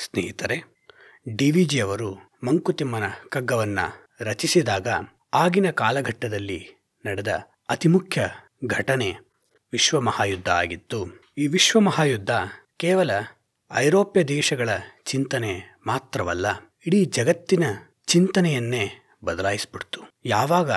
ಸ್ನೇಹಿತರೆ, ಡಿ.ವಿ.ಜಿಯವರು ಮಂಕುತಿಮ್ಮನ ಕಗ್ಗವನ್ನು ರಚಿಸಿದಾಗ ಆಗಿನ ಕಾಲಘಟ್ಟದಲ್ಲಿ ನಡೆದ ಅತಿಮುಖ್ಯ ಘಟನೆ ವಿಶ್ವ ಮಹಾಯುದ್ಧ ಆಗಿತ್ತು. ಈ ವಿಶ್ವ ಮಹಾಯುದ್ಧ ಕೇವಲ ಐರೋಪ್ಯ ದೇಶಗಳ ಚಿಂತನೆ ಮಾತ್ರವಲ್ಲ, ಇಡೀ ಜಗತ್ತಿನ ಚಿಂತನೆಯನ್ನೇ ಬದಲಾಯಿಸಿಬಿಡ್ತು. ಯಾವಾಗ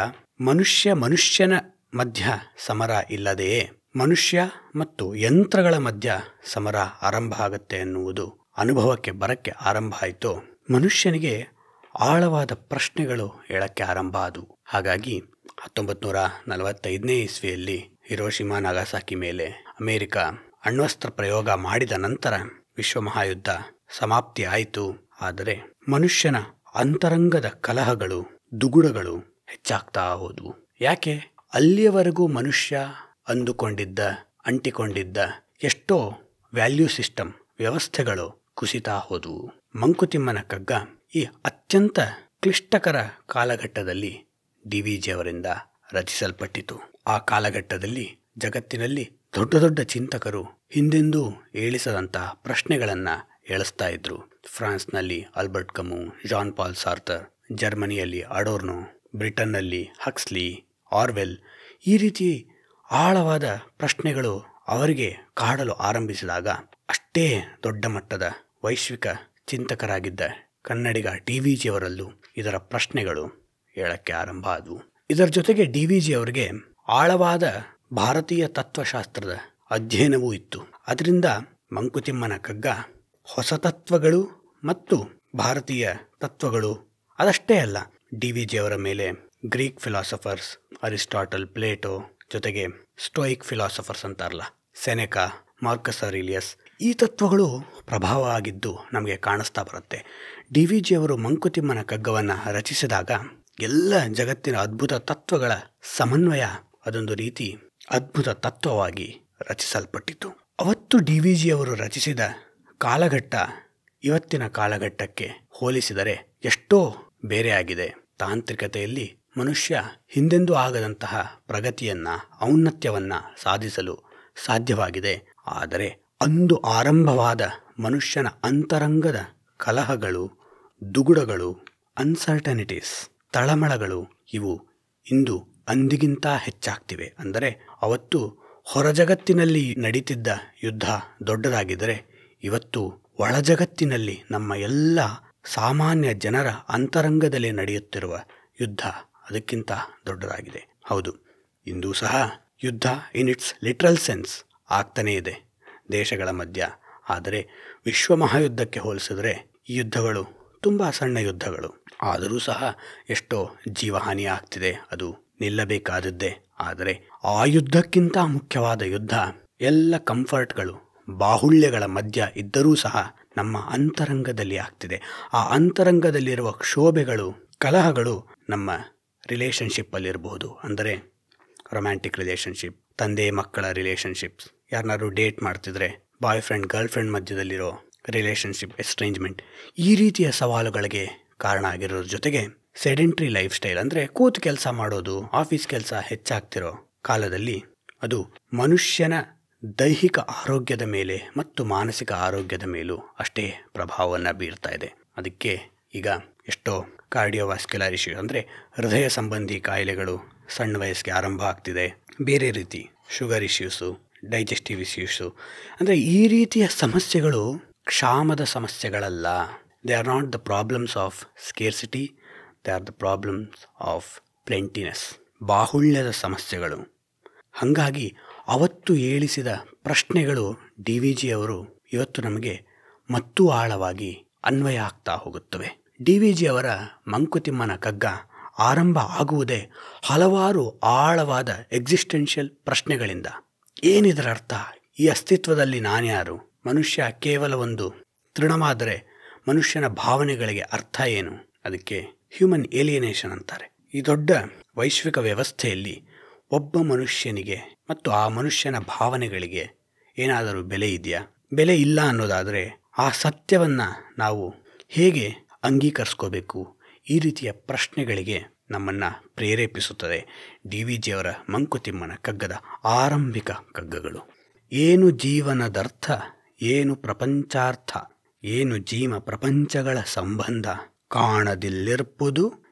ಮನುಷ್ಯನ ಮಧ್ಯ ಸಮರ ಇಲ್ಲದೆಯೇ ಮನುಷ್ಯ ಮತ್ತು ಯಂತ್ರಗಳ ಮಧ್ಯ ಸಮರ ಆರಂಭ ಆಗುತ್ತೆ ಎನ್ನುವುದು ಅನುಭವಕ್ಕೆ ಬರಕ್ಕೆ ಆರಂಭ ಆಯಿತು. ಮನುಷ್ಯನಿಗೆ ಆಳವಾದ ಪ್ರಶ್ನೆಗಳು ಹೇಳಕ್ಕೆ ಆರಂಭ ಆದವು. ಹಾಗಾಗಿ 1945ನೇ ಇಸ್ವಿಯಲ್ಲಿ ಹಿರೋಶಿಮಾ ನಾಗಾಸಾಕಿ ಮೇಲೆ ಅಮೆರಿಕ ಅಣ್ವಸ್ತ್ರ ಪ್ರಯೋಗ ಮಾಡಿದ ನಂತರ ವಿಶ್ವ ಮಹಾಯುದ್ಧ ಸಮಾಪ್ತಿ ಆಯಿತು. ಆದರೆ ಮನುಷ್ಯನ ಅಂತರಂಗದ ಕಲಹಗಳು, ದುಗುಡಗಳು ಹೆಚ್ಚಾಗ್ತಾ ಹೋದವು. ಯಾಕೆ? ಅಲ್ಲಿಯವರೆಗೂ ಮನುಷ್ಯ ಅಂಟಿಕೊಂಡಿದ್ದ ಎಷ್ಟೋ ವ್ಯಾಲ್ಯೂ ಸಿಸ್ಟಮ್ ವ್ಯವಸ್ಥೆಗಳು ಕುಸಿತಾ ಹೋದವು. ಮಂಕುತಿಮ್ಮನ ಕಗ್ಗ ಈ ಅತ್ಯಂತ ಕ್ಲಿಷ್ಟಕರ ಕಾಲಘಟ್ಟದಲ್ಲಿ ಡಿ.ವಿ.ಜಿಯವರಿಂದ ರಚಿಸಲ್ಪಟ್ಟಿತು. ಆ ಕಾಲಘಟ್ಟದಲ್ಲಿ ಜಗತ್ತಿನಲ್ಲಿ ದೊಡ್ಡ ದೊಡ್ಡ ಚಿಂತಕರು ಹಿಂದೆಂದೂ ಏಳಿಸದಂತಹ ಪ್ರಶ್ನೆಗಳನ್ನು ಏಳಿಸ್ತಾ ಇದ್ರು. ಫ್ರಾನ್ಸ್ನಲ್ಲಿ ಆಲ್ಬರ್ಟ್ ಕಮು, ಜಾನ್ ಪಾಲ್ ಸಾರ್ತರ್, ಜರ್ಮನಿಯಲ್ಲಿ ಅಡೋರ್ನೋ, ಬ್ರಿಟನ್ನಲ್ಲಿ ಹಕ್ಸ್ಲಿ, ಆರ್ವೆಲ್, ಈ ರೀತಿ ಆಳವಾದ ಪ್ರಶ್ನೆಗಳು ಅವರಿಗೆ ಕಾಡಲು ಆರಂಭಿಸಿದಾಗ ಅಷ್ಟೇ ದೊಡ್ಡ ಮಟ್ಟದ ವೈಶ್ವಿಕ ಚಿಂತಕರಾಗಿದ್ದ ಕನ್ನಡಿಗ ಡಿ.ವಿ.ಜಿಯವರಲ್ಲೂ ಇದರ ಪ್ರಶ್ನೆಗಳು ಹೇಳಕ್ಕೆ ಆರಂಭ ಆದವು. ಇದರ ಜೊತೆಗೆ ಡಿ.ವಿ.ಜಿಯವರಿಗೆ ಆಳವಾದ ಭಾರತೀಯ ತತ್ವಶಾಸ್ತ್ರದ ಅಧ್ಯಯನವೂ ಇತ್ತು. ಅದರಿಂದ ಮಂಕುತಿಮ್ಮನ ಕಗ್ಗ ಹೊಸ ತತ್ವಗಳು ಮತ್ತು ಭಾರತೀಯ ತತ್ವಗಳು ಅದಷ್ಟೇ ಅಲ್ಲ, ಡಿ.ವಿ.ಜಿಯವರ ಮೇಲೆ ಗ್ರೀಕ್ ಫಿಲಾಸಫರ್ಸ್ ಅರಿಸ್ಟಾಟಲ್, ಪ್ಲೇಟೋ, ಜೊತೆಗೆ ಸ್ಟೋಯಿಕ್ ಫಿಲಾಸಫರ್ಸ್ ಅಂತಾರಲ್ಲ, ಸೆನೆಕಾ, ಮಾರ್ಕಸ್ ಅರಿಲಿಯಸ್, ಈ ತತ್ವಗಳು ಪ್ರಭಾವ ಆಗಿದ್ದು ನಮಗೆ ಕಾಣಿಸ್ತಾ ಬರುತ್ತೆ. ಡಿ.ವಿ.ಜಿಯವರು ಮಂಕುತಿಮ್ಮನ ಕಗ್ಗವನ್ನು ರಚಿಸಿದಾಗ ಎಲ್ಲ ಜಗತ್ತಿನ ಅದ್ಭುತ ತತ್ವಗಳ ಸಮನ್ವಯ ಅದೊಂದು ರೀತಿ ಅದ್ಭುತ ತತ್ವವಾಗಿ ರಚಿಸಲ್ಪಟ್ಟಿತು. ಅವತ್ತು ಡಿ.ವಿ.ಜಿಯವರು ರಚಿಸಿದ ಕಾಲಘಟ್ಟ ಇವತ್ತಿನ ಕಾಲಘಟ್ಟಕ್ಕೆ ಹೋಲಿಸಿದರೆ ಎಷ್ಟೋ ಬೇರೆಯಾಗಿದೆ. ತಾಂತ್ರಿಕತೆಯಲ್ಲಿ ಮನುಷ್ಯ ಹಿಂದೆಂದೂ ಆಗದಂತಹ ಪ್ರಗತಿಯನ್ನ, ಔನ್ನತ್ಯವನ್ನ ಸಾಧಿಸಲು ಸಾಧ್ಯವಾಗಿದೆ. ಆದರೆ ಅಂದು ಆರಂಭವಾದ ಮನುಷ್ಯನ ಅಂತರಂಗದ ಕಲಹಗಳು, ದುಗುಡಗಳು, ಅನ್ಸರ್ಟನಿಟೀಸ್, ತಳಮಳಗಳು ಇವು ಇಂದು ಅಂದಿಗಿಂತ ಹೆಚ್ಚಾಗ್ತಿವೆ. ಅಂದರೆ ಅವತ್ತು ಹೊರಜಗತ್ತಿನಲ್ಲಿ ನಡೀತಿದ್ದ ಯುದ್ಧ ದೊಡ್ಡದಾಗಿದ್ದರೆ ಇವತ್ತು ಒಳಜಗತ್ತಿನಲ್ಲಿ ನಮ್ಮ ಎಲ್ಲ ಸಾಮಾನ್ಯ ಜನರ ಅಂತರಂಗದಲ್ಲಿ ನಡೆಯುತ್ತಿರುವ ಯುದ್ಧ ಅದಕ್ಕಿಂತ ದೊಡ್ಡದಾಗಿದೆ. ಹೌದು, ಇಂದೂ ಸಹ ಯುದ್ಧ ಇನ್ ಇಟ್ಸ್ ಲಿಟ್ರಲ್ ಸೆನ್ಸ್ ಆಗ್ತಾನೇ ಇದೆ ದೇಶಗಳ ಮಧ್ಯ. ಆದರೆ ವಿಶ್ವ ಮಹಾಯುದ್ಧಕ್ಕೆ ಹೋಲಿಸಿದ್ರೆ ಈ ಯುದ್ಧಗಳು ತುಂಬ ಸಣ್ಣ ಯುದ್ಧಗಳು. ಆದರೂ ಸಹ ಎಷ್ಟೋ ಜೀವಹಾನಿ ಆಗ್ತಿದೆ, ಅದು ನಿಲ್ಲಬೇಕಾದದ್ದೇ. ಆದರೆ ಆ ಯುದ್ಧಕ್ಕಿಂತ ಮುಖ್ಯವಾದ ಯುದ್ಧ ಎಲ್ಲ ಕಂಫರ್ಟ್ಗಳು, ಬಾಹುಳ್ಯಗಳ ಮಧ್ಯ ಇದ್ದರೂ ಸಹ ನಮ್ಮ ಅಂತರಂಗದಲ್ಲಿ ಆಗ್ತಿದೆ. ಆ ಅಂತರಂಗದಲ್ಲಿರುವ ಕ್ಷೋಭೆಗಳು, ಕಲಹಗಳು ನಮ್ಮ ರಿಲೇಷನ್ಶಿಪ್ಪಲ್ಲಿರಬಹುದು. ಅಂದರೆ ರೊಮ್ಯಾಂಟಿಕ್ ರಿಲೇಷನ್ಶಿಪ್, ತಂದೆ ಮಕ್ಕಳ ರಿಲೇಷನ್ಶಿಪ್ಸ್, ಯಾರನ್ನಾರು ಡೇಟ್ ಮಾಡ್ತಿದ್ರೆ boy friend girl friend ಮಧ್ಯದಲ್ಲಿರೋ relationship, ಎಸ್ಟ್ರೇಂಜ್ಮೆಂಟ್, ಈ ರೀತಿಯ ಸವಾಲುಗಳಿಗೆ ಕಾರಣ ಆಗಿರೋದ್ರ ಜೊತೆಗೆ ಸೆಡೆಂಟ್ರಿ ಲೈಫ್ ಸ್ಟೈಲ್, ಅಂದರೆ ಕೂತು ಕೆಲಸ ಮಾಡೋದು, ಆಫೀಸ್ ಕೆಲಸ ಹೆಚ್ಚಾಗ್ತಿರೋ ಕಾಲದಲ್ಲಿ ಅದು ಮನುಷ್ಯನ ದೈಹಿಕ ಆರೋಗ್ಯದ ಮೇಲೆ ಮತ್ತು ಮಾನಸಿಕ ಆರೋಗ್ಯದ ಮೇಲೂ ಅಷ್ಟೇ ಪ್ರಭಾವವನ್ನು ಬೀರ್ತಾ ಇದೆ. ಅದಕ್ಕೆ ಈಗ ಎಷ್ಟೋ ಕಾರ್ಡಿಯೋವಾಸ್ಕ್ಯುಲರ್ ಇಶ್ಯೂ, ಅಂದರೆ ಹೃದಯ ಸಂಬಂಧಿ ಕಾಯಿಲೆಗಳು ಸಣ್ಣ ವಯಸ್ಸಿಗೆ ಆರಂಭ ಆಗ್ತಿದೆ. ಬೇರೆ ರೀತಿ ಶುಗರ್ ಇಶ್ಯೂಸು, ಡೈಜೆಸ್ಟಿವ್ ಇಶ್ಯೂಸು, ಅಂದರೆ ಈ ರೀತಿಯ ಸಮಸ್ಯೆಗಳು ಕ್ಷಾಮದ ಸಮಸ್ಯೆಗಳಲ್ಲ. They are not the problems of scarcity, they are the problems of plentiness, ಬಾಹುಳ್ಯದ ಸಮಸ್ಯೆಗಳು. ಹಾಗಾಗಿ ಅವತ್ತು ಏಳಿಸಿದ ಪ್ರಶ್ನೆಗಳು ಡಿ.ವಿ.ಜಿಯವರು ಇವತ್ತು ನಮಗೆ ಮತ್ತೂ ಆಳವಾಗಿ ಅನ್ವಯ ಆಗ್ತಾ ಹೋಗುತ್ತವೆ. ಡಿ.ವಿ.ಜಿಯವರ ಮಂಕುತಿಮ್ಮನ ಕಗ್ಗ ಆರಂಭ ಆಗುವುದೇ ಹಲವಾರು ಆಳವಾದ ಎಕ್ಸಿಸ್ಟೆನ್ಷಿಯಲ್ ಪ್ರಶ್ನೆಗಳಿಂದ. ಏನಿದರ ಅರ್ಥ? ಈ ಅಸ್ತಿತ್ವದಲ್ಲಿ ನಾನ್ಯಾರು? ಮನುಷ್ಯ ಕೇವಲ ಒಂದು ತೃಣವಾದರೆ ಮನುಷ್ಯನ ಭಾವನೆಗಳಿಗೆ ಅರ್ಥ ಏನು? ಅದಕ್ಕೆ ಹ್ಯೂಮನ್ ಏಲಿಯನೇಷನ್ ಅಂತಾರೆ. ಈ ದೊಡ್ಡ ವೈಶ್ವಿಕ ವ್ಯವಸ್ಥೆಯಲ್ಲಿ ಒಬ್ಬ ಮನುಷ್ಯನಿಗೆ ಮತ್ತು ಆ ಮನುಷ್ಯನ ಭಾವನೆಗಳಿಗೆ ಏನಾದರೂ ಬೆಲೆ ಇದೆಯಾ? ಬೆಲೆ ಇಲ್ಲ ಅನ್ನೋದಾದರೆ ಆ ಸತ್ಯವನ್ನು ನಾವು ಹೇಗೆ ಅಂಗೀಕರಿಸ್ಕೋಬೇಕು? ಈ ರೀತಿಯ ಪ್ರಶ್ನೆಗಳಿಗೆ ನಮ್ಮನ್ನು ಪ್ರೇರೇಪಿಸುತ್ತದೆ ಡಿ.ವಿ.ಜಿಯವರ ಮಂಕುತಿಮ್ಮನ ಕಗ್ಗದ ಆರಂಭಿಕ ಕಗ್ಗಗಳು. ಏನು ಜೀವನದರ್ಥ, ಏನು ಪ್ರಪಂಚಾರ್ಥ, ಏನು ಜೀವ ಪ್ರಪಂಚಗಳ ಸಂಬಂಧ ಕಾಣದಿಲ್ಲಿರ್ಪುದು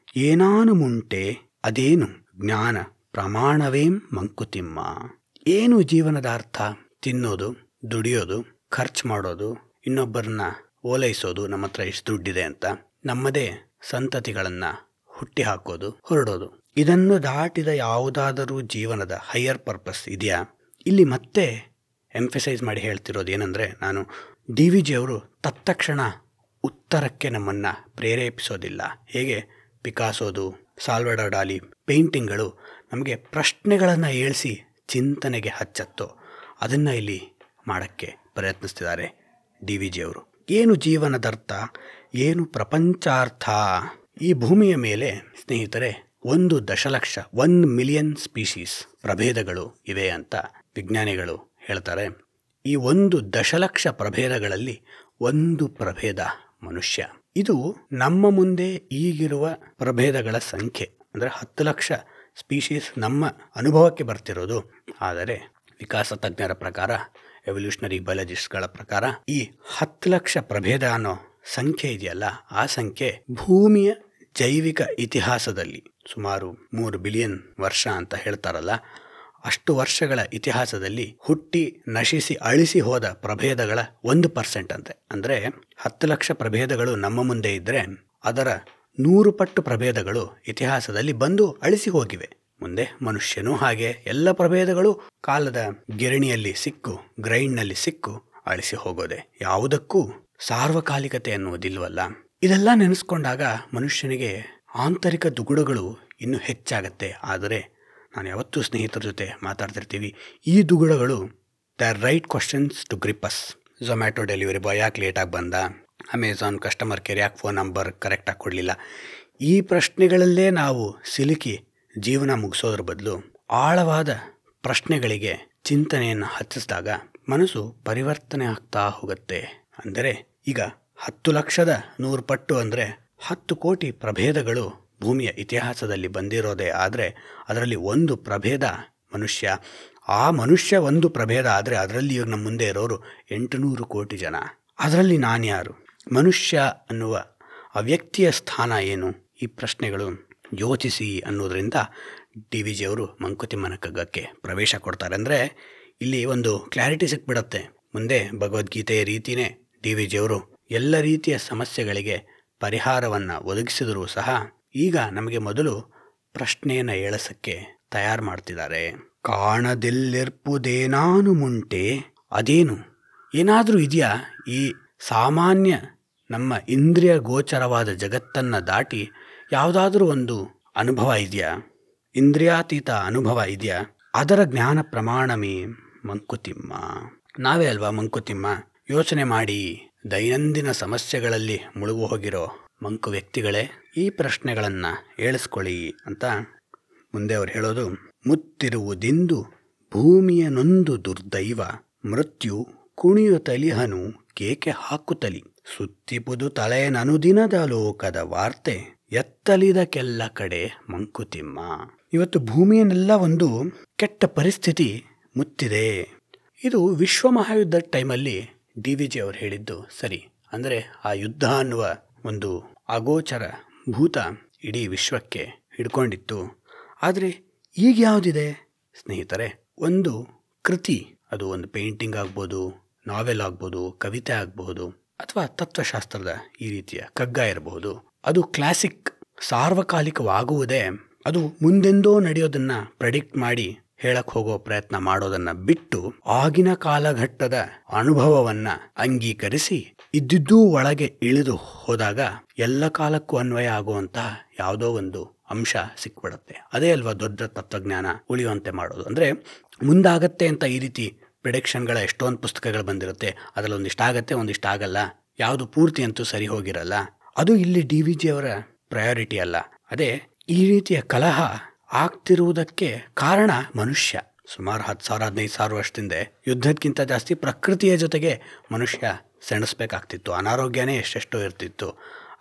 ಏನಾನು ಮುಂಟೆ ಅದೇನು ಜ್ಞಾನ ಪ್ರಮಾಣವೇಂ ಮಂಕುತಿಮ್ಮ. ಏನು ಜೀವನದ ಅರ್ಥ? ತಿನ್ನೋದು, ದುಡಿಯೋದು, ಖರ್ಚು ಮಾಡೋದು, ಇನ್ನೊಬ್ಬರನ್ನ ಓಲೈಸೋದು, ನಮ್ಮ ಹತ್ರ ಎಷ್ಟು ದುಡ್ಡಿದೆ ಅಂತ, ನಮ್ಮದೇ ಸಂತತಿಗಳನ್ನ ಹುಟ್ಟಿ ಹಾಕೋದು, ಹೊರಡೋದು. ಇದನ್ನು ದಾಟಿದ ಯಾವುದಾದರೂ ಜೀವನದ ಹೈಯರ್ ಪರ್ಪಸ್ ಇದೆಯಾ? ಇಲ್ಲಿ ಮತ್ತೆ ಎಂಫಸೈಸ್ ಮಾಡಿ ಹೇಳ್ತಿರೋದು ಏನಂದರೆ, ನಾನು ಡಿ ವಿ ಜಿಯವರು ತತ್ಕ್ಷಣ ಉತ್ತರಕ್ಕೆ ನಮ್ಮನ್ನು ಪ್ರೇರೇಪಿಸೋದಿಲ್ಲ. ಹೇಗೆ ಪಿಕಾಸೋದು, ಸಾಲ್ವಡಾರ್ ಡಾಲಿ ಪೇಂಟಿಂಗ್ಗಳು ನಮಗೆ ಪ್ರಶ್ನೆಗಳನ್ನು ಏಳಿಸಿ ಚಿಂತನೆಗೆ ಹಚ್ಚತ್ತೋ ಅದನ್ನು ಇಲ್ಲಿ ಮಾಡೋಕ್ಕೆ ಪ್ರಯತ್ನಿಸ್ತಿದ್ದಾರೆ ಡಿ ವಿ ಜಿಯವರು. ಏನು ಜೀವನದರ್ಥ, ಏನು ಪ್ರಪಂಚಾರ್ಥ? ಈ ಭೂಮಿಯ ಮೇಲೆ ಸ್ನೇಹಿತರೆ 1 ದಶಲಕ್ಷ 1 ಮಿಲಿಯನ್ ಸ್ಪೀಶೀಸ್ ಪ್ರಭೇದಗಳು ಇವೆ ಅಂತ ವಿಜ್ಞಾನಿಗಳು ಹೇಳ್ತಾರೆ. ಈ 1 ದಶಲಕ್ಷ ಪ್ರಭೇದಗಳಲ್ಲಿ ಒಂದು ಪ್ರಭೇದ ಮನುಷ್ಯ. ಇದು ನಮ್ಮ ಮುಂದೆ ಈಗಿರುವ ಪ್ರಭೇದಗಳ ಸಂಖ್ಯೆ. ಅಂದರೆ 10 ಲಕ್ಷ ಸ್ಪೀಶೀಸ್ ನಮ್ಮ ಅನುಭವಕ್ಕೆ ಬರ್ತಿರೋದು. ಆದರೆ ವಿಕಾಸ ತಜ್ಞರ ಪ್ರಕಾರ, ಎವಲ್ಯೂಷನರಿ ಬಯಾಲಜಿಸ್ಟ್ಗಳ ಪ್ರಕಾರ ಈ 10 ಲಕ್ಷ ಪ್ರಭೇದ ಅನ್ನೋ ಸಂಖ್ಯೆ ಇದೆಯಲ್ಲ, ಆ ಸಂಖ್ಯೆ ಭೂಮಿಯ ಜೈವಿಕ ಇತಿಹಾಸದಲ್ಲಿ ಸುಮಾರು 3 ಬಿಲಿಯನ್ ವರ್ಷ ಅಂತ ಹೇಳ್ತಾರಲ್ಲ, ಅಷ್ಟು ವರ್ಷಗಳ ಇತಿಹಾಸದಲ್ಲಿ ಹುಟ್ಟಿ ನಶಿಸಿ ಅಳಿಸಿ ಹೋದ ಪ್ರಭೇದಗಳ 1% ಅಂತೆ. ಅಂದರೆ 10 ಲಕ್ಷ ಪ್ರಭೇದಗಳು ನಮ್ಮ ಮುಂದೆ ಇದ್ದರೆ ಅದರ 100 ಪಟ್ಟು ಪ್ರಭೇದಗಳು ಇತಿಹಾಸದಲ್ಲಿ ಬಂದು ಅಳಿಸಿ ಹೋಗಿವೆ. ಮುಂದೆ ಮನುಷ್ಯನೂ ಹಾಗೆ ಎಲ್ಲ ಪ್ರಭೇದಗಳು ಕಾಲದ ಗಿರಣಿಯಲ್ಲಿ ಸಿಕ್ಕು, ಗ್ರೈಂಡ್ನಲ್ಲಿ ಸಿಕ್ಕು ಅಳಿಸಿ ಹೋಗೋದೆ. ಯಾವುದಕ್ಕೂ ಸಾರ್ವಕಾಲಿಕತೆ ಅನ್ನುವುದಿಲ್ವಲ್ಲ. ಇದೆಲ್ಲ ನೆನೆಸ್ಕೊಂಡಾಗ ಮನುಷ್ಯನಿಗೆ ಆಂತರಿಕ ದುಗುಡಗಳು ಇನ್ನೂ ಹೆಚ್ಚಾಗತ್ತೆ. ಆದರೆ ನಾನು ಯಾವತ್ತೂ ಸ್ನೇಹಿತರ ಜೊತೆ ಮಾತಾಡ್ತಿರ್ತೀವಿ, ಈ ದುಗುಡಗಳು the right questions to gripes. Zomato delivery boy ಯಾಕೆ ಲೇಟಾಗಿ ಬಂದ? ಅಮೆಝಾನ್ ಕಸ್ಟಮರ್ ಕೇರ್ ಯಾಕೆ ಫೋನ್ ನಂಬರ್ ಕರೆಕ್ಟಾಗಿ ಕೊಡಲಿಲ್ಲ? ಈ ಪ್ರಶ್ನೆಗಳಲ್ಲೇ ನಾವು ಸಿಲುಕಿ ಜೀವನ ಮುಗಿಸೋದ್ರ ಬದಲು ಆಳವಾದ ಪ್ರಶ್ನೆಗಳಿಗೆ ಚಿಂತನೆಯನ್ನು ಹಚ್ಚಿಸಿದಾಗ ಮನಸ್ಸು ಪರಿವರ್ತನೆ ಆಗ್ತಾ ಹೋಗುತ್ತೆ. ಅಂದರೆ ಈಗ 10 ಲಕ್ಷದ 100 ಪಟ್ಟು ಅಂದರೆ 10 ಕೋಟಿ ಪ್ರಭೇದಗಳು ಭೂಮಿಯ ಇತಿಹಾಸದಲ್ಲಿ ಬಂದಿರೋದೇ. ಆದರೆ ಅದರಲ್ಲಿ ಒಂದು ಪ್ರಭೇದ ಮನುಷ್ಯ. ಆ ಮನುಷ್ಯ ಒಂದು ಪ್ರಭೇದ ಆದರೆ ಅದರಲ್ಲಿ ಇವಾಗ ನಮ್ಮ ಮುಂದೆ ಇರೋರು 800 ಕೋಟಿ ಜನ. ಅದರಲ್ಲಿ ನಾನು ಯಾರು? ಮನುಷ್ಯ ಅನ್ನುವ ಆ ವ್ಯಕ್ತಿಯ ಸ್ಥಾನ ಏನು? ಈ ಪ್ರಶ್ನೆಗಳು ಯೋಚಿಸಿ ಅನ್ನೋದರಿಂದ ಡಿ ವಿ ಜಿಯವರು ಮಂಕುತಿಮ್ಮನ ಕಗ್ಗಕ್ಕೆ ಪ್ರವೇಶ ಕೊಡ್ತಾರೆ. ಅಂದರೆ ಇಲ್ಲಿ ಒಂದು ಕ್ಲಾರಿಟಿ ಸಿಕ್ಬಿಡತ್ತೆ. ಮುಂದೆ ಭಗವದ್ಗೀತೆಯ ರೀತಿಯೇ ಡಿ ವಿ ಜಿಯವರು ಎಲ್ಲ ರೀತಿಯ ಸಮಸ್ಯೆಗಳಿಗೆ ಪರಿಹಾರವನ್ನು ಒದಗಿಸಿದರೂ ಸಹ ಈಗ ನಮಗೆ ಮೊದಲು ಪ್ರಶ್ನೆಯನ್ನು ಏಳಸಕ್ಕೆ ತಯಾರು ಮಾಡ್ತಿದ್ದಾರೆ. ಕಾಣದೆಲ್ಲಿರ್ಪುದೇನಾನು ಮುಂಟೆ ಅದೇನು? ಏನಾದರೂ ಇದೆಯಾ ಈ ಸಾಮಾನ್ಯ ನಮ್ಮ ಇಂದ್ರಿಯ ಗೋಚರವಾದ ಜಗತ್ತನ್ನು ದಾಟಿ ಯಾವುದಾದ್ರೂ ಒಂದು ಅನುಭವ ಇದೆಯಾ? ಇಂದ್ರಿಯಾತೀತ ಅನುಭವ ಇದೆಯಾ? ಅದರ ಜ್ಞಾನ ಪ್ರಮಾಣವೇ ಮಂಕುತಿಮ್ಮ. ನಾವೇ ಅಲ್ವಾ ಮಂಕುತಿಮ್ಮ? ಯೋಚನೆ ಮಾಡಿ, ದೈನಂದಿನ ಸಮಸ್ಯೆಗಳಲ್ಲಿ ಮುಳುಗು ಹೋಗಿರೋ ಮಂಕು ವ್ಯಕ್ತಿಗಳೇ, ಈ ಪ್ರಶ್ನೆಗಳನ್ನು ಏಳಿಸ್ಕೊಳ್ಳಿ ಅಂತ ಮುಂದೆ ಅವ್ರು ಹೇಳೋದು. ಮುತ್ತಿರುವುದಿಂದು ಭೂಮಿಯ ನೊಂದು ದುರ್ದೈವ ಮೃತ್ಯು ಕುಣಿಯುತ್ತಲಿಹನು ಕೇಕೆ ಹಾಕುತ್ತಲಿ ಸುತ್ತಿಪುದು ತಲೆಯನನುದಿನದ ಲೋಕದ ವಾರ್ತೆ ಎತ್ತಲಿದಕ್ಕೆಲ್ಲ ಕಡೆ ಮಂಕುತಿಮ್ಮ. ಇವತ್ತು ಭೂಮಿಯನ್ನೆಲ್ಲ ಒಂದು ಕೆಟ್ಟ ಪರಿಸ್ಥಿತಿ ಮುತ್ತಿದೆ. ಇದು ವಿಶ್ವ ಮಹಾಯುದ್ಧದ ಟೈಮಲ್ಲಿ ಡಿ ವಿ ಜಿ ಅವರು ಹೇಳಿದ್ದು ಸರಿ. ಅಂದರೆ ಆ ಯುದ್ಧ ಅನ್ನುವ ಒಂದು ಅಗೋಚರ ಭೂತ ಇಡೀ ವಿಶ್ವಕ್ಕೆ ಹಿಡ್ಕೊಂಡಿತ್ತು. ಆದರೆ ಈಗ ಯಾವುದಿದೆ ಸ್ನೇಹಿತರೆ? ಒಂದು ಕೃತಿ, ಅದು ಒಂದು ಪೇಂಟಿಂಗ್ ಆಗ್ಬೋದು, ನಾವೆಲ್ ಆಗ್ಬೋದು, ಕವಿತೆ ಆಗ್ಬೋದು, ಅಥವಾ ತತ್ವಶಾಸ್ತ್ರದ ಈ ರೀತಿಯ ಕಗ್ಗ ಇರಬಹುದು. ಅದು ಕ್ಲಾಸಿಕ್, ಸಾರ್ವಕಾಲಿಕವಾಗುವುದೇ. ಅದು ಮುಂದೆಂದೋ ನಡೆಯೋದನ್ನು ಪ್ರೆಡಿಕ್ಟ್ ಮಾಡಿ ಹೇಳಕ್ಕೆ ಹೋಗೋ ಪ್ರಯತ್ನ ಮಾಡೋದನ್ನು ಬಿಟ್ಟು ಆಗಿನ ಕಾಲಘಟ್ಟದ ಅನುಭವವನ್ನು ಅಂಗೀಕರಿಸಿ ಇದ್ದಿದ್ದೂ ಒಳಗೆ ಇಳಿದು ಹೋದಾಗ ಎಲ್ಲ ಕಾಲಕ್ಕೂ ಅನ್ವಯ ಆಗುವಂತಹ ಯಾವುದೋ ಒಂದು ಅಂಶ ಸಿಕ್ಬಿಡುತ್ತೆ. ಅದೇ ಅಲ್ವಾ ದೊಡ್ಡ ತತ್ವಜ್ಞಾನ ಉಳಿಯುವಂತೆ ಮಾಡೋದು. ಅಂದರೆ ಮುಂದಾಗತ್ತೆ ಅಂತ ಈ ರೀತಿ ಪ್ರಿಡಿಕ್ಷನ್ಗಳ ಎಷ್ಟೊಂದು ಪುಸ್ತಕಗಳು ಬಂದಿರುತ್ತೆ. ಅದರಲ್ಲಿ ಒಂದಿಷ್ಟು ಆಗತ್ತೆ, ಒಂದಿಷ್ಟು ಆಗಲ್ಲ, ಯಾವುದು ಪೂರ್ತಿ ಅಂತೂ ಸರಿ ಹೋಗಿರಲ್ಲ. ಅದು ಇಲ್ಲಿ ಡಿ ವಿ ಜಿ ಅವರ ಪ್ರಯಾರಿಟಿ ಅಲ್ಲ. ಅದೇ ಈ ರೀತಿಯ ಕಲಹ ಆಗ್ತಿರುವುದಕ್ಕೆ ಕಾರಣ ಮನುಷ್ಯ. ಸುಮಾರು 10,000-15,000 ವರ್ಷದಿಂದ ಯುದ್ಧಕ್ಕಿಂತ ಜಾಸ್ತಿ ಪ್ರಕೃತಿಯ ಜೊತೆಗೆ ಮನುಷ್ಯ ಸೆಣಸಬೇಕಾಗ್ತಿತ್ತು. ಅನಾರೋಗ್ಯನೇ ಎಷ್ಟೆಷ್ಟೋ ಇರ್ತಿತ್ತು.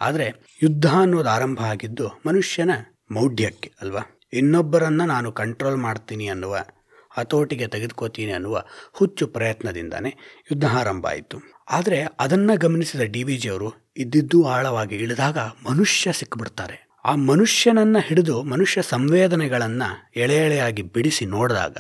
ಆದರೆ ಯುದ್ಧ ಅನ್ನೋದು ಆರಂಭ ಆಗಿದ್ದು ಮನುಷ್ಯನ ಮೌಢ್ಯಕ್ಕೆ ಅಲ್ವಾ? ಇನ್ನೊಬ್ಬರನ್ನು ನಾನು ಕಂಟ್ರೋಲ್ ಮಾಡ್ತೀನಿ ಅನ್ನುವ ಹತೋಟಿಗೆ ತೆಗೆದುಕೋತೀನಿ ಅನ್ನುವ ಹುಚ್ಚು ಪ್ರಯತ್ನದಿಂದಾನೇ ಯುದ್ಧ ಆರಂಭ ಆಯಿತು. ಆದರೆ ಅದನ್ನು ಗಮನಿಸಿದ ಡಿ ವಿ ಜಿಯವರು ಇದ್ದಿದ್ದೂ ಆಳವಾಗಿ ಇಳಿದಾಗ ಮನುಷ್ಯ ಸಿಕ್ಕಿಬಿಡ್ತಾರೆ. ಆ ಮನುಷ್ಯನನ್ನು ಹಿಡಿದು ಮನುಷ್ಯ ಸಂವೇದನೆಗಳನ್ನು ಎಳೆ ಎಳೆಯಾಗಿ ಬಿಡಿಸಿ ನೋಡಿದಾಗ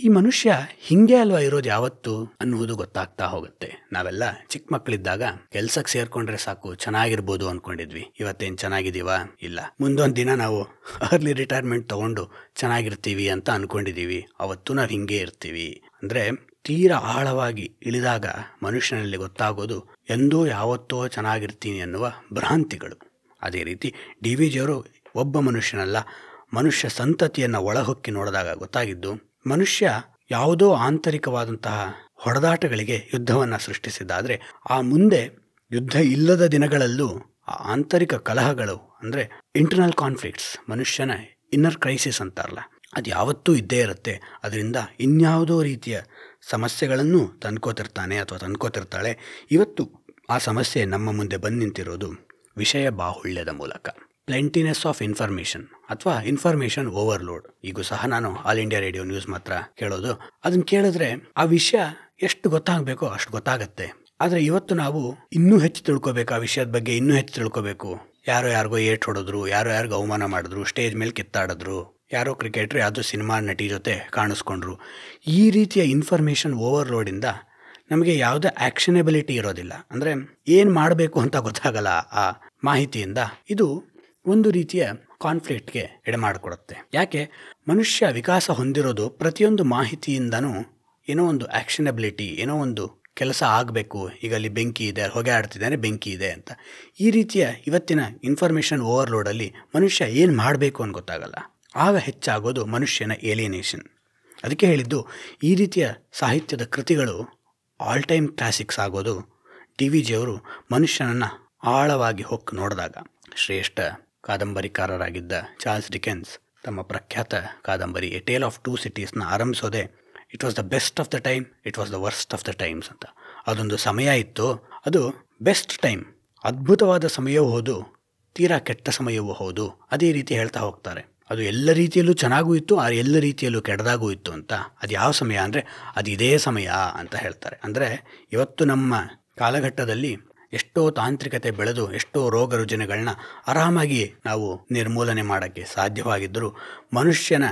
ಈ ಮನುಷ್ಯ ಹಿಂಗೆ ಅಲ್ವಾ ಇರೋದು ಯಾವತ್ತು ಅನ್ನುವುದು ಗೊತ್ತಾಗ್ತಾ ಹೋಗುತ್ತೆ. ನಾವೆಲ್ಲ ಚಿಕ್ಕ ಮಕ್ಕಳಿದ್ದಾಗ ಕೆಲ್ಸಕ್ಕೆ ಸೇರ್ಕೊಂಡ್ರೆ ಸಾಕು ಚೆನ್ನಾಗಿರ್ಬೋದು ಅನ್ಕೊಂಡಿದ್ವಿ. ಇವತ್ತೇನು ಚೆನ್ನಾಗಿದ್ದೀವಾ? ಇಲ್ಲ. ಮುಂದೊಂದು ದಿನ ನಾವು ಅರ್ಲಿ ರಿಟೈರ್ಮೆಂಟ್ ತಗೊಂಡು ಚೆನ್ನಾಗಿರ್ತೀವಿ ಅಂತ ಅನ್ಕೊಂಡಿದೀವಿ. ಅವತ್ತು ನಾವು ಹಿಂಗೆ ಇರ್ತೀವಿ. ಅಂದ್ರೆ ತೀರಾ ಆಳವಾಗಿ ಇಳಿದಾಗ ಮನುಷ್ಯನಲ್ಲಿ ಗೊತ್ತಾಗೋದು ಎಂದೋ ಯಾವತ್ತೋ ಚೆನ್ನಾಗಿರ್ತೀನಿ ಅನ್ನುವ ಭ್ರಾಂತಿಗಳು. ಅದೇ ರೀತಿ ಡಿ ವಿ ಜಿಯವರು ಒಬ್ಬ ಮನುಷ್ಯನಲ್ಲ, ಮನುಷ್ಯ ಸಂತತಿಯನ್ನು ಒಳಹೊಕ್ಕಿ ನೋಡಿದಾಗ ಗೊತ್ತಾಗಿದ್ದು ಮನುಷ್ಯ ಯಾವುದೋ ಆಂತರಿಕವಾದಂತಹ ಹೊಡೆದಾಟಗಳಿಗೆ ಯುದ್ಧವನ್ನು ಸೃಷ್ಟಿಸಿದ್ದಾದರೆ ಆ ಮುಂದೆ ಯುದ್ಧ ಇಲ್ಲದ ದಿನಗಳಲ್ಲೂ ಆ ಆಂತರಿಕ ಕಲಹಗಳು ಅಂದರೆ ಇಂಟರ್ನಲ್ ಕಾನ್ಫ್ಲಿಕ್ಟ್ಸ್, ಮನುಷ್ಯನ ಇನ್ನರ್ ಕ್ರೈಸಿಸ್ ಅಂತಾರಲ್ಲ, ಅದು ಯಾವತ್ತೂ ಇದ್ದೇ ಇರುತ್ತೆ. ಅದರಿಂದ ಇನ್ಯಾವುದೋ ರೀತಿಯ ಸಮಸ್ಯೆಗಳನ್ನು ತಂದ್ಕೋತಿರ್ತಾನೆ ಅಥವಾ ತಂದ್ಕೋತಿರ್ತಾಳೆ. ಇವತ್ತು ಆ ಸಮಸ್ಯೆ ನಮ್ಮ ಮುಂದೆ ಬಂದು ನಿಂತಿರೋದು ವಿಷಯ ಬಾಹುಳ್ಯದ ಮೂಲಕ. ಪ್ಲೆಂಟಿನೆಸ್ ಆಫ್ ಇನ್ಫಾರ್ಮೇಷನ್ ಅಥವಾ ಇನ್ಫಾರ್ಮೇಷನ್ ಓವರ್ಲೋಡ್. ಈಗೂ ಸಹ ನಾನು ಆಲ್ ಇಂಡಿಯಾ ರೇಡಿಯೋ ನ್ಯೂಸ್ ಮಾತ್ರ ಕೇಳೋದು. ಅದನ್ನು ಕೇಳಿದ್ರೆ ಆ ವಿಷಯ ಎಷ್ಟು ಗೊತ್ತಾಗಬೇಕೋ ಅಷ್ಟು ಗೊತ್ತಾಗತ್ತೆ. ಆದರೆ ಇವತ್ತು ನಾವು ಇನ್ನೂ ಹೆಚ್ಚು ತಿಳ್ಕೊಬೇಕು, ಆ ವಿಷಯದ ಬಗ್ಗೆ ಇನ್ನೂ ಹೆಚ್ಚು ತಿಳ್ಕೊಬೇಕು. ಯಾರೋ ಯಾರಿಗೋ ಏಟ್ ಹೊಡೆದ್ರು, ಯಾರೋ ಯಾರಿಗೋ ಅವಮಾನ ಮಾಡಿದ್ರು, ಸ್ಟೇಜ್ ಮೇಲೆ ಕಿತ್ತಾಡಿದ್ರು, ಯಾರೋ ಕ್ರಿಕೆಟ್ರು ಯಾವುದೋ ಸಿನಿಮಾ ನಟಿ ಜೊತೆ ಕಾಣಿಸ್ಕೊಂಡ್ರು. ಈ ರೀತಿಯ ಇನ್ಫಾರ್ಮೇಷನ್ ಓವರ್ಲೋಡಿಂದ ನಮಗೆ ಯಾವುದೇ ಆ್ಯಕ್ಷನೆಬಿಲಿಟಿ ಇರೋದಿಲ್ಲ. ಅಂದರೆ ಏನು ಮಾಡಬೇಕು ಅಂತ ಗೊತ್ತಾಗಲ್ಲ ಆ ಮಾಹಿತಿಯಿಂದ. ಇದು ಒಂದು ರೀತಿಯ ಕಾನ್ಫ್ಲಿಕ್ಟ್ಗೆ ಎಡೆ ಮಾಡಿಕೊಡುತ್ತೆ. ಯಾಕೆ? ಮನುಷ್ಯ ವಿಕಾಸ ಹೊಂದಿರೋದು ಪ್ರತಿಯೊಂದು ಮಾಹಿತಿಯಿಂದನೂ ಏನೋ ಒಂದು ಆ್ಯಕ್ಷನಬಿಲಿಟಿ, ಏನೋ ಒಂದು ಕೆಲಸ ಆಗಬೇಕು. ಈಗ ಅಲ್ಲಿ ಬೆಂಕಿ ಇದೆ, ಹೊಗೆ ಆಡ್ತಿದ್ದಾನೆ, ಬೆಂಕಿ ಇದೆ ಅಂತ. ಈ ರೀತಿಯ ಇವತ್ತಿನ ಇನ್ಫಾರ್ಮೇಷನ್ ಓವರ್ಲೋಡಲ್ಲಿ ಮನುಷ್ಯ ಏನು ಮಾಡಬೇಕು ಅಂತ ಗೊತ್ತಾಗಲ್ಲ. ಆಗ ಹೆಚ್ಚಾಗೋದು ಮನುಷ್ಯನ ಏಲಿಯನೇಷನ್. ಅದಕ್ಕೆ ಹೇಳಿದ್ದು ಈ ರೀತಿಯ ಸಾಹಿತ್ಯದ ಕೃತಿಗಳು ಆಲ್ ಟೈಮ್ ಕ್ಲಾಸಿಕ್ಸ್ ಆಗೋದು ಡಿ ವಿ ಜಿಯವರು ಮನುಷ್ಯನನ್ನು ಆಳವಾಗಿ ಹೊಕ್ಕು ನೋಡಿದಾಗ. ಶ್ರೇಷ್ಠ ಕಾದಂಬರಿಕಾರರಾಗಿದ್ದ ಚಾರ್ಲ್ಸ್ ಡಿಕೆನ್ಸ್ ತಮ್ಮ ಪ್ರಖ್ಯಾತ ಕಾದಂಬರಿ ಎ ಟೇಲ್ ಆಫ್ ಟೂ ಸಿಟೀಸ್ನ ಆರಂಭಿಸೋದೆ it was the best of the time, it was the worst of the times ಅಂತ. ಅದೊಂದು ಸಮಯ ಇತ್ತು, ಅದು ಬೆಸ್ಟ್ ಟೈಮ್, ಅದ್ಭುತವಾದ ಸಮಯವೂ ಹೌದು, ತೀರಾ ಕೆಟ್ಟ ಸಮಯವೂ ಹೌದು. ಅದೇ ರೀತಿ ಹೇಳ್ತಾ ಹೋಗ್ತಾರೆ. ಅದು ಎಲ್ಲ ರೀತಿಯಲ್ಲೂ ಚೆನ್ನಾಗೂ ಇತ್ತು, ಆ ಎಲ್ಲ ರೀತಿಯಲ್ಲೂ ಕೆಟ್ಟದಾಗೂ ಇತ್ತು ಅಂತ. ಅದು ಯಾವ ಸಮಯ ಅಂದರೆ ಅದು ಇದೇ ಸಮಯ ಅಂತ ಹೇಳ್ತಾರೆ. ಅಂದರೆ ಇವತ್ತು ನಮ್ಮ ಕಾಲಘಟ್ಟದಲ್ಲಿ ಎಷ್ಟೋ ತಾಂತ್ರಿಕತೆ ಬೆಳೆದು ಎಷ್ಟೋ ರೋಗ ರುಜಿನಗಳನ್ನ ಆರಾಮಾಗಿ ನಾವು ನಿರ್ಮೂಲನೆ ಮಾಡೋಕ್ಕೆ ಸಾಧ್ಯವಾಗಿದ್ದರೂ ಮನುಷ್ಯನ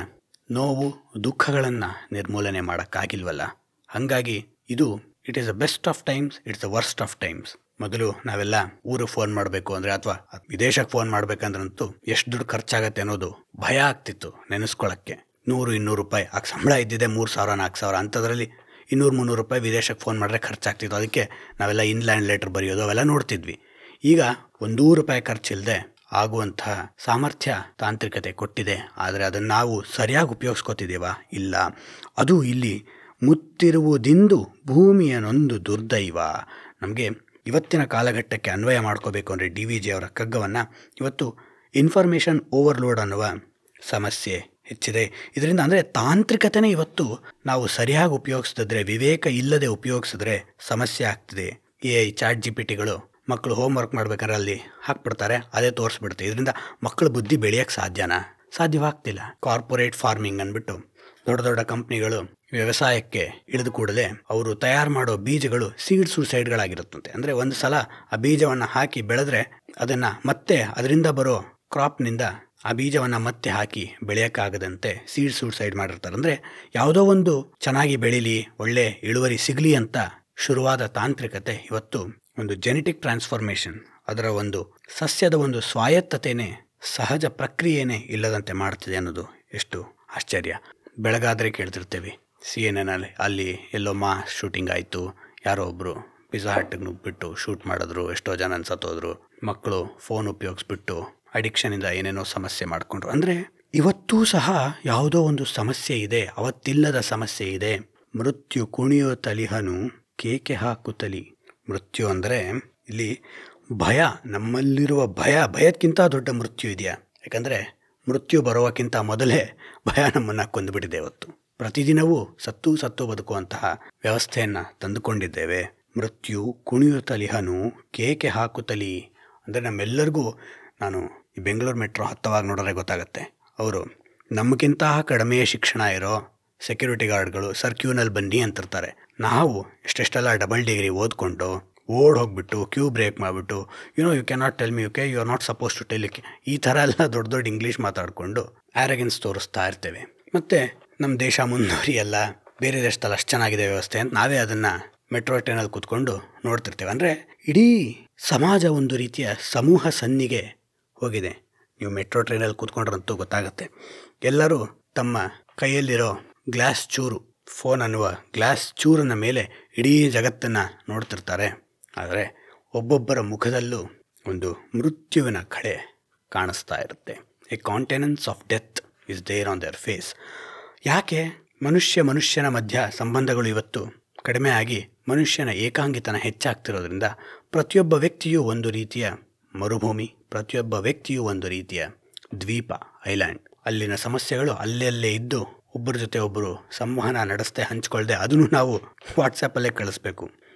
ನೋವು ದುಃಖಗಳನ್ನು ನಿರ್ಮೂಲನೆ ಮಾಡೋಕ್ಕಾಗಿಲ್ವಲ್ಲ. ಹಾಗಾಗಿ ಇದು it is the best of times, it's the worst of times. ಮೊದಲು ನಾವೆಲ್ಲ ಊರಿಗೆ ಫೋನ್ ಮಾಡಬೇಕು ಅಂದರೆ ಅಥವಾ ವಿದೇಶಕ್ಕೆ ಫೋನ್ ಮಾಡಬೇಕಂದ್ರಂತೂ ಎಷ್ಟು ದುಡ್ಡು ಖರ್ಚಾಗತ್ತೆ ಅನ್ನೋದು ಭಯ ಆಗ್ತಿತ್ತು ನೆನೆಸ್ಕೊಳ್ಳೋಕ್ಕೆ. 100-200 ರೂಪಾಯಿ ಆಗ ಸಂಬಳ ಇದ್ದಿದೆ, 3,000-4,000 ಅಂಥದ್ರಲ್ಲಿ 200-300 ರೂಪಾಯಿ ವಿದೇಶಕ್ಕೆ ಫೋನ್ ಮಾಡಿದ್ರೆ ಖರ್ಚಾಗ್ತಿತ್ತು. ಅದಕ್ಕೆ ನಾವೆಲ್ಲ ಇನ್ಲ್ಯಾಂಡ್ ಲೆಟರ್ ಬರೆಯೋದು ಅವೆಲ್ಲ ನೋಡ್ತಿದ್ವಿ. ಈಗ ₹1 ಖರ್ಚಿಲ್ಲದೆ ಆಗುವಂತಹ ಸಾಮರ್ಥ್ಯ ತಾಂತ್ರಿಕತೆ ಕೊಟ್ಟಿದೆ. ಆದರೆ ಅದನ್ನು ನಾವು ಸರಿಯಾಗಿ ಉಪಯೋಗಿಸ್ಕೊತಿದ್ದೀವಾ? ಇಲ್ಲ. ಅದು ಇಲ್ಲಿ ಮುತ್ತಿರುವುದಿಂದು ಭೂಮಿಯನೊಂದು ದುರ್ದೈವ. ನಮಗೆ ಇವತ್ತಿನ ಕಾಲಘಟ್ಟಕ್ಕೆ ಅನ್ವಯ ಮಾಡ್ಕೋಬೇಕು ಅಂದರೆ ಡಿ ವಿ ಜಿ ಅವರ ಕಗ್ಗವನ್ನು ಇವತ್ತು ಇನ್ಫಾರ್ಮೇಷನ್ ಓವರ್ಲೋಡ್ ಅನ್ನುವ ಸಮಸ್ಯೆ ಹೆಚ್ಚಿದೆ. ಇದರಿಂದ ಅಂದರೆ ತಾಂತ್ರಿಕತೆನೇ ಇವತ್ತು ನಾವು ಸರಿಯಾಗಿ ಉಪಯೋಗಿಸಿದ್ರೆ, ವಿವೇಕ ಇಲ್ಲದೆ ಉಪಯೋಗಿಸಿದ್ರೆ ಸಮಸ್ಯೆ ಆಗ್ತಿದೆ. AI ಚಾಟ್ GPT ಮಕ್ಕಳು ಹೋಮ್ವರ್ಕ್ ಮಾಡ್ಬೇಕಾದ್ರೆ ಅಲ್ಲಿ ಹಾಕ್ಬಿಡ್ತಾರೆ, ಅದೇ ತೋರಿಸ್ಬಿಡುತ್ತೆ. ಇದರಿಂದ ಮಕ್ಕಳ ಬುದ್ಧಿ ಬೆಳೆಯೋಕ್ಕೆ ಸಾಧ್ಯವಾಗ್ತಿಲ್ಲ. ಕಾರ್ಪೊರೇಟ್ ಫಾರ್ಮಿಂಗ್ ಅಂದ್ಬಿಟ್ಟು ದೊಡ್ಡ ದೊಡ್ಡ ಕಂಪ್ನಿಗಳು ವ್ಯವಸಾಯಕ್ಕೆ ಇಳಿದ ಕೂಡಲೇ ಅವರು ತಯಾರು ಮಾಡೋ ಬೀಜಗಳು ಸೈಡ್ಗಳಾಗಿರುತ್ತಂತೆ. ಅಂದರೆ ಒಂದು ಸಲ ಆ ಬೀಜವನ್ನು ಹಾಕಿ ಬೆಳೆದ್ರೆ ಅದನ್ನು ಮತ್ತೆ ಅದರಿಂದ ಬರೋ ಕ್ರಾಪ್ನಿಂದ ಆ ಬೀಜವನ್ನು ಮತ್ತೆ ಹಾಕಿ ಬೆಳೆಯೋಕ್ಕಾಗದಂತೆ ಸೈಡ್ ಮಾಡಿರ್ತಾರೆ. ಅಂದರೆ ಯಾವುದೋ ಒಂದು ಚೆನ್ನಾಗಿ ಬೆಳೀಲಿ, ಒಳ್ಳೆ ಇಳುವರಿ ಸಿಗಲಿ ಅಂತ ಶುರುವಾದ ತಾಂತ್ರಿಕತೆ ಇವತ್ತು ಒಂದು ಜೆನೆಟಿಕ್ ಟ್ರಾನ್ಸ್ಫಾರ್ಮೇಷನ್, ಅದರ ಒಂದು ಸಸ್ಯದ ಒಂದು ಸ್ವಾಯತ್ತತೆಯೇ ಸಹಜ ಪ್ರಕ್ರಿಯೆನೇ ಇಲ್ಲದಂತೆ ಮಾಡ್ತಿದೆ ಅನ್ನೋದು ಎಷ್ಟು ಆಶ್ಚರ್ಯ. ಬೆಳಗಾದರೆ ಕೇಳ್ತಿರ್ತೇವೆ CNN ಅಲ್ಲಿ ಎಲ್ಲೋ ಮಾಸ್ ಶೂಟಿಂಗ್ ಆಯಿತು, ಯಾರೋ ಒಬ್ಬರು ಪಿಜ್ಜಾ ಹಟ್ಟಿಗೆ ನುಗ್ಬಿಟ್ಟು ಶೂಟ್ ಮಾಡಿದ್ರು, ಎಷ್ಟೋ ಜನ ಸತ್ತೋದ್ರು, ಮಕ್ಕಳು ಫೋನ್ ಉಪಯೋಗಿಸ್ಬಿಟ್ಟು ಅಡಿಕ್ಷನಿಂದ ಏನೇನೋ ಸಮಸ್ಯೆ ಮಾಡಿಕೊಂಡ್ರು. ಅಂದರೆ ಇವತ್ತೂ ಸಹ ಯಾವುದೋ ಒಂದು ಸಮಸ್ಯೆ ಇದೆ, ಅವತ್ತಿಲ್ಲದ ಸಮಸ್ಯೆ ಇದೆ. ಮೃತ್ಯು ಕುಣಿಯೋ ತಲಿಹನು ಕೇಕೆ ಹಾಕುತ್ತಲಿ. ಮೃತ್ಯು ಅಂದರೆ ಇಲ್ಲಿ ಭಯ, ನಮ್ಮಲ್ಲಿರುವ ಭಯಕ್ಕಿಂತ ದೊಡ್ಡ ಮೃತ್ಯು ಇದೆಯಾ? ಯಾಕಂದರೆ ಮೃತ್ಯು ಬರೋಕ್ಕಿಂತ ಮೊದಲೇ ಭಯ ನಮ್ಮನ್ನು ಕೊಂದುಬಿಟ್ಟಿದೆ. ಇವತ್ತು ಪ್ರತಿದಿನವೂ ಸತ್ತು ಬದುಕುವಂತಹ ವ್ಯವಸ್ಥೆಯನ್ನು ತಂದುಕೊಂಡಿದ್ದೇವೆ. ಮೃತ್ಯು ಕುಣಿಯುತ್ತಲಿಹನು ಕೇಕೆ ಹಾಕುತ್ತಲಿ ಅಂದರೆ ನಮ್ಮೆಲ್ಲರಿಗೂ, ನಾನು ಈ ಬೆಂಗಳೂರು ಮೆಟ್ರೋ ಹತ್ತವಾಗ ನೋಡಿದ್ರೆ ಗೊತ್ತಾಗುತ್ತೆ, ಅವರು ನಮಗಿಂತ ಕಡಿಮೆ ಶಿಕ್ಷಣ ಇರೋ ಸೆಕ್ಯೂರಿಟಿ ಗಾರ್ಡ್ಗಳು ಸರ್ ಕ್ಯೂನಲ್ಲಿ ಬನ್ನಿ ಅಂತಿರ್ತಾರೆ. ನಾವು ಎಷ್ಟೆಷ್ಟೆಲ್ಲ ಡಬಲ್ ಡಿಗ್ರಿ ಓದ್ಕೊಂಡು ಹೋಗ್ಬಿಟ್ಟು ಕ್ಯೂ ಬ್ರೇಕ್ ಮಾಡಿಬಿಟ್ಟು you cannot tell me you are not suppose to tell ಈ ಥರ ಎಲ್ಲ ದೊಡ್ಡ ದೊಡ್ಡ ಇಂಗ್ಲೀಷ್ ಮಾತಾಡಿಕೊಂಡು ಆ್ಯರಗೆನ್ಸ್ ತೋರಿಸ್ತಾ ಇರ್ತೇವೆ. ಮತ್ತು ನಮ್ಮ ದೇಶ ಮುಂದುವರಿಯಲ್ಲ, ಬೇರೆ ದೇಶದಲ್ಲಿ ಅಷ್ಟು ಚೆನ್ನಾಗಿದೆ ವ್ಯವಸ್ಥೆ ಅಂತ ನಾವೇ ಅದನ್ನು ಮೆಟ್ರೋ ಟ್ರೈನಲ್ಲಿ ಕೂತ್ಕೊಂಡು ನೋಡ್ತಿರ್ತೇವೆ. ಅಂದರೆ ಇಡೀ ಸಮಾಜ ಒಂದು ರೀತಿಯ ಸಮೂಹ ಸನ್ನಿಗೆ ಹೋಗಿದೆ. ನೀವು ಮೆಟ್ರೋ ಟ್ರೈನಲ್ಲಿ ಕೂತ್ಕೊಂಡ್ರಂತೂ ಗೊತ್ತಾಗುತ್ತೆ. ಎಲ್ಲರೂ ತಮ್ಮ ಕೈಯಲ್ಲಿರೋ ಗ್ಲಾಸ್ ಚೂರು, ಫೋನ್ ಅನ್ನುವ ಗ್ಲಾಸ್ ಚೂರನ್ನ ಮೇಲೆ ಇಡೀ ಜಗತ್ತನ್ನು ನೋಡ್ತಿರ್ತಾರೆ. ಆದರೆ ಒಬ್ಬೊಬ್ಬರ ಮುಖದಲ್ಲೂ ಒಂದು ಮೃತ್ಯುವಿನ ಕಳೆ ಕಾಣಿಸ್ತಾ ಇರುತ್ತೆ. A countenance of death is there on their face. ಯಾಕೆ ಮನುಷ್ಯನ ಮಧ್ಯ ಸಂಬಂಧಗಳು ಇವತ್ತು ಕಡಿಮೆ ಆಗಿ ಮನುಷ್ಯನ ಏಕಾಂಗಿತನ ಹೆಚ್ಚಾಗ್ತಿರೋದ್ರಿಂದ ಪ್ರತಿಯೊಬ್ಬ ವ್ಯಕ್ತಿಯೂ ಒಂದು ರೀತಿಯ ಮರುಭೂಮಿ, ಪ್ರತಿಯೊಬ್ಬ ವ್ಯಕ್ತಿಯೂ ಒಂದು ರೀತಿಯ ದ್ವೀಪ, ಐಲ್ಯಾಂಡ್. ಅಲ್ಲಿನ ಸಮಸ್ಯೆಗಳು ಅಲ್ಲೇ ಇದ್ದು ಒಬ್ಬರ ಜೊತೆ ಒಬ್ಬರು ಸಂವಹನ ನಡೆಸದೆ ಹಂಚ್ಕೊಳ್ದೆ ಅದನ್ನು ನಾವು ವಾಟ್ಸಪ್ಪಲ್ಲೇ ಕಳಿಸ್ಬೇಕು.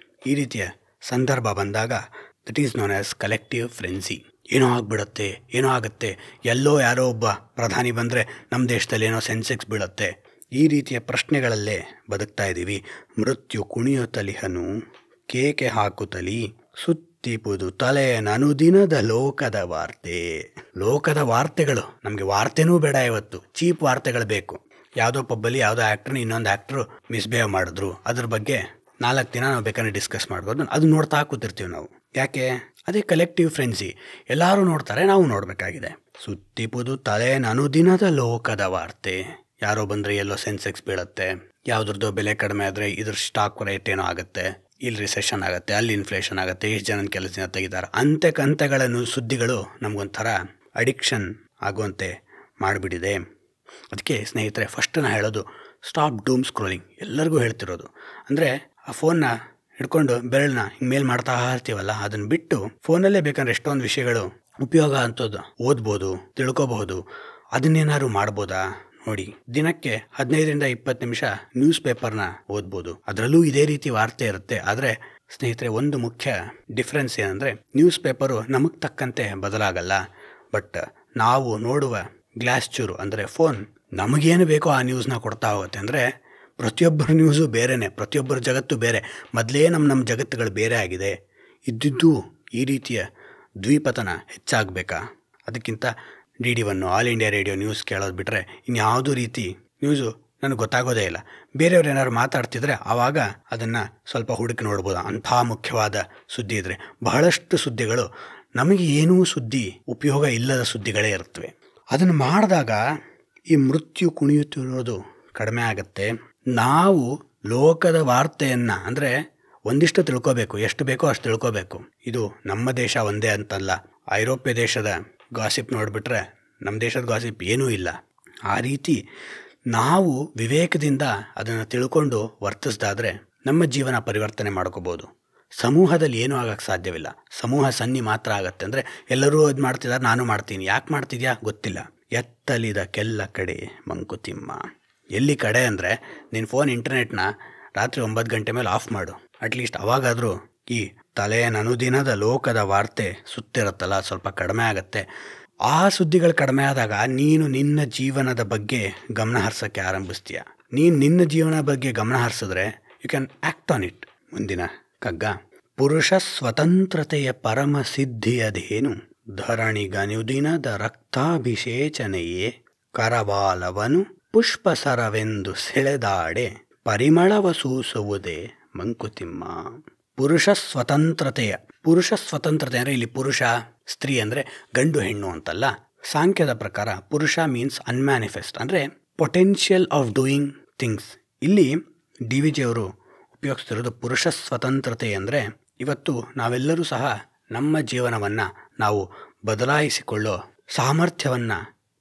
ಈ ರೀತಿಯ ಸಂದರ್ಭ ಬಂದಾಗ that is known as collective frenzy. ಏನೋ ಆಗಿಬಿಡುತ್ತೆ, ಏನೋ ಆಗುತ್ತೆ, ಎಲ್ಲೋ ಯಾರೋ ಒಬ್ಬ ಪ್ರಧಾನಿ ಬಂದರೆ ನಮ್ಮ ದೇಶದಲ್ಲಿ ಏನೋ ಸೆನ್ಸೆಕ್ಸ್ ಬೀಳುತ್ತೆ, ಈ ರೀತಿಯ ಪ್ರಶ್ನೆಗಳಲ್ಲೇ ಬದುಕ್ತಾ ಇದ್ದೀವಿ. ಮೃತ್ಯು ಕುಣಿಯುತ್ತಲಿಹನು ಕೇಕೆ ಹಾಕುತ್ತಲಿ ಸುತ್ತಿಪುದು ತಲೆಯನನುದಿನದ ಲೋಕದ ವಾರ್ತೆ. ಲೋಕದ ವಾರ್ತೆಗಳು, ನಮಗೆ ವಾರ್ತೆನೂ ಬೇಡ, ಇವತ್ತು ಚೀಪ್ ವಾರ್ತೆಗಳು ಬೇಕು. ಯಾವುದೋ ಪಬ್ಬಲ್ಲಿ ಯಾವುದೋ ಆ್ಯಕ್ಟ್ರನ್ನ ಇನ್ನೊಂದು ಆ್ಯಕ್ಟ್ರು ಮಿಸ್ಬಿಹೇವ್ ಮಾಡಿದ್ರು, ಅದ್ರ ಬಗ್ಗೆ 4 ದಿನ ನಾವು ಬೇಕಾದ್ರೆ ಡಿಸ್ಕಸ್ ಮಾಡ್ಬೋದು. ಅದು ನೋಡ್ತಾ ಕೂತಿರ್ತೀವಿ ನಾವು. ಯಾಕೆ? ಅದೇ ಕಲೆಕ್ಟಿವ್ ಫ್ರೆನ್ಸಿ. ಎಲ್ಲರೂ ನೋಡ್ತಾರೆ, ನಾವು ನೋಡಬೇಕಾಗಿದೆ. ಸುತ್ತಿಪುದು ತಲೆಯನನುದಿನದ ಲೋಕದ ವಾರ್ತೆ. ಯಾರೋ ಬಂದರೆ ಎಲ್ಲೋ ಸೆನ್ಸೆಕ್ಸ್ ಬೀಳುತ್ತೆ, ಯಾವುದ್ರದ್ದು ಬೆಲೆ ಕಡಿಮೆ ಆದರೆ ಇದ್ರ ಸ್ಟಾಕ್ ರೇಟ್ ಏನೋ ಆಗುತ್ತೆ, ಇಲ್ಲಿ ರಿಸೆಷನ್ ಆಗುತ್ತೆ, ಅಲ್ಲಿ ಇನ್ಫ್ಲೇಷನ್ ಆಗುತ್ತೆ, ಎಷ್ಟು ಜನ ಕೆಲಸದಿಂದ ತೆಗಿತಾರೆ, ಕಂತೆಗಳನ್ನು ಸುದ್ದಿಗಳು ನಮಗೊಂಥರ ಅಡಿಕ್ಷನ್ ಆಗುವಂತೆ ಮಾಡಿಬಿಟ್ಟಿದೆ. ಅದಕ್ಕೆ ಸ್ನೇಹಿತರೆ, ಫಸ್ಟ್ ನಾನು ಹೇಳೋದು ಸ್ಟಾಪ್ ಡೂಮ್ ಸ್ಕ್ರೋಲಿಂಗ್. ಎಲ್ಲರಿಗೂ ಹೇಳ್ತಿರೋದು ಅಂದರೆ ಆ ಫೋನ್ನ ಹಿಡ್ಕೊಂಡು ಬೆರಳನ್ನ ಹಿಂಗೆ ಮೇಲೆ ಮಾಡ್ತಾ ಇರ್ತೀವಲ್ಲ, ಅದನ್ನು ಬಿಟ್ಟು ಫೋನಲ್ಲೇ ಬೇಕಂದ್ರೆ ಎಷ್ಟೊಂದು ವಿಷಯಗಳು ಉಪಯೋಗ ಅಂಥದ್ದು ಓದ್ಬೋದು, ತಿಳ್ಕೊಬಹುದು. ಅದನ್ನೇನಾದ್ರು ಮಾಡ್ಬೋದಾ ನೋಡಿ. ದಿನಕ್ಕೆ 15-20 ನಿಮಿಷ ನ್ಯೂಸ್ ಪೇಪರ್ನ ಓದ್ಬೋದು, ಅದರಲ್ಲೂ ಇದೇ ರೀತಿ ವಾರ್ತೆ ಇರುತ್ತೆ. ಆದರೆ ಸ್ನೇಹಿತರೆ, ಒಂದು ಮುಖ್ಯ ಡಿಫ್ರೆನ್ಸ್ ಏನಂದರೆ, ನ್ಯೂಸ್ ಪೇಪರು ನಮಗೆ ತಕ್ಕಂತೆ ಬದಲಾಗಲ್ಲ, ಬಟ್ ನಾವು ನೋಡುವ ಗ್ಲಾಸ್ ಚೂರು ಅಂದರೆ ಫೋನ್ ನಮಗೇನು ಬೇಕೋ ಆ ನ್ಯೂಸ್ನ ಕೊಡ್ತಾ ಹೋಗುತ್ತೆ. ಅಂದರೆ ಪ್ರತಿಯೊಬ್ಬರ ನ್ಯೂಸು ಬೇರೆಯೇ, ಪ್ರತಿಯೊಬ್ಬರ ಜಗತ್ತು ಬೇರೆ. ಮೊದಲೇ ನಮ್ಮ ಜಗತ್ತುಗಳು ಬೇರೆ ಆಗಿದೆ. ಇದ್ದಿದ್ದು ಈ ರೀತಿಯ ದ್ವೀಪತನ ಹೆಚ್ಚಾಗಬೇಕಾ? ಅದಕ್ಕಿಂತ DD1 all India radio news ಕೇಳೋದು ಬಿಟ್ಟರೆ ಇನ್ಯಾವುದೂ ರೀತಿ ನ್ಯೂಸು ನನಗೆ ಗೊತ್ತಾಗೋದೇ ಇಲ್ಲ. ಬೇರೆಯವ್ರು ಏನಾದ್ರು ಮಾತಾಡ್ತಿದ್ರೆ ಆವಾಗ ಅದನ್ನು ಸ್ವಲ್ಪ ಹುಡುಕಿ ನೋಡ್ಬೋದು, ಅಂಥ ಮುಖ್ಯವಾದ ಸುದ್ದಿ ಇದ್ದರೆ. ಬಹಳಷ್ಟು ಸುದ್ದಿಗಳು ನಮಗೆ ಏನೂ ಸುದ್ದಿ ಉಪಯೋಗ ಇಲ್ಲದ ಸುದ್ದಿಗಳೇ ಇರ್ತವೆ. ಅದನ್ನು ಮಾಡಿದಾಗ ಈ ಮೃತ್ಯು ಕುಣಿಯುತ್ತಿರೋದು ಕಡಿಮೆ ಆಗುತ್ತೆ. ನಾವು ಲೋಕದ ವಾರ್ತೆಯನ್ನು ಅಂದರೆ ಒಂದಿಷ್ಟು ತಿಳ್ಕೋಬೇಕು, ಎಷ್ಟು ಬೇಕೋ ಅಷ್ಟು ತಿಳ್ಕೋಬೇಕು. ಇದು ನಮ್ಮ ದೇಶ ಒಂದೇ ಅಂತಲ್ಲ, ಐರೋಪ್ಯ ದೇಶದ ಗಾಸಿಪ್ ನೋಡಿಬಿಟ್ರೆ ನಮ್ಮ ದೇಶದ ಗಾಸಿಪ್ ಏನೂ ಇಲ್ಲ. ಆ ರೀತಿ ನಾವು ವಿವೇಕದಿಂದ ಅದನ್ನು ತಿಳ್ಕೊಂಡು ವರ್ತಿಸ್ದಾದರೆ ನಮ್ಮ ಜೀವನ ಪರಿವರ್ತನೆ ಮಾಡ್ಕೋಬೋದು. ಸಮೂಹದಲ್ಲಿ ಏನೂ ಆಗೋಕ್ಕೆ ಸಾಧ್ಯವಿಲ್ಲ, ಸಮೂಹ ಸನ್ನಿ ಮಾತ್ರ ಆಗತ್ತೆ. ಅಂದರೆ ಎಲ್ಲರೂ ಇದು ಮಾಡ್ತಿದ್ದಾರೆ, ನಾನು ಮಾಡ್ತೀನಿ. ಯಾಕೆ ಮಾಡ್ತಿದ್ಯಾ ಗೊತ್ತಿಲ್ಲ. ಎತ್ತಲಿದ ಕೆಲ್ಲ ಕಡೆ ಮಂಕುತಿಮ್ಮ. ಎಲ್ಲಿ ಕಡೆ ಅಂದರೆ ನಿನ್ನ ಫೋನ್ ಇಂಟರ್ನೆಟ್ನ ರಾತ್ರಿ 9 ಗಂಟೆ ಮೇಲೆ ಆಫ್ ಮಾಡು. ಅಟ್ಲೀಸ್ಟ್ ಅವಾಗಾದರೂ ಈ ತಲೆಯನನುದಿನದ ಲೋಕದ ವಾರ್ತೆ ಸುತ್ತಿರುತ್ತಲ್ಲ, ಸ್ವಲ್ಪ ಕಡಿಮೆ ಆಗುತ್ತೆ. ಆ ಸುದ್ದಿಗಳು ಕಡಿಮೆ ಆದಾಗ ನೀನು ನಿನ್ನ ಜೀವನದ ಬಗ್ಗೆ ಗಮನ ಹರಿಸೋಕ್ಕೆ ಆರಂಭಿಸ್ತೀಯ. ನೀನು ನಿನ್ನ ಜೀವನ ಬಗ್ಗೆ ಗಮನ ಹರಿಸಿದ್ರೆ you can act on it. ಮುಂದಿನ ಕಗ್ಗ. ಪುರುಷ ಸ್ವತಂತ್ರತೆಯ ಪರಮ ಸಿದ್ಧಿಯದೇನು, ಧರಣಿಗನುದಿನದ ರಕ್ತಾಭಿಷೇಚನೆಯೇ, ಕರವಾಲವನು ಪುಷ್ಪಸರವೆಂದು ಸೆಳೆದಾಡೆ ಪರಿಮಳವ ಸೂಸುವುದೇ ಮಂಕುತಿಮ್ಮ. ಪುರುಷ ಸ್ವತಂತ್ರತೆ ಅಂದರೆ ಇಲ್ಲಿ ಪುರುಷ ಸ್ತ್ರೀ ಅಂದರೆ ಗಂಡು ಹೆಣ್ಣು ಅಂತಲ್ಲ. ಸಾಂಖ್ಯದ ಪ್ರಕಾರ ಪುರುಷ ಮೀನ್ಸ್ ಅನ್ಮ್ಯಾನಿಫೆಸ್ಟ್, ಅಂದರೆ ಪೊಟೆನ್ಷಿಯಲ್ ಆಫ್ ಡೂಯಿಂಗ್ ಥಿಂಗ್ಸ್. ಇಲ್ಲಿ DVG ಅವರು ಉಪಯೋಗಿಸ್ತಿರೋದು ಪುರುಷ ಸ್ವತಂತ್ರತೆ ಅಂದರೆ ಇವತ್ತು ನಾವೆಲ್ಲರೂ ಸಹ ನಮ್ಮ ಜೀವನವನ್ನು ನಾವು ಬದಲಾಯಿಸಿಕೊಳ್ಳೋ ಸಾಮರ್ಥ್ಯವನ್ನು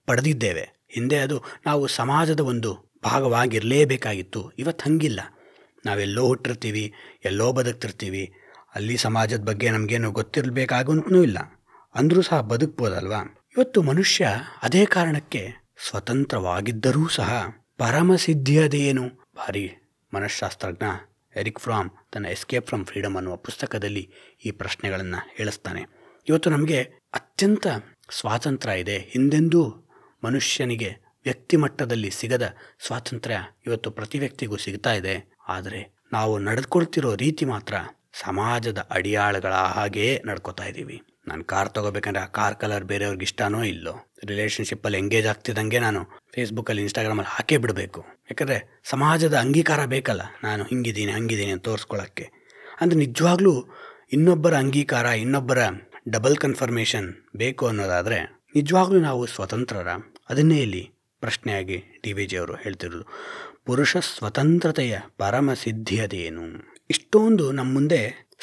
ಪಡೆದಿದ್ದೇವೆ. ಹಿಂದೆ ಅದು ನಾವು ಸಮಾಜದ ಒಂದು ಭಾಗವಾಗಿರಲೇಬೇಕಾಗಿತ್ತು. ಇವತ್ತು ಹಂಗಿಲ್ಲ. ನಾವೆಲ್ಲೋ ಹುಟ್ಟಿರ್ತೀವಿ, ಎಲ್ಲೋ ಬದುಕ್ತಿರ್ತೀವಿ, ಅಲ್ಲಿ ಸಮಾಜದ ಬಗ್ಗೆ ನಮಗೇನು ಗೊತ್ತಿರಬೇಕಾಗಂತೂ ಇಲ್ಲ, ಅಂದರೂ ಸಹ ಬದುಕ್ಬೋದಲ್ವಾ. ಇವತ್ತು ಮನುಷ್ಯ ಅದೇ ಕಾರಣಕ್ಕೆ ಸ್ವತಂತ್ರವಾಗಿದ್ದರೂ ಸಹ ಪರಮಸಿದ್ಧಿಯದೇನು. ಭಾರಿ ಮನಃಶಾಸ್ತ್ರಜ್ಞ ಎರಿಕ್ ಫ್ರಾಮ್ ತನ್ನ ಎಸ್ಕೇಪ್ ಫ್ರಮ್ ಫ್ರೀಡಮ್ ಅನ್ನುವ ಪುಸ್ತಕದಲ್ಲಿ ಈ ಪ್ರಶ್ನೆಗಳನ್ನು ಹೇಳಿಸ್ತಾನೆ. ಇವತ್ತು ನಮಗೆ ಅತ್ಯಂತ ಸ್ವಾತಂತ್ರ್ಯ ಇದೆ. ಹಿಂದೆಂದೂ ಮನುಷ್ಯನಿಗೆ ವ್ಯಕ್ತಿ ಮಟ್ಟದಲ್ಲಿ ಸಿಗದ ಸ್ವಾತಂತ್ರ್ಯ ಇವತ್ತು ಪ್ರತಿ ವ್ಯಕ್ತಿಗೂ ಸಿಗ್ತಾ ಇದೆ. ಆದರೆ ನಾವು ನಡೆದುಕೊಳ್ತಿರೋ ರೀತಿ ಮಾತ್ರ ಸಮಾಜದ ಅಡಿಯಾಳುಗಳ ಹಾಗೆಯೇ ನಡ್ಕೋತಾ ಇದ್ದೀವಿ. ನಾನು ಕಾರ್ ತೊಗೋಬೇಕಂದ್ರೆ ಆ ಕಾರ್ ಕಲರ್ ಬೇರೆಯವ್ರಿಗೆ ಇಷ್ಟನೋ ಇಲ್ಲೋ, ರಿಲೇಷನ್ಶಿಪ್ಪಲ್ಲಿ ಎಂಗೇಜ್ ಆಗ್ತಿದ್ದಂಗೆ ನಾನು ಫೇಸ್ಬುಕ್ಕಲ್ಲಿ ಇನ್ಸ್ಟಾಗ್ರಾಮಲ್ಲಿ ಹಾಕೇ ಬಿಡಬೇಕು. ಯಾಕಂದರೆ ಸಮಾಜದ ಅಂಗೀಕಾರ ಬೇಕಲ್ಲ, ನಾನು ಹಿಂಗಿದ್ದೀನಿ ಹಂಗಿದ್ದೀನಿ ಅಂತ ತೋರಿಸ್ಕೊಳ್ಳೋಕ್ಕೆ. ಅಂದರೆ ನಿಜವಾಗ್ಲೂ ಇನ್ನೊಬ್ಬರ ಅಂಗೀಕಾರ, ಇನ್ನೊಬ್ಬರ ಡಬಲ್ ಕನ್ಫರ್ಮೇಷನ್ ಬೇಕು ಅನ್ನೋದಾದರೆ ನಿಜವಾಗ್ಲೂ ನಾವು ಸ್ವತಂತ್ರರ? ಅದನ್ನೇ ಇಲ್ಲಿ ಪ್ರಶ್ನೆಯಾಗಿ DVG ಅವರು ಹೇಳ್ತಿರೋದು. ಪುರುಷ ಸ್ವತಂತ್ರತೆಯ ಪರಮ ಸಿದ್ಧಿಯದೇನು? ಇಷ್ಟೊಂದು ನಮ್ಮ ಮುಂದೆ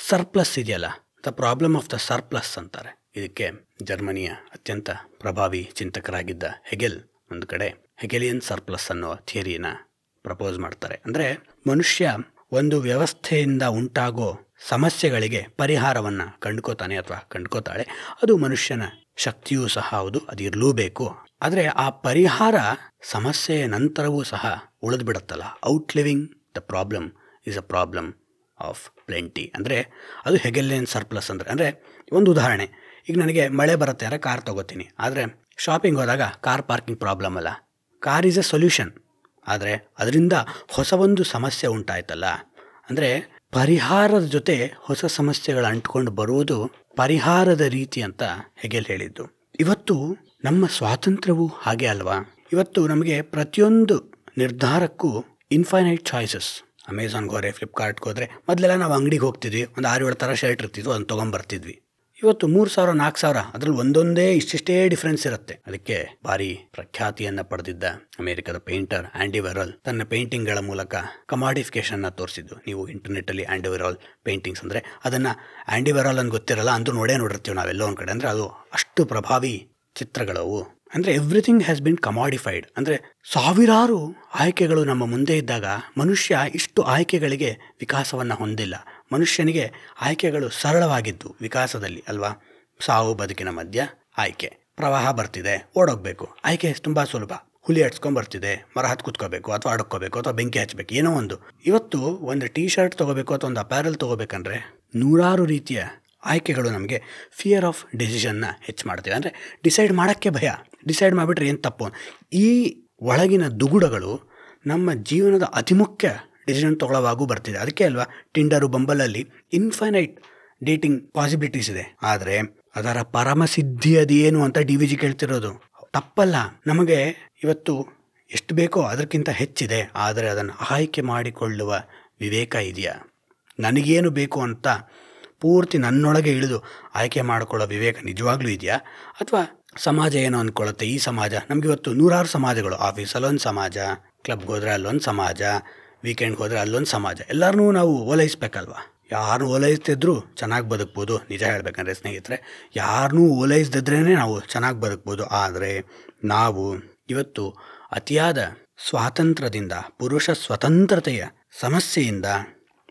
ಸರ್ಪ್ಲಸ್ ಇದೆಯಲ್ಲ, the problem of the surplus ಅಂತಾರೆ. ಇದಕ್ಕೆ ಜರ್ಮನಿಯ ಅತ್ಯಂತ ಪ್ರಭಾವಿ ಚಿಂತಕರಾಗಿದ್ದ ಹೆಗೆಲ್ ಒಂದು ಕಡೆ ಹೆಗೆಲಿಯನ್ ಸರ್ಪ್ಲಸ್ ಅನ್ನೋ ಥಿಯರಿನ ಪ್ರಪೋಸ್ ಮಾಡ್ತಾರೆ. ಅಂದರೆ ಮನುಷ್ಯ ಒಂದು ವ್ಯವಸ್ಥೆಯಿಂದ ಉಂಟಾಗೋ ಸಮಸ್ಯೆಗಳಿಗೆ ಪರಿಹಾರವನ್ನು ಕಂಡುಕೋತಾನೆ ಅಥವಾ ಕಂಡುಕೋತಾಳೆ. ಅದು ಮನುಷ್ಯನ ಶಕ್ತಿಯೂ ಸಹ ಹೌದು, ಅದು ಇರಲೂಬೇಕು. ಆದರೆ ಆ ಪರಿಹಾರ ಸಮಸ್ಯೆಯ ನಂತರವೂ ಸಹ ಉಳಿದು ಬಿಡುತ್ತಲ್ಲ. Outliving the problem is a problem of plenty. ಅಂದರೆ ಅದು ಹೆಗೆಲಿಯನ್ ಸರ್ಪ್ಲಸ್. ಅಂದರೆ ಒಂದು ಉದಾಹರಣೆ, ಈಗ ನನಗೆ ಮಳೆ ಬರುತ್ತೆ ಅಂದರೆ ಕಾರ್ ತೊಗೋತೀನಿ. ಆದರೆ ಶಾಪಿಂಗ್ ಹೋದಾಗ ಕಾರ್ ಪಾರ್ಕಿಂಗ್ ಪ್ರಾಬ್ಲಮ್ ಅಲ್ಲ, ಕಾರ್ ಈಸ್ ಎ ಸೊಲ್ಯೂಷನ್. ಆದರೆ ಅದರಿಂದ ಹೊಸ ಒಂದು ಸಮಸ್ಯೆ ಉಂಟಾಯ್ತಲ್ಲ. ಅಂದರೆ ಪರಿಹಾರದ ಜೊತೆ ಹೊಸ ಸಮಸ್ಯೆಗಳು ಅಂಟ್ಕೊಂಡು ಬರುವುದು ಪರಿಹಾರದ ರೀತಿ ಅಂತ ಹೆಗೆಲ್ ಹೇಳಿದ್ದು. ಇವತ್ತು ನಮ್ಮ ಸ್ವಾತಂತ್ರ್ಯವು ಹಾಗೆ ಅಲ್ವಾ? ಇವತ್ತು ನಮಗೆ ಪ್ರತಿಯೊಂದು ನಿರ್ಧಾರಕ್ಕೂ ಇನ್ಫೈನೈಟ್ ಚಾಯ್ಸಸ್. ಅಮೆಝಾನ್ಗೆ ಹೋದರೆ, ಫ್ಲಿಪ್ಕಾರ್ಟ್ಗೆ ಹೋದರೆ, ಮೊದಲೆಲ್ಲ ನಾವು ಅಂಗಡಿಗೆ ಹೋಗ್ತಿದ್ವಿ, ಒಂದು 6-7 ಥರ ಶರ್ಟ್ ಇರ್ತಿದ್ವು, ಅದನ್ನು ತೊಗೊಂಬರ್ತಿದ್ವಿ. ಇವತ್ತು 3,000-4,000 ಅದರಲ್ಲಿ ಒಂದೊಂದೇ ಇಷ್ಟಿಷ್ಟೇ ಡಿಫ್ರೆನ್ಸ್ ಇರುತ್ತೆ. ಅದಕ್ಕೆ ಭಾರಿ ಪ್ರಖ್ಯಾತಿಯನ್ನು ಪಡೆದಿದ್ದ ಅಮೆರಿಕದ ಪೇಂಟರ್ ಆಂಡಿ ವೆರಾಲ್ ತನ್ನ ಪೇಂಟಿಂಗ್ಗಳ ಮೂಲಕ ಕಮಾಡಿಫಿಕೇಶನ್ನ ತೋರಿಸಿದ್ದು. ನೀವು ಇಂಟರ್ನೆಟ್ಟಲ್ಲಿ ಆಂಡಿ ವೆರಾಲ್ ಪೇಂಟಿಂಗ್ಸ್ ಅಂದರೆ ಅದನ್ನು ಆಂಡಿ ವೆರಾಲ್ ಅಂತ ಗೊತ್ತಿರಲ್ಲ, ಅಂದ್ರೂ ನೋಡಿರ್ತೀವಿ ನಾವೆಲ್ಲೋ ಒಂದು ಕಡೆ. ಅಂದರೆ ಅದು ಅಷ್ಟು ಪ್ರಭಾವಿ ಚಿತ್ರಗಳವು. ಅಂದರೆ ಎವ್ರಿಥಿಂಗ್ ಹ್ಯಾಸ್ ಬಿನ್ ಕಮಾಡಿಫೈಡ್. ಅಂದರೆ ಸಾವಿರಾರು ಆಯ್ಕೆಗಳು ನಮ್ಮ ಮುಂದೆ ಇದ್ದಾಗ ಮನುಷ್ಯ ಇಷ್ಟು ಆಯ್ಕೆಗಳಿಗೆ ವಿಕಾಸವನ್ನು ಹೊಂದಿಲ್ಲ. ಮನುಷ್ಯನಿಗೆ ಆಯ್ಕೆಗಳು ಸರಳವಾಗಿದ್ದು ವಿಕಾಸದಲ್ಲಿ ಅಲ್ವಾ? ಸಾವು ಬದುಕಿನ ಮಧ್ಯ ಆಯ್ಕೆ. ಪ್ರವಾಹ ಬರ್ತಿದೆ, ಓಡೋಗ್ಬೇಕು, ಆಯ್ಕೆ ತುಂಬ ಸುಲಭ. ಹುಲಿ ಹಚ್ಕೊಂಡ್ಬರ್ತಿದೆ, ಮರ ಹತ್ತು ಕೂತ್ಕೋಬೇಕು ಅಥವಾ ಆಡೋಕ್ಕೋಬೇಕು ಅಥವಾ ಬೆಂಕಿ ಹಚ್ಚಬೇಕು, ಏನೋ ಒಂದು. ಇವತ್ತು ಒಂದು ಟೀ ಶರ್ಟ್ ತೊಗೋಬೇಕು ಅಥವಾ ಒಂದು ಅಪ್ಯಾರಲ್ ತೊಗೋಬೇಕಂದ್ರೆ ನೂರಾರು ರೀತಿಯ ಆಯ್ಕೆಗಳು ನಮಗೆ ಫಿಯರ್ ಆಫ್ ಡಿಸಿಷನ್ನ ಹೆಚ್ಚು ಮಾಡ್ತೀವಿ. ಅಂದರೆ ಡಿಸೈಡ್ ಮಾಡೋಕ್ಕೆ ಭಯ. ಡಿಸೈಡ್ ಮಾಡಿಬಿಟ್ರೆ ಏನು ತಪ್ಪು. ಈ ಒಳಗಿನ ದುಗುಡಗಳು ನಮ್ಮ ಜೀವನದ ಅತಿ ಮುಖ್ಯ ಡಿಸಿಷನ್ ತೊಗೊಳ್ಳೋವಾಗೂ ಬರ್ತಿದೆ. ಅದಕ್ಕೆ ಅಲ್ವಾ ಟಿಂಡರು ಬಂಬಲಲ್ಲಿ ಇನ್ಫೈನೈಟ್ ಡೇಟಿಂಗ್ ಪಾಸಿಬಿಲಿಟೀಸ್ ಇದೆ. ಆದರೆ ಅದರ ಪರಮಸಿದ್ಧಿಯದೇನು ಅಂತ DVG ಕೇಳ್ತಿರೋದು ತಪ್ಪಲ್ಲ. ನಮಗೆ ಇವತ್ತು ಎಷ್ಟು ಬೇಕೋ ಅದಕ್ಕಿಂತ ಹೆಚ್ಚಿದೆ. ಆದರೆ ಅದನ್ನು ಆಯ್ಕೆ ಮಾಡಿಕೊಳ್ಳುವ ವಿವೇಕ ಇದೆಯಾ? ನನಗೇನು ಬೇಕು ಅಂತ ಪೂರ್ತಿ ನನ್ನೊಳಗೆ ಇಳಿದು ಆಯ್ಕೆ ಮಾಡಿಕೊಳ್ಳೋ ವಿವೇಕ ನಿಜವಾಗ್ಲೂ ಇದೆಯಾ? ಅಥವಾ ಸಮಾಜ ಏನೋ ಅಂದ್ಕೊಳ್ಳುತ್ತೆ, ಈ ಸಮಾಜ ನಮಗಿವತ್ತು ನೂರಾರು ಸಮಾಜಗಳು. ಆಫೀಸಲ್ಲೊಂದು ಸಮಾಜ, ಕ್ಲಬ್ಗೆ ಹೋದರೆ ಅಲ್ಲೊಂದು ಸಮಾಜ, ವೀಕೆಂಡ್ಗೆ ಹೋದರೆ ಅಲ್ಲೊಂದು ಸಮಾಜ. ಎಲ್ಲರನ್ನೂ ನಾವು ಓಲೈಸ್ಬೇಕಲ್ವ? ಯಾರು ಓಲೈಸ್ತಿದ್ರು ಚೆನ್ನಾಗಿ ಬದುಕ್ಬೋದು. ನಿಜ ಹೇಳಬೇಕಂದ್ರೆ ಸ್ನೇಹಿತರೆ, ಯಾರನ್ನೂ ಓಲೈಸ್ದಿದ್ರೇ ನಾವು ಚೆನ್ನಾಗಿ ಬದುಕ್ಬೋದು. ಆದರೆ ನಾವು ಇವತ್ತು ಅತಿಯಾದ ಸ್ವಾತಂತ್ರ್ಯದಿಂದ, ಪುರುಷ ಸ್ವತಂತ್ರತೆಯ ಸಮಸ್ಯೆಯಿಂದ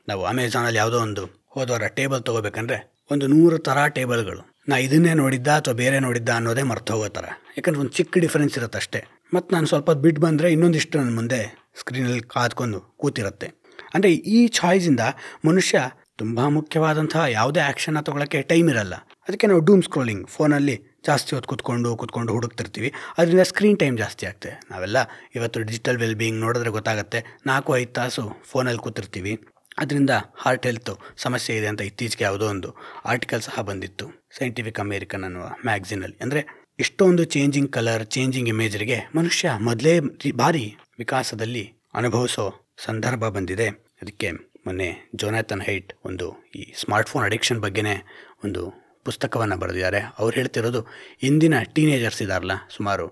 ನಾವು ಅಮೆಝಾನಲ್ಲಿ ಯಾವುದೋ ಒಂದು ಹೋದವರ ಟೇಬಲ್ ತೊಗೋಬೇಕಂದ್ರೆ ಒಂದು 100 ಥರ ಟೇಬಲ್ಗಳು. ನಾ ಇದನ್ನೇ ನೋಡಿದ್ದ ಅಥವಾ ಬೇರೆ ನೋಡಿದ್ದ ಅನ್ನೋದೇ ಮರ್ತು ಹೋಗೋ ಥರ. ಯಾಕಂದ್ರೆ ಒಂದು ಚಿಕ್ಕ ಡಿಫ್ರೆನ್ಸ್ ಇರುತ್ತೆ ಅಷ್ಟೇ. ಮತ್ತು ನಾನು ಸ್ವಲ್ಪ ಬಿಟ್ಟು ಬಂದರೆ ಇನ್ನೊಂದಿಷ್ಟು ನನ್ನ ಮುಂದೆ ಸ್ಕ್ರೀನಲ್ಲಿ ಕಾದ್ಕೊಂಡು ಕೂತಿರುತ್ತೆ. ಅಂದರೆ ಈ ಚಾಯ್ಸಿಂದ ಮನುಷ್ಯ ತುಂಬ ಮುಖ್ಯವಾದಂತಹ ಯಾವುದೇ ಆ್ಯಕ್ಷನ್ನ ತೊಗೊಳಕ್ಕೆ ಟೈಮ್ ಇರಲ್ಲ. ಅದಕ್ಕೆ ನಾವು ಡೂಮ್ ಸ್ಕ್ರೋಲಿಂಗ್ ಫೋನಲ್ಲಿ ಜಾಸ್ತಿ ಹೊತ್ತು ಕೂತ್ಕೊಂಡು ಹುಡುಕ್ತಿರ್ತೀವಿ. ಅದರಿಂದ ಸ್ಕ್ರೀನ್ ಟೈಮ್ ಜಾಸ್ತಿ ಆಗ್ತದೆ. ನಾವೆಲ್ಲ ಇವತ್ತು ಡಿಜಿಟಲ್ ವೆಲ್ಬೀಯಿಂಗ್ ನೋಡಿದ್ರೆ ಗೊತ್ತಾಗುತ್ತೆ, 4-5 ತಾಸು ಫೋನಲ್ಲಿ ಕೂತಿರ್ತೀವಿ. ಅದರಿಂದ ಹಾರ್ಟ್ ಹೆಲ್ತು ಸಮಸ್ಯೆ ಇದೆ ಅಂತ ಇತ್ತೀಚೆಗೆ ಯಾವುದೋ ಒಂದು ಆರ್ಟಿಕಲ್ ಸಹ ಬಂದಿತ್ತು ಸೈಂಟಿಫಿಕ್ ಅಮೇರಿಕನ್ ಅನ್ನುವ ಮ್ಯಾಗ್ಝಿನಲ್ಲಿ. ಅಂದರೆ ಇಷ್ಟೊಂದು ಚೇಂಜಿಂಗ್ ಕಲರ್, ಚೇಂಜಿಂಗ್ ಇಮೇಜರಿಗೆ ಮನುಷ್ಯ ಮೊದಲೇ ಬಾರಿ ವಿಕಾಸದಲ್ಲಿ ಅನುಭವಿಸೋ ಸಂದರ್ಭ ಬಂದಿದೆ. ಅದಕ್ಕೆ ಮೊನ್ನೆ ಜೋನಾಥನ್ ಹೈಟ್ ಒಂದು ಈ ಸ್ಮಾರ್ಟ್ಫೋನ್ ಅಡಿಕ್ಷನ್ ಬಗ್ಗೆನೇ ಒಂದು ಪುಸ್ತಕವನ್ನು ಬರೆದಿದ್ದಾರೆ. ಅವ್ರು ಹೇಳ್ತಿರೋದು, ಇಂದಿನ ಟೀನೇಜರ್ಸ್ ಇದಾರಲ್ಲ, ಸುಮಾರು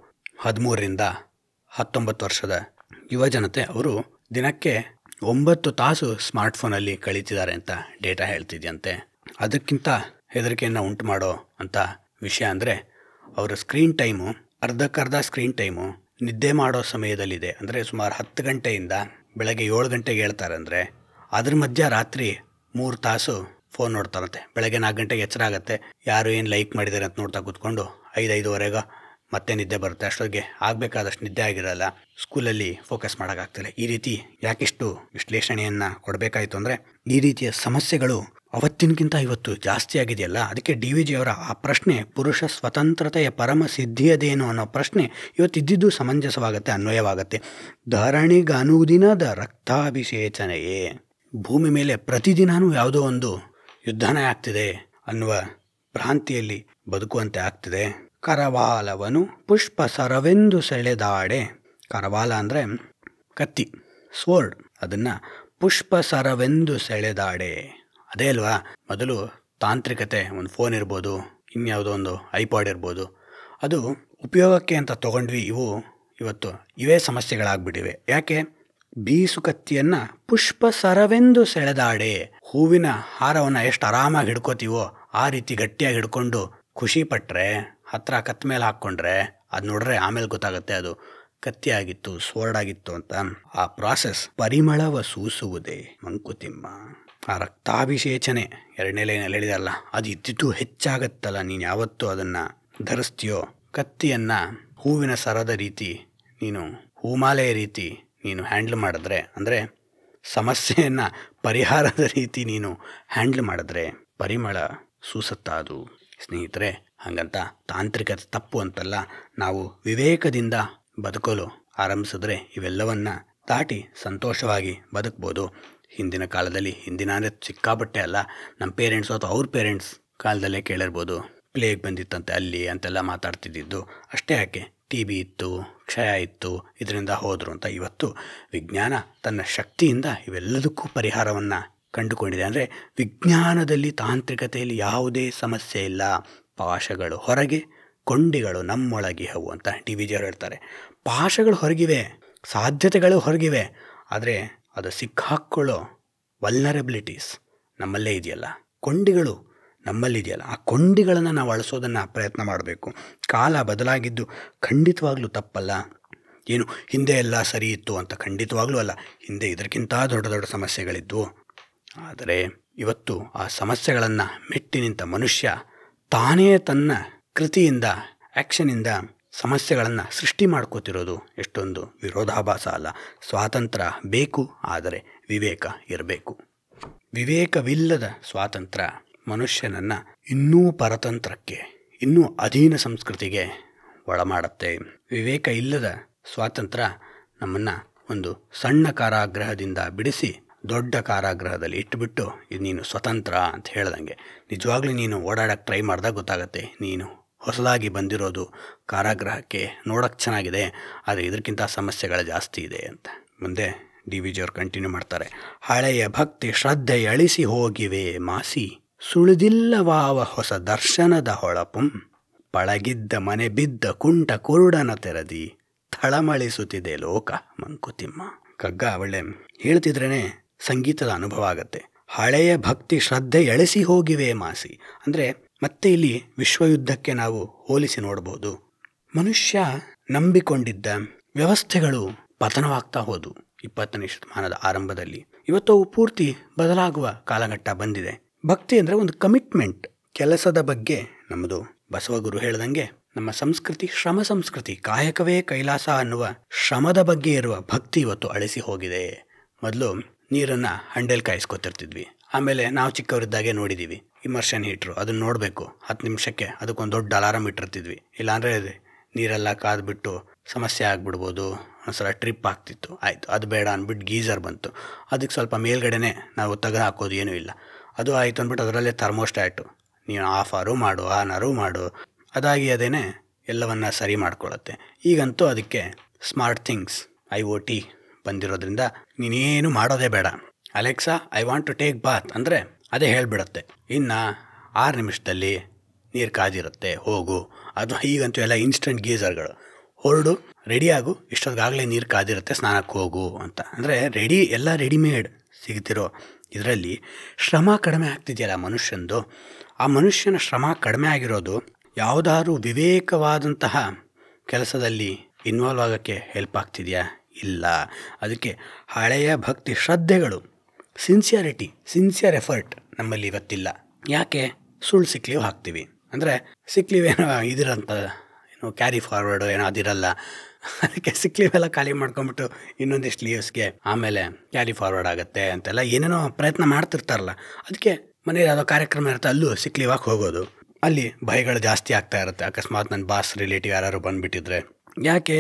13ರಿಂದ 19 ವರ್ಷದ ಯುವ ಜನತೆ, ಅವರು ದಿನಕ್ಕೆ 9 ತಾಸು ಸ್ಮಾರ್ಟ್ಫೋನಲ್ಲಿ ಕಳೀತಿದ್ದಾರೆ ಅಂತ ಡೇಟಾ ಹೇಳ್ತಿದೆಯಂತೆ. ಅದಕ್ಕಿಂತ ಹೆದರಿಕೆಯನ್ನು ಉಂಟು ಮಾಡೋ ಅಂಥ ವಿಷಯ ಅಂದರೆ ಅವರ ಸ್ಕ್ರೀನ್ ಟೈಮು, ಅರ್ಧಕ್ಕರ್ಧ ಸ್ಕ್ರೀನ್ ಟೈಮು ನಿದ್ದೆ ಮಾಡೋ ಸಮಯದಲ್ಲಿದೆ. ಅಂದರೆ ಸುಮಾರು 10 ಗಂಟೆಯಿಂದ ಬೆಳಗ್ಗೆ 7 ಗಂಟೆಗೆ ಹೇಳ್ತಾರೆ. ಅಂದರೆ ಅದ್ರ ಮಧ್ಯ ರಾತ್ರಿ 3 ತಾಸು ಫೋನ್ ನೋಡ್ತಾರಂತೆ. ಬೆಳಗ್ಗೆ 4 ಗಂಟೆಗೆ ಎಚ್ಚರ ಆಗುತ್ತೆ, ಯಾರು ಏನು ಲೈಕ್ ಮಾಡಿದ್ದಾರೆ ಅಂತ ನೋಡ್ತಾ ಕೂತ್ಕೊಂಡು 5-5:30 ಮತ್ತೆ ನಿದ್ದೆ ಬರುತ್ತೆ. ಅಷ್ಟೊತ್ತಿಗೆ ಆಗಬೇಕಾದಷ್ಟು ನಿದ್ದೆ ಆಗಿರಲ್ಲ, ಸ್ಕೂಲಲ್ಲಿ ಫೋಕಸ್ ಮಾಡೋಕ್ಕಾಗ್ತಿಲ್ಲ. ಈ ರೀತಿ ಯಾಕಿಷ್ಟು ವಿಶ್ಲೇಷಣೆಯನ್ನು ಕೊಡಬೇಕಾಯಿತು ಅಂದರೆ ಈ ರೀತಿಯ ಸಮಸ್ಯೆಗಳು ಅವತ್ತಿನಕ್ಕಿಂತ ಇವತ್ತು ಜಾಸ್ತಿ ಆಗಿದೆಯಲ್ಲ. ಅದಕ್ಕೆ ಡಿ ವಿ ಜಿಯವರ ಆ ಪ್ರಶ್ನೆ, ಪುರುಷ ಸ್ವತಂತ್ರತೆಯ ಪರಮ ಸಿದ್ಧಿಯದೇನು ಅನ್ನೋ ಪ್ರಶ್ನೆ ಇವತ್ತಿದ್ದು ಸಮಂಜಸವಾಗತ್ತೆ, ಅನ್ವಯವಾಗತ್ತೆ. ಧರಣಿಗೆ ಅನುದಿನದ ರಕ್ತಾಭಿಷೇಚನೆಯೇ. ಭೂಮಿ ಮೇಲೆ ಪ್ರತಿದಿನಾನೂ ಯಾವುದೋ ಒಂದು ಯುದ್ಧನೇ ಆಗ್ತಿದೆ ಅನ್ನುವ ಭ್ರಾಂತಿಯಲ್ಲಿ ಬದುಕುವಂತೆ ಆಗ್ತಿದೆ. ಕರವಾಲವನು ಪುಷ್ಪ ಸರವೆಂದು ಸೆಳೆದಾಡೆ. ಕರವಾಲ ಅಂದರೆ ಕತ್ತಿ, ಸ್ವೋರ್ಡ್. ಅದನ್ನು ಪುಷ್ಪ ಸರವೆಂದು ಸೆಳೆದಾಡೆ. ಅದೇ ಅಲ್ವಾ ಮೊದಲು ತಾಂತ್ರಿಕತೆ. ಒಂದು ಫೋನ್ ಇರ್ಬೋದು, ಇನ್ಯಾವುದೋ ಒಂದು ಐಪಾಡ್ ಇರ್ಬೋದು, ಅದು ಉಪಯೋಗಕ್ಕೆ ಅಂತ ತೊಗೊಂಡ್ವಿ. ಇವತ್ತು ಇವೇ ಸಮಸ್ಯೆಗಳಾಗ್ಬಿಟ್ಟಿವೆ. ಯಾಕೆ? ಬೀಸು ಕತ್ತಿಯನ್ನು ಪುಷ್ಪ ಸರವೆಂದು ಸೆಳೆದಾಡೆ. ಹೂವಿನ ಹಾರವನ್ನು ಎಷ್ಟು ಆರಾಮಾಗಿ ಹಿಡ್ಕೋತೀವೋ ಆ ರೀತಿ ಗಟ್ಟಿಯಾಗಿ ಹಿಡ್ಕೊಂಡು ಖುಷಿ ಪಟ್ಟರೆ, ಹತ್ರ ಕತ್ತ ಮೇಲೆ ಹಾಕ್ಕೊಂಡ್ರೆ ಅದು ನೋಡ್ರೆ ಆಮೇಲೆ ಗೊತ್ತಾಗುತ್ತೆ ಅದು ಕತ್ತಿ ಆಗಿತ್ತು, ಸ್ವೋರ್ಡ್ ಆಗಿತ್ತು ಅಂತ. ಆ ಪ್ರಾಸೆಸ್ ಪರಿಮಳವ ಸೂಸುವುದೇ ಮಂಕುತಿಮ್ಮ. ಆ ರಕ್ತಾಭಿಷೇಚನೆ ಎರಡನೇ ಲೈನಲ್ಲಿ ಹೇಳಿದಲ್ಲ, ಅದು ಇದ್ದಿದ್ದು ಹೆಚ್ಚಾಗತ್ತಲ್ಲ. ನೀನು ಯಾವತ್ತೂ ಅದನ್ನು ಧರಿಸ್ತೀಯೋ, ಕತ್ತಿಯನ್ನು ಹೂವಿನ ಸರದ ರೀತಿ, ನೀನು ಹೂಮಾಲೆಯ ರೀತಿ ನೀನು ಹ್ಯಾಂಡ್ಲ್ ಮಾಡಿದ್ರೆ, ಅಂದರೆ ಸಮಸ್ಯೆಯನ್ನು ಪರಿಹಾರದ ರೀತಿ ನೀನು ಹ್ಯಾಂಡ್ಲ್ ಮಾಡಿದ್ರೆ ಪರಿಮಳ ಸೂಸುತ್ತಾ ಅದು. ಸ್ನೇಹಿತರೆ, ಹಾಗಂತ ತಾಂತ್ರಿಕತೆ ತಪ್ಪು ಅಂತಲ್ಲ. ನಾವು ವಿವೇಕದಿಂದ ಬದುಕಲು ಆರಂಭಿಸಿದ್ರೆ ಇವೆಲ್ಲವನ್ನ ದಾಟಿ ಸಂತೋಷವಾಗಿ ಬದುಕ್ಬೋದು. ಹಿಂದಿನ ಕಾಲದಲ್ಲಿ, ಹಿಂದಿನ ಅಂದರೆ ಸಿಕ್ಕಾಪಟ್ಟೆ ಅಲ್ಲ, ನಮ್ಮ ಪೇರೆಂಟ್ಸು ಅಥವಾ ಅವ್ರ ಪೇರೆಂಟ್ಸ್ ಕಾಲದಲ್ಲೇ ಕೇಳಿರ್ಬೋದು, ಪ್ಲೇಗ್ ಬಂದಿತ್ತಂತೆ ಅಲ್ಲಿ ಅಂತೆಲ್ಲ ಮಾತಾಡ್ತಿದ್ದಿದ್ದು. ಅಷ್ಟೇ ಯಾಕೆ, ಟಿ ಬಿ ಇತ್ತು, ಕ್ಷಯ ಇತ್ತು, ಇದರಿಂದ ಹೋದರು ಅಂತ. ಇವತ್ತು ವಿಜ್ಞಾನ ತನ್ನ ಶಕ್ತಿಯಿಂದ ಇವೆಲ್ಲದಕ್ಕೂ ಪರಿಹಾರವನ್ನು ಕಂಡುಕೊಂಡಿದೆ. ಅಂದರೆ ವಿಜ್ಞಾನದಲ್ಲಿ, ತಾಂತ್ರಿಕತೆಯಲ್ಲಿ ಯಾವುದೇ ಸಮಸ್ಯೆ ಇಲ್ಲ. ಪಾಶಗಳು ಹೊರಗೆ, ಕೊಂಡಿಗಳು ನಮ್ಮೊಳಗಿಹವು ಅಂತ ಡಿ ವಿ ಜಿಯವರು ಹೇಳ್ತಾರೆ. ಪಾಶಗಳು ಹೊರಗಿವೆ, ಸಾಧ್ಯತೆಗಳು ಹೊರಗಿವೆ, ಆದರೆ ಅದು ಸಿಕ್ಕಾಕ್ಕೊಳ್ಳೋ ವಲ್ನರಬಿಲಿಟೀಸ್ ನಮ್ಮಲ್ಲೇ ಇದೆಯಲ್ಲ, ಕೊಂಡಿಗಳು ನಮ್ಮಲ್ಲಿದೆಯಲ್ಲ. ಆ ಕೊಂಡಿಗಳನ್ನು ನಾವು ಅಳಿಸೋದನ್ನು ಪ್ರಯತ್ನ ಮಾಡಬೇಕು. ಕಾಲ ಬದಲಾಗಿದ್ದು ಖಂಡಿತವಾಗ್ಲೂ ತಪ್ಪಲ್ಲ. ಏನು ಹಿಂದೆ ಎಲ್ಲ ಸರಿ ಇತ್ತು ಅಂತ ಖಂಡಿತವಾಗ್ಲೂ ಅಲ್ಲ. ಹಿಂದೆ ಇದಕ್ಕಿಂತ ದೊಡ್ಡ ದೊಡ್ಡ ಸಮಸ್ಯೆಗಳಿದ್ವು. ಆದರೆ ಇವತ್ತು ಆ ಸಮಸ್ಯೆಗಳನ್ನು ಮೆಟ್ಟಿ ನಿಂತ ಮನುಷ್ಯ ತಾನೇ ತನ್ನ ಕೃತಿಯಿಂದ, ಆ್ಯಕ್ಷನಿಂದ ಸಮಸ್ಯೆಗಳನ್ನು ಸೃಷ್ಟಿ ಮಾಡ್ಕೋತಿರೋದು ಎಷ್ಟೊಂದು ವಿರೋಧಾಭಾಸ ಅಲ್ಲ. ಸ್ವಾತಂತ್ರ್ಯ ಬೇಕು, ಆದರೆ ವಿವೇಕ ಇರಬೇಕು. ವಿವೇಕವಿಲ್ಲದ ಸ್ವಾತಂತ್ರ್ಯ ಮನುಷ್ಯನನ್ನು ಇನ್ನೂ ಪರತಂತ್ರಕ್ಕೆ, ಇನ್ನೂ ಅಧೀನ ಸಂಸ್ಕೃತಿಗೆ ಒಳಮಾಡುತ್ತೆ. ವಿವೇಕ ಇಲ್ಲದ ಸ್ವಾತಂತ್ರ್ಯ ನಮ್ಮನ್ನು ಒಂದು ಸಣ್ಣ ಕಾರಾಗೃಹದಿಂದ ಬಿಡಿಸಿ ದೊಡ್ಡ ಕಾರಾಗೃಹದಲ್ಲಿ ಇಟ್ಟುಬಿಟ್ಟು, ಇದು ನೀನು ಸ್ವತಂತ್ರ ಅಂತ ಹೇಳ್ದಂಗೆ. ನಿಜವಾಗ್ಲೂ ನೀನು ಓಡಾಡೋಕ್ಕೆ ಟ್ರೈ ಮಾಡಿದಾಗ ಗೊತ್ತಾಗುತ್ತೆ, ನೀನು ಹೊಸದಾಗಿ ಬಂದಿರೋದು ಕಾರಾಗೃಹಕ್ಕೆ ನೋಡೋಕ್ಕೆ ಚೆನ್ನಾಗಿದೆ, ಆದರೆ ಇದಕ್ಕಿಂತ ಸಮಸ್ಯೆಗಳು ಜಾಸ್ತಿ ಇದೆ ಅಂತ. ಮುಂದೆ ಡಿ ವಿ ಜಿಯವರು ಕಂಟಿನ್ಯೂ ಮಾಡ್ತಾರೆ. ಹಳೆಯ ಭಕ್ತಿ ಶ್ರದ್ಧೆ ಅಳಿಸಿ ಹೋಗಿವೆ ಮಾಸಿ, ಸುಳಿದಿಲ್ಲವಾವ ಹೊಸ ದರ್ಶನದ ಹೊಳಪುಂ, ಪಳಗಿದ್ದ ಮನೆ ಬಿದ್ದ ಕುಂಟ ಕುರುಡನ ತೆರದಿ, ಥಳಮಳಿಸುತ್ತಿದೆ ಲೋಕ ಮಂಕುತಿಮ್ಮ. ಕಗ್ಗ ಒಳ್ಳೆ ಹೇಳ್ತಿದ್ರೇ ಸಂಗೀತದ ಅನುಭವ ಆಗತ್ತೆ. ಹಳೆಯ ಭಕ್ತಿ ಶ್ರದ್ಧೆ ಎಳೆಸಿ ಹೋಗಿವೆ ಮಾಸಿ ಅಂದರೆ ಮತ್ತೆ ಇಲ್ಲಿ ವಿಶ್ವಯುದ್ಧಕ್ಕೆ ನಾವು ಹೋಲಿಸಿ ನೋಡಬಹುದು. ಮನುಷ್ಯ ನಂಬಿಕೊಂಡಿದ್ದ ವ್ಯವಸ್ಥೆಗಳು ಪತನವಾಗ್ತಾ ಹೋದವು 20ನೇ ಶತಮಾನದ ಆರಂಭದಲ್ಲಿ. ಇವತ್ತು ಅವು ಪೂರ್ತಿ ಬದಲಾಗುವ ಕಾಲಘಟ್ಟ ಬಂದಿದೆ. ಭಕ್ತಿ ಅಂದರೆ ಒಂದು ಕಮಿಟ್ಮೆಂಟ್. ಕೆಲಸದ ಬಗ್ಗೆ ನಮ್ಮದು ಬಸವಗುರು ಹೇಳ್ದಂಗೆ ನಮ್ಮ ಸಂಸ್ಕೃತಿ ಶ್ರಮ ಸಂಸ್ಕೃತಿ, ಕಾಯಕವೇ ಕೈಲಾಸ ಅನ್ನುವ ಶ್ರಮದ ಬಗ್ಗೆ ಇರುವ ಭಕ್ತಿ ಇವತ್ತು ಅಳಿಸಿ ಹೋಗಿದೆ. ಮೊದಲು ನೀರನ್ನು ಹಂಡೆಲ್ ಕಾಯಿಸ್ಕೊತಿರ್ತಿದ್ವಿ. ಆಮೇಲೆ ನಾವು ಚಿಕ್ಕವರಿದ್ದಾಗೆ ನೋಡಿದ್ದೀವಿ ಇಮರ್ಷನ್ ಹೀಟ್ರು, ಅದನ್ನು ನೋಡಬೇಕು 10 ನಿಮಿಷಕ್ಕೆ ಅದಕ್ಕೊಂದು ದೊಡ್ಡ ಅಲಾರಾಮ್ ಇಟ್ಟಿರ್ತಿದ್ವಿ. ಇಲ್ಲಾಂದರೆ ನೀರೆಲ್ಲ ಕಾದ್ಬಿಟ್ಟು ಸಮಸ್ಯೆ ಆಗಿಬಿಡ್ಬೋದು. ಒಂದ್ಸಲ ಟ್ರಿಪ್ ಆಗ್ತಿತ್ತು, ಆಯಿತು ಅದು ಬೇಡ ಅಂದ್ಬಿಟ್ಟು ಗೀಝರ್ ಬಂತು. ಅದಕ್ಕೆ ಸ್ವಲ್ಪ ಮೇಲ್ಗಡೆನೇ ನಾವು ತೆಗೆದು ಹಾಕೋದು ಏನೂ ಇಲ್ಲ. ಅದು ಆಯಿತು ಅಂದ್ಬಿಟ್ಟು ಅದರಲ್ಲೇ ಥರ್ಮೋಸ್ಟ್ಯಾಟು, ನೀನು ಆಫಾರು ಮಾಡು, ಆನರು ಮಾಡು, ಅದಾಗಿ ಅದೇನೆ ಎಲ್ಲವನ್ನ ಸರಿ ಮಾಡ್ಕೊಳ್ಳುತ್ತೆ. ಈಗಂತೂ ಅದಕ್ಕೆ ಸ್ಮಾರ್ಟ್ ಥಿಂಗ್ಸ್ IoT ಬಂದಿರೋದ್ರಿಂದ ನೀನೇನು ಮಾಡೋದೇ ಬೇಡ. Alexa I want to take bath ಅಂದರೆ ಅದೇ ಹೇಳಿಬಿಡುತ್ತೆ. ಇನ್ನು 6 ನಿಮಿಷದಲ್ಲಿ ನೀರು ಕಾದಿರುತ್ತೆ, ಹೋಗು. ಅದು ಈಗಂತೂ ಎಲ್ಲ ಇನ್ಸ್ಟೆಂಟ್ ಗೀಝರ್ಗಳು, ಹೊರಡು ರೆಡಿಯಾಗು, ಇಷ್ಟೊತ್ತಿಗಾಗಲೇ ನೀರು ಕಾದಿರುತ್ತೆ, ಸ್ನಾನಕ್ಕೆ ಹೋಗು ಅಂತ. ಅಂದರೆ ಎಲ್ಲ ರೆಡಿಮೇಡ್ ಸಿಗ್ತಿರೋ ಇದರಲ್ಲಿ ಶ್ರಮ ಕಡಿಮೆ ಆಗ್ತಿದೆಯಲ್ಲ ಮನುಷ್ಯಂದು. ಆ ಮನುಷ್ಯನ ಶ್ರಮ ಕಡಿಮೆ ಆಗಿರೋದು ಯಾವುದಾದ್ರೂ ವಿವೇಕವಾದಂತಹ ಕೆಲಸದಲ್ಲಿ ಇನ್ವಾಲ್ವ್ ಆಗೋಕ್ಕೆ ಹೆಲ್ಪ್ ಆಗ್ತಿದೆಯಾ? ಇಲ್ಲ. ಅದಕ್ಕೆ ಹಳೆಯ ಭಕ್ತಿ ಶ್ರದ್ಧೆಗಳು, ಸಿನ್ಸಿಯರ್ ಎಫರ್ಟ್ ನಮ್ಮಲ್ಲಿ ಇವತ್ತಿಲ್ಲ. ಯಾಕೆ? ಸುಳ್ಳು ಸಿಕ್ಲೀವ್ ಹಾಕ್ತೀವಿ. ಅಂದರೆ ಸಿಕ್ಲೀವ್ ಏನೋ ಇದಿರಂತ, ಏನೋ ಕ್ಯಾರಿ ಫಾರ್ವರ್ಡು ಏನೋ ಅದಿರಲ್ಲ. ಅದಕ್ಕೆ ಸಿಕ್ಲೀವೆಲ್ಲ ಖಾಲಿ ಮಾಡ್ಕೊಂಬಿಟ್ಟು ಇನ್ನೊಂದಿಷ್ಟು ಲೀವ್ಸ್ಗೆ ಆಮೇಲೆ ಕ್ಯಾರಿ ಫಾರ್ವರ್ಡ್ ಆಗುತ್ತೆ ಅಂತೆಲ್ಲ ಏನೇನೋ ಪ್ರಯತ್ನ ಮಾಡ್ತಿರ್ತಾರಲ್ಲ. ಅದಕ್ಕೆ ಮನೇಲಿ ಯಾವುದೋ ಕಾರ್ಯಕ್ರಮ ಇರುತ್ತೆ, ಅಲ್ಲೂ ಸಿಕ್ಲಿವಾಗ ಹೋಗೋದು. ಅಲ್ಲಿ ಭಯಗಳು ಜಾಸ್ತಿ ಆಗ್ತಾ ಇರುತ್ತೆ. ಅಕಸ್ಮಾತ್ ನನ್ನ ಬಾಸ್ ರಿಲೇಟಿವ್ ಯಾರು ಬಂದುಬಿಟ್ಟಿದ್ರೆ ಯಾಕೆ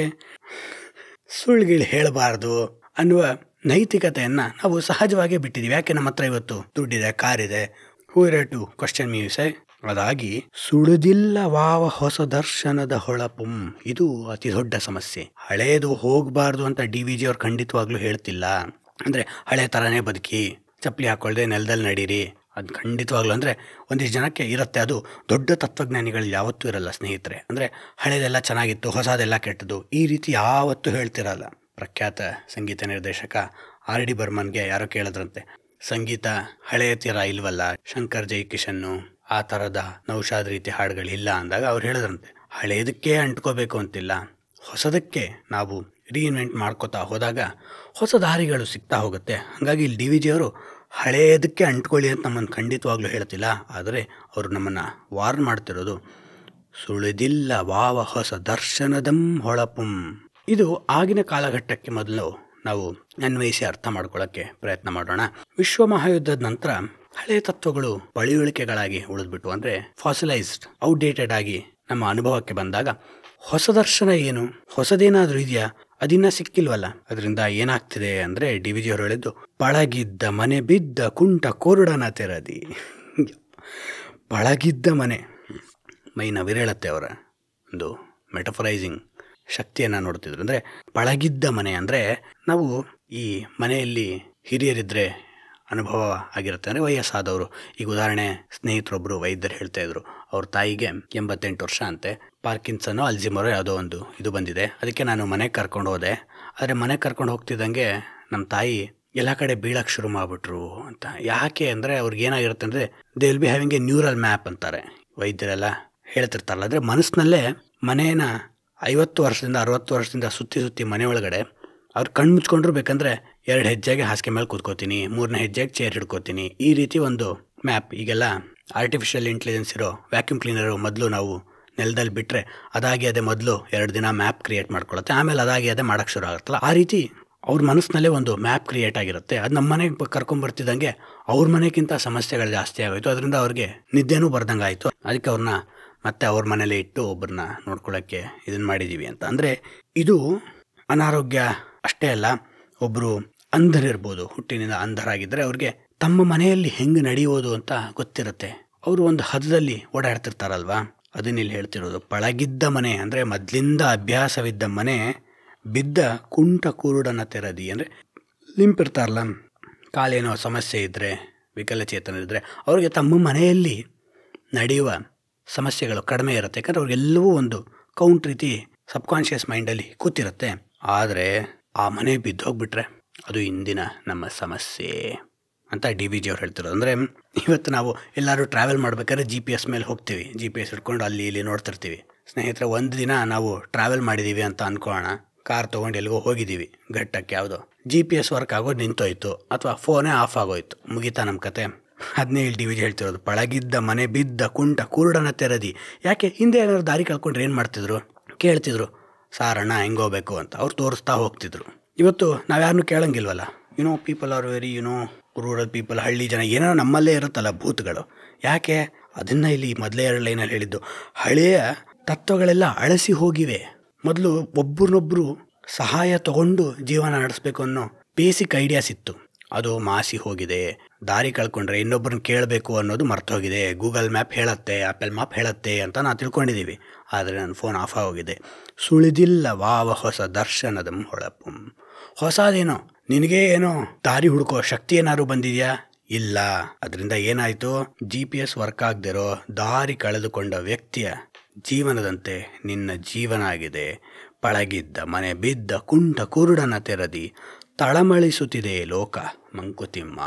ಸುಳ್ಳುಗಳು ಹೇಳಬಾರ್ದು ಅನ್ನುವ ನೈತಿಕತೆಯನ್ನು ನಾವು ಸಹಜವಾಗೇ ಬಿಟ್ಟಿದ್ದೀವಿ. ಯಾಕೆ ನಮ್ಮ ಹತ್ರ ಇವತ್ತು ದುಡ್ಡಿದೆ, ಕಾರಿದೆ, ಹೂ ಟು ಕ್ವಶನ್ ಮೀಸೆ. ಅದಾಗಿ ಸುಳಿದಿಲ್ಲ ವಾವ ಹೊಸ ದರ್ಶನದ ಹೊಳಪುಂ, ಇದು ಅತಿ ದೊಡ್ಡ ಸಮಸ್ಯೆ. ಹಳೇದು ಹೋಗಬಾರ್ದು ಅಂತ DVG ಅವ್ರು ಖಂಡಿತವಾಗ್ಲೂ ಹೇಳ್ತಿಲ್ಲ. ಅಂದರೆ ಹಳೆ ಥರನೇ ಬದುಕಿ, ಚಪ್ಪಲಿ ಹಾಕೊಳ್ದೆ ನೆಲದಲ್ಲಿ ನಡೀರಿ, ಅದು ಖಂಡಿತವಾಗ್ಲೂ. ಅಂದರೆ ಒಂದಿಷ್ಟು ಜನಕ್ಕೆ ಇರುತ್ತೆ, ಅದು ದೊಡ್ಡ ತತ್ವಜ್ಞಾನಿಗಳು ಯಾವತ್ತೂ ಇರಲ್ಲ ಸ್ನೇಹಿತರೆ. ಅಂದರೆ ಹಳೇದೆಲ್ಲ ಚೆನ್ನಾಗಿತ್ತು, ಹೊಸದೆಲ್ಲ ಕೆಟ್ಟದ್ದು, ಈ ರೀತಿ ಯಾವತ್ತೂ ಹೇಳ್ತಿರಲ್ಲ. ಪ್ರಖ್ಯಾತ ಸಂಗೀತ ನಿರ್ದೇಶಕ R.D. ಬರ್ಮನ್ಗೆ ಯಾರೋ ಕೇಳಿದ್ರಂತೆ, ಸಂಗೀತ ಹಳೆಯ ತೀರ ಇಲ್ವಲ್ಲ, ಶಂಕರ್ ಜೈಕಿಶನ್ನು ಆ ಥರದ ನೌಶಾದ್ ರೀತಿ ಹಾಡುಗಳಿಲ್ಲ ಅಂದಾಗ ಅವ್ರು ಹೇಳಿದ್ರಂತೆ, ಹಳೇದಕ್ಕೆ ಅಂಟ್ಕೋಬೇಕು ಅಂತಿಲ್ಲ, ಹೊಸದಕ್ಕೆ ನಾವು ರೀಇನ್ವೆಂಟ್ ಮಾಡ್ಕೋತಾ ಹೋದಾಗ ಹೊಸ ದಾರಿಗಳು ಸಿಗ್ತಾ ಹೋಗುತ್ತೆ. ಹಾಗಾಗಿ ಇಲ್ಲಿ DVG ಅವರು ಹಳೆಯದಕ್ಕೆ ಅಂಟ್ಕೊಳ್ಳಿ ಅಂತ ನಮ್ಮನ್ನು ಖಂಡಿತವಾಗ್ಲೂ ಹೇಳ್ತಿಲ್ಲ. ಆದರೆ ಅವರು ನಮ್ಮನ್ನು ವಾರ್ನ್ ಮಾಡ್ತಿರೋದು ಸುಳಿದಿಲ್ಲ ವಾವ ಹೊಸ ದರ್ಶನದಂ ಹೊಳಪುಂ. ಇದು ಆಗಿನ ಕಾಲಘಟ್ಟಕ್ಕೆ ಮೊದಲು ನಾವು ಅನ್ವಯಿಸಿ ಅರ್ಥ ಮಾಡ್ಕೊಳ್ಳೋಕ್ಕೆ ಪ್ರಯತ್ನ ಮಾಡೋಣ. ವಿಶ್ವ ಮಹಾಯುದ್ಧದ ನಂತರ ಹಳೆಯ ತತ್ವಗಳು ಪಳಿಯುಳಿಕೆಗಳಾಗಿ ಉಳಿದ್ಬಿಟ್ಟು, ಅಂದರೆ ಫಾಸಿಲೈಸ್ಡ್, ಔಟ್ಡೇಟೆಡ್ ಆಗಿ ನಮ್ಮ ಅನುಭವಕ್ಕೆ ಬಂದಾಗ ಹೊಸ ದರ್ಶನ ಏನು, ಹೊಸದೇನಾದರೂ ಇದೆಯಾ, ಅದಿನ್ನ ಸಿಕ್ಕಿಲ್ವಲ್ಲ. ಅದರಿಂದ ಏನಾಗ್ತಿದೆ ಅಂದರೆ DVG ಅವರು ಹೇಳಿದ್ದು, ಪಳಗಿದ್ದ ಮನೆ ಬಿದ್ದ ಕುಂಟ ಕೋರುಡನ ತೆರದಿ. ಪಳಗಿದ್ದ ಮನೆ, ಮೈ ನವಿರೇಳತ್ತೆ ಅವರ ಒಂದು ಮೆಟಫರೈಸಿಂಗ್ ಶಕ್ತಿಯನ್ನು ನೋಡ್ತಿದ್ರು. ಅಂದರೆ ಪಳಗಿದ್ದ ಮನೆ ಅಂದರೆ ನಾವು ಈ ಮನೆಯಲ್ಲಿ ಹಿರಿಯರಿದ್ದರೆ ಅನುಭವ ಆಗಿರುತ್ತೆ. ಅಂದರೆ ವಯಸ್ಸಾದವರು, ಈಗ ಉದಾಹರಣೆ ಸ್ನೇಹಿತರೊಬ್ಬರು ವೈದ್ಯರು ಹೇಳ್ತಾ ಇದ್ರು, ಅವ್ರ ತಾಯಿಗೆ 88 ವರ್ಷ ಅಂತೆ, ಪಾರ್ಕಿನ್ಸನ್ನು ಅಲ್ಜಿಮರೋ ಯಾವುದೋ ಒಂದು ಇದು ಬಂದಿದೆ, ಅದಕ್ಕೆ ನಾನು ಮನೆಗೆ ಕರ್ಕೊಂಡು ಹೋದೆ. ಆದರೆ ಮನೆಗೆ ಕರ್ಕೊಂಡು ಹೋಗ್ತಿದ್ದಂಗೆ ನಮ್ಮ ತಾಯಿ ಎಲ್ಲ ಕಡೆ ಬೀಳಕ್ಕೆ ಶುರು ಮಾಡಿಬಿಟ್ರು ಅಂತ. ಯಾಕೆ ಅಂದರೆ ಅವ್ರಿಗೆ ಏನಾಗಿರುತ್ತೆ ಅಂದರೆ, they will be having A neural map ಅಂತಾರೆ ವೈದ್ಯರೆಲ್ಲ ಹೇಳ್ತಿರ್ತಾರಲ್ಲ. ಅಂದರೆ ಮನಸ್ಸಿನಲ್ಲೇ ಮನೇನ 50 ವರ್ಷದಿಂದ 60 ವರ್ಷದಿಂದ ಸುತ್ತಿ ಮನೆಯೊಳಗಡೆ ಅವ್ರು ಕಣ್ಣು ಮುಚ್ಕೊಂಡ್ರು ಬೇಕಂದರೆ 2 ಹೆಜ್ಜೆಗೆ ಹಾಸಿಗೆ ಮೇಲೆ ಕೂತ್ಕೋತೀನಿ, 3ನೇ ಹೆಜ್ಜೆಗೆ ಚೇರ್ ಹಿಡ್ಕೋತೀನಿ, ಈ ರೀತಿ ಒಂದು ಮ್ಯಾಪ್. ಈಗೆಲ್ಲ ಆರ್ಟಿಫಿಷಿಯಲ್ ಇಂಟೆಲಿಜೆನ್ಸ್ ಇರೋ ವ್ಯಾಕ್ಯೂಮ್ ಕ್ಲೀನರು ಮೊದಲು ನಾವು ನೆಲದಲ್ಲಿ ಬಿಟ್ಟರೆ ಅದಾಗಿ ಅದೇ ಮೊದಲು 2 ದಿನ ಮ್ಯಾಪ್ ಕ್ರಿಯೇಟ್ ಮಾಡ್ಕೊಳುತ್ತೆ, ಆಮೇಲೆ ಅದಾಗಿ ಅದೇ ಮಾಡೋಕ್ಕೆ ಶುರು ಆಗುತ್ತಲ್ಲ. ಆ ರೀತಿ ಅವ್ರ ಮನಸ್ಸಿನಲ್ಲೇ ಒಂದು ಮ್ಯಾಪ್ ಕ್ರಿಯೇಟ್ ಆಗಿರುತ್ತೆ. ಅದು ನಮ್ಮ ಮನೆಗೆ ಕರ್ಕೊಂಡ್ಬರ್ತಿದ್ದಂಗೆ ಅವ್ರ ಮನೆಗಿಂತ ಸಮಸ್ಯೆಗಳು ಜಾಸ್ತಿ ಆಗೋಯ್ತು. ಅದರಿಂದ ಅವ್ರಿಗೆ ನಿದ್ದೆನೂ ಬರ್ದಂಗೆ ಆಯಿತು. ಅದಕ್ಕೆ ಅವ್ರನ್ನ ಮತ್ತೆ ಅವ್ರ ಮನೇಲಿ ಇಟ್ಟು ಒಬ್ಬರನ್ನ ನೋಡ್ಕೊಳ್ಳೋಕ್ಕೆ ಇದನ್ನು ಮಾಡಿದ್ದೀವಿ ಅಂತ. ಅಂದರೆ ಇದು ಅನಾರೋಗ್ಯ ಅಷ್ಟೇ ಅಲ್ಲ, ಒಬ್ಬರು ಅಂಧರಿರ್ಬೋದು, ಹುಟ್ಟಿನಿಂದ ಅಂಧರಾಗಿದ್ದರೆ ಅವ್ರಿಗೆ ತಮ್ಮ ಮನೆಯಲ್ಲಿ ಹೆಂಗೆ ನಡೆಯೋದು ಅಂತ ಗೊತ್ತಿರುತ್ತೆ. ಅವರು ಒಂದು ಹದದಲ್ಲಿ ಓಡಾಡ್ತಿರ್ತಾರಲ್ವಾ, ಅದನ್ನಿಲ್ಲಿ ಹೇಳ್ತಿರೋದು. ಪಳಗಿದ್ದ ಮನೆ ಅಂದರೆ ಮೊದಲಿಂದ ಅಭ್ಯಾಸವಿದ್ದ ಮನೆ ಬಿದ್ದ ಕುಂಟ ಕುರುಡನ ತೆರದಿ. ಅಂದರೆ ಲಿಂಪಿರ್ತಾರಲ್ಲ, ಕಾಲೇನೋ ಸಮಸ್ಯೆ ಇದ್ದರೆ, ವಿಕಲಚೇತನರಿದ್ದರೆ ಅವ್ರಿಗೆ ತಮ್ಮ ಮನೆಯಲ್ಲಿ ನಡೆಯುವ ಸಮಸ್ಯೆಗಳು ಕಡಿಮೆ ಇರುತ್ತೆ. ಯಾಕಂದರೆ ಅವ್ರಿಗೆಲ್ಲವೂ ಒಂದು ಕೌಂಟ್ ರೀತಿ ಸಬ್ಕಾನ್ಷಿಯಸ್ ಮೈಂಡಲ್ಲಿ ಕೂತಿರುತ್ತೆ. ಆದರೆ ಆ ಮನೆ ಬಿದ್ದೋಗ್ಬಿಟ್ರೆ ಅದು ಇಂದಿನ ನಮ್ಮ ಸಮಸ್ಯೆ ಅಂತ DVG ಅವ್ರು ಹೇಳ್ತಿರೋದು. ಅಂದರೆ ಇವತ್ತು ನಾವು ಎಲ್ಲರೂ ಟ್ರಾವೆಲ್ ಮಾಡಬೇಕಾದ್ರೆ GPS ಮೇಲೆ ಹೋಗ್ತೀವಿ, GPS ಹಿಡ್ಕೊಂಡು ಅಲ್ಲಿ ಇಲ್ಲಿ ನೋಡ್ತಿರ್ತೀವಿ. ಸ್ನೇಹಿತರೆ, ಒಂದು ದಿನ ನಾವು ಟ್ರಾವೆಲ್ ಮಾಡಿದ್ದೀವಿ ಅಂತ ಅಂದ್ಕೊಳ್ಳೋಣ, ಕಾರ್ ತೊಗೊಂಡು ಎಲ್ಲಿಗೋ ಹೋಗಿದ್ದೀವಿ, ಘಟ್ಟಕ್ಕೆ ಯಾವುದೋ, GPS ವರ್ಕ್ ಆಗೋದು ನಿಂತೋಯ್ತು, ಅಥವಾ ಫೋನೇ ಆಫ್ ಆಗೋಯ್ತು, ಮುಗೀತಾ ನಮ್ಮ ಕತೆ. ಅದನ್ನೇ ಇಲ್ಲಿ DVG ಹೇಳ್ತಿರೋದು, ಪಳಗಿದ್ದ ಮನೆ ಬಿದ್ದ ಕುಂಟ ಕುರುಡನ ತೆರದಿ. ಯಾಕೆ ಹಿಂದೆ ಏನಾದ್ರು ದಾರಿ ಕಳ್ಕೊಂಡ್ರೆ ಏನು ಮಾಡ್ತಿದ್ರು, ಕೇಳ್ತಿದ್ರು, ಸಾರಣ್ಣ ಹೆಂಗೋಗ್ಬೇಕು ಅಂತ, ಅವ್ರು ತೋರಿಸ್ತಾ ಹೋಗ್ತಿದ್ರು. ಇವತ್ತು ನಾವ್ಯಾರನ್ನೂ ಕೇಳಂಗಿಲ್ವಲ್ಲ. People are very rural people, ಹಳ್ಳಿ ಜನ ಏನೋ ನಮ್ಮಲ್ಲೇ ಇರುತ್ತಲ್ಲ ಭೂತಗಳು. ಯಾಕೆ ಅದನ್ನು ಇಲ್ಲಿ ಮೊದಲೇ 2 ಲೈನಲ್ಲಿ ಹೇಳಿದ್ದು, ಹಳೆಯ ತತ್ವಗಳೆಲ್ಲ ಅಳಸಿ ಹೋಗಿವೆ. ಮೊದಲು ಒಬ್ಬರನ್ನೊಬ್ಬರು ಸಹಾಯ ತಗೊಂಡು ಜೀವನ ನಡೆಸಬೇಕು ಅನ್ನೋ ಬೇಸಿಕ್ ಐಡಿಯಾಸ್ ಇತ್ತು, ಅದು ಮಾಸಿ ಹೋಗಿದೆ. ದಾರಿ ಕಳ್ಕೊಂಡ್ರೆ ಇನ್ನೊಬ್ಬರನ್ನ ಕೇಳಬೇಕು ಅನ್ನೋದು ಮರ್ತೋಗಿದೆ. ಗೂಗಲ್ ಮ್ಯಾಪ್ ಹೇಳುತ್ತೆ, ಆ್ಯಪಲ್ ಮ್ಯಾಪ್ ಹೇಳುತ್ತೆ ಅಂತ ನಾವು ತಿಳ್ಕೊಂಡಿದ್ದೀವಿ. ಆದರೆ ನನ್ನ ಫೋನ್ ಆಫ್ ಆಗೋಗಿದೆ. ಸುಳಿದಿಲ್ಲ ವಾವ ಹೊಸ ದರ್ಶನದ ಹೊಳಪು. ಹೊಸದೇನೋ, ನಿನಗೇ ಏನೋ ದಾರಿ ಹುಡುಕೋ ಶಕ್ತಿ ಏನಾದ್ರು ಬಂದಿದೆಯಾ? ಇಲ್ಲ. ಅದರಿಂದ ಏನಾಯಿತು, GPS ವರ್ಕ್ ಆಗದಿರೋ ದಾರಿ ಕಳೆದುಕೊಂಡ ವ್ಯಕ್ತಿಯ ಜೀವನದಂತೆ ನಿನ್ನ ಜೀವನ ಆಗಿದೆ. ಪಳಗಿದ್ದ ಮನೆ ಬಿದ್ದ ಕುಂಟ ಕುರುಡನ ತೆರದಿ, ತಳಮಳಿಸುತ್ತಿದೆ ಲೋಕ ಮಂಕುತಿಮ್ಮ.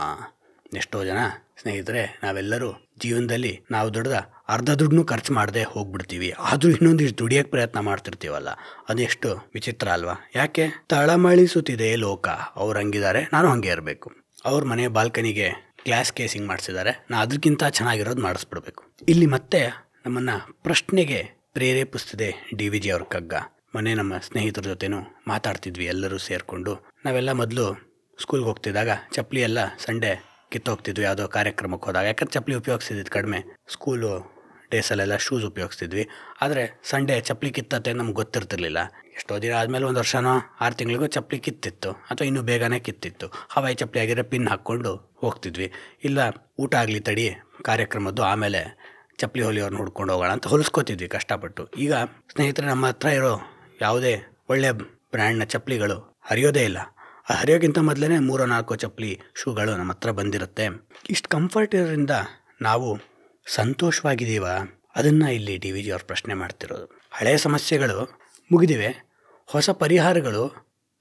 ಎಷ್ಟೋ ಜನ ಸ್ನೇಹಿತರೆ, ನಾವೆಲ್ಲರೂ ಜೀವನದಲ್ಲಿ ನಾವು ದುಡ್ದ ಅರ್ಧ ದುಡ್ಡನ್ನು ಖರ್ಚು ಮಾಡದೆ ಹೋಗ್ಬಿಡ್ತೀವಿ. ಆದರೂ ಇನ್ನೊಂದಿಷ್ಟು ದುಡಿಯೋಕ್ಕೆ ಪ್ರಯತ್ನ ಮಾಡ್ತಿರ್ತೀವಲ್ಲ, ಅದೆಷ್ಟು ವಿಚಿತ್ರ ಅಲ್ವಾ? ಯಾಕೆ? ತಳಮಳಿಸುತ್ತಿದೆ ಲೋಕ. ಅವ್ರು ಹಂಗಿದ್ದಾರೆ, ನಾನು ಹಂಗೆ ಇರಬೇಕು. ಅವ್ರ ಮನೆ ಬಾಲ್ಕನಿಗೆ ಗ್ಲಾಸ್ ಕೇಸಿಂಗ್ ಮಾಡಿಸಿದ್ದಾರೆ, ನಾನು ಅದಕ್ಕಿಂತ ಚೆನ್ನಾಗಿರೋದು ಮಾಡಿಸ್ಬಿಡ್ಬೇಕು. ಇಲ್ಲಿ ಮತ್ತೆ ನಮ್ಮನ್ನು ಪ್ರಶ್ನೆಗೆ ಪ್ರೇರೇಪಿಸ್ತಿದೆ DVG ಅವ್ರ ಕಗ್ಗ. ಮೊನ್ನೆ ನಮ್ಮ ಸ್ನೇಹಿತರ ಜೊತೆನೂ ಮಾತಾಡ್ತಿದ್ವಿ ಎಲ್ಲರೂ ಸೇರಿಕೊಂಡು. ನಾವೆಲ್ಲ ಮೊದಲು ಸ್ಕೂಲ್ಗೆ ಹೋಗ್ತಿದ್ದಾಗ ಚಪ್ಪಲಿ ಎಲ್ಲ ಸಂಡೆ ಕಿತ್ತೋಗ್ತಿದ್ವಿ ಯಾವುದೋ ಕಾರ್ಯಕ್ರಮಕ್ಕೆ ಹೋದಾಗ. ಯಾಕಂದ್ರೆ ಚಪ್ಪಲಿ ಉಪಯೋಗಿಸ್ತಿದ್ದು ಕಡಿಮೆ, ಸ್ಕೂಲು ಡೇಸಲ್ಲೆಲ್ಲ ಶೂಸ್ ಉಪಯೋಗಿಸ್ತಿದ್ವಿ. ಆದರೆ ಸಂಡೇ ಚಪ್ಪಲಿ ಕಿತ್ತತ್ತೆ ನಮ್ಗೆ ಗೊತ್ತಿರ್ತಿರ್ಲಿಲ್ಲ. ಎಷ್ಟೋ ದಿನ ಆದಮೇಲೆ 1 ವರ್ಷನೋ 6 ತಿಂಗಳಿಗೋ ಚಪ್ಪಲಿ ಕಿತ್ತಿತ್ತು, ಅಥವಾ ಇನ್ನೂ ಬೇಗನೆ ಕಿತ್ತಿತ್ತು. ಹವಾಯಿ ಚಪ್ಪಲಿ ಆಗಿರೋ ಪಿನ್ ಹಾಕ್ಕೊಂಡು ಹೋಗ್ತಿದ್ವಿ. ಇಲ್ಲ ಊಟ ಆಗಲಿ ತಡಿ ಕಾರ್ಯಕ್ರಮದ್ದು, ಆಮೇಲೆ ಚಪ್ಪಲಿ ಹೊಲಿಯೋರ್ನ ಹುಡ್ಕೊಂಡು ಹೋಗೋಣ ಅಂತ ಹೊಲಿಸ್ಕೋತಿದ್ವಿ ಕಷ್ಟಪಟ್ಟು. ಈಗ ಸ್ನೇಹಿತರೆ, ನಮ್ಮ ಹತ್ರ ಇರೋ ಯಾವುದೇ ಒಳ್ಳೆಯ ಬ್ರ್ಯಾಂಡ್ನ ಚಪ್ಪಲಿಗಳು ಹರಿಯೋದೇ ಇಲ್ಲ. ಆ ಹರಿಯೋಕ್ಕಿಂತ ಮೊದಲೇ 3-4 ಚಪ್ಪಲಿ ಶೂಗಳು ನಮ್ಮ ಹತ್ರ ಬಂದಿರುತ್ತೆ. ಇಷ್ಟು ಕಂಫರ್ಟ್ ಇರೋದ್ರಿಂದ ನಾವು ಸಂತೋಷವಾಗಿದ್ದೀವ? ಅದನ್ನು ಇಲ್ಲಿ ಡಿ ವಿ ಜಿ ಅವ್ರು ಪ್ರಶ್ನೆ ಮಾಡ್ತಿರೋದು. ಹಳೆಯ ಸಮಸ್ಯೆಗಳು ಮುಗಿದಿವೆ, ಹೊಸ ಪರಿಹಾರಗಳು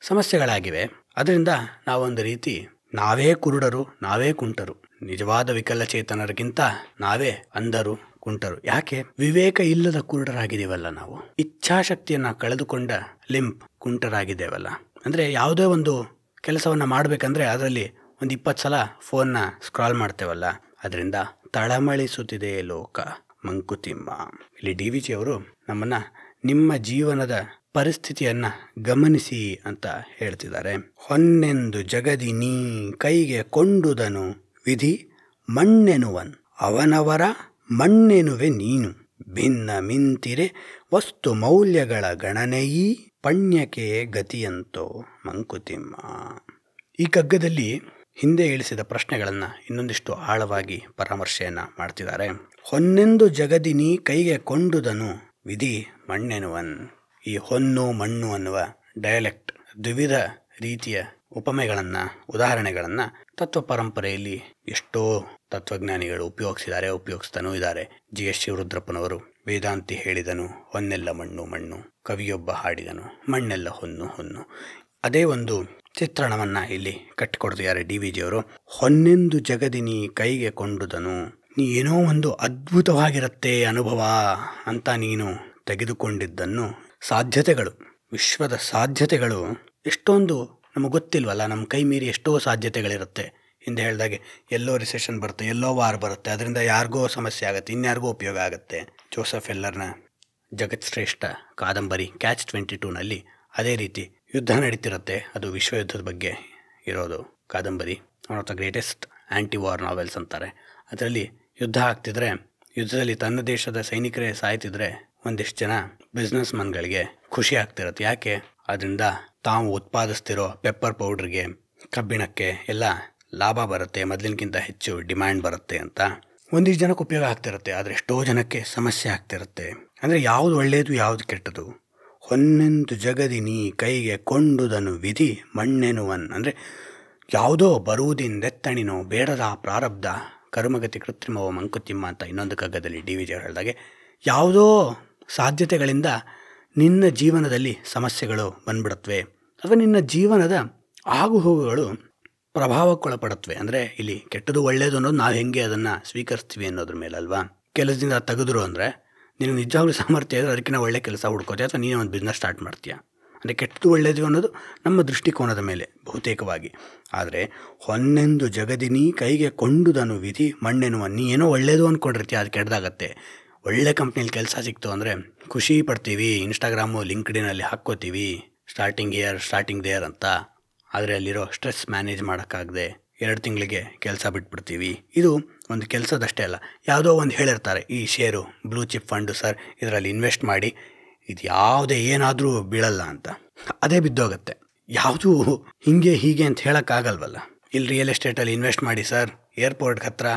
ಸಮಸ್ಯೆಗಳಾಗಿವೆ. ಅದರಿಂದ ನಾವೊಂದು ರೀತಿ ನಾವೇ ಕುರುಡರು, ನಾವೇ ಕುಂಟರು. ನಿಜವಾದ ವಿಕಲಚೇತನರಿಗಿಂತ ನಾವೇ ಅಂಧರು, ಕುಂಟರು. ಯಾಕೆ? ವಿವೇಕ ಇಲ್ಲದ ಕುರುಡರಾಗಿದ್ದೀವಲ್ಲ ನಾವು. ಇಚ್ಛಾಶಕ್ತಿಯನ್ನು ಕಳೆದುಕೊಂಡ ಲಿಂಪ್ ಕುಂಟರಾಗಿದ್ದೇವಲ್ಲ. ಅಂದರೆ ಯಾವುದೇ ಒಂದು ಕೆಲಸವನ್ನು ಮಾಡಬೇಕಂದ್ರೆ ಅದರಲ್ಲಿ ಒಂದು 20 ಸಲ ಫೋನ್ನ ಸ್ಕ್ರಾಲ್ ಮಾಡ್ತೇವಲ್ಲ. ಅದರಿಂದ ತಳಮಳಿಸುತ್ತಿದೆ ಲೋಕ ಮಂಕುತಿಮ್ಮ. ಇಲ್ಲಿ ಡಿ ವಿ ಜಿ ಅವರು ನಮ್ಮನ್ನು ನಿಮ್ಮ ಜೀವನದ ಪರಿಸ್ಥಿತಿಯನ್ನು ಗಮನಿಸಿ ಅಂತ ಹೇಳ್ತಿದ್ದಾರೆ. ಹೊನ್ನೆಂದು ಜಗದಿ ನೀ ಕೈಗೆ ಕೊಂಡುದನು ವಿಧಿ ಮಣ್ಣೆನುವನ್, ಅವನವರ ಮಣ್ಣೆನುವೆ ನೀನು. ಭಿನ್ನ ಮಿಂತಿರೆ ವಸ್ತು ಮೌಲ್ಯಗಳ ಗಣನೆಯೀ ಪಣ್ಯಕ್ಕೆ ಗತಿಯಂತೋ ಮಂಕುತಿಮ್ಮ. ಈ ಕಗ್ಗದಲ್ಲಿ ಹಿಂದೆ ಇಳಿಸಿದ ಪ್ರಶ್ನೆಗಳನ್ನು ಇನ್ನೊಂದಿಷ್ಟು ಆಳವಾಗಿ ಪರಾಮರ್ಶೆಯನ್ನು ಮಾಡ್ತಿದ್ದಾರೆ. ಹೊನ್ನೆಂದು ಜಗದಿನಿ ಕೈಗೆ ಕೊಂಡುದನು ವಿಧಿ ಮಣ್ಣೆನುವನ್. ಈ ಹೊನ್ನು ಮಣ್ಣು ಅನ್ನುವ ಡಯಲೆಕ್ಟ್, ದ್ವಿವಿಧ ರೀತಿಯ ಉಪಮೆಗಳನ್ನು, ಉದಾಹರಣೆಗಳನ್ನು ತತ್ವ ಪರಂಪರೆಯಲ್ಲಿ ಎಷ್ಟೋ ತತ್ವಜ್ಞಾನಿಗಳು ಉಪಯೋಗಿಸ್ತಾನೂ ಇದ್ದಾರೆ. ಜಿ ಎಸ್ ಶಿವರುದ್ರಪ್ಪನವರು ವೇದಾಂತಿ ಹೇಳಿದನು ಹೊನ್ನೆಲ್ಲ ಮಣ್ಣು ಮಣ್ಣು, ಕವಿಯೊಬ್ಬ ಹಾಡಿದನು ಮಣ್ಣೆಲ್ಲ ಹೊನ್ನು ಹೊನ್ನು. ಅದೇ ಒಂದು ಚಿತ್ರಣವನ್ನು ಇಲ್ಲಿ ಕಟ್ಟಿಕೊಡ್ತಿದ್ದಾರೆ ಡಿ ವಿ ಜಿಯವರು. ಹೊನ್ನೆಂದು ಜಗದಿನಿ ಕೈಗೆ ಕೊಂಡುದನು, ನೀ ಏನೋ ಒಂದು ಅದ್ಭುತವಾಗಿರುತ್ತೆ ಅನುಭವ ಅಂತ ನೀನು ತೆಗೆದುಕೊಂಡಿದ್ದನ್ನು, ಸಾಧ್ಯತೆಗಳು, ವಿಶ್ವದ ಸಾಧ್ಯತೆಗಳು ಎಷ್ಟೊಂದು ನಮಗೆ ಗೊತ್ತಿಲ್ವಲ್ಲ. ನಮ್ಮ ಕೈ ಮೀರಿ ಎಷ್ಟೋ ಸಾಧ್ಯತೆಗಳಿರುತ್ತೆ. ಹಿಂದೆ ಹೇಳಿದಾಗೆ ಎಲ್ಲೋ ರಿಸೆಷನ್ ಬರುತ್ತೆ, ಎಲ್ಲೋ ವಾರ್ ಬರುತ್ತೆ, ಅದರಿಂದ ಯಾರಿಗೋ ಸಮಸ್ಯೆ ಆಗುತ್ತೆ, ಇನ್ಯಾರಿಗೋ ಉಪಯೋಗ ಆಗುತ್ತೆ. ಜೋಸೆಫ್ ಎಲ್ಲರ್ನ ಜಗತ್ಶ್ರೇಷ್ಠ ಕಾದಂಬರಿ ಕ್ಯಾಚ್ 22ನಲ್ಲಿ ಅದೇ ರೀತಿ ಯುದ್ಧ ನಡೀತಿರುತ್ತೆ. ಅದು ವಿಶ್ವಯುದ್ಧದ ಬಗ್ಗೆ ಇರೋದು ಕಾದಂಬರಿ. One of the greatest anti war novels ಅಂತಾರೆ. ಅದರಲ್ಲಿ ಯುದ್ಧ ಆಗ್ತಿದ್ರೆ, ಯುದ್ಧದಲ್ಲಿ ತನ್ನ ದೇಶದ ಸೈನಿಕರೇ ಸಾಯ್ತಿದ್ರೆ ಒಂದಿಷ್ಟು ಜನ ಬಿಸ್ನೆಸ್ ಮನ್ಗಳಿಗೆ ಖುಷಿ ಆಗ್ತಿರುತ್ತೆ. ಯಾಕೆ? ಅದರಿಂದ ತಾವು ಉತ್ಪಾದಿಸ್ತಿರೋ ಪೆಪ್ಪರ್ ಪೌಡ್ರಿಗೆ, ಕಬ್ಬಿಣಕ್ಕೆ ಎಲ್ಲ ಲಾಭ ಬರುತ್ತೆ, ಮೊದಲಿನಕ್ಕಿಂತ ಹೆಚ್ಚು ಡಿಮ್ಯಾಂಡ್ ಬರುತ್ತೆ ಅಂತ ಒಂದಿಷ್ಟು ಜನಕ್ಕೆ ಉಪಯೋಗ ಆಗ್ತಿರುತ್ತೆ. ಆದರೆ ಎಷ್ಟೋ ಜನಕ್ಕೆ ಸಮಸ್ಯೆ ಆಗ್ತಿರುತ್ತೆ. ಅಂದರೆ ಯಾವುದು ಒಳ್ಳೆಯದು, ಯಾವುದು ಕೆಟ್ಟದು. ಹೊನ್ನೆಂದು ಜಗದಿನಿ ಕೈಗೆ ಕೊಂಡುದನು ವಿಧಿ ಮಣ್ಣೆನುವನ್. ಅಂದರೆ ಯಾವುದೋ ಬರುವುದಿಂದೆತ್ತಣಿನೋ ಬೇಡದ ಪ್ರಾರಬ್ಧ ಕರ್ಮಗತಿ ಕೃತ್ರಿಮವೋ ಮಂಕುತಿಮ್ಮ ಅಂತ ಇನ್ನೊಂದು ಕಗ್ಗದಲ್ಲಿ ಡಿ ವಿ ಜಿ ಅವರು ಹೇಳಿದಾಗೆ, ಯಾವುದೋ ಸಾಧ್ಯತೆಗಳಿಂದ ನಿನ್ನ ಜೀವನದಲ್ಲಿ ಸಮಸ್ಯೆಗಳು ಬಂದ್ಬಿಡತ್ವೆ, ಅಥವಾ ನಿನ್ನ ಜೀವನದ ಆಗುಹೋಗುಗಳು ಪ್ರಭಾವಕ್ಕೊಳಪಡತ್ವೆ. ಅಂದರೆ ಇಲ್ಲಿ ಕೆಟ್ಟದು ಒಳ್ಳೆಯದು ಅನ್ನೋದು ನಾವು ಹೆಂಗೆ ಅದನ್ನು ಸ್ವೀಕರಿಸ್ತೀವಿ ಅನ್ನೋದ್ರ ಮೇಲಲ್ವಾ. ಕೆಲಸದಿಂದ ತೆಗೆದ್ರು ಅಂದರೆ ನಿನಗೆ ನಿಜವಾಗ್ಲೂ ಸಾಮರ್ಥ್ಯ ಇದ್ದರೆ ಅದಕ್ಕಿಂತ ಒಳ್ಳೆ ಕೆಲಸ ಹುಡ್ಕೋತೀಯ, ಅಥವಾ ನೀನೇ ಒಂದು ಬಿಸ್ನೆಸ್ ಸ್ಟಾರ್ಟ್ ಮಾಡ್ತೀಯ. ಅಂದರೆ ಕೆಟ್ಟದು ಒಳ್ಳೆಯದು ಅನ್ನೋದು ನಮ್ಮ ದೃಷ್ಟಿಕೋನದ ಮೇಲೆ ಬಹುತೇಕವಾಗಿ. ಆದರೆ ಹೊನ್ನೆಂದು ಜಗದಿನಿ ಕೈಗೆ ಕೊಂಡುದನು ವಿಧಿ ಮಣ್ಣೆನುವ, ನೀ ಏನೋ ಒಳ್ಳೆಯದು ಅಂದ್ಕೊಂಡಿರ್ತೀಯ, ಅದು ಕೆಟ್ಟದಾಗತ್ತೆ. ಒಳ್ಳೆ ಕಂಪ್ನಿಯಲ್ಲಿ ಕೆಲಸ ಸಿಕ್ತು ಅಂದರೆ ಖುಷಿ ಪಡ್ತೀವಿ, ಇನ್ಸ್ಟಾಗ್ರಾಮು ಲಿಂಕ್ಡ್ಇನಲ್ಲಿ ಹಾಕ್ಕೋತೀವಿ ಸ್ಟಾರ್ಟಿಂಗ್ ಹಿಯರ್ ಸ್ಟಾರ್ಟಿಂಗ್ ದೇರ್ ಅಂತ. ಆದರೆ ಅಲ್ಲಿರೋ ಸ್ಟ್ರೆಸ್ ಮ್ಯಾನೇಜ್ ಮಾಡೋಕ್ಕಾಗದೆ 2 ತಿಂಗಳಿಗೆ ಕೆಲಸ ಬಿಟ್ಬಿಡ್ತೀವಿ. ಇದು ಒಂದು ಕೆಲಸದಷ್ಟೇ ಅಲ್ಲ, ಯಾವುದೋ ಒಂದು ಹೇಳಿರ್ತಾರೆ, ಈ share blue chip fund sir, ಇದರಲ್ಲಿ ಇನ್ವೆಸ್ಟ್ ಮಾಡಿ, ಇದು ಯಾವುದೇ ಏನಾದರೂ ಬೀಳಲ್ಲ ಅಂತ. ಅದೇ ಬಿದ್ದೋಗುತ್ತೆ. ಯಾವುದೂ ಹಿಂಗೆ ಹೀಗೆ ಅಂತ ಹೇಳೋಕ್ಕಾಗಲ್ವಲ್ಲ. ಇಲ್ಲಿ ರಿಯಲ್ ಎಸ್ಟೇಟಲ್ಲಿ ಇನ್ವೆಸ್ಟ್ ಮಾಡಿ ಸರ್, ಏರ್ಪೋರ್ಟ್ಗೆ ಹತ್ರ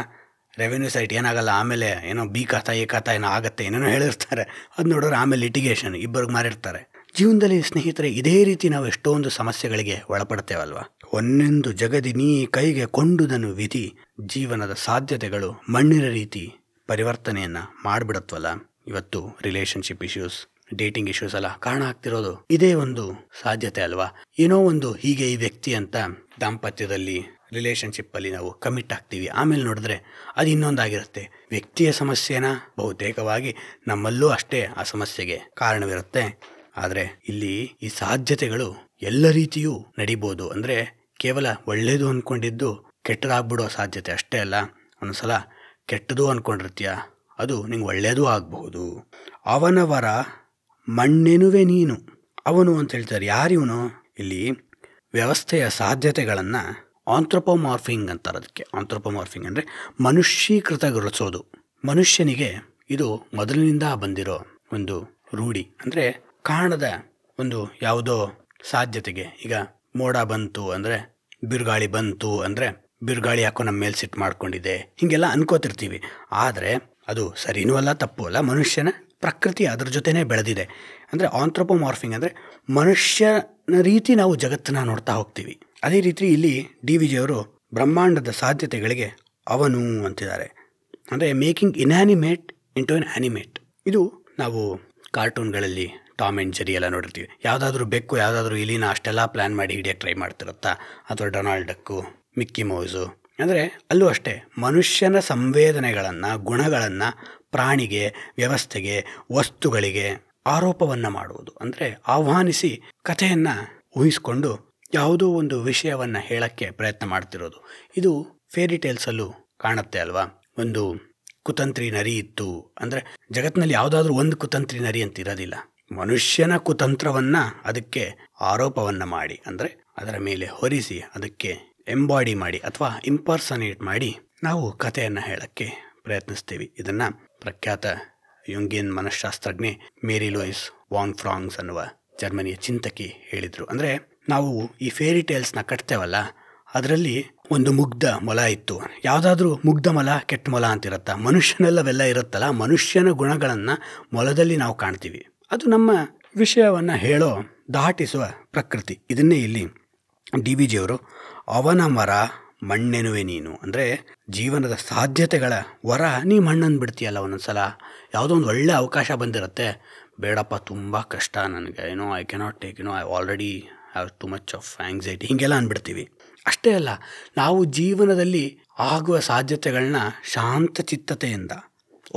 ರೆವೆನ್ಯೂ ಸೈಟ್ ಏನಾಗಲ್ಲ, ಆಮೇಲೆ ಏನೋ ಬಿ ಖಾತಾ ಎ ಖಾತಾ ಏನೋ ಆಗುತ್ತೆ, ಏನೇನೋ ಹೇಳಿರ್ತಾರೆ. ಅದು ನೋಡೋರು ಆಮೇಲೆ ಲಿಟಿಗೇಷನ್ ಇಬ್ಬರಿಗೆ ಮಾರಿರ್ತಾರೆ. ಜೀವನದಲ್ಲಿ ಸ್ನೇಹಿತರೆ ಇದೇ ರೀತಿ ನಾವು ಎಷ್ಟೊಂದು ಸಮಸ್ಯೆಗಳಿಗೆ ಒಳಪಡ್ತೇವಲ್ವ. ಹೊನ್ನೆಂದು ಜಗದಿನಿ ಕೈಗೆ ಕೊಂಡುದನು ವಿಧಿ, ಜೀವನದ ಸಾಧ್ಯತೆಗಳು ಮಣ್ಣಿನ ರೀತಿ ಪರಿವರ್ತನೆಯನ್ನು ಮಾಡಿಬಿಡತ್ವಲ್ಲ. ಇವತ್ತು ರಿಲೇಷನ್ಶಿಪ್ ಇಶ್ಯೂಸ್, ಡೇಟಿಂಗ್ ಇಶ್ಯೂಸ್ ಎಲ್ಲ ಕಾರಣ ಆಗ್ತಿರೋದು ಇದೇ ಒಂದು ಸಾಧ್ಯತೆ ಅಲ್ವಾ. ಏನೋ ಒಂದು ಹೀಗೆ ಈ ವ್ಯಕ್ತಿ ಅಂತ ದಾಂಪತ್ಯದಲ್ಲಿ ರಿಲೇಷನ್ಶಿಪ್ಪಲ್ಲಿ ನಾವು ಕಮಿಟ್ ಆಗ್ತೀವಿ, ಆಮೇಲೆ ನೋಡಿದ್ರೆ ಅದು ಇನ್ನೊಂದಾಗಿರುತ್ತೆ. ವ್ಯಕ್ತಿಯ ಸಮಸ್ಯೆನ ಬಹುತೇಕವಾಗಿ ನಮ್ಮಲ್ಲೂ ಅಷ್ಟೇ ಆ ಸಮಸ್ಯೆಗೆ ಕಾರಣವಿರುತ್ತೆ. ಆದರೆ ಇಲ್ಲಿ ಈ ಸಾಧ್ಯತೆಗಳು ಎಲ್ಲ ರೀತಿಯೂ ನಡಿಬೋದು. ಅಂದರೆ ಕೇವಲ ಒಳ್ಳೆಯದು ಅಂದ್ಕೊಂಡಿದ್ದು ಕೆಟ್ಟದಾಗ್ಬಿಡೋ ಸಾಧ್ಯತೆ ಅಷ್ಟೇ ಅಲ್ಲ, ಒಂದ್ಸಲ ಕೆಟ್ಟದು ಅಂದ್ಕೊಂಡಿರ್ತೀಯ, ಅದು ನಿಂಗೆ ಒಳ್ಳೆಯದೂ ಆಗಬಹುದು. ಅವನವರ ಮಣ್ಣೆನುವೆ ನೀನು. ಅವನು ಅಂತ ಹೇಳ್ತಾರೆ. ಯಾರಿವನು? ಇಲ್ಲಿ ವ್ಯವಸ್ಥೆಯ ಸಾಧ್ಯತೆಗಳನ್ನು ಆಂಥ್ರೋಪೋಮಾರ್ಫಿಂಗ್ ಅಂತಾರೆ. ಅದಕ್ಕೆ ಆಂಥ್ರೋಪೋಮಾರ್ಫಿಂಗ್ ಅಂದರೆ ಮನುಷ್ಯೀಕೃತಗೊಳಿಸೋದು. ಮನುಷ್ಯನಿಗೆ ಇದು ಮೊದಲಿನಿಂದ ಬಂದಿರೋ ಒಂದು ರೂಢಿ. ಅಂದರೆ ಕಾಣದ ಒಂದು ಯಾವುದೋ ಸಾಧ್ಯತೆಗೆ, ಈಗ ಮೋಡ ಬಂತು ಅಂದರೆ, ಬಿರುಗಾಳಿ ಬಂತು ಅಂದರೆ ಬಿರುಗಾಳಿ ಯಾಕೋ ನಮ್ಮ ಮೇಲೆ ಸಿಟ್ಟು ಮಾಡ್ಕೊಂಡಿದೆ, ಹೀಗೆಲ್ಲ ಅನ್ಕೋತಿರ್ತೀವಿ. ಆದರೆ ಅದು ಸರಿನೂ ಅಲ್ಲ, ತಪ್ಪು ಅಲ್ಲ. ಮನುಷ್ಯನ ಪ್ರಕೃತಿ ಅದ್ರ ಜೊತೆನೇ ಬೆಳೆದಿದೆ. ಅಂದರೆ ಆಂಥ್ರೋಪೋಮಾರ್ಫಿಂಗ್ ಅಂದರೆ ಮನುಷ್ಯನ ರೀತಿ ನಾವು ಜಗತ್ತನ್ನು ನೋಡ್ತಾ ಹೋಗ್ತೀವಿ. ಅದೇ ರೀತಿ ಇಲ್ಲಿ ಡಿ.ವಿ.ಜಿ. ಅವರು ಬ್ರಹ್ಮಾಂಡದ ಸಾಧ್ಯತೆಗಳಿಗೆ ಅವನು ಅಂತಿದ್ದಾರೆ. ಅಂದರೆ making inanimate into N animate. ಇದು ನಾವು ಕಾರ್ಟೂನ್ಗಳಲ್ಲಿ ಟಾಮ್ ಆ್ಯಂಡ್ ಜೆರಿ ಎಲ್ಲ ನೋಡಿರ್ತೀವಿ. ಯಾವುದಾದ್ರೂ ಬೆಕ್ಕು ಯಾವುದಾದ್ರೂ ಇಲಿನ ಅಷ್ಟೆಲ್ಲ ಪ್ಲ್ಯಾನ್ ಮಾಡಿ ಹಿಡಿಯೋಕ್ಕೆ ಟ್ರೈ ಮಾಡ್ತಿರುತ್ತಾ, ಅಥವಾ ಡೊನಾಲ್ಡ್ ಡಕ್ಕು, ಮಿಕ್ಕಿ ಮೌಸು. ಅಂದರೆ ಅಲ್ಲೂ ಅಷ್ಟೇ ಮನುಷ್ಯನ ಸಂವೇದನೆಗಳನ್ನು, ಗುಣಗಳನ್ನು ಪ್ರಾಣಿಗೆ, ವ್ಯವಸ್ಥೆಗೆ, ವಸ್ತುಗಳಿಗೆ ಆರೋಪವನ್ನು ಮಾಡುವುದು. ಅಂದರೆ ಆಹ್ವಾನಿಸಿ ಕಥೆಯನ್ನು ಊಹಿಸಿಕೊಂಡು ಯಾವುದೋ ಒಂದು ವಿಷಯವನ್ನು ಹೇಳೋಕ್ಕೆ ಪ್ರಯತ್ನ ಮಾಡ್ತಿರೋದು. ಇದು ಫೇರಿ ಟೇಲ್ಸಲ್ಲೂ ಕಾಣುತ್ತೆ ಅಲ್ವಾ. ಒಂದು ಕುತಂತ್ರಿ ನರಿ ಇತ್ತು ಅಂದರೆ ಜಗತ್ತಿನಲ್ಲಿ ಯಾವುದಾದ್ರೂ ಒಂದು ಕುತಂತ್ರಿ ನರಿ ಅಂತ ಇರೋದಿಲ್ಲ. ಮನುಷ್ಯನ ಕುತಂತ್ರವನ್ನು ಅದಕ್ಕೆ ಆರೋಪವನ್ನು ಮಾಡಿ, ಅಂದರೆ ಅದರ ಮೇಲೆ ಹೊರಿಸಿ, ಅದಕ್ಕೆ ಎಂಬಾಡಿ ಮಾಡಿ ಅಥವಾ ಇಂಪರ್ಸನೇಟ್ ಮಾಡಿ ನಾವು ಕಥೆಯನ್ನು ಹೇಳೋಕ್ಕೆ ಪ್ರಯತ್ನಿಸ್ತೀವಿ. ಇದನ್ನು ಪ್ರಖ್ಯಾತ ಯುಂಗಿಯನ್ ಮನಃಶಾಸ್ತ್ರಜ್ಞೆ ಮೇರಿ ಲೂಯಿಸ್ ವಾನ್ ಫ್ರಾಂಗ್ಸ್ ಅನ್ನುವ ಜರ್ಮನಿಯ ಚಿಂತಕಿ ಹೇಳಿದರು. ಅಂದರೆ ನಾವು ಈ ಫೇರಿ ಟೇಲ್ಸ್ನ ಕಟ್ತೇವಲ್ಲ, ಅದರಲ್ಲಿ ಒಂದು ಮುಗ್ಧ ಮೊಲ ಇತ್ತು. ಯಾವುದಾದ್ರೂ ಮುಗ್ಧ ಮೊಲ, ಕೆಟ್ಟ ಮೊಲ ಅಂತಿರುತ್ತಾ? ಮನುಷ್ಯನೆಲ್ಲವೆಲ್ಲ ಇರುತ್ತಲ್ಲ, ಮನುಷ್ಯನ ಗುಣಗಳನ್ನು ಮೊಲದಲ್ಲಿ ನಾವು ಕಾಣ್ತೀವಿ. ಅದು ನಮ್ಮ ವಿಷಯವನ್ನು ಹೇಳೋ, ದಾಟಿಸುವ ಪ್ರಕೃತಿ. ಇದನ್ನೇ ಇಲ್ಲಿ ಡಿ.ವಿ.ಜಿ. ಅವರು ಅವನ ಮರ ಮಣ್ಣೆನುವೆ ನೀನು. ಅಂದರೆ ಜೀವನದ ಸಾಧ್ಯತೆಗಳ ವರ ನೀ ಮಣ್ಣನ್ನು ಬಿಡ್ತೀಯಲ್ಲ ಒಂದೊಂದ್ಸಲ. ಯಾವುದೋ ಒಂದು ಒಳ್ಳೆ ಅವಕಾಶ ಬಂದಿರುತ್ತೆ, ಬೇಡಪ್ಪ ತುಂಬ ಕಷ್ಟ ನನಗೆ, I cannot take, I already have too much of anxiety, ಹೀಗೆಲ್ಲ ಅಂದ್ಬಿಡ್ತೀವಿ. ಅಷ್ಟೇ ಅಲ್ಲ, ನಾವು ಜೀವನದಲ್ಲಿ ಆಗುವ ಸಾಧ್ಯತೆಗಳನ್ನ ಶಾಂತಚಿತ್ತತೆಯಿಂದ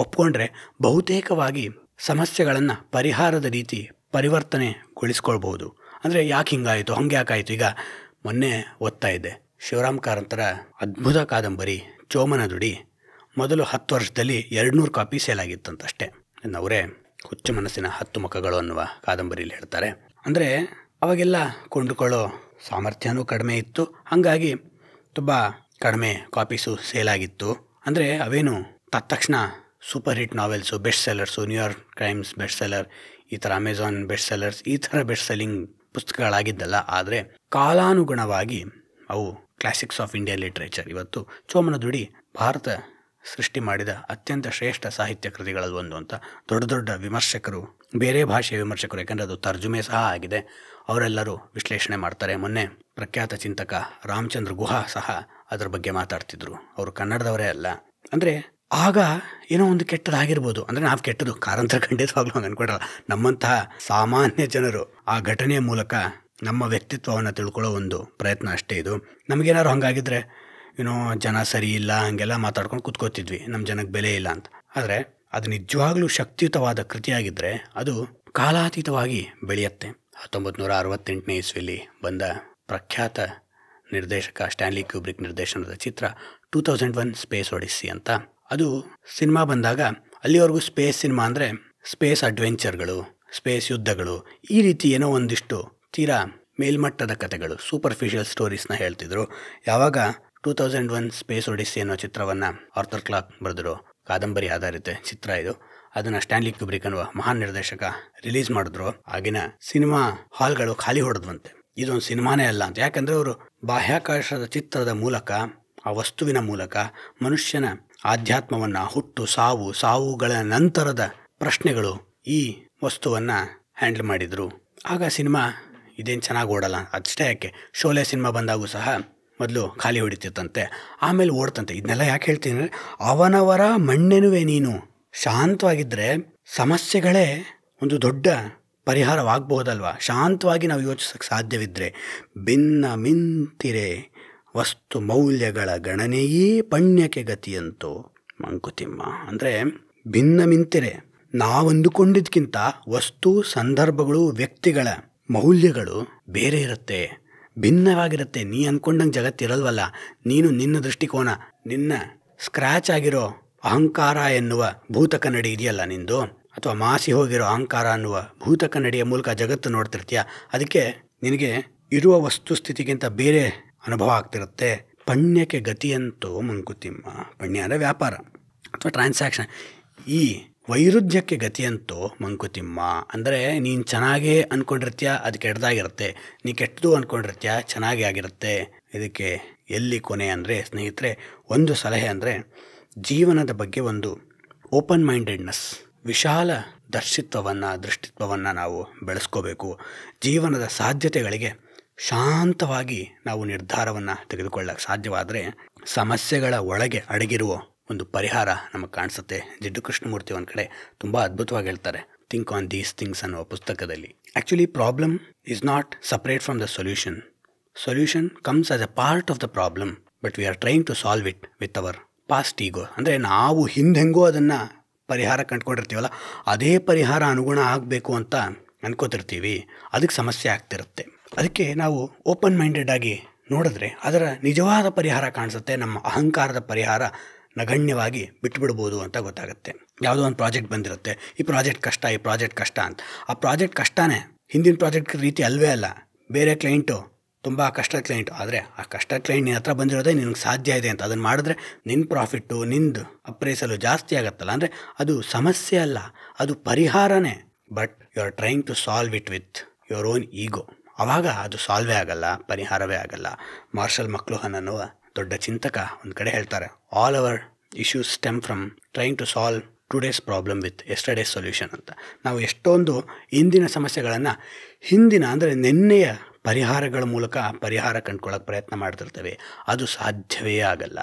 ಒಪ್ಕೊಂಡ್ರೆ ಬಹುತೇಕವಾಗಿ ಸಮಸ್ಯೆಗಳನ್ನು ಪರಿಹಾರದ ರೀತಿ ಪರಿವರ್ತನೆಗೊಳಿಸ್ಕೊಳ್ಬಹುದು. ಅಂದರೆ ಯಾಕೆ ಹಿಂಗಾಯಿತು, ಹಂಗೆ ಯಾಕಾಯಿತು. ಈಗ ಮೊನ್ನೆ ಓದ್ತಾ ಇದ್ದೆ, ಶಿವರಾಮ್ ಕಾರಂತರ ಅದ್ಭುತ ಕಾದಂಬರಿ ಚೋಮನ ದುಡಿ ಮೊದಲು 10 ವರ್ಷದಲ್ಲಿ 200 ಕಾಪಿ ಸೇಲ್ ಆಗಿತ್ತಂತಷ್ಟೇ. ಅವರೇ ಹುಚ್ಚು ಮನಸ್ಸಿನ 10 ಮುಖಗಳು ಅನ್ನುವ ಕಾದಂಬರಿಯಲ್ಲಿ ಹೇಳ್ತಾರೆ. ಅಂದರೆ ಅವಾಗೆಲ್ಲ ಕೊಂಡುಕೊಳ್ಳೋ ಸಾಮರ್ಥ್ಯನೂ ಕಡಿಮೆ ಇತ್ತು, ಹಾಗಾಗಿ ತುಂಬ ಕಡಿಮೆ ಕಾಪೀಸು ಸೇಲ್ ಆಗಿತ್ತು. ಅಂದರೆ ಅವೇನು ತಕ್ಷಣ super hit novels, best sellers, New York Times best seller, ಈ ಥರ ಅಮೆಝಾನ್ ಬೆಸ್ಟ್ ಸೆಲ್ಲರ್ಸ್, ಈ ಥರ ಬೆಸ್ಟ್ ಸೆಲ್ಲಿಂಗ್ ಪುಸ್ತಕಗಳಾಗಿದ್ದಲ್ಲ. ಆದರೆ ಕಾಲಾನುಗುಣವಾಗಿ ಅವು ಕ್ಲಾಸಿಕ್ಸ್ ಆಫ್ ಇಂಡಿಯನ್ ಲಿಟ್ರೇಚರ್. ಇವತ್ತು ಚೋಮನ ದುಡಿ ಭಾರತ ಸೃಷ್ಟಿ ಮಾಡಿದ ಅತ್ಯಂತ ಶ್ರೇಷ್ಠ ಸಾಹಿತ್ಯ ಕೃತಿಗಳಲ್ಲಿ ಒಂದು ಅಂತ ದೊಡ್ಡ ದೊಡ್ಡ ವಿಮರ್ಶಕರು, ಬೇರೆ ಭಾಷೆಯ ವಿಮರ್ಶಕರು, ಯಾಕಂದರೆ ಅದು ತರ್ಜುಮೆ ಸಹ ಆಗಿದೆ, ಅವರೆಲ್ಲರೂ ವಿಶ್ಲೇಷಣೆ ಮಾಡ್ತಾರೆ. ಮೊನ್ನೆ ಪ್ರಖ್ಯಾತ ಚಿಂತಕ ರಾಮಚಂದ್ರ ಗುಹಾ ಸಹ ಅದರ ಬಗ್ಗೆ ಮಾತಾಡ್ತಿದ್ರು. ಅವರು ಕನ್ನಡದವರೇ ಅಲ್ಲ. ಅಂದರೆ ಆಗ ಏನೋ ಒಂದು ಕೆಟ್ಟದಾಗಿರ್ಬೋದು. ಅಂದರೆ ನಾವು ಕೆಟ್ಟದು ಕಾರಂತರ ಖಂಡಿತವಾಗ್ಲೂ ಹಂಗೆ ಅನ್ಕೊಡಲ್ಲ. ನಮ್ಮಂತಹ ಸಾಮಾನ್ಯ ಜನರು ಆ ಘಟನೆಯ ಮೂಲಕ ನಮ್ಮ ವ್ಯಕ್ತಿತ್ವವನ್ನು ತಿಳ್ಕೊಳ್ಳೋ ಒಂದು ಪ್ರಯತ್ನ ಅಷ್ಟೇ ಇದು. ನಮಗೇನಾದ್ರು ಹಂಗಾಗಿದ್ದರೆ ಏನೋ ಜನ ಸರಿ ಇಲ್ಲ ಹಂಗೆಲ್ಲ ಮಾತಾಡ್ಕೊಂಡು ಕೂತ್ಕೋತಿದ್ವಿ, ನಮ್ಮ ಜನಕ್ಕೆ ಬೆಲೆ ಇಲ್ಲ ಅಂತ. ಆದರೆ ಅದು ನಿಜವಾಗ್ಲೂ ಶಕ್ತಿಯುತವಾದ ಕೃತಿಯಾಗಿದ್ದರೆ ಅದು ಕಾಲಾತೀತವಾಗಿ ಬೆಳೆಯುತ್ತೆ. 1968ನೇ ಇಸ್ವಿಯಲ್ಲಿ ಬಂದ ಪ್ರಖ್ಯಾತ ನಿರ್ದೇಶಕ ಸ್ಟ್ಯಾನ್ಲಿ ಕ್ಯೂಬ್ರಿಕ್ ನಿರ್ದೇಶನದ ಚಿತ್ರ 2001 ಸ್ಪೇಸ್ ಒಡಿಸ್ಸಿ ಅಂತ. ಅದು ಸಿನಿಮಾ ಬಂದಾಗ ಅಲ್ಲಿವರೆಗೂ ಸ್ಪೇಸ್ ಸಿನಿಮಾ ಅಂದರೆ ಸ್ಪೇಸ್ ಅಡ್ವೆಂಚರ್ಗಳು, ಸ್ಪೇಸ್ ಯುದ್ಧಗಳು, ಈ ರೀತಿ ಏನೋ ಒಂದಿಷ್ಟು ತೀರಾ ಮೇಲ್ಮಟ್ಟದ ಕಥೆಗಳು, ಸೂಪರ್ಫಿಷಿಯಲ್ ಸ್ಟೋರೀಸ್ನ ಹೇಳ್ತಿದ್ರು. ಯಾವಾಗ 2001 ಸ್ಪೇಸ್ ಒಡಿಸ್ಸಿ ಅನ್ನೋ ಚಿತ್ರವನ್ನು ಆರ್ಥರ್ ಕ್ಲಾರ್ಕ್ ಬರೆದಿರೋ ಕಾದಂಬರಿ ಆಧಾರಿತ ಚಿತ್ರ ಇದು, ಅದನ್ನು ಸ್ಟ್ಯಾನ್ಲಿ ಕ್ಯೂಬ್ರಿಕ್ ಅನ್ನುವ ಮಹಾನ್ ನಿರ್ದೇಶಕ ರಿಲೀಸ್ ಮಾಡಿದ್ರು, ಆಗಿನ ಸಿನಿಮಾ ಹಾಲ್ಗಳು ಖಾಲಿ ಹೊಡೆದ್ವಂತೆ. ಇದೊಂದು ಸಿನಿಮಾನೇ ಅಲ್ಲ ಅಂತ. ಯಾಕಂದರೆ ಅವರು ಬಾಹ್ಯಾಕಾಶದ ಚಿತ್ರದ ಮೂಲಕ, ಆ ವಸ್ತುವಿನ ಮೂಲಕ ಮನುಷ್ಯನ ಆಧ್ಯಾತ್ಮವನ್ನು, ಹುಟ್ಟು ಸಾವು, ಸಾವುಗಳ ನಂತರದ ಪ್ರಶ್ನೆಗಳು, ಈ ವಸ್ತುವನ್ನು ಹ್ಯಾಂಡಲ್ ಮಾಡಿದರು. ಆಗ ಸಿನಿಮಾ ಇದೇನು ಚೆನ್ನಾಗಿ ಓಡಲ್ಲ. ಅಷ್ಟೇ ಯಾಕೆ, ಶೋಲೆ ಸಿನಿಮಾ ಬಂದಾಗೂ ಸಹ ಮೊದಲು ಖಾಲಿ ಹೊಡಿತಿತ್ತಂತೆ, ಆಮೇಲೆ ಓಡ್ತಂತೆ. ಇದನ್ನೆಲ್ಲ ಯಾಕೆ ಹೇಳ್ತೀನಿ ಅಂದರೆ, ಅವನವರ ಮಣ್ಣೆನುವೆ ನೀನು. ಶಾಂತವಾಗಿದ್ದರೆ ಸಮಸ್ಯೆಗಳೇ ಒಂದು ದೊಡ್ಡ ಪರಿಹಾರವಾಗಬಹುದಲ್ವ. ಶಾಂತವಾಗಿ ನಾವು ಯೋಚಿಸೋಕ್ಕೆ ಸಾಧ್ಯವಿದ್ದರೆ. ಭಿನ್ನ ಮಿಂತಿರೆ ವಸ್ತು ಮೌಲ್ಯಗಳ ಗಣನೆಯೇ ಪಣ್ಯಕ್ಕೆ ಗತಿಯಂತೋ ಮಂಕುತಿಮ್ಮ. ಅಂದರೆ ಭಿನ್ನ ಮಿಂತಿರೆ, ನಾವಂದುಕೊಂಡಿದ್ದಕ್ಕಿಂತ ವಸ್ತು, ಸಂದರ್ಭಗಳು, ವ್ಯಕ್ತಿಗಳ ಮೌಲ್ಯಗಳು ಬೇರೆ ಇರುತ್ತೆ, ಭಿನ್ನವಾಗಿರುತ್ತೆ. ನೀ ಅಂದ್ಕೊಂಡಂಗೆ ಜಗತ್ತಿರಲ್ವಲ್ಲ. ನೀನು ನಿನ್ನ ದೃಷ್ಟಿಕೋನ, ನಿನ್ನ ಸ್ಕ್ರ್ಯಾಚ್ ಆಗಿರೋ ಅಹಂಕಾರ ಎನ್ನುವ ಭೂತ ಕನ್ನಡಿ ಇದೆಯಲ್ಲ ನಿಂದು, ಅಥವಾ ಮಾಸಿ ಹೋಗಿರೋ ಅಹಂಕಾರ ಅನ್ನುವ ಭೂತ ಕನ್ನಡಿಯ ಮೂಲಕ ಜಗತ್ತು ನೋಡ್ತಿರ್ತೀಯ. ಅದಕ್ಕೆ ನಿನಗೆ ಇರುವ ವಸ್ತುಸ್ಥಿತಿಗಿಂತ ಬೇರೆ ಅನುಭವ ಆಗ್ತಿರುತ್ತೆ. ಪಣ್ಯಕ್ಕೆ ಗತಿಯಂತೂ ಮಂಕುತಿಮ್ಮ. ಪಣ್ಯ ಅಂದರೆ ವ್ಯಾಪಾರ ಅಥವಾ ಟ್ರಾನ್ಸಾಕ್ಷನ್. ಈ ವೈರುಧ್ಯಕ್ಕೆ ಗತಿಯಂತೂ ಮಂಕುತಿಮ್ಮ ಅಂದರೆ ನೀನು ಚೆನ್ನಾಗೇ ಅಂದ್ಕೊಂಡಿರ್ತೀಯ, ಅದು ಕೆಟ್ಟದಾಗಿರುತ್ತೆ. ನೀ ಕೆಟ್ಟದು ಅಂದ್ಕೊಂಡಿರ್ತೀಯ, ಚೆನ್ನಾಗೇ ಆಗಿರುತ್ತೆ. ಇದಕ್ಕೆ ಎಲ್ಲಿ ಕೊನೆ ಅಂದರೆ ಸ್ನೇಹಿತರೆ, ಒಂದು ಸಲಹೆ ಅಂದರೆ ಜೀವನದ ಬಗ್ಗೆ ಒಂದು ಓಪನ್ ಮೈಂಡೆಡ್ನೆಸ್, ವಿಶಾಲ ದೃಷ್ಟಿತ್ವವನ್ನು ನಾವು ಬೆಳೆಸ್ಕೋಬೇಕು. ಜೀವನದ ಸಾಧ್ಯತೆಗಳಿಗೆ ಶಾಂತವಾಗಿ ನಾವು ನಿರ್ಧಾರವನ್ನು ತೆಗೆದುಕೊಳ್ಳಕ್ಕೆ ಸಾಧ್ಯವಾದರೆ ಸಮಸ್ಯೆಗಳ ಒಳಗೆ ಅಡಗಿರುವ ಒಂದು ಪರಿಹಾರ ನಮಗೆ ಕಾಣಿಸುತ್ತೆ. ಜಿಡ್ಡು ಕೃಷ್ಣಮೂರ್ತಿ ಒಂದು ಕಡೆ ತುಂಬ ಅದ್ಭುತವಾಗಿ ಹೇಳ್ತಾರೆ, ಥಿಂಕ್ ಆನ್ ದೀಸ್ ಥಿಂಗ್ಸ್ ಅನ್ನುವ ಪುಸ್ತಕದಲ್ಲಿ. Actually problem is not separate from the solution. Solution comes as a part of the problem, but we are trying to solve it with our past ego. ಅಂದರೆ ನಾವು ಹಿಂದೆಂಗೋ ಅದನ್ನು ಪರಿಹಾರ ಕಂಡುಕೊಂಡಿರ್ತೀವಲ್ಲ, ಅದೇ ಪರಿಹಾರ ಅನುಗುಣ ಆಗಬೇಕು ಅಂತ ಅನ್ಕೋತಿರ್ತೀವಿ. ಅದಕ್ಕೆ ಸಮಸ್ಯೆ ಆಗ್ತಿರುತ್ತೆ. ಅದಕ್ಕೆ ನಾವು ಓಪನ್ ಮೈಂಡೆಡ್ ಆಗಿ ನೋಡಿದ್ರೆ ಅದರ ನಿಜವಾದ ಪರಿಹಾರ ಕಾಣಿಸುತ್ತೆ. ನಮ್ಮ ಅಹಂಕಾರದ ಪರಿಹಾರ ನಗಣ್ಯವಾಗಿ ಬಿಟ್ಬಿಡ್ಬೋದು ಅಂತ ಗೊತ್ತಾಗುತ್ತೆ. ಯಾವುದೋ ಒಂದು ಪ್ರಾಜೆಕ್ಟ್ ಬಂದಿರುತ್ತೆ, ಈ ಪ್ರಾಜೆಕ್ಟ್ ಕಷ್ಟ ಅಂತ. ಆ ಪ್ರಾಜೆಕ್ಟ್ ಕಷ್ಟನೇ, ಹಿಂದಿನ ಪ್ರಾಜೆಕ್ಟ್ ರೀತಿ ಅಲ್ವೇ ಅಲ್ಲ. ಬೇರೆ ಕ್ಲೈಂಟು ತುಂಬ ಕಷ್ಟದ ಕ್ಲೈಂಟು, ಆದರೆ ಆ ಕಷ್ಟದ ಕ್ಲೈಂಟ್ ನಿನ್ನ ಹತ್ರ ಬಂದಿರೋದೇ ನಿನಗೆ ಸಾಧ್ಯ ಇದೆ ಅಂತ. ಅದನ್ನು ಮಾಡಿದ್ರೆ ನಿನ್ನ ಪ್ರಾಫಿಟ್ಟು, ನಿಂದು ಅಪ್ರೈಸಲು ಜಾಸ್ತಿ ಆಗುತ್ತಲ್ಲ. ಅಂದರೆ ಅದು ಸಮಸ್ಯೆ ಅಲ್ಲ, ಅದು ಪರಿಹಾರನೇ. But you are trying to solve it with your own ego. ಆವಾಗ ಅದು ಸಾಲ್ವೇ ಆಗಲ್ಲ, ಪರಿಹಾರವೇ ಆಗಲ್ಲ. ಮಾರ್ಷಲ್ ಮಕ್ಲುಹಾನ್ ಅನ್ನುವ ದೊಡ್ಡ ಚಿಂತಕ ಒಂದು ಕಡೆ ಹೇಳ್ತಾರೆ, all our issues stem from trying to solve today's problem with yesterday's solution ಅಂತ. ನಾವು ಎಷ್ಟೊಂದು ಇಂದಿನ ಸಮಸ್ಯೆಗಳನ್ನು ಹಿಂದಿನ ಅಂದರೆ ನಿನ್ನೆಯ ಪರಿಹಾರಗಳ ಮೂಲಕ ಪರಿಹಾರ ಕಂಡುಕೊಳ್ಳೋಕೆ ಪ್ರಯತ್ನ ಮಾಡ್ತಿರ್ತೇವೆ. ಅದು ಸಾಧ್ಯವೇ ಆಗಲ್ಲ.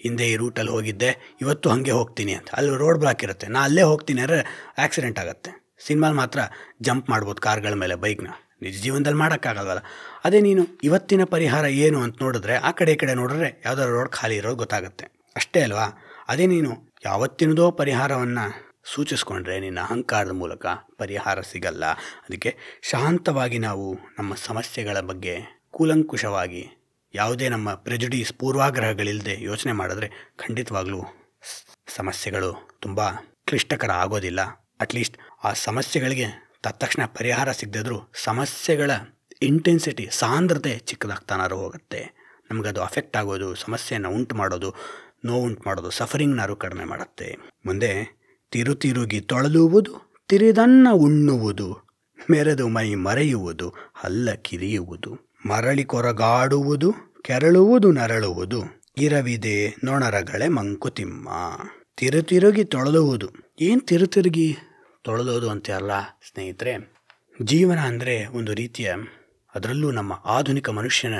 ಹಿಂದೆ ಈ ರೂಟಲ್ಲಿ ಹೋಗಿದ್ದೆ, ಇವತ್ತು ಹಾಗೆ ಹೋಗ್ತೀನಿ ಅಂತ. ಅಲ್ಲಿ ರೋಡ್ ಬ್ಲಾಕ್ ಇರುತ್ತೆ, ನಾ ಅಲ್ಲೇ ಹೋಗ್ತೀನಿ ಅಂದರೆ ಆಕ್ಸಿಡೆಂಟ್ ಆಗುತ್ತೆ. ಸಿನಿಮಾಲ್ ಮಾತ್ರ ಜಂಪ್ ಮಾಡ್ಬೋದು ಕಾರ್ಗಳ ಮೇಲೆ, ಬೈಕ್ನ. ನಿಜ ಜೀವನದಲ್ಲಿ ಮಾಡೋಕ್ಕಾಗಲ್ವಲ್ಲ. ಅದೇ ನೀನು ಇವತ್ತಿನ ಪರಿಹಾರ ಏನು ಅಂತ ನೋಡಿದ್ರೆ, ಆ ಕಡೆ ಈ ಕಡೆ ನೋಡಿದ್ರೆ ಯಾವುದಾದ್ರು ರೋಡ್ ಖಾಲಿ ಇರೋದು ಗೊತ್ತಾಗುತ್ತೆ, ಅಷ್ಟೇ ಅಲ್ವಾ? ಅದೇ ನೀನು ಯಾವತ್ತಿನದೋ ಪರಿಹಾರವನ್ನು ಸೂಚಿಸ್ಕೊಂಡ್ರೆ ನಿನ್ನ ಅಹಂಕಾರದ ಮೂಲಕ ಪರಿಹಾರ ಸಿಗಲ್ಲ. ಅದಕ್ಕೆ ಶಾಂತವಾಗಿ ನಾವು ನಮ್ಮ ಸಮಸ್ಯೆಗಳ ಬಗ್ಗೆ ಕೂಲಂಕುಷವಾಗಿ, ಯಾವುದೇ ನಮ್ಮ ಪ್ರೆಜುಡೀಸ್ ಪೂರ್ವಾಗ್ರಹಗಳಿಲ್ಲದೆ ಯೋಚನೆ ಮಾಡಿದ್ರೆ ಖಂಡಿತವಾಗ್ಲೂ ಸಮಸ್ಯೆಗಳು ತುಂಬ ಕ್ಲಿಷ್ಟಕರ ಆಗೋದಿಲ್ಲ. ಅಟ್ಲೀಸ್ಟ್ ಆ ಸಮಸ್ಯೆಗಳಿಗೆ ತಕ್ಷಣ ಪರಿಹಾರ ಸಿಗದಿದ್ರೂ ಸಮಸ್ಯೆಗಳ ಇಂಟೆನ್ಸಿಟಿ, ಸಾಂದ್ರತೆ ಚಿಕ್ಕದಾಗ್ತಾನಾರು ಹೋಗುತ್ತೆ. ನಮಗದು ಅಫೆಕ್ಟ್ ಆಗೋದು, ಸಮಸ್ಯೆಯನ್ನು ಉಂಟು ಮಾಡೋದು, ನೋವುಂಟು ಮಾಡೋದು, ಸಫರಿಂಗ್ನಾರು ಕಡಿಮೆ ಮಾಡುತ್ತೆ. ಮುಂದೆ ತಿರುಗಿ ತೊಳೆದುವುದು, ತಿರಿದನ್ನ ಉಣ್ಣುವುದು, ಮೆರೆದು ಮೈ ಮರೆಯುವುದು, ಹಲ್ಲ ಕಿರಿಯುವುದು, ಮರಳಿ ಕೊರಗಾಡುವುದು, ಕೆರಳುವುದು ನರಳುವುದು, ಇರವಿದೆ ನೊಣರಗಳೆ ಮಂಕುತಿಮ್ಮ. ತಿರುಗಿ ತೊಳೆದುವುದು. ಏನು ತಿರುಗಿ ತೊಳೆದೋದು ಅಂತೆಲ್ಲ ಸ್ನೇಹಿತರೆ, ಜೀವನ ಅಂದರೆ ಒಂದು ರೀತಿಯ, ಅದರಲ್ಲೂ ನಮ್ಮ ಆಧುನಿಕ ಮನುಷ್ಯನ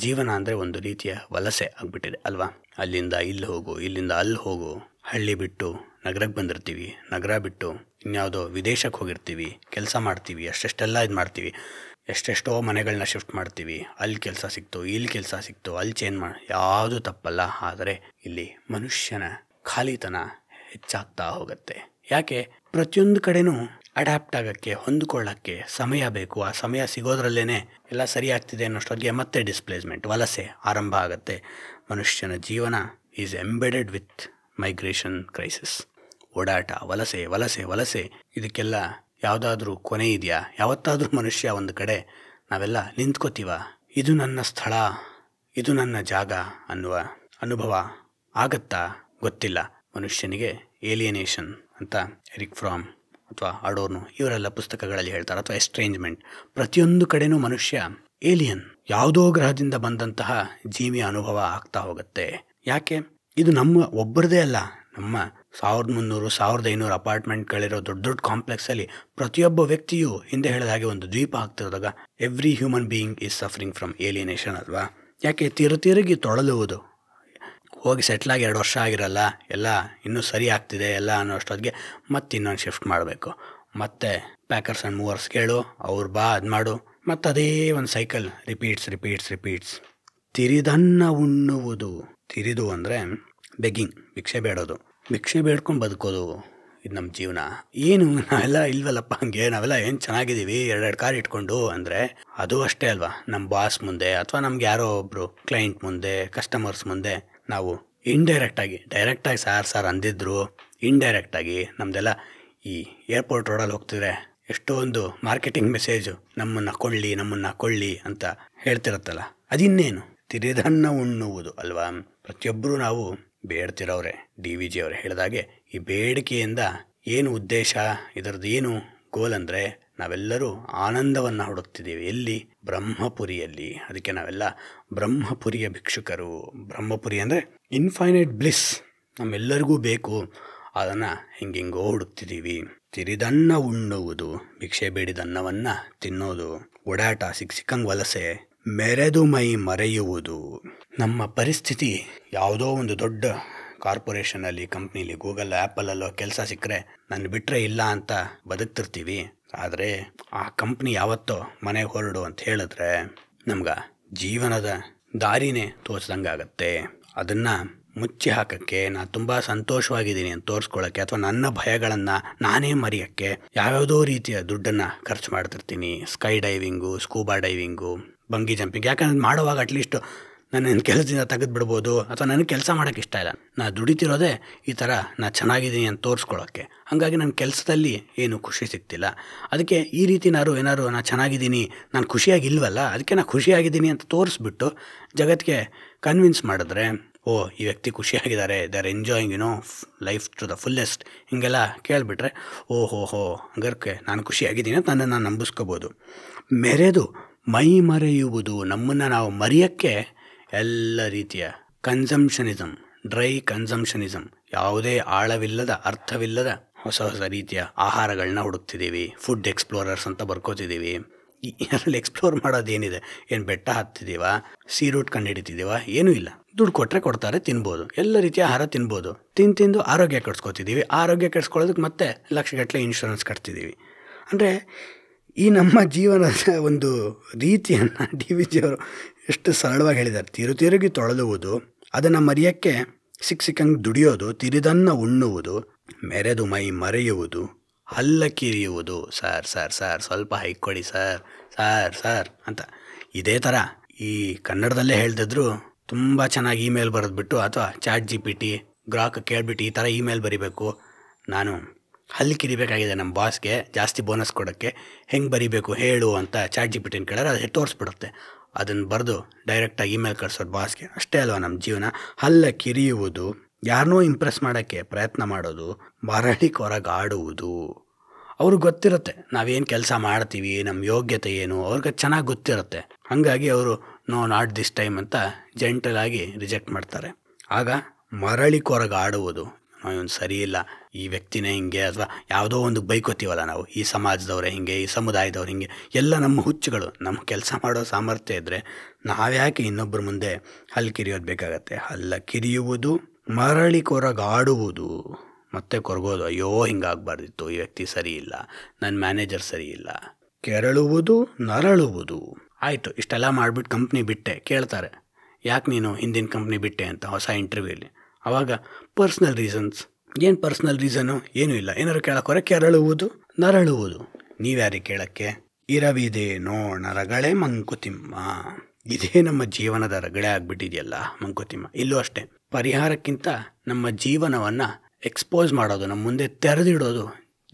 ಜೀವನ ಅಂದರೆ ಒಂದು ರೀತಿಯ ವಲಸೆ ಆಗಿಬಿಟ್ಟಿದೆ ಅಲ್ವಾ? ಅಲ್ಲಿಂದ ಇಲ್ಲಿ ಹೋಗು, ಇಲ್ಲಿಂದ ಅಲ್ಲಿ ಹೋಗು, ಹಳ್ಳಿ ಬಿಟ್ಟು ನಗರಕ್ಕೆ ಬಂದಿರ್ತೀವಿ, ನಗರ ಬಿಟ್ಟು ಇನ್ಯಾವುದೋ ವಿದೇಶಕ್ಕೆ ಹೋಗಿರ್ತೀವಿ, ಕೆಲಸ ಮಾಡ್ತೀವಿ, ಅಷ್ಟೆಷ್ಟೆಲ್ಲ ಇದು ಮಾಡ್ತೀವಿ, ಎಷ್ಟೆಷ್ಟೋ ಮನೆಗಳನ್ನ ಶಿಫ್ಟ್ ಮಾಡ್ತೀವಿ. ಅಲ್ಲಿ ಕೆಲಸ ಸಿಕ್ತು, ಇಲ್ಲಿ ಕೆಲಸ ಸಿಕ್ತು, ಅಲ್ಲಿ ಚೇಂಜ್ ಯಾವುದು ತಪ್ಪಲ್ಲ. ಆದರೆ ಇಲ್ಲಿ ಮನುಷ್ಯನ ಖಾಲಿತನ ಹೆಚ್ಚಾಗ್ತಾ ಹೋಗುತ್ತೆ. ಯಾಕೆ? ಪ್ರತಿಯೊಂದು ಕಡೆನೂ ಅಡ್ಯಾಪ್ಟ್ ಆಗೋಕ್ಕೆ, ಹೊಂದ್ಕೊಳ್ಳೋಕ್ಕೆ ಸಮಯ ಬೇಕು. ಆ ಸಮಯ ಸಿಗೋದ್ರಲ್ಲೇ ಎಲ್ಲ ಸರಿ ಆಗ್ತಿದೆ ಅನ್ನೋಷ್ಟೊತ್ತಿಗೆ ಮತ್ತೆ ಡಿಸ್ಪ್ಲೇಸ್ಮೆಂಟ್, ವಲಸೆ ಆರಂಭ ಆಗುತ್ತೆ. ಮನುಷ್ಯನ ಜೀವನ is embedded with migration crisis. ಓಡಾಟ, ವಲಸೆ ವಲಸೆ ವಲಸೆ. ಇದಕ್ಕೆಲ್ಲ ಯಾವುದಾದ್ರೂ ಕೊನೆ ಇದೆಯಾ? ಯಾವತ್ತಾದರೂ ಮನುಷ್ಯ ಒಂದು ಕಡೆ ನಾವೆಲ್ಲ ನಿಂತ್ಕೋತೀವ, ಇದು ನನ್ನ ಸ್ಥಳ, ಇದು ನನ್ನ ಜಾಗ ಅನ್ನುವ ಅನುಭವ ಆಗತ್ತಾ? ಗೊತ್ತಿಲ್ಲ. ಮನುಷ್ಯನಿಗೆ ಏಲಿಯನೇಷನ್ ಅಂತ ಎರಿಕ್ ಫ್ರಾಮ್ ಅಥವಾ ಅಡೋರ್ನೋ ಇವರೆಲ್ಲ ಪುಸ್ತಕಗಳಲ್ಲಿ ಹೇಳ್ತಾರೆ, ಅಥವಾ ಎಸ್ಟ್ರೇಂಜ್ಮೆಂಟ್. ಪ್ರತಿಯೊಂದು ಕಡೆನೂ ಮನುಷ್ಯ ಏಲಿಯನ್, ಯಾವುದೋ ಗ್ರಹದಿಂದ ಬಂದಂತಹ ಜೀವಿಯ ಅನುಭವ ಆಗ್ತಾ ಹೋಗುತ್ತೆ. ಯಾಕೆ? ಇದು ನಮ್ಮ ಒಬ್ಬರದೇ ಅಲ್ಲ, ನಮ್ಮ 1300 1500 ಅಪಾರ್ಟ್ಮೆಂಟ್ಗಳಿರೋ ದೊಡ್ಡ ದೊಡ್ಡ ಕಾಂಪ್ಲೆಕ್ಸಲ್ಲಿ ಪ್ರತಿಯೊಬ್ಬ ವ್ಯಕ್ತಿಯು ಹಿಂದೆ ಹೇಳಿದ ಹಾಗೆ ಒಂದು ದ್ವೀಪ ಆಗ್ತಿರೋದಾಗ every human being is suffering from alienation ಅಲ್ವಾ? ಯಾಕೆ? ತಿರುಗಿ ತೊಳೆದುವುದು. ಹೋಗಿ ಸೆಟ್ಲಾಗಿ 2 ವರ್ಷ ಆಗಿರಲ್ಲ, ಎಲ್ಲ ಇನ್ನೂ ಸರಿ ಆಗ್ತಿದೆ ಎಲ್ಲ ಅನ್ನೋಷ್ಟೊತ್ತಿಗೆ ಮತ್ತೆ ಇನ್ನೊಂದು ಶಿಫ್ಟ್ ಮಾಡಬೇಕು. ಮತ್ತೆ ಪ್ಯಾಕರ್ಸ್ ಆ್ಯಂಡ್ ಮೂವರ್ಸ್ ಕೇಳು, ಅವ್ರು ಬಾ ಅದು ಮಾಡು, ಮತ್ತು ಅದೇ ಒಂದು ಸೈಕಲ್ ರಿಪೀಟ್ಸ್. ತಿರಿದನ್ನ ಉಣ್ಣುವುದು. ತಿರಿದು ಅಂದರೆ ಬೆಗ್ಗಿಂಗ್, ಭಿಕ್ಷೆ ಬೇಡೋದು. ಭಿಕ್ಷೆ ಬೇಡ್ಕೊಂಡು ಬದುಕೋದು, ಇದು ನಮ್ಮ ಜೀವನ. ಏನು ನಾವೆಲ್ಲ ಇಲ್ವಲ್ಲಪ್ಪ ಹಂಗೆ, ನಾವೆಲ್ಲ ಏನು ಚೆನ್ನಾಗಿದ್ದೀವಿ 2 ಕಾರ್ ಇಟ್ಕೊಂಡು ಅಂದರೆ ಅದು ಅಷ್ಟೇ ಅಲ್ವಾ? ನಮ್ಮ ಬಾಸ್ ಮುಂದೆ ಅಥವಾ ನಮ್ಗೆ ಯಾರೋ ಒಬ್ಬರು ಕ್ಲೈಂಟ್ ಮುಂದೆ, ಕಸ್ಟಮರ್ಸ್ ಮುಂದೆ ನಾವು ಡೈರೆಕ್ಟಾಗಿ ಸಾರ್ ಅಂದಿದ್ರು, ಇಂಡೈರೆಕ್ಟಾಗಿ ನಮ್ಮದೆಲ್ಲ ಈ ಏರ್ಪೋರ್ಟ್ ರೋಡಲ್ಲಿ ಹೋಗ್ತಿದ್ರೆ ಎಷ್ಟೊಂದು ಮಾರ್ಕೆಟಿಂಗ್ ಮೆಸೇಜು ನಮ್ಮನ್ನು ಕೊಳ್ಳಿ ಅಂತ ಹೇಳ್ತಿರುತ್ತಲ್ಲ, ಅದಿನ್ನೇನು? ತಿರಿದನ್ನ ಉಣ್ಣುವುದು ಅಲ್ವಾ. ಪ್ರತಿಯೊಬ್ಬರೂ ನಾವು ಬೇಡ್ತಿರೋರೆ. DVG ಅವರು ಹೇಳಿದಾಗೆ ಈ ಬೇಡಿಕೆಯಿಂದ ಏನು ಉದ್ದೇಶ, ಇದರದ್ದು ಏನು ಗೋಲ್ ಅಂದರೆ ನಾವೆಲ್ಲರೂ ಆನಂದವನ್ನು ಹುಡುಕ್ತಿದ್ದೀವಿ. ಎಲ್ಲಿ? ಬ್ರಹ್ಮಪುರಿಯಲ್ಲಿ. ಅದಕ್ಕೆ ನಾವೆಲ್ಲ ಬ್ರಹ್ಮಪುರಿಯ ಭಿಕ್ಷುಕರು. ಬ್ರಹ್ಮಪುರಿ ಅಂದರೆ ಇನ್ಫೈನೈಟ್ ಬ್ಲಿಸ್ ನಮ್ಮೆಲ್ಲರಿಗೂ ಬೇಕು. ಅದನ್ನು ಹಿಂಗೆಂಗೋ ಹುಡುಕ್ತಿದ್ದೀವಿ. ತಿರಿದನ್ನ ಉಣ್ಣುವುದು, ಭಿಕ್ಷೆ ಬೇಡಿದನ್ನವನ್ನು ತಿನ್ನೋದು, ಓಡಾಟ ಸಿಕ್ಕಂಗೆ ವಲಸೆ, ಮೆರೆದು ಮೈ ಮರೆಯುವುದು. ನಮ್ಮ ಪರಿಸ್ಥಿತಿ ಯಾವುದೋ ಒಂದು ದೊಡ್ಡ ಕಾರ್ಪೊರೇಷನಲ್ಲಿ, ಕಂಪ್ನೀಲಿ, ಗೂಗಲ್, ಆ್ಯಪಲಲ್ಲೋ ಕೆಲಸ ಸಿಕ್ಕರೆ ನನ್ನ ಬಿಟ್ಟರೆ ಇಲ್ಲ ಅಂತ ಬದುಕ್ತಿರ್ತೀವಿ. ಆದರೆ ಆ ಕಂಪ್ನಿ ಯಾವತ್ತೋ ಮನೆಗೆ ಹೊರಡು ಅಂತ ಹೇಳಿದ್ರೆ ನಮ್ಗೆ ಜೀವನದ ದಾರಿನೇ ತೋಚ್ದಂಗಾಗತ್ತೆ. ಅದನ್ನು ಮುಚ್ಚಿ ಹಾಕೋಕ್ಕೆ, ನಾನು ತುಂಬ ಸಂತೋಷವಾಗಿದ್ದೀನಿ ಅಂತ ತೋರಿಸ್ಕೊಳ್ಳೋಕ್ಕೆ, ಅಥವಾ ನನ್ನ ಭಯಗಳನ್ನು ನಾನೇ ಮರೆಯೋಕ್ಕೆ ಯಾವ್ಯಾವುದೋ ರೀತಿಯ ದುಡ್ಡನ್ನು ಖರ್ಚು ಮಾಡ್ತಿರ್ತೀನಿ. Sky diving, scuba diving, bungee jumping. ಯಾಕಂದ್ರೆ ಮಾಡುವಾಗ ಅಟ್ಲೀಸ್ಟ್ ನನ್ನ ಕೆಲಸದಿಂದ ತೆಗೆದು ಬಿಡ್ಬೋದು, ಅಥವಾ ನನಗೆ ಕೆಲಸ ಮಾಡೋಕ್ಕೆ ಇಷ್ಟ ಇಲ್ಲ. ನಾನು ದುಡಿತಿರೋದೇ ಈ ಥರ ನಾನು ಚೆನ್ನಾಗಿದ್ದೀನಿ ಅಂತ ತೋರಿಸ್ಕೊಳ್ಳೋಕ್ಕೆ. ಹಾಗಾಗಿ ನನ್ನ ಕೆಲಸದಲ್ಲಿ ಏನು ಖುಷಿ ಸಿಗ್ತಿಲ್ಲ. ಅದಕ್ಕೆ ಈ ರೀತಿ ಏನಾದ್ರು ನಾನು ಚೆನ್ನಾಗಿದ್ದೀನಿ, ನಾನು ಖುಷಿಯಾಗಿಲ್ವಲ್ಲ, ಅದಕ್ಕೆ ನಾನು ಖುಷಿಯಾಗಿದ್ದೀನಿ ಅಂತ ತೋರಿಸ್ಬಿಟ್ಟು ಜಗತ್ತಿಗೆ ಕನ್ವಿನ್ಸ್ ಮಾಡಿದ್ರೆ, ಓ ಈ ವ್ಯಕ್ತಿ ಖುಷಿಯಾಗಿದ್ದಾರೆ, they are enjoying life to the fullest, ಹೀಗೆಲ್ಲ ಕೇಳಿಬಿಟ್ರೆ ಓಹೋ ಹಂಗರ್ಕೆ ನಾನು ಖುಷಿಯಾಗಿದ್ದೀನಿ ಅಂತ ನನ್ನನ್ನು ನಂಬಿಸ್ಕೋಬೋದು. ಮೆರೆದು ಮೈ ಮರೆಯುವುದು, ನಮ್ಮನ್ನು ನಾವು ಮರೆಯೋಕ್ಕೆ ಎಲ್ಲ ರೀತಿಯ ಕನ್ಸಂಪ್ಷನಿಸಮ್, ಡ್ರೈ ಕನ್ಸಂಪ್ಷನಿಸಮ್, ಯಾವುದೇ ಆಳವಿಲ್ಲದ, ಅರ್ಥವಿಲ್ಲದ ಹೊಸ ರೀತಿಯ ಆಹಾರಗಳನ್ನ ಹುಡುಕ್ತಿದ್ದೀವಿ. ಫುಡ್ ಎಕ್ಸ್ಪ್ಲೋರರ್ಸ್ ಅಂತ ಬರ್ಕೋತಿದ್ದೀವಿ. ಇದರಲ್ಲಿ ಎಕ್ಸ್ಪ್ಲೋರ್ ಮಾಡೋದೇನಿದೆ? ಏನು ಬೆಟ್ಟ ಹತ್ತಿದ್ದೀವ, ಸೀ ರೂಟ್ ಕಂಡು ಹಿಡಿತಿದ್ದೀವ? ಏನೂ ಇಲ್ಲ. ದುಡ್ಡು ಕೊಟ್ಟರೆ ಕೊಡ್ತಾರೆ, ತಿನ್ಬೋದು. ಎಲ್ಲ ರೀತಿಯ ಆಹಾರ ತಿನ್ಬೋದು. ತಿಂದು ಆರೋಗ್ಯ ಕೆಡಿಸ್ಕೊತಿದ್ದೀವಿ. ಆರೋಗ್ಯ ಕೆಡಿಸ್ಕೊಳ್ಳೋದಕ್ಕೆ ಮತ್ತೆ ಲಕ್ಷಗಟ್ಟಲೆ ಇನ್ಶೂರೆನ್ಸ್ ಕಟ್ತಿದ್ದೀವಿ. ಅಂದರೆ ಈ ನಮ್ಮ ಜೀವನದ ಒಂದು ರೀತಿಯನ್ನು DVG ಅವರು ಎಷ್ಟು ಸರಳವಾಗಿ ಹೇಳಿದ್ದಾರೆ. ತಿರುಗಿ ತೊಳೆದುವುದು, ಅದನ್ನು ಮರೆಯೋಕ್ಕೆ ಸಿಕ್ಕಂಗೆ ದುಡಿಯೋದು, ತಿರಿದನ್ನ ಉಣ್ಣುವುದು, ಮೆರೆದು ಮೈ ಮರೆಯುವುದು, ಹಲ್ಲ ಕಿರಿಯುವುದು. ಸರ್ ಸ್ವಲ್ಪ ಹೈಕ್ ಕೊಡಿ ಸರ್ ಅಂತ. ಇದೇ ಥರ ಈ ಕನ್ನಡದಲ್ಲೇ ಹೇಳ್ತಿದ್ರು ತುಂಬ ಚೆನ್ನಾಗಿ ಇಮೇಲ್ ಬರೆದ್ಬಿಟ್ಟು, ಅಥವಾ ChatGPT ಗ್ರಾಹಕ ಕೇಳಿಬಿಟ್ಟು ಈ ಥರ ಇಮೇಲ್ ಬರಿಬೇಕು, ನಾನು ಹಲ್ಲಿ ಕಿರಿಬೇಕಾಗಿದೆ ನಮ್ಮ ಬಾಸ್ಗೆ ಜಾಸ್ತಿ ಬೋನಸ್ ಕೊಡೋಕ್ಕೆ, ಹೆಂಗೆ ಬರಿಬೇಕು ಹೇಳು ಅಂತ ChatGPTನ ಕೇಳಿದ್ರೆ ಅದು ತೋರಿಸ್ಬಿಡುತ್ತೆ. ಅದನ್ನು ಬರೆದು ಡೈರೆಕ್ಟಾಗಿ ಇಮೇಲ್ ಕಳಿಸೋದು ಬಾಸ್ಗೆ. ಅಷ್ಟೇ ಅಲ್ವಾ ನಮ್ಮ ಜೀವನ. ಹಲ್ಲ ಕಿರಿಯುವುದು, ಯಾರನ್ನೋ ಇಂಪ್ರೆಸ್ ಮಾಡೋಕ್ಕೆ ಪ್ರಯತ್ನ ಮಾಡೋದು, ಮರಳಿ ಕೊರಗಾಡುವುದು. ಅವ್ರಿಗೆ ಗೊತ್ತಿರುತ್ತೆ ನಾವೇನು ಕೆಲಸ ಮಾಡ್ತೀವಿ, ನಮ್ಮ ಯೋಗ್ಯತೆ ಏನು, ಅವ್ರಿಗೆ ಚೆನ್ನಾಗಿ ಗೊತ್ತಿರುತ್ತೆ. ಹಾಗಾಗಿ ಅವರು ನೋ ನಾಟ್ ದಿಸ್ ಟೈಮ್ ಅಂತ ಜೆಂಟಲಾಗಿ ರಿಜೆಕ್ಟ್ ಮಾಡ್ತಾರೆ. ಆಗ ಮರಳಿ ಕೊರಗಾಡುವುದು, ಇವನು ಸರಿ ಇಲ್ಲ, ಈ ವ್ಯಕ್ತಿನೇ ಹಿಂಗೆ, ಅಥವಾ ಯಾವುದೋ ಒಂದು ಬೈಕೋತೀವಲ್ಲ ನಾವು, ಈ ಸಮಾಜದವರೇ ಹಿಂಗೆ, ಈ ಸಮುದಾಯದವ್ರು ಹಿಂಗೆ, ಎಲ್ಲ ನಮ್ಮ ಹುಚ್ಚುಗಳು. ನಮ್ಮ ಕೆಲಸ ಮಾಡೋ ಸಾಮರ್ಥ್ಯ ಇದ್ದರೆ ನಾವ್ಯಾಕೆ ಇನ್ನೊಬ್ಬರ ಮುಂದೆ ಹಲ್ಲು ಕಿರಿಯೋದು ಬೇಕಾಗತ್ತೆ? ಹಲ್ಲ ಕಿರಿಯುವುದು, ಮರಳಿ ಕೊರಗಾಡುವುದು, ಮತ್ತೆ ಕೊರಗೋದು, ಅಯ್ಯೋ ಹಿಂಗಾಗಬಾರ್ದಿತ್ತು, ಈ ವ್ಯಕ್ತಿ ಸರಿ ಇಲ್ಲ, ನನ್ನ ಮ್ಯಾನೇಜರ್ ಸರಿ ಇಲ್ಲ. ಕೆರಳುವುದು, ನರಳುವುದು. ಆಯಿತು, ಇಷ್ಟೆಲ್ಲ ಮಾಡಿಬಿಟ್ಟು ಕಂಪ್ನಿ ಬಿಟ್ಟೆ. ಕೇಳ್ತಾರೆ ಯಾಕೆ ನೀನು ಹಿಂದಿನ ಕಂಪ್ನಿ ಬಿಟ್ಟೆ ಅಂತ ಹೊಸ ಇಂಟರ್ವ್ಯೂಲಿ. ಆವಾಗ ಪರ್ಸ್ನಲ್ ರೀಸನ್ಸ್. ಏನು ಪರ್ಸ್ನಲ್ ರೀಸನು? ಏನೂ ಇಲ್ಲ. ಏನಾದ್ರು ಕೇಳೋಕ್ಕೋರೆ ಕೆರಳುವುದು, ನರಳುವುದು. ನೀವ್ಯಾರಿಗೆ ಕೇಳೋಕ್ಕೆ? ಇರವಿದೇನೋ ನರಗಳೇ ಮಂಕುತಿಮ್ಮ. ಇದೇ ನಮ್ಮ ಜೀವನದ ರಗಳೆ ಆಗಿಬಿಟ್ಟಿದೆಯಲ್ಲ ಮಂಕುತಿಮ್ಮ. ಇಲ್ಲೂ ಅಷ್ಟೇ, ಪರಿಹಾರಕ್ಕಿಂತ ನಮ್ಮ ಜೀವನವನ್ನು ಎಕ್ಸ್ಪೋಸ್ ಮಾಡೋದು, ನಮ್ಮ ಮುಂದೆ ತೆರೆದಿಡೋದು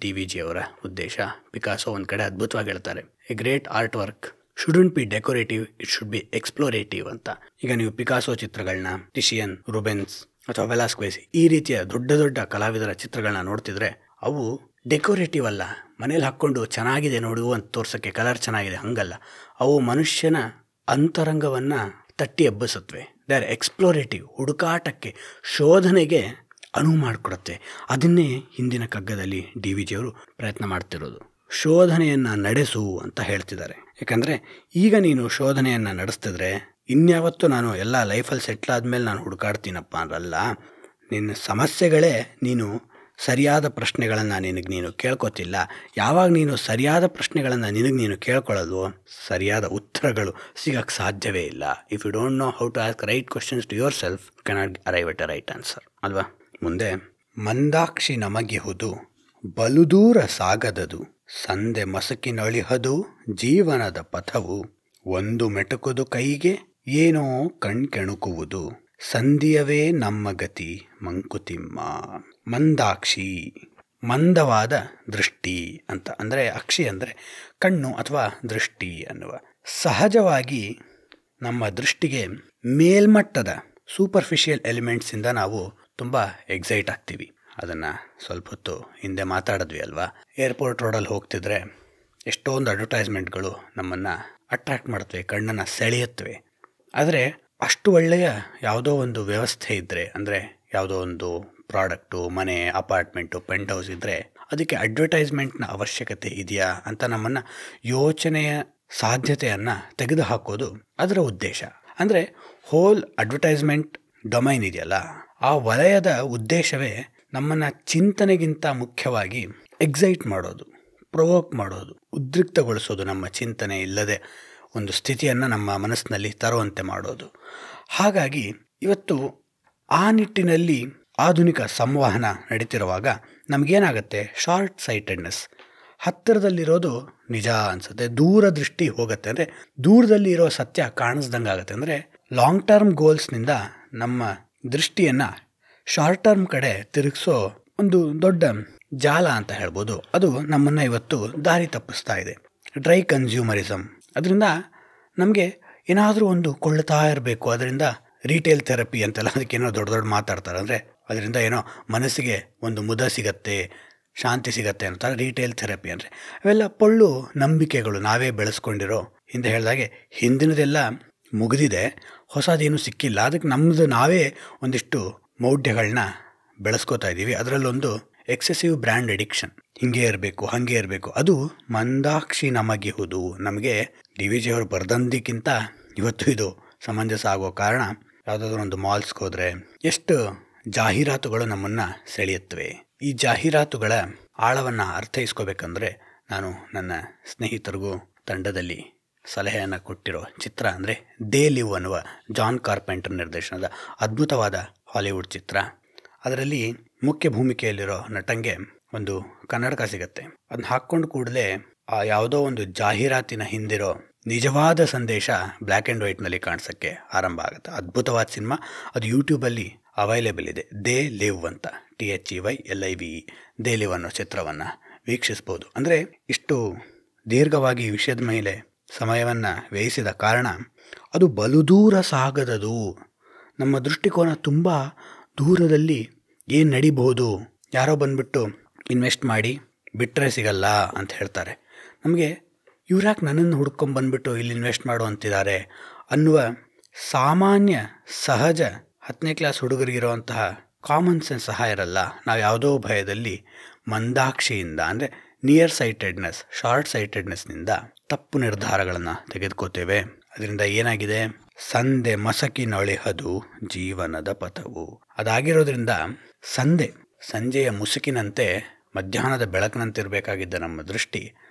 DVG ಅವರ ಉದ್ದೇಶ. ಪಿಕಾಸೋ ಒಂದು ಕಡೆ ಅದ್ಭುತವಾಗಿ ಹೇಳ್ತಾರೆ, a great art work shouldn't be decorative, it should be explorative ಅಂತ. ಈಗ ನೀವು ಪಿಕಾಸೋ ಚಿತ್ರಗಳನ್ನ, ಟಿಷಿಯನ್, ರುಬೆನ್ಸ್ ಅಥವಾ ವೆಲಾಸ್ಕ್ವೆಸ್ ಈ ರೀತಿಯ ದೊಡ್ಡ ದೊಡ್ಡ ಕಲಾವಿದರ ಚಿತ್ರಗಳನ್ನ ನೋಡ್ತಿದ್ರೆ ಅವು ಡೆಕೋರೇಟಿವ್ ಅಲ್ಲ, ಮನೇಲಿ ಹಾಕ್ಕೊಂಡು ಚೆನ್ನಾಗಿದೆ ನೋಡು ಅಂತ ತೋರ್ಸೋಕ್ಕೆ, ಕಲರ್ ಚೆನ್ನಾಗಿದೆ, ಹಂಗಲ್ಲ. ಅವು ಮನುಷ್ಯನ ಅಂತರಂಗವನ್ನು ತಟ್ಟಿ ಎಬ್ಬಿಸುತ್ತವೆ. ದೇ ಆರ್ ಎಕ್ಸ್ಪ್ಲೋರೇಟಿವ್, ಹುಡುಕಾಟಕ್ಕೆ, ಶೋಧನೆಗೆ ಅನುವು ಮಾಡಿಕೊಡುತ್ತೆ. ಅದನ್ನೇ ಹಿಂದಿನ ಕಗ್ಗದಲ್ಲಿ DVG ಅವರು ಪ್ರಯತ್ನ ಮಾಡ್ತಿರೋದು. ಶೋಧನೆಯನ್ನು ನಡೆಸು ಅಂತ ಹೇಳ್ತಿದ್ದಾರೆ. ಯಾಕಂದರೆ ಈಗ ನೀನು ಶೋಧನೆಯನ್ನು ನಡೆಸ್ತಿದ್ರೆ ಇನ್ಯಾವತ್ತೂ ನಾನು ಎಲ್ಲ ಲೈಫಲ್ಲಿ ಸೆಟ್ಲ್ ಆದಮೇಲೆ ನಾನು ಹುಡುಕಾಡ್ತೀನಪ್ಪ ಅಂದ್ರಲ್ಲ. ನಿನ್ನ ಸಮಸ್ಯೆಗಳೇ ನೀನು ಸರಿಯಾದ ಪ್ರಶ್ನೆಗಳನ್ನು ನೀನು ಕೇಳ್ಕೊತಿಲ್ಲ. ಯಾವಾಗ ನೀನು ಸರಿಯಾದ ಪ್ರಶ್ನೆಗಳನ್ನು ನೀನು ಕೇಳ್ಕೊಳ್ಳೋದು, ಸರಿಯಾದ ಉತ್ತರಗಳು ಸಿಗೋಕ್ಕೆ ಸಾಧ್ಯವೇ ಇಲ್ಲ. If you don't know how to ask right questions to yourself, cannot arrive at a right answer ಅಲ್ವಾ. ಮುಂದೆ, ಮಂದಾಕ್ಷಿ ನಮಗಿಹುದು ಬಲುದೂರ ಸಾಗದದು, ಸಂದೆ ಮಸಕಿನೊಳಿಹದು ಜೀವನದ ಪಥವು, ಒಂದು ಮೆಟುಕುದು ಕೈಗೆ ಏನೋ ಕಣ್ಕೆಣುಕುವುದು, ಸಂಧಿಯವೇ ನಮ್ಮ ಗತಿ ಮಂಕುತಿಮ್ಮ. ಮಂದಾಕ್ಷಿ, ಮಂದವಾದ ದೃಷ್ಟಿ ಅಂತ. ಅಂದರೆ ಅಕ್ಷಿ ಅಂದರೆ ಕಣ್ಣು ಅಥವಾ ದೃಷ್ಟಿ ಅನ್ನುವ. ಸಹಜವಾಗಿ ನಮ್ಮ ದೃಷ್ಟಿಗೆ ಮೇಲ್ಮಟ್ಟದ ಸೂಪರ್ಫಿಷಿಯಲ್ ಎಲಿಮೆಂಟ್ಸಿಂದ ನಾವು ತುಂಬ ಎಕ್ಸೈಟ್ ಆಗ್ತೀವಿ. ಅದನ್ನು ಸ್ವಲ್ಪ ಹೊತ್ತು ಹಿಂದೆ ಮಾತಾಡಿದ್ವಿ ಅಲ್ವಾ. ಏರ್ಪೋರ್ಟ್ ರೋಡಲ್ಲಿ ಹೋಗ್ತಿದ್ರೆ ಎಷ್ಟೊಂದು ಅಡ್ವರ್ಟೈಸ್ಮೆಂಟ್ಗಳು ನಮ್ಮನ್ನು ಅಟ್ರಾಕ್ಟ್ ಮಾಡ್ತವೆ, ಕಣ್ಣನ್ನು ಸೆಳೆಯುತ್ತವೆ. ಆದರೆ ಅಷ್ಟು ಒಳ್ಳೆಯ ಯಾವುದೋ ಒಂದು ವ್ಯವಸ್ಥೆ ಇದ್ದರೆ, ಅಂದರೆ ಯಾವುದೋ ಒಂದು ಪ್ರಾಡಕ್ಟು, ಮನೆ, ಅಪಾರ್ಟ್ಮೆಂಟು, ಪೆಂಟ್ ಹೌಸ್ ಇದ್ದರೆ ಅದಕ್ಕೆ ಅಡ್ವರ್ಟೈಸ್ಮೆಂಟ್ನ ಅವಶ್ಯಕತೆ ಇದೆಯಾ ಅಂತ ನಮ್ಮನ್ನು ಯೋಚನೆಯ ಸಾಧ್ಯತೆಯನ್ನು ತೆಗೆದುಹಾಕೋದು ಅದರ ಉದ್ದೇಶ. ಅಂದರೆ ಹೋಲ್ ಅಡ್ವರ್ಟೈಸ್ಮೆಂಟ್ ಡೊಮೈನ್ ಇದೆಯಲ್ಲ, ಆ ವಲಯದ ಉದ್ದೇಶವೇ ನಮ್ಮನ್ನು ಚಿಂತನೆಗಿಂತ ಮುಖ್ಯವಾಗಿ ಎಕ್ಸೈಟ್ ಮಾಡೋದು, ಪ್ರೊವೋಕ್ ಮಾಡೋದು, ಉದ್ರಿಕ್ತಗೊಳಿಸೋದು, ನಮ್ಮ ಚಿಂತನೆ ಇಲ್ಲದೆ ಒಂದು ಸ್ಥಿತಿಯನ್ನು ನಮ್ಮ ಮನಸ್ಸಿನಲ್ಲಿ ತರುವಂತೆ ಮಾಡೋದು. ಹಾಗಾಗಿ ಇವತ್ತು ಆ ನಿಟ್ಟಿನಲ್ಲಿ ಆಧುನಿಕ ಸಂವಹನ ನಡೀತಿರುವಾಗ ನಮಗೇನಾಗುತ್ತೆ, ಶಾರ್ಟ್ ಸೈಟೆಡ್ನೆಸ್, ಹತ್ತಿರದಲ್ಲಿರೋದು ನಿಜ ಅನಿಸುತ್ತೆ, ದೂರದೃಷ್ಟಿ ಹೋಗುತ್ತೆ. ಅಂದರೆ ದೂರದಲ್ಲಿ ಇರೋ ಸತ್ಯ ಕಾಣಿಸ್ದಂಗೆ ಆಗುತ್ತೆ. ಅಂದರೆ ಲಾಂಗ್ ಟರ್ಮ್ ಗೋಲ್ಸ್ನಿಂದ ನಮ್ಮ ದೃಷ್ಟಿಯನ್ನು ಶಾರ್ಟ್ ಟರ್ಮ್ ಕಡೆ ತಿರುಗಿಸೋ ಒಂದು ದೊಡ್ಡ ಜಾಲ ಅಂತ ಹೇಳ್ಬೋದು. ಅದು ನಮ್ಮನ್ನು ಇವತ್ತು ದಾರಿ ತಪ್ಪಿಸ್ತಾ ಇದೆ. ಡ್ರೈ ಕನ್ಸ್ಯೂಮರಿಸಮ್, ಅದರಿಂದ ನಮಗೆ ಏನಾದರೂ ಒಂದು ಕೊಳ್ಳುತ್ತಾ ಇರಬೇಕು. ಅದರಿಂದ ರೀಟೇಲ್ ಥೆರಪಿ ಅಂತೆಲ್ಲ ಅದಕ್ಕೇನೋ ದೊಡ್ಡ ದೊಡ್ಡ ಮಾತಾಡ್ತಾರೆ. ಅಂದರೆ ಅದರಿಂದ ಏನೋ ಮನಸ್ಸಿಗೆ ಒಂದು ಮುದ ಸಿಗತ್ತೆ, ಶಾಂತಿ ಸಿಗತ್ತೆ ಅಂತಾರೆ ರೀಟೇಲ್ ಥೆರಪಿ. ಅಂದರೆ ಅವೆಲ್ಲ ಪೊಳ್ಳು ನಂಬಿಕೆಗಳು, ನಾವೇ ಬೆಳೆಸ್ಕೊಂಡಿರೋ. ಹಿಂದೆ ಹೇಳಿದಾಗೆ ಹಿಂದಿನದೆಲ್ಲ ಮುಗಿದಿದೆ, ಹೊಸದೇನು ಸಿಕ್ಕಿಲ್ಲ. ಅದಕ್ಕೆ ನಮ್ಮದು ನಾವೇ ಒಂದಿಷ್ಟು ಮೌಢ್ಯಗಳನ್ನ ಬೆಳೆಸ್ಕೋತಾ ಇದ್ದೀವಿ. ಅದರಲ್ಲೊಂದು ಎಕ್ಸೆಸಿವ್ ಬ್ರ್ಯಾಂಡ್ ಅಡಿಕ್ಷನ್. ಹಿಂಗೆ ಇರಬೇಕು, ಹಾಗೆ ಇರಬೇಕು. ಅದು ಮಂದಾಕ್ಷಿ ನಮಗಿಹುದು. ನಮಗೆ DVG ಅವರು ಬರೆದಂದಕ್ಕಿಂತ ಇವತ್ತು ಇದು ಸಮಂಜಸ ಆಗೋ ಕಾರಣ, ಯಾವುದಾದ್ರೂ ಒಂದು ಮಾಲ್ಸ್ಗೆ ಹೋದರೆ ಎಷ್ಟು ಜಾಹೀರಾತುಗಳು ನಮ್ಮನ್ನು ಸೆಳೆಯುತ್ತವೆ. ಈ ಜಾಹೀರಾತುಗಳ ಆಳವನ್ನು ಅರ್ಥೈಸ್ಕೋಬೇಕಂದ್ರೆ ನಾನು ನನ್ನ ಸ್ನೇಹಿತರಿಗೂ ತಂಡದಲ್ಲಿ ಸಲಹೆಯನ್ನು ಕೊಟ್ಟಿರೋ ಚಿತ್ರ ಅಂದರೆ ದೇ ಲಿವ್ ಅನ್ನುವ ಜಾನ್ ಕಾರ್ಪೆಂಟರ್ ನಿರ್ದೇಶನದ ಅದ್ಭುತವಾದ ಹಾಲಿವುಡ್ ಚಿತ್ರ. ಅದರಲ್ಲಿ ಮುಖ್ಯ ಭೂಮಿಕೆಯಲ್ಲಿರೋ ನಟಂಗೆ ಒಂದು ಕನ್ನಡಕ ಸಿಗತ್ತೆ. ಅದನ್ನ ಹಾಕ್ಕೊಂಡು ಕೂಡಲೇ ಆ ಯಾವುದೋ ಒಂದು ಜಾಹೀರಾತಿನ ಹಿಂದಿರೋ ನಿಜವಾದ ಸಂದೇಶ ಬ್ಲ್ಯಾಕ್ ಆ್ಯಂಡ್ ವೈಟ್ನಲ್ಲಿ ಕಾಣಿಸೋಕ್ಕೆ ಆರಂಭ ಆಗುತ್ತೆ. ಅದ್ಭುತವಾದ ಸಿನಿಮಾ. ಅದು ಯೂಟ್ಯೂಬಲ್ಲಿ ಅವೈಲೇಬಲ್ ಇದೆ. ದೇ ಲಿವ್ ಅಂತ, THEYLIVE, ದೇ ಲಿವ್ ಅನ್ನೋ ಚಿತ್ರವನ್ನು ವೀಕ್ಷಿಸ್ಬೋದು. ಅಂದರೆ ಇಷ್ಟು ದೀರ್ಘವಾಗಿ ಈ ವಿಷಯದ ಮೇಲೆ ಸಮಯವನ್ನು ವ್ಯಯಿಸಿದ ಕಾರಣ ಅದು ಬಲು ದೂರ ಸಾಗದದು. ನಮ್ಮ ದೃಷ್ಟಿಕೋನ ತುಂಬ ದೂರದಲ್ಲಿ ಏನು ನಡಿಬಹುದು. ಯಾರೋ ಬಂದುಬಿಟ್ಟು ಇನ್ವೆಸ್ಟ್ ಮಾಡಿ ಬಿಟ್ಟರೆ ಸಿಗಲ್ಲ ಅಂತ ಹೇಳ್ತಾರೆ. ನಮಗೆ ಇವ್ರ್ಯಾಕೆ ನನ್ನನ್ನು ಹುಡ್ಕೊಂಬಂದ್ಬಿಟ್ಟು ಇಲ್ಲಿ ಇನ್ವೆಸ್ಟ್ ಮಾಡು ಅಂತಿದ್ದಾರೆ ಅನ್ನುವ ಸಾಮಾನ್ಯ ಸಹಜ 10ನೇ ಕ್ಲಾಸ್ ಹುಡುಗರಿಗಿರುವಂತಹ ಕಾಮನ್ ಸೆನ್ಸ್ ಸಹ ಇರಲ್ಲ. ನಾವು ಯಾವುದೋ ಭಯದಲ್ಲಿ ಮಂದಾಕ್ಷಿಯಿಂದ, ಅಂದರೆ ನಿಯರ್ ಸೈಟೆಡ್ನೆಸ್, ಶಾರ್ಟ್ ಸೈಟೆಡ್ನೆಸ್ನಿಂದ ತಪ್ಪು ನಿರ್ಧಾರಗಳನ್ನು ತೆಗೆದುಕೋತೇವೆ. ಅದರಿಂದ ಏನಾಗಿದೆ, ಸಂಧೆ ಮಸಕಿನೊಳೆಹದು ಜೀವನದ ಪಥವು. ಅದಾಗಿರೋದ್ರಿಂದ ಸಂಜೆಯ ಮುಸುಕಿನಂತೆ, ಮಧ್ಯಾಹ್ನದ ಬೆಳಕಿನಂತಿರಬೇಕಾಗಿದ್ದ ನಮ್ಮ ದೃಷ್ಟಿ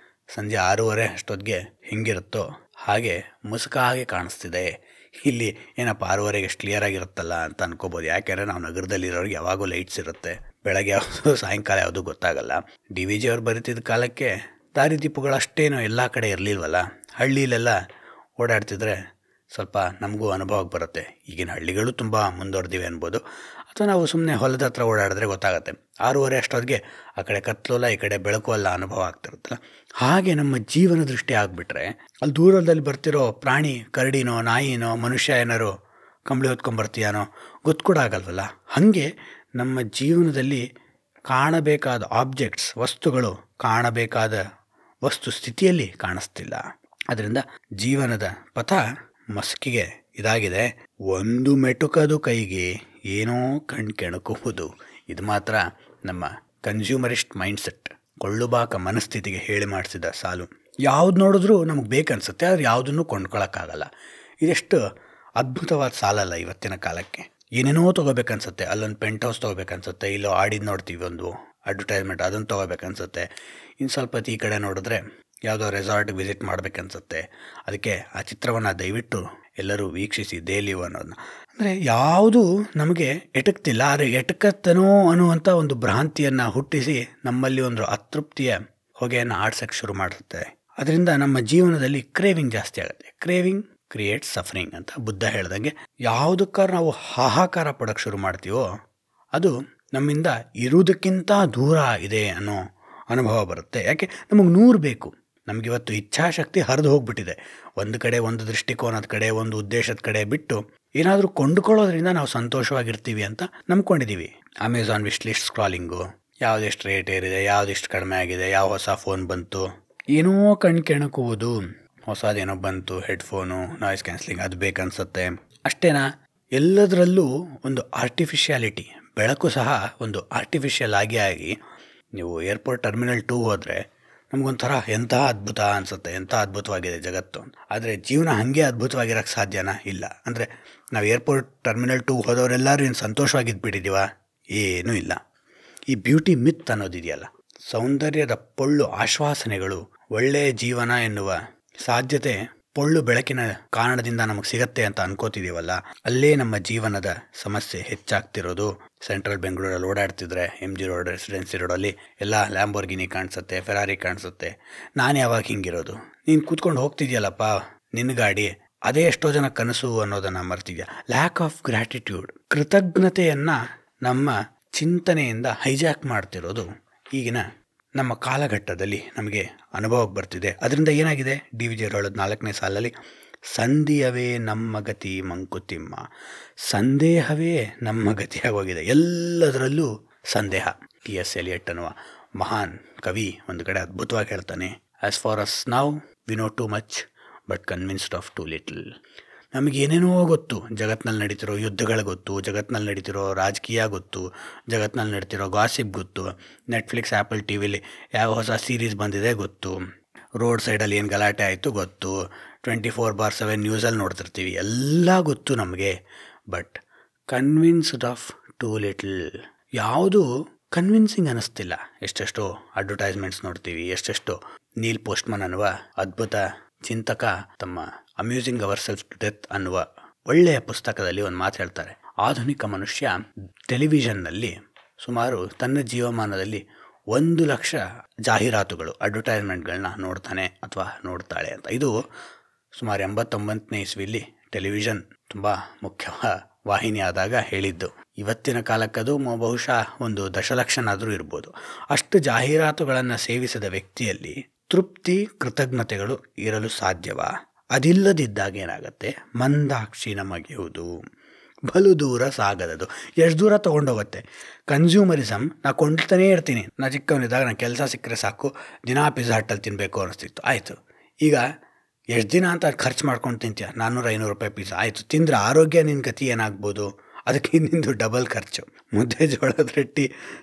ಸಂಜೆ 6:30 ಅಷ್ಟೊತ್ತಿಗೆ ಹೆಂಗಿರುತ್ತೋ ಹಾಗೆ ಮುಸುಕಾಗಿ ಕಾಣಿಸ್ತಿದೆ. ಇಲ್ಲಿ ಏನಪ್ಪ 6:30ಗೆ ಎಷ್ಟು ಕ್ಲಿಯರ್ ಆಗಿರುತ್ತಲ್ಲ ಅಂತ ಅನ್ಕೋಬೋದು. ಯಾಕೆಂದರೆ ನಾವು ನಗರದಲ್ಲಿರೋರಿಗೆ ಯಾವಾಗೂ ಲೈಟ್ಸ್ ಇರುತ್ತೆ, ಬೆಳಗ್ಗೆ ಯಾವುದು ಸಾಯಂಕಾಲ ಯಾವುದು ಗೊತ್ತಾಗಲ್ಲ. DVG ಅವರು ಬರೀತಿದ್ದ ಕಾಲಕ್ಕೆ ದಾರಿದೀಪಗಳು ಅಷ್ಟೇನೋ ಎಲ್ಲ ಕಡೆ ಇರಲಿಲ್ವಲ್ಲ. ಹಳ್ಳಿಲೆಲ್ಲ ಓಡಾಡ್ತಿದ್ರೆ ಸ್ವಲ್ಪ ನಮಗೂ ಅನುಭವಕ್ಕೆ ಬರುತ್ತೆ. ಈಗಿನ ಹಳ್ಳಿಗಳು ತುಂಬ ಮುಂದುವರೆದಿವೆ ಅನ್ಬೋದು. ಅಥವಾ ನಾವು ಸುಮ್ಮನೆ ಹೊಲದ ಹತ್ರ ಓಡಾಡಿದ್ರೆ ಗೊತ್ತಾಗುತ್ತೆ. 6:30 ಅಷ್ಟೊತ್ತಿಗೆ ಆ ಕಡೆ ಕತ್ತಲಲ್ಲ, ಈ ಕಡೆ ಬೆಳಕು ಅಲ್ಲ ಅನುಭವ ಆಗ್ತಿರುತ್ತಲ್ಲ. ಹಾಗೆ ನಮ್ಮ ಜೀವನ ದೃಷ್ಟಿ ಆಗಿಬಿಟ್ರೆ ಅಲ್ಲಿ ದೂರದಲ್ಲಿ ಬರ್ತಿರೋ ಪ್ರಾಣಿ, ಕರಡಿನೋ, ನಾಯಿನೋ, ಮನುಷ್ಯ ಏನಾರು ಕಂಬಳಿ ಹೊತ್ಕೊಂಡ್ಬರ್ತೀಯಾನೋ ಗೊತ್ತು ಕೂಡ ಆಗಲ್ವಲ್ಲ. ಹಾಗೆ ನಮ್ಮ ಜೀವನದಲ್ಲಿ ಕಾಣಬೇಕಾದ ಆಬ್ಜೆಕ್ಟ್ಸ್, ವಸ್ತುಗಳು ಕಾಣಬೇಕಾದ ವಸ್ತು ಸ್ಥಿತಿಯಲ್ಲಿ ಕಾಣಿಸ್ತಿಲ್ಲ. ಅದರಿಂದ ಜೀವನದ ಪಥ ಮಸ್ಕಿಗೆ ಇದಾಗಿದೆ. ಒಂದು ಮೆಟುಕದು ಕೈಗೆ ಏನೋ ಕೆಣಕುವುದು. ಇದು ಮಾತ್ರ ನಮ್ಮ ಕನ್ಸ್ಯೂಮರಿಸ್ಟ್ ಮೈಂಡ್ಸೆಟ್, ಕೊಳ್ಳುಬಾಕ ಮನಸ್ಥಿತಿಗೆ ಹೇಳಿ ಮಾಡಿಸಿದ ಸಾಲು. ಯಾವ್ದು ನೋಡಿದ್ರೂ ನಮಗೆ ಬೇಕನ್ಸುತ್ತೆ, ಆದರೆ ಯಾವುದನ್ನು ಕೊಂಡ್ಕೊಳ್ಳೋಕ್ಕಾಗಲ್ಲ. ಇದೆಷ್ಟು ಅದ್ಭುತವಾದ ಸಾಲಲ್ಲ ಇವತ್ತಿನ ಕಾಲಕ್ಕೆ. ಏನೇನೋ ತೊಗೋಬೇಕನ್ಸುತ್ತೆ. ಅಲ್ಲೊಂದು ಪೆಂಟ್ ಹೌಸ್ ತೊಗೋಬೇಕನ್ಸುತ್ತೆ, ಇಲ್ಲೋ ಆಡಿದ್ದು ನೋಡ್ತೀವಿ ಒಂದು ಅಡ್ವರ್ಟೈಸ್ಮೆಂಟ್, ಅದನ್ನು ತೊಗೋಬೇಕನ್ಸುತ್ತೆ. ಇನ್ನು ಸ್ವಲ್ಪ ಈ ಕಡೆ ನೋಡಿದ್ರೆ ಯಾವುದೋ ರೆಸಾರ್ಟ್ಗೆ ವಿಸಿಟ್ ಮಾಡಬೇಕನ್ಸುತ್ತೆ. ಅದಕ್ಕೆ ಆ ಚಿತ್ರವನ್ನು ದಯವಿಟ್ಟು ಎಲ್ಲರೂ ವೀಕ್ಷಿಸಿ, ದೇ ಲಿವ್ ಅನ್ನೋದನ್ನ. ಅಂದರೆ ಯಾವುದು ನಮಗೆ ಎಟಕ್ತಿಲ್ಲ, ಆದರೆ ಎಟಕತ್ತನೋ ಅನ್ನುವಂಥ ಒಂದು ಭ್ರಾಂತಿಯನ್ನು ಹುಟ್ಟಿಸಿ ನಮ್ಮಲ್ಲಿ ಒಂದು ಅತೃಪ್ತಿಯ ಹೊಗೆಯನ್ನು ಆಡ್ಸೋಕ್ಕೆ ಶುರು ಮಾಡುತ್ತೆ. ಅದರಿಂದ ನಮ್ಮ ಜೀವನದಲ್ಲಿ ಕ್ರೇವಿಂಗ್ ಜಾಸ್ತಿ ಆಗುತ್ತೆ. ಕ್ರೇವಿಂಗ್ ಕ್ರಿಯೇಟ್ ಸಫರಿಂಗ್ ಅಂತ ಬುದ್ಧ ಹೇಳ್ದಂಗೆ, ಯಾವುದಕ್ಕಾರ ನಾವು ಹಾಹಾಕಾರ ಪಡೋಕ್ಕೆ ಶುರು ಮಾಡ್ತೀವೋ ಅದು ನಮ್ಮಿಂದ ಇರುವುದಕ್ಕಿಂತ ದೂರ ಇದೆ ಅನ್ನೋ ಅನುಭವ ಬರುತ್ತೆ. ಯಾಕೆ ನಮಗೆ 100 ಬೇಕು, ನಮಗಿವತ್ತು ಇಚ್ಛಾಶಕ್ತಿ ಹರಿದು ಹೋಗ್ಬಿಟ್ಟಿದೆ. ಒಂದು ಕಡೆ ಒಂದು ದೃಷ್ಟಿಕೋನದ ಕಡೆ, ಒಂದು ಉದ್ದೇಶದ ಕಡೆ ಬಿಟ್ಟು ಏನಾದರೂ ಕೊಂಡುಕೊಳ್ಳೋದ್ರಿಂದ ನಾವು ಸಂತೋಷವಾಗಿರ್ತೀವಿ ಅಂತ ನಂಬ್ಕೊಂಡಿದ್ದೀವಿ. ಅಮೆಝಾನ್ ವಿಶ್ ಲಿಸ್ಟ್ ಸ್ಕ್ರಾಲಿಂಗು, ಯಾವುದೆಷ್ಟು ರೇಟ್ ಏರಿದೆ, ಯಾವುದೆಷ್ಟು ಕಡಿಮೆ ಆಗಿದೆ, ಯಾವ ಹೊಸ ಫೋನ್ ಬಂತು, ಏನೋ ಕೆಣಕುವುದು, ಹೊಸದೇನೋ ಬಂತು, ಹೆಡ್ಫೋನು, ನಾಯ್ಸ್ ಕ್ಯಾನ್ಸಲಿಂಗ್, ಅದು ಬೇಕನ್ಸುತ್ತೆ. ಅಷ್ಟೇನಾ? ಎಲ್ಲದರಲ್ಲೂ ಒಂದು ಆರ್ಟಿಫಿಷಿಯಾಲಿಟಿ. ಬೆಳಕು ಸಹ ಒಂದು ಆರ್ಟಿಫಿಷಿಯಲ್ ಆಗಿ ನೀವು ಏರ್ಪೋರ್ಟ್ ಟರ್ಮಿನಲ್ 2 ಹೋದರೆ ನಮಗೊಂಥರ ಎಂಥ ಅದ್ಭುತ ಅನಿಸುತ್ತೆ, ಎಂಥ ಅದ್ಭುತವಾಗಿದೆ ಜಗತ್ತು. ಆದರೆ ಜೀವನ ಹಾಗೆ ಅದ್ಭುತವಾಗಿರೋಕ್ಕೆ ಸಾಧ್ಯನಾ? ಇಲ್ಲ. ಅಂದರೆ ನಾವು ಏರ್ಪೋರ್ಟ್ ಟರ್ಮಿನಲ್ 2 ಹೋದವರೆಲ್ಲರೂ ಏನು ಸಂತೋಷವಾಗಿದ್ದುಬಿಟ್ಟಿದ್ದೀವ? ಏನೂ ಇಲ್ಲ. ಈ ಬ್ಯೂಟಿ ಮಿತ್ ಅನ್ನೋದಿದೆಯಲ್ಲ, ಸೌಂದರ್ಯದ ಪೊಳ್ಳು ಆಶ್ವಾಸನೆಗಳು, ಒಳ್ಳೆಯ ಜೀವನ ಎನ್ನುವ ಸಾಧ್ಯತೆ ಪೊಳ್ಳು ಬೆಳಕಿನ ಕಾರಣದಿಂದ ನಮಗೆ ಸಿಗತ್ತೆ ಅಂತ ಅನ್ಕೋತಿದ್ದೀವಲ್ಲ, ಅಲ್ಲೇ ನಮ್ಮ ಜೀವನದ ಸಮಸ್ಯೆ ಹೆಚ್ಚಾಗ್ತಿರೋದು. ಸೆಂಟ್ರಲ್ ಬೆಂಗಳೂರಲ್ಲಿ ಓಡಾಡ್ತಿದ್ರೆ MG ರೋಡ್, ರೆಸಿಡೆನ್ಸಿ ರೋಡಲ್ಲಿ ಎಲ್ಲ ಲ್ಯಾಂಬೋರ್ಗಿನಿ ಕಾಣಿಸುತ್ತೆ, ಫೆರಾರಿ ಕಾಣಿಸುತ್ತೆ. ನಾನು ಯಾವಾಗ ಹಿಂಗಿರೋದು? ನೀನು ಕೂತ್ಕೊಂಡು ಹೋಗ್ತಿದ್ಯಲ್ಲಪ್ಪ ನಿನ್ನ ಗಾಡಿ, ಅದೇ ಎಷ್ಟೋ ಜನ ಕನಸು ಅನ್ನೋದನ್ನು ಮರ್ತಿದ್ಯಾ. ಲ್ಯಾಕ್ ಆಫ್ ಗ್ರ್ಯಾಟಿಟ್ಯೂಡ್, ಕೃತಜ್ಞತೆಯನ್ನು ನಮ್ಮ ಚಿಂತನೆಯಿಂದ ಹೈಜಾಕ್ ಮಾಡ್ತಿರೋದು ಈಗಿನ ನಮ್ಮ ಕಾಲಘಟ್ಟದಲ್ಲಿ ನಮಗೆ ಅನುಭವಕ್ಕೆ ಬರ್ತಿದೆ. ಅದರಿಂದ ಏನಾಗಿದೆ? DVJ ಹೇಳೋದು 4ನೇ ಸಾಲಲ್ಲಿ, ಸಂಧಿಯವೇ ನಮ್ಮ ಗತಿ ಮಂಕುತಿಮ್ಮ. ಸಂದೇಹವೇ ನಮ್ಮ ಗತಿಯಾಗೋಗಿದೆ. ಎಲ್ಲದರಲ್ಲೂ ಸಂದೇಹ. T.S. ಎಲಿಯಟ್ ಅನ್ನುವ ಮಹಾನ್ ಕವಿ ಒಂದು ಕಡೆ ಅದ್ಭುತವಾಗಿ ಹೇಳ್ತಾನೆ, as far as now we know too much but convinced of too little. ನಮಗೇನೇನೋ ಗೊತ್ತು, ಜಗತ್ತಿನಲ್ಲಿ ನಡೀತಿರೋ ಯುದ್ಧಗಳು ಗೊತ್ತು, ಜಗತ್ತಿನಲ್ಲಿ ನಡೀತಿರೋ ರಾಜಕೀಯ ಗೊತ್ತು, ಜಗತ್ತಿನಲ್ಲಿ ನಡೀತಿರೋ ಗಾಸಿಪ್ ಗೊತ್ತು, ನೆಟ್ಫ್ಲಿಕ್ಸ್, ಆ್ಯಪಲ್ TV ಯಾವ ಹೊಸ ಸೀರೀಸ್ ಬಂದಿದೆ ಗೊತ್ತು, ರೋಡ್ ಸೈಡಲ್ಲಿ ಏನು ಗಲಾಟೆ ಆಯಿತು ಗೊತ್ತು, 24/7 ನ್ಯೂಸಲ್ಲಿ ನೋಡ್ತಿರ್ತೀವಿ, ಎಲ್ಲ ಗೊತ್ತು ನಮಗೆ. But convinced of too little, ಯಾವುದು ಕನ್ವಿನ್ಸಿಂಗ್ ಅನ್ನಿಸ್ತಿಲ್ಲ. ಎಷ್ಟೆಷ್ಟೋ ಅಡ್ವರ್ಟೈಸ್ಮೆಂಟ್ಸ್ ನೋಡ್ತೀವಿ, ಎಷ್ಟೆಷ್ಟೋ ನೀಲ್ ಪೋಸ್ಟ್ಮನ್ ಅನ್ನುವ ಅದ್ಭುತ ಚಿಂತಕ ತಮ್ಮ amusing ourself to death ಅನ್ನುವ ಒಳ್ಳೆಯ ಪುಸ್ತಕದಲ್ಲಿ ಒಂದು ಮಾತು ಹೇಳ್ತಾರೆ. ಆಧುನಿಕ ಮನುಷ್ಯ ಟೆಲಿವಿಷನ್ನಲ್ಲಿ ಸುಮಾರು ತನ್ನ ಜೀವಮಾನದಲ್ಲಿ 1,00,000 ಜಾಹೀರಾತುಗಳು, ಅಡ್ವರ್ಟೈಸ್ಮೆಂಟ್ಗಳನ್ನ ನೋಡ್ತಾನೆ ಅಥವಾ ನೋಡ್ತಾಳೆ ಅಂತ. ಇದು ಸುಮಾರು 89ನೇ ಇಸ್ವಿಯಲ್ಲಿ ಟೆಲಿವಿಷನ್ ತುಂಬ ಮುಖ್ಯ ವಾಹಿನಿ ಆದಾಗ ಹೇಳಿದ್ದು. ಇವತ್ತಿನ ಕಾಲಕ್ಕದು ಬಹುಶಃ 1 ದಶಲಕ್ಷನಾದರೂ ಇರ್ಬೋದು. ಅಷ್ಟು ಜಾಹೀರಾತುಗಳನ್ನು ಸೇವಿಸಿದ ವ್ಯಕ್ತಿಯಲ್ಲಿ ತೃಪ್ತಿ, ಕೃತಜ್ಞತೆಗಳು ಇರಲು ಸಾಧ್ಯವಾ? ಅದಿಲ್ಲದಿದ್ದಾಗ ಏನಾಗುತ್ತೆ? ಮಂದಾಕ್ಷಿ ನಮಗೆಯುವುದು, ಬಲು ದೂರ ಸಾಗದದು. ಎಷ್ಟು ದೂರ ತೊಗೊಂಡೋಗುತ್ತೆ ಕನ್ಸ್ಯೂಮರಿಸಮ್. ನಾ ಕೊಂಡ್ತಾನೇ ಇರ್ತೀನಿ. ನಾ ಚಿಕ್ಕವನಿದ್ದಾಗ ನಾನು ಕೆಲಸ ಸಿಕ್ಕರೆ ಸಾಕು, ದಿನ ಪಿಜ್ಜಾ ಹಟ್ಟಲ್ಲಿ ತಿನ್ನಬೇಕು ಅನ್ನಿಸ್ತಿತ್ತು. ಆಯಿತು, ಈಗ ಎಷ್ಟು ದಿನ ಅಂತ ಖರ್ಚು ಮಾಡ್ಕೊಂಡು ತಿಂತೀಯ? 400-500 ರೂಪಾಯಿ ಪಿಜ್ಜಾ. ಆಯಿತು, ತಿಂದರೆ ಆರೋಗ್ಯ ನಿನ್ನ ಗತಿ ಏನಾಗ್ಬೋದು? ಅದಕ್ಕೆ ಇನ್ನಿಂದು ಡಬಲ್ ಖರ್ಚು. ಮುದ್ದೆ ಜೋಳದ ರೊಟ್ಟಿ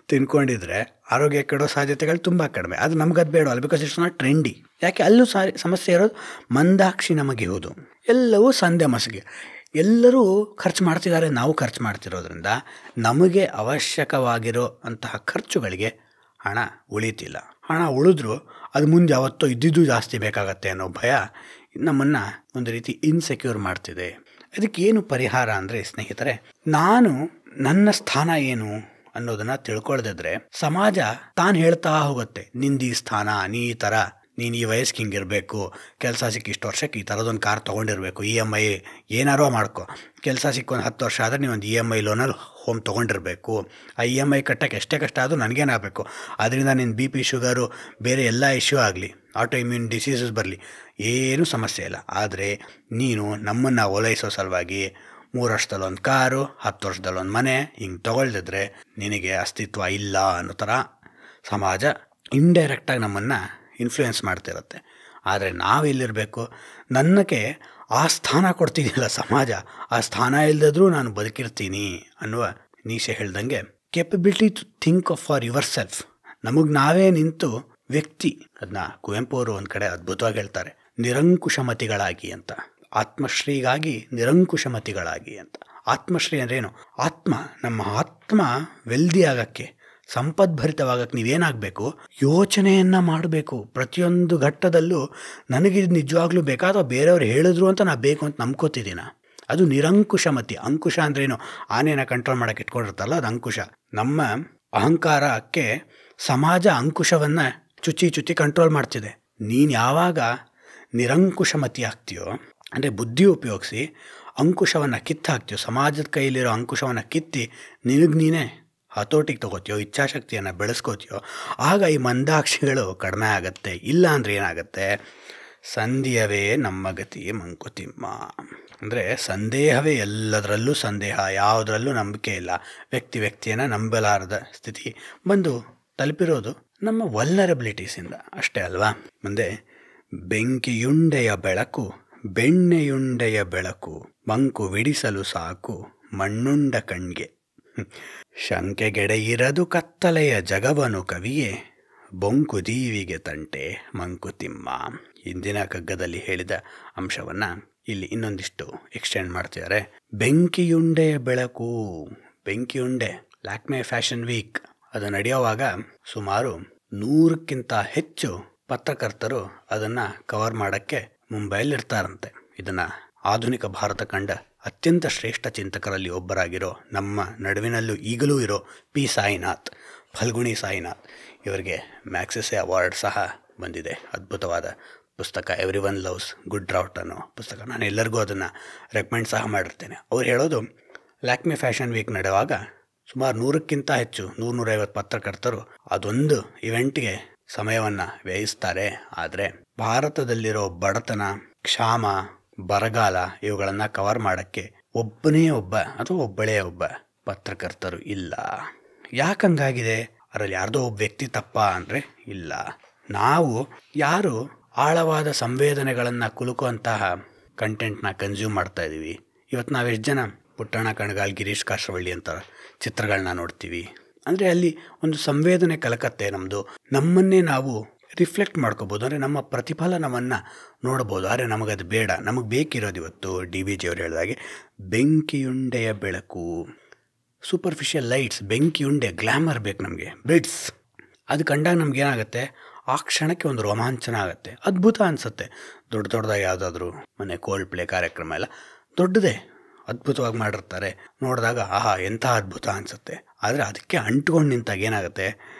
ತಿನ್ಕೊಂಡಿದ್ರೆ ಆರೋಗ್ಯ ಕೆಡೋ ಸಾಧ್ಯತೆಗಳು ತುಂಬ ಕಡಿಮೆ. ಅದು ನಮಗದು ಬೇಡವಲ್ಲ, ಬಿಕಾಸ್ ಇಟ್ಸ್ ನಾಟ್ ಟ್ರೆಂಡಿ. ಯಾಕೆ? ಅಲ್ಲೂ ಸಮಸ್ಯೆ ಇರೋದು ಮಂದಾಕ್ಷಿ ನಮಗಿರುವುದು. ಎಲ್ಲವೂ ಸಂದೆ ಮಸಿಗೆ. ಎಲ್ಲರೂ ಖರ್ಚು ಮಾಡ್ತಿದ್ದಾರೆ, ನಾವು ಖರ್ಚು ಮಾಡ್ತಿರೋದ್ರಿಂದ ನಮಗೆ ಅವಶ್ಯಕವಾಗಿರೋ ಅಂತಹ ಖರ್ಚುಗಳಿಗೆ ಹಣ ಉಳಿತಿಲ್ಲ. ಹಣ ಉಳಿದ್ರೂ ಅದು ಮುಂದೆ ಯಾವತ್ತೋ ಇದ್ದಿದ್ದು ಜಾಸ್ತಿ ಬೇಕಾಗತ್ತೆ ಅನ್ನೋ ಭಯ ನಮ್ಮನ್ನು ಒಂದು ರೀತಿ ಇನ್ಸೆಕ್ಯೂರ್ ಮಾಡ್ತಿದೆ. ಅದಕ್ಕೇನು ಪರಿಹಾರ ಅಂದರೆ ಸ್ನೇಹಿತರೆ, ನಾನು ನನ್ನ ಸ್ಥಾನ ಏನು ಅನ್ನೋದನ್ನು ತಿಳ್ಕೊಳ್ದಿದ್ರೆ ಸಮಾಜ ತಾನು ಹೇಳ್ತಾ ಹೋಗುತ್ತೆ, ನಿಂದು ಈ ಸ್ಥಾನ, ನೀ ಈ ಥರ, ನೀನು ಈ ವಯಸ್ಸಿಗೆ ಹಿಂಗಿರಬೇಕು, ಕೆಲಸ ಸಿಕ್ಕಿ ಇಷ್ಟು ವರ್ಷಕ್ಕೆ ಈ ಥರದೊಂದು ಕಾರ್ ತೊಗೊಂಡಿರಬೇಕು, EMI ಏನಾರೋ ಮಾಡ್ಕೊ, ಕೆಲಸ ಸಿಕ್ಕೊಂದು 10 ವರ್ಷ ಆದರೆ ನೀವೊಂದು EMI ಲೋನಲ್ಲಿ ಹೋಮ್ ತೊಗೊಂಡಿರಬೇಕು, ಆ EMI ಕಟ್ಟಕ್ಕೆ ಎಷ್ಟೇ ಕಷ್ಟ ಆದರೂ ನನಗೇನಾಗಬೇಕು, ಅದರಿಂದ ನಿನ್ನ BP, ಶುಗರು, ಬೇರೆ ಎಲ್ಲ ಇಶ್ಯೂ ಆಗಲಿ, ಆಟೋ ಇಮ್ಯೂನ್ ಡಿಸೀಸಸ್ ಬರಲಿ, ಏನೂ ಸಮಸ್ಯೆ ಇಲ್ಲ. ಆದರೆ ನೀನು ನಮ್ಮನ್ನು ಓಲೈಸೋ ಸಲುವಾಗಿ 3 ವರ್ಷದಲ್ಲೊಂದು ಕಾರು, 10 ವರ್ಷದಲ್ಲೊಂದು ಮನೆ ಹಿಂಗೆ ತೊಗೊಳ್ದಿದ್ರೆ ನಿನಗೆ ಅಸ್ತಿತ್ವ ಇಲ್ಲ ಅನ್ನೋ ಥರ ಸಮಾಜ ಇಂಡೈರೆಕ್ಟಾಗಿ ನಮ್ಮನ್ನು ಇನ್ಫ್ಲೂಯೆನ್ಸ್ ಮಾಡ್ತಿರುತ್ತೆ. ಆದರೆ ನಾವೆಲ್ಲಿರಬೇಕು? ನನಗೆ ಆ ಸ್ಥಾನ ಕೊಡ್ತಿದೆಯಲ್ಲ ಸಮಾಜ, ಆ ಸ್ಥಾನ ಇಲ್ಲದಿದ್ರೂ ನಾನು ಬದುಕಿರ್ತೀನಿ ಅನ್ನುವ ನೀಶೆ ಹೇಳ್ದಂಗೆ capability to think of for yourself. ನಮಗೆ ನಾವೇ ನಿಂತು ವ್ಯಕ್ತಿ, ಅದನ್ನ ಕುವೆಂಪು ಅವರು ಒಂದು ಕಡೆ ಅದ್ಭುತವಾಗಿ ಹೇಳ್ತಾರೆ, ನಿರಂಕುಶಮತಿಗಳಾಗಿ ಅಂತ. ಆತ್ಮಶ್ರೀಗಾಗಿ ನಿರಂಕುಶಮತಿಗಳಾಗಿ ಅಂತ. ಆತ್ಮಶ್ರೀ ಅಂದ್ರೇನು? ಆತ್ಮ, ನಮ್ಮ ಆತ್ಮ ವೆಲ್ದಿ ಆಗೋಕ್ಕೆ, ಸಂಪದ್ಭರಿತವಾಗಕ್ಕೆ ನೀವೇನಾಗಬೇಕು? ಯೋಚನೆಯನ್ನು ಮಾಡಬೇಕು. ಪ್ರತಿಯೊಂದು ಘಟ್ಟದಲ್ಲೂ ನನಗೆ ನಿಜವಾಗ್ಲೂ ಬೇಕಾ ಅಥವಾ ಬೇರೆಯವ್ರು ಹೇಳಿದ್ರು ಅಂತ ನಾ ಬೇಕು ಅಂತ ನಂಬ್ಕೋತಿದ್ದೀನ? ಅದು ನಿರಂಕುಶಮತಿ. ಅಂಕುಶ ಅಂದ್ರೇನು? ಆನೆಯನ್ನು ಕಂಟ್ರೋಲ್ ಮಾಡೋಕ್ಕೆ ಇಟ್ಕೊಂಡಿರ್ತಾರಲ್ಲ, ಅದು ಅಂಕುಶ. ನಮ್ಮ ಅಹಂಕಾರಕ್ಕೆ ಸಮಾಜ ಅಂಕುಶವನ್ನು ಚುಚ್ಚಿ ಕಂಟ್ರೋಲ್ ಮಾಡ್ತಿದೆ. ನೀನು ಯಾವಾಗ ನಿರಂಕುಶಮತಿ ಆಗ್ತೀಯೋ, ಅಂದರೆ ಬುದ್ಧಿ ಉಪಯೋಗಿಸಿ ಅಂಕುಶವನ್ನು ಕಿತ್ತಾಕ್ತೀಯೋ, ಸಮಾಜದ ಕೈಲಿರೋ ಅಂಕುಶವನ್ನು ಕಿತ್ತಿ ನಿನಗೆ ನೀನೇ ಹತೋಟಿಗೆ ತಗೋತೀಯೋ, ಇಚ್ಛಾಶಕ್ತಿಯನ್ನು ಬೆಳೆಸ್ಕೋತೀಯೋ, ಆಗ ಈ ಮಂದಾಕ್ಷಿಗಳು ಕಡಿಮೆ ಆಗುತ್ತೆ. ಇಲ್ಲ ಅಂದರೆ ಏನಾಗುತ್ತೆ, ಸಂದೇಹವೇ ನಮ್ಮ ಗತಿ ಮಂಕುತಿಮ್ಮ. ಅಂದರೆ ಸಂದೇಹವೇ ಎಲ್ಲದರಲ್ಲೂ ಸಂದೇಹ, ಯಾವುದರಲ್ಲೂ ನಂಬಿಕೆ ಇಲ್ಲ, ವ್ಯಕ್ತಿಯನ್ನು ನಂಬಲಾರದ ಸ್ಥಿತಿ ಬಂದು ತಲುಪಿರೋದು ನಮ್ಮ ವಲ್ನರಬಿಲಿಟೀಸಿಂದ ಅಷ್ಟೇ ಅಲ್ವಾ. ಮುಂದೆ ಬೆಂಕಿಯುಂಡೆಯ ಬೆಳಕು ಬೆಣ್ಣೆಯುಂಡೆಯ ಬೆಳಕು ಮಂಕು ವಿಡಿಸಲು ಸಾಕು ಮಣ್ಣುಂಡ ಕಣ್ಗೆ. ಶಂಕೆಗೆಡೆಯಿರದು ಕತ್ತಲೆಯ ಜಗವನು ಕವಿಯೇ ಬೊಂಕು ದೀವಿಗೆ ತಂಟೆ ಮಂಕುತಿಮ್ಮ. ಹಿಂದಿನ ಕಗ್ಗದಲ್ಲಿ ಹೇಳಿದ ಅಂಶವನ್ನು ಇಲ್ಲಿ ಇನ್ನೊಂದಿಷ್ಟು ಎಕ್ಸ್ಟೆಂಡ್ ಮಾಡ್ತಿದ್ದಾರೆ. ಬೆಂಕಿಯುಂಡೆಯ ಬೆಳಕು, ಬೆಂಕಿಯುಂಡೆ ಲ್ಯಾಕ್ಮೆ ಫ್ಯಾಷನ್ ವೀಕ್ ಅದು ನಡೆಯುವಾಗ ಸುಮಾರು 100ಕ್ಕಿಂತ ಹೆಚ್ಚು ಪತ್ರಕರ್ತರು ಅದನ್ನು ಕವರ್ ಮಾಡೋಕ್ಕೆ ಮುಂಬೈಲಿರ್ತಾರಂತೆ. ಇದನ್ನು ಆಧುನಿಕ ಭಾರತ ಕಂಡ ಅತ್ಯಂತ ಶ್ರೇಷ್ಠ ಚಿಂತಕರಲ್ಲಿ ಒಬ್ಬರಾಗಿರೋ ನಮ್ಮ ನಡುವಿನಲ್ಲೂ ಈಗಲೂ ಇರೋ ಪಿ ಸಾಯಿನಾಥ್, ಫಲ್ಗುಣಿ ಸಾಯಿನಾಥ್, ಇವರಿಗೆ ಮ್ಯಾಗ್ಸೆಸೆ ಅವಾರ್ಡ್ ಸಹ ಬಂದಿದೆ. ಅದ್ಭುತವಾದ ಪುಸ್ತಕ every one loves good draft ಅನ್ನೋ ಪುಸ್ತಕ. ನಾನು ಎಲ್ಲರಿಗೂ ಅದನ್ನು ರೆಕಮೆಂಡ್ ಸಹ ಮಾಡಿರ್ತೇನೆ. ಅವ್ರು ಹೇಳೋದು, ಲ್ಯಾಕ್ಮೆ ಫ್ಯಾಷನ್ ವೀಕ್ ನಡೆಯುವಾಗ ಸುಮಾರು 100ಕ್ಕಿಂತ ಹೆಚ್ಚು 100-150 ಪತ್ರಕರ್ತರು ಅದೊಂದು ಇವೆಂಟ್ಗೆ ಸಮಯವನ್ನು ವ್ಯಯಿಸ್ತಾರೆ. ಆದರೆ ಭಾರತದಲ್ಲಿರೋ ಬಡತನ, ಕ್ಷಾಮ, ಬರಗಾಲ ಇವುಗಳನ್ನು ಕವರ್ ಮಾಡೋಕ್ಕೆ ಒಬ್ಬನೇ ಒಬ್ಬ ಅಥವಾ ಒಬ್ಬಳೇ ಒಬ್ಬ ಪತ್ರಕರ್ತರು ಇಲ್ಲ. ಯಾಕಂಗಾಗಿದೆ? ಅದರಲ್ಲಿ ಯಾರ್ದೋ ಒಬ್ಬ ವ್ಯಕ್ತಿ ತಪ್ಪ ಅಂದರೆ ಇಲ್ಲ. ನಾವು ಯಾರು ಆಳವಾದ ಸಂವೇದನೆಗಳನ್ನು ಕುಲುಕುವಂತಹ ಕಂಟೆಂಟ್ನ ಕನ್ಸ್ಯೂಮ್ ಮಾಡ್ತಾ ಇದ್ದೀವಿ. ಇವತ್ತು ನಾವು ಎಷ್ಟು ಜನ ಪುಟ್ಟಣ್ಣ ಕಣಗಾಲ್, ಗಿರೀಶ್ ಕಾಸರವಳ್ಳಿ ಅಂತ ಚಿತ್ರಗಳನ್ನ ನೋಡ್ತೀವಿ. ಅಂದರೆ ಅಲ್ಲಿ ಒಂದು ಸಂವೇದನೆ ಕಲಕತ್ತೆ ನಮ್ಮದು. ನಮ್ಮನ್ನೇ ನಾವು ರಿಫ್ಲೆಕ್ಟ್ ಮಾಡ್ಕೋಬೋದು, ಅಂದರೆ ನಮ್ಮ ಪ್ರತಿಫಲನವನ್ನು ನೋಡ್ಬೋದು. ಆದರೆ ನಮಗದು ಬೇಡ. ನಮಗೆ ಬೇಕಿರೋದು ಇವತ್ತು DVG ಅವರು ಹೇಳಿದಾಗೆ ಬೆಂಕಿಯುಂಡೆಯ ಬೆಳಕು, ಸೂಪರ್ಫಿಷಿಯಲ್ ಲೈಟ್ಸ್, ಬೆಂಕಿಯುಂಡೆ, ಗ್ಲ್ಯಾಮರ್ ಬೇಕು ನಮಗೆ, ಬ್ಲಿಟ್ಸ್. ಅದು ಕಂಡಾಗ ನಮಗೇನಾಗುತ್ತೆ, ಆ ಕ್ಷಣಕ್ಕೆ ಒಂದು ರೋಮಾಂಚನ ಆಗುತ್ತೆ, ಅದ್ಭುತ ಅನಿಸುತ್ತೆ. ದೊಡ್ಡದಾಗಿ ಯಾವುದಾದ್ರೂ ಮನೆ ಕೋಲ್ಡ್ ಪ್ಲೇ ಕಾರ್ಯಕ್ರಮ ಎಲ್ಲ ದೊಡ್ಡದೇ ಅದ್ಭುತವಾಗಿ ಮಾಡಿರ್ತಾರೆ. ನೋಡಿದಾಗ ಆಹಾ ಎಂಥ ಅದ್ಭುತ ಅನಿಸುತ್ತೆ. ಆದರೆ ಅದಕ್ಕೆ ಅಂಟ್ಕೊಂಡು ನಿಂತಾಗ ಏನಾಗುತ್ತೆ,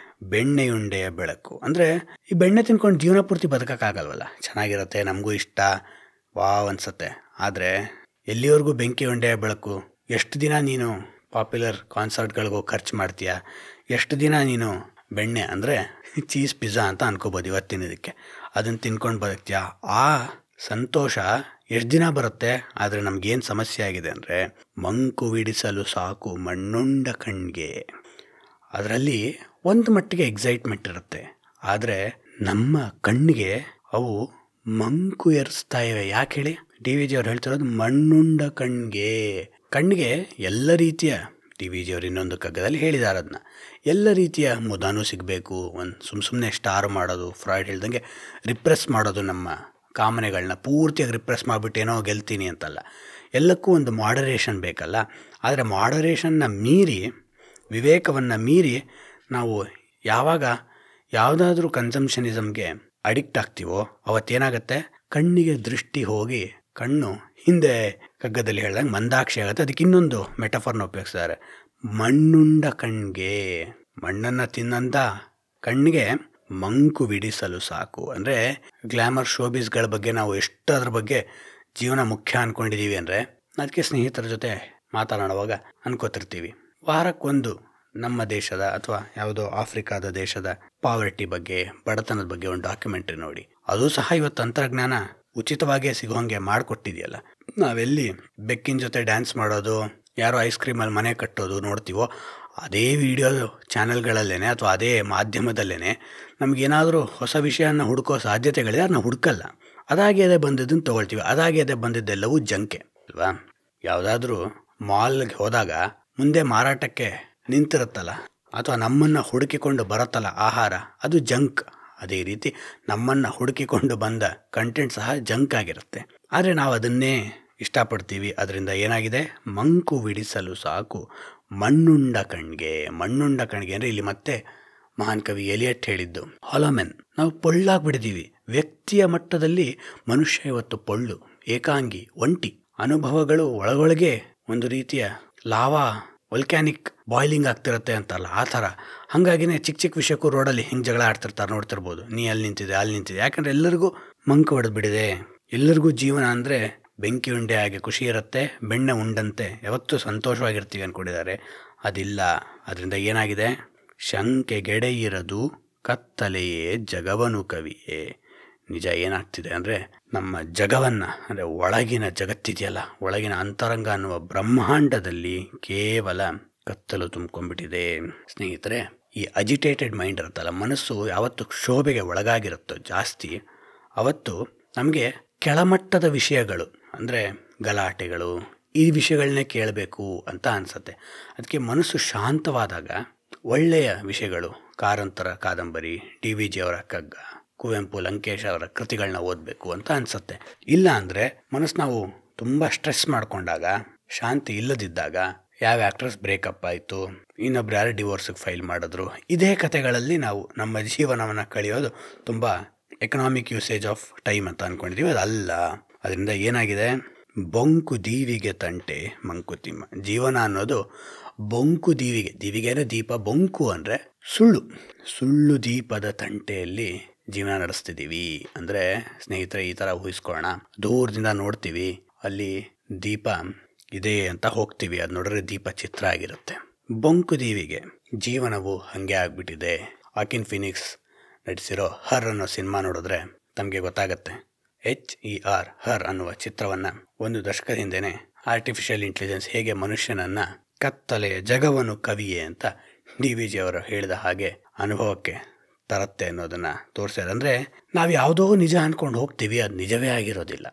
ಬೆಣ್ಣೆಯುಂಡೆಯ ಬೆಳಕು. ಅಂದರೆ ಈ ಬೆಣ್ಣೆ ತಿನ್ಕೊಂಡು ಜೀವನ ಪೂರ್ತಿ ಬದುಕೋಕ್ಕಾಗಲ್ವಲ್ಲ. ಚೆನ್ನಾಗಿರುತ್ತೆ, ನಮಗೂ ಇಷ್ಟ, ವಾವ್ ಅನಿಸುತ್ತೆ. ಆದರೆ ಎಲ್ಲಿವರೆಗೂ ಬೆಂಕಿಯುಂಡೆಯ ಬೆಳಕು? ಎಷ್ಟು ದಿನ ನೀನು ಪಾಪ್ಯುಲರ್ ಕಾನ್ಸರ್ಟ್ಗಳಿಗೂ ಖರ್ಚು ಮಾಡ್ತೀಯ? ಎಷ್ಟು ದಿನ ನೀನು ಬೆಣ್ಣೆ ಅಂದರೆ ಚೀಸ್ ಪಿಜ್ಜಾ ಅಂತ ಅನ್ಕೋಬೋದು ಇವತ್ತಿನದಕ್ಕೆ, ಅದನ್ನು ತಿನ್ಕೊಂಡು ಬದುಕ್ತೀಯ? ಆ ಸಂತೋಷ ಎಷ್ಟು ದಿನ ಬರುತ್ತೆ? ಆದರೆ ನಮಗೇನು ಸಮಸ್ಯೆ ಆಗಿದೆ ಅಂದರೆ ಮಂಕು ವಿಡಿಸಲು ಸಾಕು ಮಣ್ಣುಂಡ ಕಣ್ಗೆ. ಅದರಲ್ಲಿ ಒಂದು ಮಟ್ಟಿಗೆ ಎಕ್ಸೈಟ್ಮೆಂಟ್ ಇರುತ್ತೆ, ಆದರೆ ನಮ್ಮ ಕಣ್ಣಿಗೆ ಅವು ಮಂಕು ಎರಿಸ್ತಾ ಇವೆ. ಯಾಕೆ ಹೇಳಿ? DVG ಅವ್ರು ಹೇಳ್ತಿರೋದು ಮಣ್ಣುಂಡ ಕಣ್ಣಿಗೆ ಎಲ್ಲ ರೀತಿಯ, DVG ಅವರು ಇನ್ನೊಂದು ಕಗ್ಗದಲ್ಲಿ ಹೇಳಿದ್ದಾರೆ ಅದನ್ನ, ಎಲ್ಲ ರೀತಿಯ ಮುದಾನು ಸಿಗಬೇಕು. ಒಂದು ಸುಮ್ಮನೆ ಸ್ಟಾರ್ ಮಾಡೋದು, ಫ್ರಾಯ್ಡ್ ಹೇಳ್ದಂಗೆ ರಿಪ್ರೆಸ್ ಮಾಡೋದು, ನಮ್ಮ ಕಾಮನೆಗಳನ್ನ ಪೂರ್ತಿಯಾಗಿ ರಿಪ್ರೆಸ್ ಮಾಡಿಬಿಟ್ಟು ಏನೋ ಗೆಲ್ತೀನಿ ಅಂತಲ್ಲ. ಎಲ್ಲಕ್ಕೂ ಒಂದು ಮಾಡರೇಷನ್ ಬೇಕಲ್ಲ. ಆದರೆ ಮಾಡರೇಷನ್ನ ಮೀರಿ, ವಿವೇಕವನ್ನು ಮೀರಿ ನಾವು ಯಾವಾಗ ಯಾವುದಾದ್ರೂ ಕನ್ಸಂಪ್ಷನಿಸಮ್ಗೆ ಅಡಿಕ್ಟ್ ಆಗ್ತೀವೋ ಅವತ್ತೇನಾಗುತ್ತೆ, ಕಣ್ಣಿಗೆ ದೃಷ್ಟಿ ಹೋಗಿ ಕಣ್ಣು ಹಿಂದೆ ಕಗ್ಗದಲ್ಲಿ ಹೇಳ್ದಂಗೆ ಮಂದಾಕ್ಷಿ ಆಗುತ್ತೆ. ಅದಕ್ಕೆ ಇನ್ನೊಂದು ಮೆಟಫರ್ನ ಉಪಯೋಗಿಸ್ತಾರೆ, ಮಣ್ಣುಂಡ ಕಣ್ಗೆ. ಮಣ್ಣನ್ನು ತಿನ್ನಂಥ ಕಣ್ಣಿಗೆ ಮಂಕು ವಿಡಿಸಲು ಸಾಕು. ಅಂದರೆ ಗ್ಲ್ಯಾಮರ್ ಶೋಬೀಸ್ಗಳ ಬಗ್ಗೆ ನಾವು ಎಷ್ಟು ಅದ್ರ ಬಗ್ಗೆ ಜೀವನ ಮುಖ್ಯ ಅಂದ್ಕೊಂಡಿದ್ದೀವಿ ಅಂದರೆ, ಅದಕ್ಕೆ ಸ್ನೇಹಿತರ ಜೊತೆ ಮಾತನಾಡುವಾಗ ಅನ್ಕೋತಿರ್ತೀವಿ, ವಾರಕ್ಕೊಂದು ನಮ್ಮ ದೇಶದ ಅಥವಾ ಯಾವುದೋ ಆಫ್ರಿಕಾದ ದೇಶದ ಪಾವರ್ಟಿ ಬಗ್ಗೆ, ಬಡತನದ ಬಗ್ಗೆ ಒಂದು ಡಾಕ್ಯುಮೆಂಟ್ರಿ ನೋಡಿ. ಅದು ಸಹ ಇವತ್ತು ತಂತ್ರಜ್ಞಾನ ಉಚಿತವಾಗಿಯೇ ಸಿಗೋಂಗೆ ಮಾಡಿಕೊಟ್ಟಿದೆಯಲ್ಲ. ನಾವೆಲ್ಲಿ ಬೆಕ್ಕಿನ ಜೊತೆ ಡ್ಯಾನ್ಸ್ ಮಾಡೋದು, ಯಾರೋ ಐಸ್ ಕ್ರೀಮಲ್ಲಿ ಮನೆ ಕಟ್ಟೋದು ನೋಡ್ತೀವೋ, ಅದೇ ವಿಡಿಯೋ ಚಾನೆಲ್ಗಳಲ್ಲೇ ಅಥವಾ ಅದೇ ಮಾಧ್ಯಮದಲ್ಲೇ ನಮಗೇನಾದರೂ ಹೊಸ ವಿಷಯನ ಹುಡುಕೋ ಸಾಧ್ಯತೆಗಳಿದೆ, ನಾವು ಹುಡುಕಲ್ಲ. ಅದಾಗಿ ಅದೇ ಬಂದಿದ್ದನ್ನು ತೊಗೊಳ್ತೀವಿ. ಅದಾಗಿ ಅದೇ ಬಂದಿದ್ದೆಲ್ಲವೂ ಜಂಕೆ ಅಲ್ವಾ. ಯಾವುದಾದ್ರೂ ಮಾಲ್ಗೆ ಹೋದಾಗ ಮುಂದೆ ಮಾರಾಟಕ್ಕೆ ನಿಂತಿರುತ್ತಲ್ಲ, ಅಥವಾ ನಮ್ಮನ್ನು ಹುಡುಕಿಕೊಂಡು ಬರುತ್ತಲ್ಲ ಆಹಾರ, ಅದು ಜಂಕ್. ಅದೇ ರೀತಿ ನಮ್ಮನ್ನು ಹುಡುಕಿಕೊಂಡು ಬಂದ ಕಂಟೆಂಟ್ ಸಹ ಜಂಕ್ ಆಗಿರುತ್ತೆ. ಆದರೆ ನಾವು ಅದನ್ನೇ ಇಷ್ಟಪಡ್ತೀವಿ. ಅದರಿಂದ ಏನಾಗಿದೆ, ಮಂಕು ವಿಡಿಸಲು ಸಾಕು ಮಣ್ಣುಂಡ ಕಣ್ಗೆ. ಮಣ್ಣುಂಡ ಕಣ್ಗೆ ಅಂದರೆ ಇಲ್ಲಿ ಮತ್ತೆ ಮಹಾನ್ ಕವಿ ಎಲಿಯಟ್ ಹೇಳಿದ್ದು ಹಾಲೋಮೆನ್. ನಾವು ಪೊಳ್ಳಾಗ್ಬಿಟ್ಟಿದ್ದೀವಿ. ವ್ಯಕ್ತಿಯ ಮಟ್ಟದಲ್ಲಿ ಮನುಷ್ಯ ಇವತ್ತು ಪೊಳ್ಳು, ಏಕಾಂಗಿ, ಒಂಟಿ. ಅನುಭವಗಳು ಒಳಗೊಳಗೆ ಒಂದು ರೀತಿಯ ಲಾವಾ ವಲ್ಕ್ಯಾನಿಕ್ ಬಾಯ್ಲಿಂಗ್ ಆಗ್ತಿರುತ್ತೆ ಅಂತಲ್ಲ, ಆ ಥರ. ಹಾಗಾಗಿನೇ ಚಿಕ್ಕ ಚಿಕ್ಕ ವಿಷಯಕ್ಕೂ ರೋಡಲ್ಲಿ ಹಿಂಗೆ ಜಗಳ ಆಡ್ತಿರ್ತಾರೆ, ನೋಡ್ತಿರ್ಬೋದು. ನೀ ಅಲ್ಲಿ ನಿಂತಿದೆ, ಅಲ್ಲಿ ನಿಂತಿದೆ. ಯಾಕಂದರೆ ಎಲ್ಲರಿಗೂ ಮಂಕು ಹೊಡೆದ್ಬಿಡಿದೆ. ಎಲ್ಲರಿಗೂ ಜೀವನ ಅಂದರೆ ಬೆಂಕಿ ಉಂಡೆ ಆಗಿ ಖುಷಿ ಇರುತ್ತೆ, ಬೆಣ್ಣೆ ಉಂಡಂತೆ ಯಾವತ್ತೂ ಸಂತೋಷವಾಗಿರ್ತೀವಿ ಅಂದ್ಕೊಂಡಿದ್ದಾರೆ. ಅದಿಲ್ಲ. ಅದರಿಂದ ಏನಾಗಿದೆ? ಶಂಕೆಗೆಡೆಯಿರದು ಕತ್ತಲೆಯೇ ಜಗವನು ಕವಿಯೇ. ನಿಜ ಏನಾಗ್ತಿದೆ ಅಂದರೆ, ನಮ್ಮ ಜಗವನ್ನು ಅಂದರೆ ಒಳಗಿನ ಜಗತ್ತಿದೆಯಲ್ಲ, ಒಳಗಿನ ಅಂತರಂಗ ಅನ್ನುವ ಬ್ರಹ್ಮಾಂಡದಲ್ಲಿ ಕೇವಲ ಕತ್ತಲು ತುಂಬ್ಕೊಂಡ್ಬಿಟ್ಟಿದೆ. ಸ್ನೇಹಿತರೆ, ಈ ಅಜಿಟೇಟೆಡ್ ಮೈಂಡ್ ಇರುತ್ತಲ್ಲ, ಮನಸ್ಸು ಯಾವತ್ತು ಕ್ಷೋಭೆಗೆ ಒಳಗಾಗಿರುತ್ತೋ ಜಾಸ್ತಿ, ಅವತ್ತು ನಮಗೆ ಕೆಳಮಟ್ಟದ ವಿಷಯಗಳು ಅಂದರೆ ಗಲಾಟೆಗಳು, ಈ ವಿಷಯಗಳನ್ನೇ ಕೇಳಬೇಕು ಅಂತ ಅನಿಸುತ್ತೆ. ಅದಕ್ಕೆ ಮನಸ್ಸು ಶಾಂತವಾದಾಗ ಒಳ್ಳೆಯ ವಿಷಯಗಳು, ಕಾರಂತರ ಕಾದಂಬರಿ, DVG ಅವರ ಕಗ್ಗ, ಕುವೆಂಪು ಲಂಕೇಶ್ ಅವರ ಕೃತಿಗಳನ್ನ ಓದಬೇಕು ಅಂತ ಅನಿಸುತ್ತೆ. ಇಲ್ಲ ಅಂದರೆ ಮನಸ್ಸು ನಾವು ತುಂಬ ಸ್ಟ್ರೆಸ್ ಮಾಡಿಕೊಂಡಾಗ, ಶಾಂತಿ ಇಲ್ಲದಿದ್ದಾಗ, ಯಾವ ಆ್ಯಕ್ಟ್ರಸ್ ಬ್ರೇಕಪ್ ಆಯಿತು, ಇನ್ನೊಬ್ರು ಯಾರು ಡಿವೋರ್ಸಿಗೆ ಫೈಲ್ ಮಾಡಿದ್ರು, ಇದೇ ಕಥೆಗಳಲ್ಲಿ ನಾವು ನಮ್ಮ ಜೀವನವನ್ನು ಕಳೆಯೋದು ತುಂಬ ಎಕನಾಮಿಕ್ ಯೂಸೇಜ್ ಆಫ್ ಟೈಮ್ ಅಂತ ಅಂದ್ಕೊಂಡಿದ್ದೀವಿ. ಅದಲ್ಲ. ಅದರಿಂದ ಏನಾಗಿದೆ? ಬೊಂಕು ದೀವಿಗೆ ತಂಟೆ ಮಂಕುತಿಮ್ಮ. ಜೀವನ ಅನ್ನೋದು ಬೊಂಕು ದೀವಿಗೆ. ದೀವಿಗೆ ಅಂದರೆ ದೀಪ, ಬೊಂಕು ಅಂದರೆ ಸುಳ್ಳು ದೀಪದ ತಂಟೆಯಲ್ಲಿ ಜೀವನ ನಡೆಸ್ತಿದ್ದೀವಿ. ಅಂದರೆ ಸ್ನೇಹಿತರೆ, ಈ ಥರ ಊಹಿಸ್ಕೊಳ್ಳೋಣ. ದೂರದಿಂದ ನೋಡ್ತೀವಿ, ಅಲ್ಲಿ ದೀಪ ಇದೆ ಅಂತ ಹೋಗ್ತೀವಿ, ಅದು ನೋಡಿದ್ರೆ ದೀಪ ಚಿತ್ರ ಆಗಿರುತ್ತೆ. ಬೊಂಕು ದೀವಿಗೆ ಜೀವನವು ಹಾಗೆ ಆಗಿಬಿಟ್ಟಿದೆ. ಆಕಿನ್ ಫಿನಿಕ್ಸ್ ನಟಿಸಿರೋ ಹರ್ ಅನ್ನೋ ಸಿನಿಮಾ ನೋಡಿದ್ರೆ ತಮಗೆ ಗೊತ್ತಾಗತ್ತೆ. HER ಹರ್ ಅನ್ನುವ ಚಿತ್ರವನ್ನು 1 ದಶಕದ ಹಿಂದೆಯೇ ಆರ್ಟಿಫಿಷಿಯಲ್ ಇಂಟೆಲಿಜೆನ್ಸ್ ಹೇಗೆ ಮನುಷ್ಯನನ್ನು ಕತ್ತಲೆಯ ಜಗವನು ಕವಿಯೇ ಅಂತ DVG ಅವರು ಹೇಳಿದ ಹಾಗೆ ಅನುಭವಕ್ಕೆ ತರತ್ತೆ ಅನ್ನೋದನ್ನು ತೋರಿಸ್ಯಾರ. ಅಂದರೆ ನಾವು ಯಾವುದೋ ನಿಜ ಅಂದ್ಕೊಂಡು ಹೋಗ್ತೀವಿ, ಅದು ನಿಜವೇ ಆಗಿರೋದಿಲ್ಲ.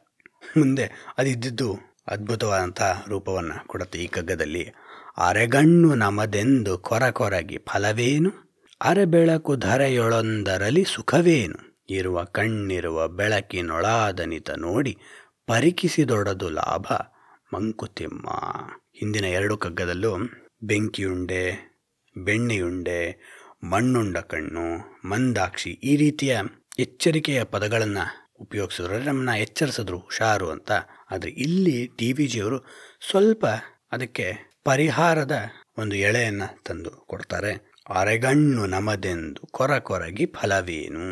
ಮುಂದೆ ಅದಿದ್ದು ಅದ್ಭುತವಾದಂಥ ರೂಪವನ್ನು ಕೊಡುತ್ತೆ ಈ ಕಗ್ಗದಲ್ಲಿ. ಅರೆಗಣ್ಣು ನಮದೆಂದು ಕೊರಗಿ ಫಲವೇನು, ಅರೆಬೆಳಕು ಧರೆಯೊಳೊಂದರಲಿ ಸುಖವೇನು, ಇರುವ ಕಣ್ಣಿರುವ ಬೆಳಕಿನೊಳಾದನಿತ ನೋಡಿ ಪರಿಕಿಸಿದೊಡದು ಲಾಭ ಮಂಕುತಿಮ್ಮ. ಹಿಂದಿನ 2 ಕಗ್ಗದಲ್ಲೂ ಬೆಂಕಿಯುಂಡೆ, ಬೆಣ್ಣೆಯುಂಡೆ, ಮಣ್ಣುಂಡ ಕಣ್ಣು, ಮಂದಾಕ್ಷಿ ಈ ರೀತಿಯ ಎಚ್ಚರಿಕೆಯ ಪದಗಳನ್ನು ಉಪಯೋಗಿಸಿದ್ರು, ನಮ್ಮನ್ನ ಎಚ್ಚರಿಸಿದ್ರು, ಹುಷಾರು ಅಂತ. ಆದರೆ ಇಲ್ಲಿ DVG ಅವರು ಸ್ವಲ್ಪ ಅದಕ್ಕೆ ಪರಿಹಾರದ ಒಂದು ಎಳೆಯನ್ನು ತಂದು ಕೊಡ್ತಾರೆ. ಅರೆಗಣ್ಣು ನಮದೆಂದು ಕೊರಗಿ ಫಲವೇನು.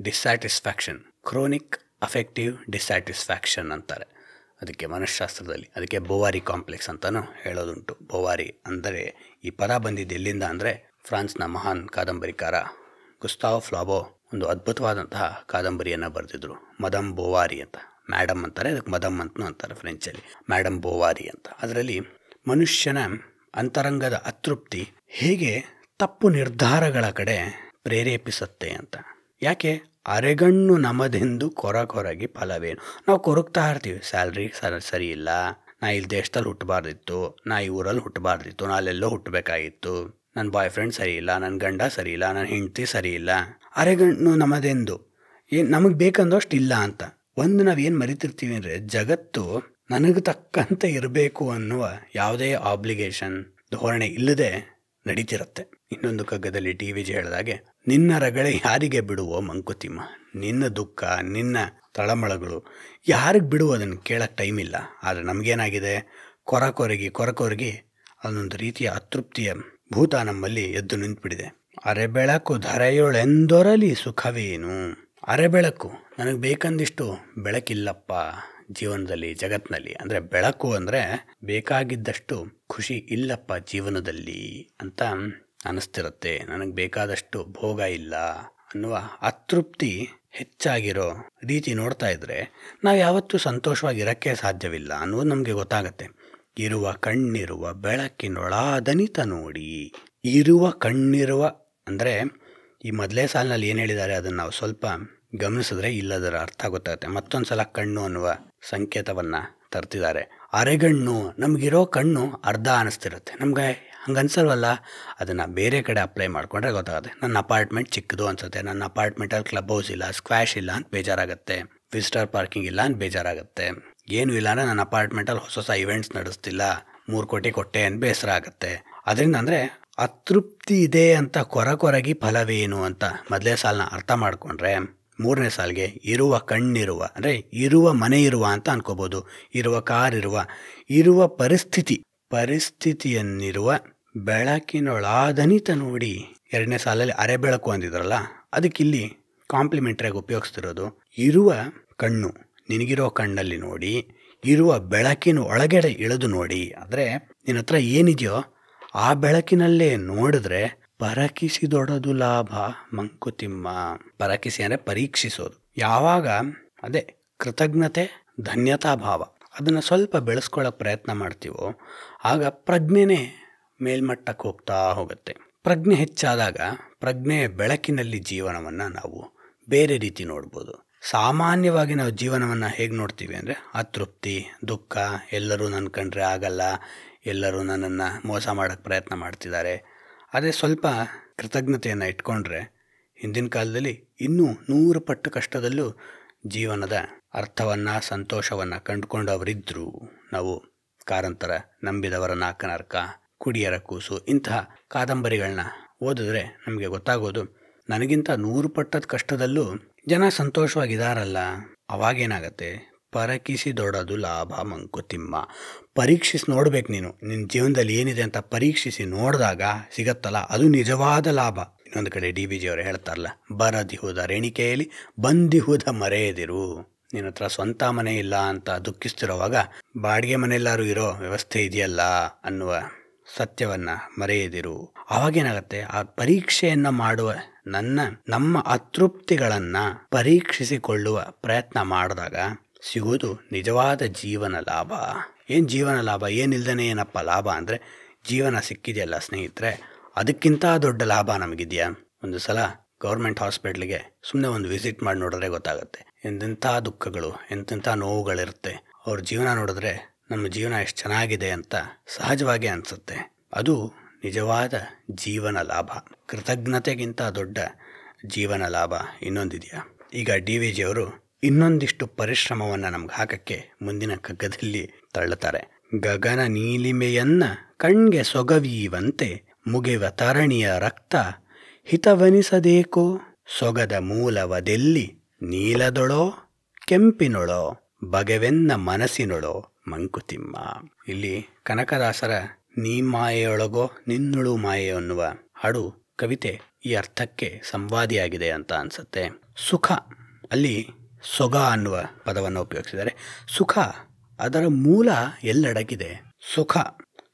ಡಿಸ್ಸ್ಯಾಟಿಸ್ಫ್ಯಾಕ್ಷನ್, ಕ್ರೋನಿಕ್ ಅಫೆಕ್ಟಿವ್ ಡಿಸ್ಸ್ಯಾಟಿಸ್ಫ್ಯಾಕ್ಷನ್ ಅಂತಾರೆ ಅದಕ್ಕೆ ಮನಃಶಾಸ್ತ್ರದಲ್ಲಿ. ಅದಕ್ಕೆ ಬೋವಾರಿ ಕಾಂಪ್ಲೆಕ್ಸ್ ಅಂತಲೂ ಹೇಳೋದುಂಟು. ಬೋವಾರಿ ಅಂದರೆ ಈ ಪದ ಬಂದಿದ್ದು ಎಲ್ಲಿಂದ ಅಂದರೆ, ಫ್ರಾನ್ಸ್ನ ಮಹಾನ್ ಕಾದಂಬರಿಕಾರ ಗುಸ್ತಾವ್ ಫ್ಲಾಬೋ ಒಂದು ಅದ್ಭುತವಾದಂತಹ ಕಾದಂಬರಿಯನ್ನು ಬರೆದಿದ್ರು, ಮದಮ್ ಬೋವಾರಿ ಅಂತ. ಮ್ಯಾಡಮ್ ಅಂತಾರೆ, ಅದಕ್ಕೆ ಮದಮ್ ಅಂತಲೂ ಅಂತಾರೆ ಫ್ರೆಂಚಲ್ಲಿ, ಮ್ಯಾಡಮ್ ಬೋವಾರಿ ಅಂತ. ಅದರಲ್ಲಿ ಮನುಷ್ಯನ ಅಂತರಂಗದ ಅತೃಪ್ತಿ ಹೇಗೆ ತಪ್ಪು ನಿರ್ಧಾರಗಳ ಕಡೆ ಪ್ರೇರೇಪಿಸುತ್ತೆ ಅಂತ. ಯಾಕೆ? ಅರೆಗಣ್ಣು ನಮದೆಂದು ಕೊರಗಿ ಫಲವೇನು. ನಾವು ಕೊರಗ್ತಾ ಇರ್ತೀವಿ, ಸ್ಯಾಲ್ರಿ ಸರಿ ಇಲ್ಲ, ನಾ ಇಲ್ಲಿ ದೇಶದಲ್ಲಿ ಹುಟ್ಟಬಾರ್ದಿತ್ತು, ನಾ ಈ ಊರಲ್ಲಿ ಹುಟ್ಟಬಾರ್ದಿತ್ತು, ನಾ ಅಲ್ಲೆಲ್ಲೋ ಹುಟ್ಟಬೇಕಾಗಿತ್ತು, ನನ್ನ ಬಾಯ್ ಫ್ರೆಂಡ್ ಸರಿ ಇಲ್ಲ, ನನ್ನ ಗಂಡ ಸರಿ ಇಲ್ಲ, ನನ್ನ ಹೆಂಡತಿ ಸರಿ ಇಲ್ಲ. ಅರೆಗಣ್ಣು ನಮದೆಂದು ನಮಗೆ ಬೇಕಂದಷ್ಟು ಇಲ್ಲ ಅಂತ. ಒಂದು ನಾವೇನು ಮರಿತಿರ್ತೀವಿ ಅಂದರೆ, ಜಗತ್ತು ನನಗೆ ತಕ್ಕಂತೆ ಇರಬೇಕು ಅನ್ನುವ ಯಾವುದೇ ಆಬ್ಲಿಗೇಷನ್ ಧೋರಣೆ ಇಲ್ಲದೆ ನಡೀತಿರುತ್ತೆ. ಇನ್ನೊಂದು ಕಗ್ಗದಲ್ಲಿ DVG ಹೇಳಿದಾಗೆ, ನಿನ್ನ ರಗಳೆ ಯಾರಿಗೆ ಬಿಡುವೋ ಮಂಕುತಿಮ್ಮ, ನಿನ್ನ ದುಃಖ, ನಿನ್ನ ತಳಮಳಗಳು ಯಾರಿಗೆ ಬಿಡುವೋ ಅದನ್ನು ಕೇಳಕ್ಕೆ ಟೈಮ್ ಇಲ್ಲ. ಆದರೆ ನಮಗೇನಾಗಿದೆ? ಕೊರಗಿ ಅದೊಂದು ರೀತಿಯ ಅತೃಪ್ತಿಯ ಭೂತ ನಮ್ಮಲ್ಲಿ ಎದ್ದು ನಿಂತುಬಿಟ್ಟಿದೆ. ಅರೆಬೆಳಕು ಧರೆಯೊಳೆಂದೊರಲಿ ಸುಖವೇನು. ಅರೆಬೆಳಕು, ನನಗೆ ಬೇಕಂದಿಷ್ಟು ಬೆಳಕಿಲ್ಲಪ್ಪ ಜೀವನದಲ್ಲಿ, ಜಗತ್ತಿನಲ್ಲಿ. ಅಂದರೆ ಬೆಳಕು ಅಂದರೆ ಬೇಕಾಗಿದ್ದಷ್ಟು ಖುಷಿ ಇಲ್ಲಪ್ಪ ಜೀವನದಲ್ಲಿ ಅಂತ ಅನಿಸ್ತಿರುತ್ತೆ. ನನಗೆ ಬೇಕಾದಷ್ಟು ಭೋಗ ಇಲ್ಲ ಅನ್ನುವ ಅತೃಪ್ತಿ ಹೆಚ್ಚಾಗಿರೋ ರೀತಿ ನೋಡ್ತಾ ಇದ್ದರೆ ನಾವು ಯಾವತ್ತೂ ಸಂತೋಷವಾಗಿರೋಕ್ಕೆ ಸಾಧ್ಯವಿಲ್ಲ ಅನ್ನೋದು ನಮಗೆ ಗೊತ್ತಾಗತ್ತೆ. ಇರುವ ಕಣ್ಣಿರುವ ಬೆಳಕಿನೊಳಾದನಿತ ನೋಡಿ. ಇರುವ ಕಣ್ಣಿರುವ ಅಂದರೆ ಈ ಮೊದಲೇ ಸಾಲಿನಲ್ಲಿ ಏನು ಹೇಳಿದ್ದಾರೆ ಅದನ್ನು ನಾವು ಸ್ವಲ್ಪ ಗಮನಿಸಿದ್ರೆ ಇಲ್ಲದರ ಅರ್ಥ ಗೊತ್ತಾಗುತ್ತೆ. ಮತ್ತೊಂದು ಸಲ ಕಣ್ಣು ಅನ್ನುವ ಸಂಕೇತವನ್ನು ತರ್ತಿದ್ದಾರೆ. ಅರೆಗಣ್ಣು, ನಮಗಿರೋ ಕಣ್ಣು ಅರ್ಧ ಅನ್ನಿಸ್ತಿರುತ್ತೆ. ನಮಗೆ ಹಂಗೆ ಅನ್ಸಲ್ವಲ್ಲ, ಅದನ್ನು ಬೇರೆ ಕಡೆ ಅಪ್ಲೈ ಮಾಡಿಕೊಂಡ್ರೆ ಗೊತ್ತಾಗುತ್ತೆ. ನನ್ನ ಅಪಾರ್ಟ್ಮೆಂಟ್ ಚಿಕ್ಕದು ಅನಿಸುತ್ತೆ, ನನ್ನ ಅಪಾರ್ಟ್ಮೆಂಟಲ್ಲಿ ಕ್ಲಬ್ ಹೌಸ್ ಇಲ್ಲ, ಸ್ಕ್ವಾಶ್ ಇಲ್ಲ ಅಂತ ಬೇಜಾರಾಗುತ್ತೆ, ವಿಸಿಟರ್ ಪಾರ್ಕಿಂಗ್ ಇಲ್ಲ ಅಂತ ಬೇಜಾರಾಗುತ್ತೆ, ಏನೂ ಇಲ್ಲ ಅಂದರೆ ನನ್ನ ಅಪಾರ್ಟ್ಮೆಂಟಲ್ಲಿ ಹೊಸ ಇವೆಂಟ್ಸ್ ನಡೆಸ್ತಿಲ್ಲ, 3 ಕೋಟಿ ಕೊಟ್ಟೆ ಅಂತ ಬೇಸರ ಆಗುತ್ತೆ. ಅದರಿಂದ ಅಂದರೆ ಅತೃಪ್ತಿ ಇದೆ ಅಂತ ಕೊರಗಿ ಫಲವೇನು ಅಂತ ಮೊದಲೇ ಸಾಲನ್ನ ಅರ್ಥ ಮಾಡಿಕೊಂಡ್ರೆ, 3ನೇ ಸಾಲಿಗೆ ಇರುವ ಕಣ್ಣಿರುವ ಅಂದರೆ ಇರುವ ಮನೆ ಇರುವ ಅಂತ ಅನ್ಕೋಬೋದು, ಇರುವ ಇರುವ ಪರಿಸ್ಥಿತಿಯನ್ನಿರುವ ಬೆಳಕಿನೊಳಾದನಿತ ನೋಡಿ. 2ನೇ ಸಾಲಲ್ಲಿ ಅರೆ ಬೆಳಕು ಅಂದಿದ್ರಲ್ಲ, ಅದಕ್ಕಿಲ್ಲಿ ಕಾಂಪ್ಲಿಮೆಂಟ್ರಿಯಾಗಿ ಉಪಯೋಗಿಸ್ತಿರೋದು ಇರುವ ಕಣ್ಣು, ನಿನಗಿರೋ ಕಣ್ಣಲ್ಲಿ ನೋಡಿ, ಇರುವ ಬೆಳಕಿನ ಒಳಗಡೆ ಇಳಿದು ನೋಡಿ. ಆದರೆ ನಿನ್ನ ಹತ್ರ ಏನಿದೆಯೋ ಆ ಬೆಳಕಿನಲ್ಲೇ ನೋಡಿದ್ರೆ ಪರಕಿಸಿದೊಡದು ಲಾಭ ಮಂಕುತಿಮ್ಮ. ಪರಕಿಸಿ ಅಂದರೆ ಪರೀಕ್ಷಿಸೋದು. ಯಾವಾಗ ಅದೇ ಕೃತಜ್ಞತೆ, ಧನ್ಯತಾ ಭಾವ ಅದನ್ನು ಸ್ವಲ್ಪ ಬೆಳೆಸ್ಕೊಳ್ಳೋಕೆ ಪ್ರಯತ್ನ ಮಾಡ್ತೀವೋ ಆಗ ಪ್ರಜ್ಞೆನೇ ಮೇಲ್ಮಟ್ಟಕ್ಕೆ ಹೋಗ್ತಾ ಹೋಗುತ್ತೆ. ಪ್ರಜ್ಞೆ ಹೆಚ್ಚಾದಾಗ ಪ್ರಜ್ಞೆಯ ಬೆಳಕಿನಲ್ಲಿ ಜೀವನವನ್ನು ನಾವು ಬೇರೆ ರೀತಿ ನೋಡ್ಬೋದು. ಸಾಮಾನ್ಯವಾಗಿ ನಾವು ಜೀವನವನ್ನು ಹೇಗೆ ನೋಡ್ತೀವಿ ಅಂದರೆ ಅತೃಪ್ತಿ, ದುಃಖ, ಎಲ್ಲರೂ ನನ್ನ ಕಂಡ್ರೆ ಆಗಲ್ಲ, ಎಲ್ಲರೂ ನನ್ನನ್ನು ಮೋಸ ಮಾಡೋಕ್ಕೆ ಪ್ರಯತ್ನ ಮಾಡ್ತಿದ್ದಾರೆ. ಅದೇ ಸ್ವಲ್ಪ ಕೃತಜ್ಞತೆಯನ್ನು ಇಟ್ಕೊಂಡ್ರೆ ಹಿಂದಿನ ಕಾಲದಲ್ಲಿ ಇನ್ನೂ 100 ಪಟ್ಟು ಕಷ್ಟದಲ್ಲೂ ಜೀವನದ ಅರ್ಥವನ್ನು, ಸಂತೋಷವನ್ನು ಕಂಡುಕೊಂಡವರಿದ್ದರು. ನಾವು ಕಾರಂತರ ನಂಬಿದವರ ನಾಲ್ಕನರ್ಕ, ಕುಡಿಯರ ಕೂಸು ಇಂತಹ ಕಾದಂಬರಿಗಳನ್ನ ಓದಿದ್ರೆ ನಮಗೆ ಗೊತ್ತಾಗೋದು, ನನಗಿಂತ 100 ಪಟ್ಟದ ಕಷ್ಟದಲ್ಲೂ ಜನ ಸಂತೋಷವಾಗಿದ್ದಾರಲ್ಲ. ಅವಾಗೇನಾಗತ್ತೆ, ಪರಕಿಸಿದೊಡದು ಲಾಭ ಮಂಕುತಿಮ್ಮ. ಪರೀಕ್ಷಿಸಿ ನೋಡ್ಬೇಕು, ನೀನು ನಿನ್ನ ಜೀವನದಲ್ಲಿ ಏನಿದೆ ಅಂತ ಪರೀಕ್ಷಿಸಿ ನೋಡಿದಾಗ ಸಿಗತ್ತಲ್ಲ, ಅದು ನಿಜವಾದ ಲಾಭ. ಇನ್ನೊಂದು ಕಡೆ DBG ಅವರು ಹೇಳ್ತಾರಲ್ಲ, ಬರದಿಹುದ ರೆಣಿಕೆಯಲ್ಲಿ ಬಂದಿಹುದ ಮರೆಯದಿರು. ನಿನ್ನ ಹತ್ರ ಸ್ವಂತ ಮನೆ ಇಲ್ಲ ಅಂತ ದುಃಖಿಸ್ತಿರೋವಾಗ ಬಾಡಿಗೆ ಮನೆಯಲ್ಲಾರು ಇರೋ ವ್ಯವಸ್ಥೆ ಇದೆಯಲ್ಲ ಅನ್ನುವ ಸತ್ಯವನ್ನು ಮರೆಯದಿರು. ಆವಾಗೇನಾಗತ್ತೆ, ಆ ಪರೀಕ್ಷೆಯನ್ನು ಮಾಡುವ ನಮ್ಮ ಅತೃಪ್ತಿಗಳನ್ನು ಪರೀಕ್ಷಿಸಿಕೊಳ್ಳುವ ಪ್ರಯತ್ನ ಮಾಡಿದಾಗ ಸಿಗೋದು ನಿಜವಾದ ಜೀವನ ಲಾಭ. ಏನು ಜೀವನ ಲಾಭ? ಏನಿಲ್ದೇ ಏನಪ್ಪ ಲಾಭ ಅಂದರೆ, ಜೀವನ ಸಿಕ್ಕಿದೆಯಲ್ಲ ಸ್ನೇಹಿತರೆ, ಅದಕ್ಕಿಂತ ದೊಡ್ಡ ಲಾಭ ನಮಗಿದೆಯಾ? ಒಂದು ಸಲ ಗೌರ್ಮೆಂಟ್ ಹಾಸ್ಪಿಟ್ಲಿಗೆ ಸುಮ್ಮನೆ ಒಂದು ವಿಸಿಟ್ ಮಾಡಿ ನೋಡಿದ್ರೆ ಗೊತ್ತಾಗುತ್ತೆ, ಎಂತೆಂಥ ದುಃಖಗಳು, ಎಂತೆಂಥ ನೋವುಗಳಿರುತ್ತೆ. ಅವ್ರ ಜೀವನ ನೋಡಿದ್ರೆ ನಮ್ಮ ಜೀವನ ಎಷ್ಟು ಚೆನ್ನಾಗಿದೆ ಅಂತ ಸಹಜವಾಗಿ ಅನಿಸುತ್ತೆ. ಅದು ನಿಜವಾದ ಜೀವನ ಲಾಭ. ಕೃತಜ್ಞತೆಗಿಂತ ದೊಡ್ಡ ಜೀವನ ಲಾಭ ಇನ್ನೊಂದಿದೆಯಾ? ಈಗ DVG ಅವರು ಇನ್ನೊಂದಿಷ್ಟು ಪರಿಶ್ರಮವನ್ನು ನಮ್ಗೆ ಹಾಕಕ್ಕೆ ಮುಂದಿನ ಕಗ್ಗದಲ್ಲಿ ತಳ್ಳುತ್ತಾರೆ. ಗಗನ ನೀಲಿಮೆಯನ್ನ ಕಣ್ಗೆ ಸೊಗವೀವಂತೆ ಮುಗಿವ ತರಣಿಯ ರಕ್ತ ಹಿತವನಿಸದೇಕೋ ಸೊಗದ ಮೂಲವದೆಲ್ಲಿ ನೀಲದೊಳೋ ಕೆಂಪಿನೊಳೋ ಬಗೆವೆನ್ನ ಮನಸ್ಸಿನೊಳೋ ಮಂಕುತಿಮ್ಮ. ಇಲ್ಲಿ ಕನಕದಾಸರ ನೀ ಮಾಯೆಯೊಳಗೋ ನಿನ್ನುಳು ಮಾಯೆ ಅನ್ನುವ ಹಾಡು ಕವಿತೆ ಈ ಅರ್ಥಕ್ಕೆ ಸಂವಾದಿಯಾಗಿದೆ ಅಂತ ಅನ್ಸುತ್ತೆ. ಸುಖ, ಅಲ್ಲಿ ಸೊಗ ಅನ್ನುವ ಪದವನ್ನು ಉಪಯೋಗಿಸಿದ್ದಾರೆ. ಸುಖ ಅದರ ಮೂಲ ಎಲ್ಲಡಗಿದೆ.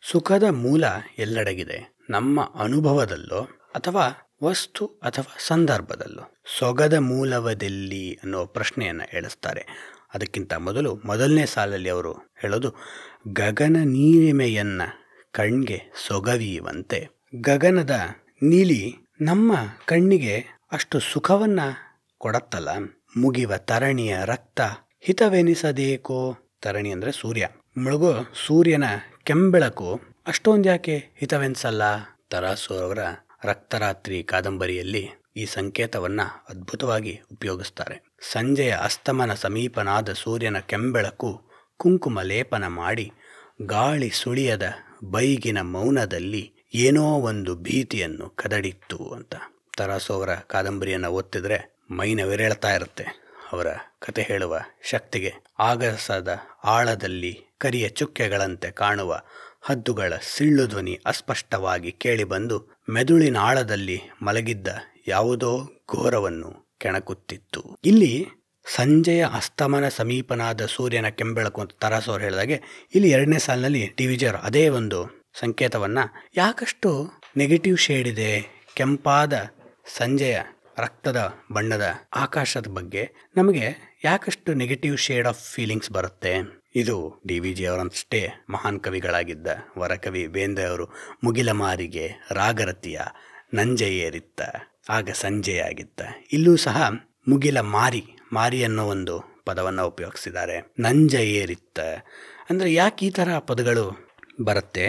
ಸುಖದ ಮೂಲ ಎಲ್ಲಡಗಿದೆ, ನಮ್ಮ ಅನುಭವದಲ್ಲೋ ಅಥವಾ ವಸ್ತು ಅಥವಾ ಸಂದರ್ಭದಲ್ಲೋ. ಸೊಗದ ಮೂಲವದೆಲ್ಲಿ ಅನ್ನೋ ಪ್ರಶ್ನೆಯನ್ನು ಎಳಿಸ್ತಾರೆ. ಅದಕ್ಕಿಂತ ಮೊದಲನೇ ಸಾಲಲ್ಲಿ ಅವರು ಹೇಳೋದು, ಗಗನ ನೀಲಿಮೆಯನ್ನ ಕಣ್ಗೆ ಸೊಗವೀವಂತೆ. ಗಗನದ ನೀಲಿ ನಮ್ಮ ಕಣ್ಣಿಗೆ ಅಷ್ಟು ಸುಖವನ್ನ ಕೊಡತ್ತಲ್ಲ. ಮುಗಿವ ತರಣಿಯ ರಕ್ತ ಹಿತವೆನಿಸದೇಕೋ. ತರಣಿ ಅಂದರೆ ಸೂರ್ಯ. ಮುಳುಗೋ ಸೂರ್ಯನ ಕೆಂಬೆಳಕು ಅಷ್ಟೊಂದು ಯಾಕೆ ಹಿತವೆನಿಸಲ್ಲ? ತರಾಸು ಅವರ ರಕ್ತರಾತ್ರಿ ಕಾದಂಬರಿಯಲ್ಲಿ ಈ ಸಂಕೇತವನ್ನ ಅದ್ಭುತವಾಗಿ ಉಪಯೋಗಿಸ್ತಾರೆ. ಸಂಜೆಯ ಅಸ್ತಮನ ಸಮೀಪನಾದ ಸೂರ್ಯನ ಕೆಂಬೆಳಕು ಕುಂಕುಮ ಲೇಪನ ಮಾಡಿ ಗಾಳಿ ಸುಳಿಯದ ಬೈಗಿನ ಮೌನದಲ್ಲಿ ಏನೋ ಒಂದು ಭೀತಿಯನ್ನು ಕದಡಿತ್ತು ಅಂತ. ತರಾಸು ಅವರ ಕಾದಂಬರಿಯನ್ನು ಓದ್ತಿದ್ರೆ ಮೈನವಿರೇಳ್ತಾ ಇರುತ್ತೆ ಅವರ ಕತೆ ಹೇಳುವ ಶಕ್ತಿಗೆ. ಆಗಸದ ಆಳದಲ್ಲಿ ಕರಿಯ ಚುಕ್ಕೆಗಳಂತೆ ಕಾಣುವ ಹದ್ದುಗಳ ಸಿಳ್ಳು ಧ್ವನಿ ಅಸ್ಪಷ್ಟವಾಗಿ ಕೇಳಿಬಂದು ಮೆದುಳಿನ ಆಳದಲ್ಲಿ ಮಲಗಿದ್ದ ಯಾವುದೋ ಘೋರವನ್ನು ಕೆಣಕುತ್ತಿತ್ತು. ಇಲ್ಲಿ ಸಂಜೆಯ ಅಸ್ತಮನ ಸಮೀಪನಾದ ಸೂರ್ಯನ ಕೆಂಬೆಳಕು ಅಂತ ತರಾಸು ಅವರು ಹೇಳಿದಾಗೆ, ಇಲ್ಲಿ 2ನೇ ಸಾಲಿನಲ್ಲಿ DVG ಅವರು ಅದೇ ಒಂದು ಸಂಕೇತವನ್ನು ಯಾಕಷ್ಟು ನೆಗೆಟಿವ್ ಶೇಡ್ ಇದೆ, ಕೆಂಪಾದ ಸಂಜೆಯ ರಕ್ತದ ಬಣ್ಣದ ಆಕಾಶದ ಬಗ್ಗೆ ನಮಗೆ ಯಾಕಷ್ಟು ನೆಗೆಟಿವ್ ಶೇಡ್ ಆಫ್ ಫೀಲಿಂಗ್ಸ್ ಬರುತ್ತೆ. ಇದು DVG ಅವರಷ್ಟೇ ಮಹಾನ್ ಕವಿಗಳಾಗಿದ್ದ ವರಕವಿ ಬೇಂದ್ರೆ ಅವರು ಮುಗಿಲ ಮಾರಿಗೆ ರಾಗರತಿಯ ನಂಜೆ ಏರಿತ್ತ ಆಗ ಸಂಜೆಯಾಗಿತ್ತ. ಇಲ್ಲೂ ಸಹ ಮುಗಿಲ ಮಾರಿ ಅನ್ನೋ ಒಂದು ಪದವನ್ನು ಉಪಯೋಗಿಸಿದ್ದಾರೆ. ನಂಜ ಏರಿತ್ತ ಅಂದರೆ ಯಾಕೆ ಈ ಥರ ಪದಗಳು ಬರುತ್ತೆ?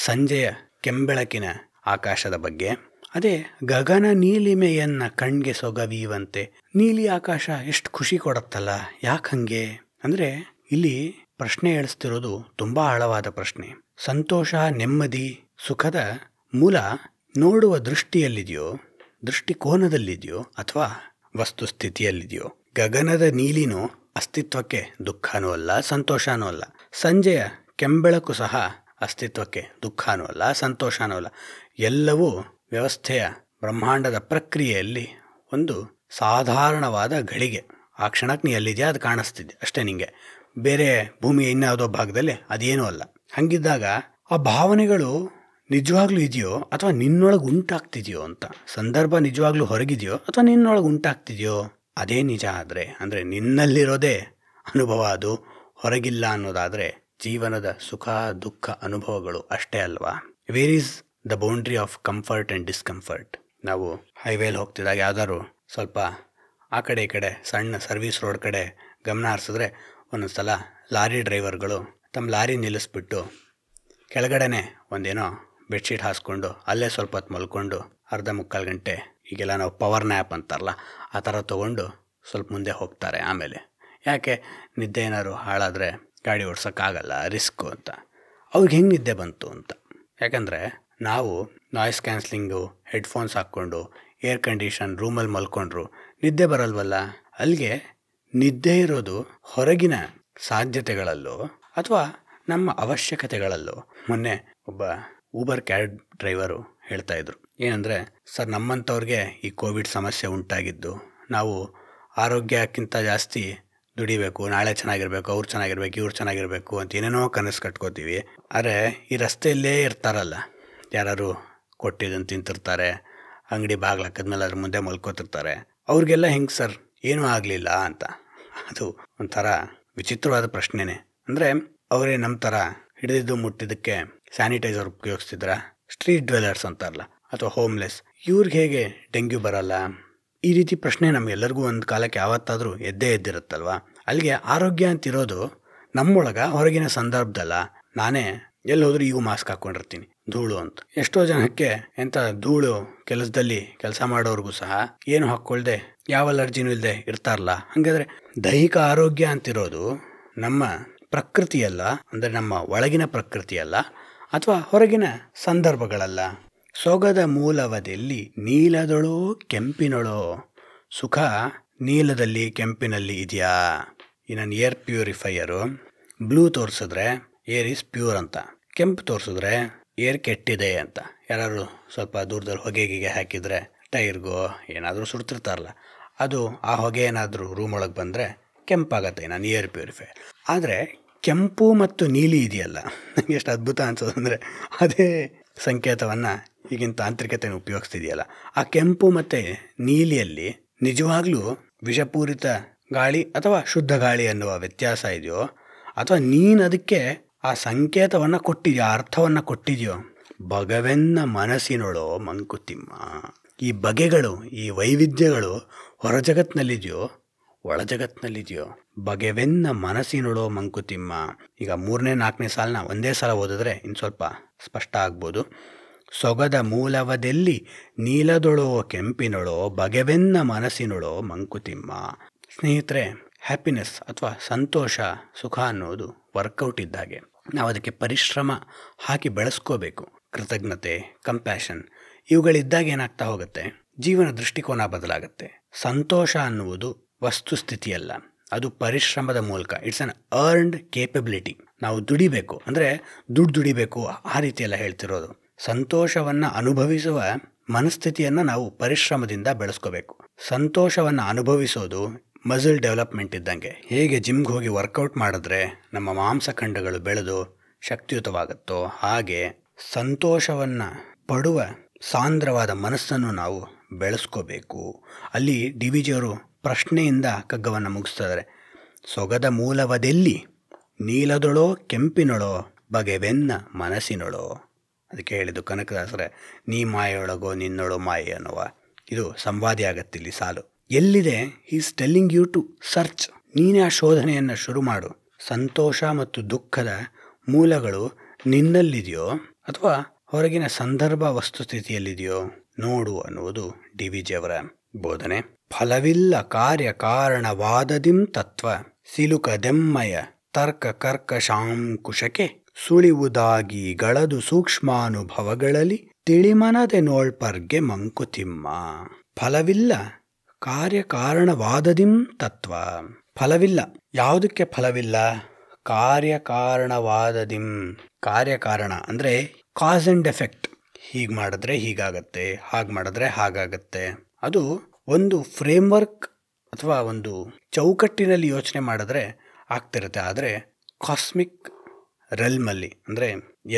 ಸಂಜೆಯ ಕೆಂಬೆಳಕಿನ ಆಕಾಶದ ಬಗ್ಗೆ. ಅದೇ ಗಗನ ನೀಲಿಮೆಯನ್ನ ಕಣ್ಗೆ ಸೊಗವೀವಂತೆ, ನೀಲಿ ಆಕಾಶ ಎಷ್ಟು ಖುಷಿ ಕೊಡುತ್ತಲ್ಲ, ಯಾಕಂಗೆ ಅಂದರೆ ಇಲ್ಲಿ ಪ್ರಶ್ನೆ ಎಳಿಸ್ತಿರೋದು ತುಂಬ ಆಳವಾದ ಪ್ರಶ್ನೆ. ಸಂತೋಷ, ನೆಮ್ಮದಿ, ಸುಖದ ಮೂಲ ನೋಡುವ ದೃಷ್ಟಿಯಲ್ಲಿದೆಯೋ, ದೃಷ್ಟಿಕೋನದಲ್ಲಿದೆಯೋ ಅಥವಾ ವಸ್ತುಸ್ಥಿತಿಯಲ್ಲಿದೆಯೋ? ಗಗನದ ನೀಲಿನೂ ಅಸ್ತಿತ್ವಕ್ಕೆ ದುಃಖನೂ ಅಲ್ಲ, ಸಂತೋಷನೂ ಅಲ್ಲ. ಸಂಜೆಯ ಕೆಂಬೆಳಕು ಸಹ ಅಸ್ತಿತ್ವಕ್ಕೆ ದುಃಖನೂ ಅಲ್ಲ, ಸಂತೋಷನೂ ಅಲ್ಲ. ಎಲ್ಲವೂ ವ್ಯವಸ್ಥೆಯ ಬ್ರಹ್ಮಾಂಡದ ಪ್ರಕ್ರಿಯೆಯಲ್ಲಿ ಒಂದು ಸಾಧಾರಣವಾದ ಘಳಿಗೆ. ಆ ಕ್ಷಣಕ್ಕೆ ನೀ ಎಲ್ಲಿದೆಯಾ ಅದು ಕಾಣಿಸ್ತಿದ್ದೆ ಅಷ್ಟೇ ನಿಂಗೆ, ಬೇರೆ ಭೂಮಿಯ ಇನ್ಯಾವುದೋ ಭಾಗದಲ್ಲಿ ಅದೇನೂ ಅಲ್ಲ. ಹಂಗಿದ್ದಾಗ ಆ ಭಾವನೆಗಳು ನಿಜವಾಗ್ಲೂ ಇದೆಯೋ ಅಥವಾ ನಿನ್ನೊಳಗೆ ಉಂಟಾಗ್ತಿದೆಯೋ ಅಂತ. ಸಂದರ್ಭ ನಿಜವಾಗ್ಲೂ ಹೊರಗಿದೆಯೋ ಅಥವಾ ನಿನ್ನೊಳಗೆ ಉಂಟಾಗ್ತಿದೆಯೋ. ಅದೇ ನಿಜ ಆದರೆ ನಿನ್ನಲ್ಲಿರೋದೇ ಅನುಭವ, ಅದು ಹೊರಗಿಲ್ಲ ಅನ್ನೋದಾದರೆ ಜೀವನದ ಸುಖ ದುಃಖ ಅನುಭವಗಳು ಅಷ್ಟೇ ಅಲ್ವಾ. Where is the boundary of comfort and discomfort. ನಾವು ಹೈವೇಲಿ ಹೋಗ್ತಿದ್ದಾಗ ಯಾವ್ದಾದ್ರು ಸ್ವಲ್ಪ ಆ ಕಡೆ ಈ ಕಡೆ ಸಣ್ಣ ಸರ್ವಿಸ್ ರೋಡ್ ಕಡೆ ಗಮನ ಹರಿಸಿದ್ರೆ ಒಂದೊಂದು ಸಲ ಲಾರಿ ಡ್ರೈವರ್ಗಳು ತಮ್ಮ ಲಾರಿ ನಿಲ್ಲಿಸ್ಬಿಟ್ಟು ಕೆಳಗಡೆನೆ ಒಂದೇನೋ ಬೆಡ್ಶೀಟ್ ಹಾಸ್ಕೊಂಡು ಅಲ್ಲೇ ಸ್ವಲ್ಪ ಹೊತ್ತು ಮಲ್ಕೊಂಡು ಅರ್ಧ ಮುಕ್ಕಾಲು ಗಂಟೆ, ಈಗೆಲ್ಲ ನಾವು ಪವರ್ ನ್ಯಾಪ್ ಅಂತಾರಲ್ಲ ಆ ಥರ ತೊಗೊಂಡು ಸ್ವಲ್ಪ ಮುಂದೆ ಹೋಗ್ತಾರೆ. ಆಮೇಲೆ ಯಾಕೆ ನಿದ್ದೆ ಏನಾದ್ರು ಹಾಳಾದರೆ ಗಾಡಿ ಓಡ್ಸೋಕ್ಕಾಗಲ್ಲ, ರಿಸ್ಕು ಅಂತ. ಅವ್ರಿಗೆ ಹೆಂಗೆ ನಿದ್ದೆ ಬಂತು ಅಂತ. ಯಾಕಂದರೆ ನಾವು ನಾಯ್ಸ್ ಕ್ಯಾನ್ಸ್ಲಿಂಗು ಹೆಡ್ಫೋನ್ಸ್ ಹಾಕ್ಕೊಂಡು ಏರ್ ಕಂಡೀಷನ್ ರೂಮಲ್ಲಿ ಮಲ್ಕೊಂಡ್ರು ನಿದ್ದೆ ಬರಲ್ವಲ್ಲ. ಅಲ್ಲಿಗೆ ನಿದ್ದೆ ಇರೋದು ಹೊರಗಿನ ಸಾಧ್ಯತೆಗಳಲ್ಲೋ ಅಥವಾ ನಮ್ಮ ಅವಶ್ಯಕತೆಗಳಲ್ಲೋ. ಮೊನ್ನೆ ಒಬ್ಬ ಊಬರ್ ಕ್ಯಾಬ್ ಡ್ರೈವರು ಹೇಳ್ತಾ ಇದ್ರು ಏನಂದರೆ, ಸರ್ ನಮ್ಮಂಥವ್ರಿಗೆ ಈ ಕೋವಿಡ್ ಸಮಸ್ಯೆ ಉಂಟಾಗಿದ್ದು, ನಾವು ಆರೋಗ್ಯಕ್ಕಿಂತ ಜಾಸ್ತಿ ದುಡಿಬೇಕು, ನಾಳೆ ಚೆನ್ನಾಗಿರ್ಬೇಕು, ಅವ್ರು ಚೆನ್ನಾಗಿರ್ಬೇಕು, ಇವ್ರು ಚೆನ್ನಾಗಿರ್ಬೇಕು ಅಂತ ಏನೇನೋ ಕನಸು ಕಟ್ಕೋತೀವಿ. ಆದರೆ ಈ ರಸ್ತೆಯಲ್ಲೇ ಇರ್ತಾರಲ್ಲ, ಯಾರು ಕೊಟ್ಟಿದ್ದನ್ನು ತಿಂತಿರ್ತಾರೆ, ಅಂಗಡಿ ಬಾಗಿಲು ಹಾಕಿದ್ಮೇಲೆ ಅದ್ರ ಮುಂದೆ ಮಲ್ಕೋತಿರ್ತಾರೆ, ಅವ್ರಿಗೆಲ್ಲ ಹೆಂಗೆ ಸರ್ ಏನೂ ಆಗಲಿಲ್ಲ ಅಂತ. ಅದು ಒಂಥರ ವಿಚಿತ್ರವಾದ ಪ್ರಶ್ನೆನೇ. ಅಂದರೆ ಅವರೇ ನಮ್ಮ ಥರ ಹಿಡಿದಿದ್ದು ಮುಟ್ಟಿದ್ದಕ್ಕೆ ಸ್ಯಾನಿಟೈಸರ್ ಉಪಯೋಗಿಸ್ತಿದ್ರ, ಸ್ಟ್ರೀಟ್ ಡ್ವೆಲ್ಲರ್ಸ್ ಅಂತಾರಲ್ಲ ಅಥವಾ ಹೋಮ್ಲೆಸ್, ಇವ್ರಿಗೆ ಹೇಗೆ ಡೆಂಗ್ಯೂ ಬರಲ್ಲ? ಈ ರೀತಿ ಪ್ರಶ್ನೆ ನಮಗೆಲ್ಲರಿಗೂ ಒಂದು ಕಾಲಕ್ಕೆ ಯಾವತ್ತಾದರೂ ಎದ್ದಿರುತ್ತಲ್ವ. ಅಲ್ಲಿಗೆ ಆರೋಗ್ಯ ಅಂತಿರೋದು ನಮ್ಮೊಳಗ, ಹೊರಗಿನ ಸಂದರ್ಭದಲ್ಲ. ನಾನೇ ಎಲ್ಲಿ ಹೋದ್ರೂ ಈಗೂ ಮಾಸ್ಕ್ ಹಾಕ್ಕೊಂಡಿರ್ತೀನಿ, ಧೂಳು ಅಂತ. ಎಷ್ಟೋ ಜನಕ್ಕೆ ಎಂಥ ಧೂಳು ಕೆಲಸದಲ್ಲಿ ಕೆಲಸ ಮಾಡೋರ್ಗೂ ಸಹ ಏನು ಹಾಕ್ಕೊಳ್ದೆ ಯಾವ ಅಲರ್ಜಿನೂ ಇಲ್ಲದೆ ಇರ್ತಾರಲ್ಲ. ಹಾಗಾದರೆ ದೈಹಿಕ ಆರೋಗ್ಯ ಅಂತಿರೋದು ನಮ್ಮ ಪ್ರಕೃತಿಯಲ್ಲ, ಅಂದರೆ ನಮ್ಮ ಒಳಗಿನ ಪ್ರಕೃತಿಯಲ್ಲ ಅಥವಾ ಹೊರಗಿನ ಸಂದರ್ಭಗಳಲ್ಲ. ಸೊಗದ ಮೂಲವದೆಲ್ಲಿ ನೀಲದೊಳೋ ಕೆಂಪಿನೊಳೋ. ಸುಖ ನೀಲದಲ್ಲಿ ಕೆಂಪಿನಲ್ಲಿ ಇದೆಯಾ? ಈ ನನ್ನ ಏರ್ ಪ್ಯೂರಿಫೈಯರು ಬ್ಲೂ ತೋರಿಸಿದ್ರೆ ಏರ್ ಈಸ್ ಪ್ಯೂರ್ ಅಂತ, ಕೆಂಪು ತೋರಿಸಿದ್ರೆ ಏರ್ ಕೆಟ್ಟಿದೆ ಅಂತ. ಯಾರು ಸ್ವಲ್ಪ ದೂರದಲ್ಲಿ ಹೊಗೆಗೆ ಹಾಕಿದರೆ ಟೈರ್ಗೋ ಏನಾದರೂ ಸುಡ್ತಿರ್ತಾರಲ್ಲ, ಅದು ಆ ಹೊಗೆ ಏನಾದರೂ ರೂಮ್ ಒಳಗೆ ಬಂದರೆ ಕೆಂಪಾಗತ್ತೆ ನನ್ನ ಏರ್ ಪ್ಯೂರಿಫೈಯರ್. ಆದರೆ ಕೆಂಪು ಮತ್ತು ನೀಲಿ ಇದೆಯಲ್ಲ, ನನಗೆ ಎಷ್ಟು ಅದ್ಭುತ ಅನ್ಸೋದಂದರೆ ಅದೇ ಸಂಕೇತವನ್ನು ಈಗಿನ ತಾಂತ್ರಿಕತೆಯನ್ನು ಉಪಯೋಗಿಸ್ತಿದೆಯಲ್ಲ. ಆ ಕೆಂಪು ಮತ್ತು ನೀಲಿಯಲ್ಲಿ ನಿಜವಾಗ್ಲೂ ವಿಷಪೂರಿತ ಗಾಳಿ ಅಥವಾ ಶುದ್ಧ ಗಾಳಿ ಅನ್ನುವ ವ್ಯತ್ಯಾಸ ಇದೆಯೋ, ಅಥವಾ ನೀನು ಅದಕ್ಕೆ ಆ ಸಂಕೇತವನ್ನು ಕೊಟ್ಟಿದೆಯೋ, ಅರ್ಥವನ್ನು ಕೊಟ್ಟಿದೆಯೋ? ಬಗವೆನ್ನ ಮನಸ್ಸಿನೊಳೋ ಮಂಕುತಿಮ್ಮ. ಈ ಬಗೆಗಳು, ಈ ವೈವಿಧ್ಯಗಳು ಹೊರ ಜಗತ್ತಿನಲ್ಲಿದೆಯೋ ಒಳ ಜಗತ್ತಿನಲ್ಲಿದೆಯೋ? ಬಗೆವೆನ್ನ ಮನಸ್ಸಿನೊಳೋ ಮಂಕುತಿಮ್ಮ. ಈಗ 3ನೇ 4ನೇ ಸಾಲನ್ನ ಒಂದೇ ಸಲ ಓದಿದ್ರೆ ಇನ್ನು ಸ್ವಲ್ಪ ಸ್ಪಷ್ಟ ಆಗ್ಬೋದು. ಸೊಗದ ಮೂಲವದೆಲ್ಲಿ ನೀಲದೊಳೋ ಕೆಂಪಿನೊಳೋ ಬಗೆವೆನ್ನ ಮನಸ್ಸಿನೊಳೋ ಮಂಕುತಿಮ್ಮ. ಸ್ನೇಹಿತರೆ, ಹ್ಯಾಪಿನೆಸ್ ಅಥವಾ ಸಂತೋಷ, ಸುಖ ಅನ್ನೋದು ವರ್ಕೌಟ್ ಇದ್ದಾಗೆ. ನಾವು ಅದಕ್ಕೆ ಪರಿಶ್ರಮ ಹಾಕಿ ಬೆಳೆಸ್ಕೋಬೇಕು. ಕೃತಜ್ಞತೆ, ಕಂಪ್ಯಾಷನ್ ಇವುಗಳಿದ್ದಾಗ ಏನಾಗ್ತಾ ಹೋಗುತ್ತೆ, ಜೀವನ ದೃಷ್ಟಿಕೋನ ಬದಲಾಗುತ್ತೆ. ಸಂತೋಷ ಅನ್ನುವುದು ವಸ್ತುಸ್ಥಿತಿಯಲ್ಲ, ಅದು ಪರಿಶ್ರಮದ ಮೂಲಕ. It's an earned capability. ನಾವು ದುಡಿಬೇಕು, ಅಂದರೆ ದುಡಿಬೇಕು, ಆ ರೀತಿಯೆಲ್ಲ ಹೇಳ್ತಿರೋದು. ಸಂತೋಷವನ್ನು ಅನುಭವಿಸುವ ಮನಸ್ಥಿತಿಯನ್ನು ನಾವು ಪರಿಶ್ರಮದಿಂದ ಬೆಳೆಸ್ಕೋಬೇಕು. ಸಂತೋಷವನ್ನು ಅನುಭವಿಸೋದು ಮಸಲ್ ಡೆವಲಪ್ಮೆಂಟ್ ಇದ್ದಂಗೆ. ಹೇಗೆ ಜಿಮ್ಗೆ ಹೋಗಿ ವರ್ಕೌಟ್ ಮಾಡಿದ್ರೆ ನಮ್ಮ ಮಾಂಸಖಂಡಗಳು ಬೆಳೆದು ಶಕ್ತಿಯುತವಾಗುತ್ತೋ, ಹಾಗೆ ಸಂತೋಷವನ್ನು ಪಡುವ ಸಾಂದ್ರವಾದ ಮನಸ್ಸನ್ನು ನಾವು ಬೆಳೆಸ್ಕೋಬೇಕು. ಅಲ್ಲಿ ಡಿ ವಿ ಜಿಯವರು ಪ್ರಶ್ನೆಯಿಂದ ಕಗ್ಗವನ್ನು ಮುಗಿಸ್ತಿದ್ದಾರೆ. ಸೊಗದ ಮೂಲವದೆಲ್ಲಿ ನೀಲದೊಳೋ ಕೆಂಪಿನೊಳೋ ಬಗೆವೆನ್ನ ಮನಸ್ಸಿನೊಳೋ. ಅದಕ್ಕೆ ಹೇಳಿದ್ದು ಕನಕದಾಸರೇ, ನೀ ಮಾಯೊಳಗೋ ನಿನ್ನೊಳೋ ಮಾಯೆ ಅನ್ನುವ. ಇದು ಸಂವಾದಿ ಆಗತ್ತಿಲ್ಲಿ ಸಾಲು. ಎಲ್ಲಿದೆ? Is telling you to search. ನೀನೇ ಆ ಶೋಧನೆಯನ್ನು ಶುರು ಮಾಡು. ಸಂತೋಷ ಮತ್ತು ದುಃಖದ ಮೂಲಗಳು ನಿನ್ನಲ್ಲಿದೆಯೋ ಅಥವಾ ಹೊರಗಿನ ಸಂದರ್ಭ ವಸ್ತುಸ್ಥಿತಿಯಲ್ಲಿದೆಯೋ ನೋಡು ಅನ್ನುವುದು ಡಿ ವಿ ಜಿಯವರ ಬೋಧನೆ. ಫಲವಿಲ್ಲ ಕಾರ್ಯ ಕಾರಣವಾದದಿಂ ತತ್ವ ಸಿಲುಕದೆಮ್ಮಯ ತರ್ಕ ಕರ್ಕಶಾಂಕುಶಕ್ಕೆ ಸುಳಿವುದಾಗಿ ಗಳದು ಸೂಕ್ಷ್ಮಾನುಭವಗಳಲ್ಲಿ ತಿಳಿಮನದೆ ನೋಳ್ಪರ್ಗೆ ಮಂಕುತಿಮ್ಮ. ಫಲವಿಲ್ಲ ಕಾರ್ಯಕಾರಣವಾದದಿಂ ತತ್ವ. ಫಲವಿಲ್ಲ. ಯಾವುದಕ್ಕೆ ಫಲವಿಲ್ಲ? ಕಾರ್ಯಕಾರಣವಾದದಿಂ. ಕಾರ್ಯಕಾರಣ ಅಂದರೆ ಕಾಸ್ ಆ್ಯಂಡ್ ಎಫೆಕ್ಟ್. ಹೀಗೆ ಮಾಡಿದ್ರೆ ಹೀಗಾಗತ್ತೆ, ಹಾಗೆ ಮಾಡಿದ್ರೆ ಹಾಗಾಗತ್ತೆ. ಅದು ಒಂದು ಫ್ರೇಮ್ವರ್ಕ್ ಅಥವಾ ಒಂದು ಚೌಕಟ್ಟಿನಲ್ಲಿ ಯೋಚನೆ ಮಾಡಿದ್ರೆ ಆಗ್ತಿರುತ್ತೆ. ಆದರೆ ಕಾಸ್ಮಿಕ್ ರೆಲ್ಮಲ್ಲಿ, ಅಂದರೆ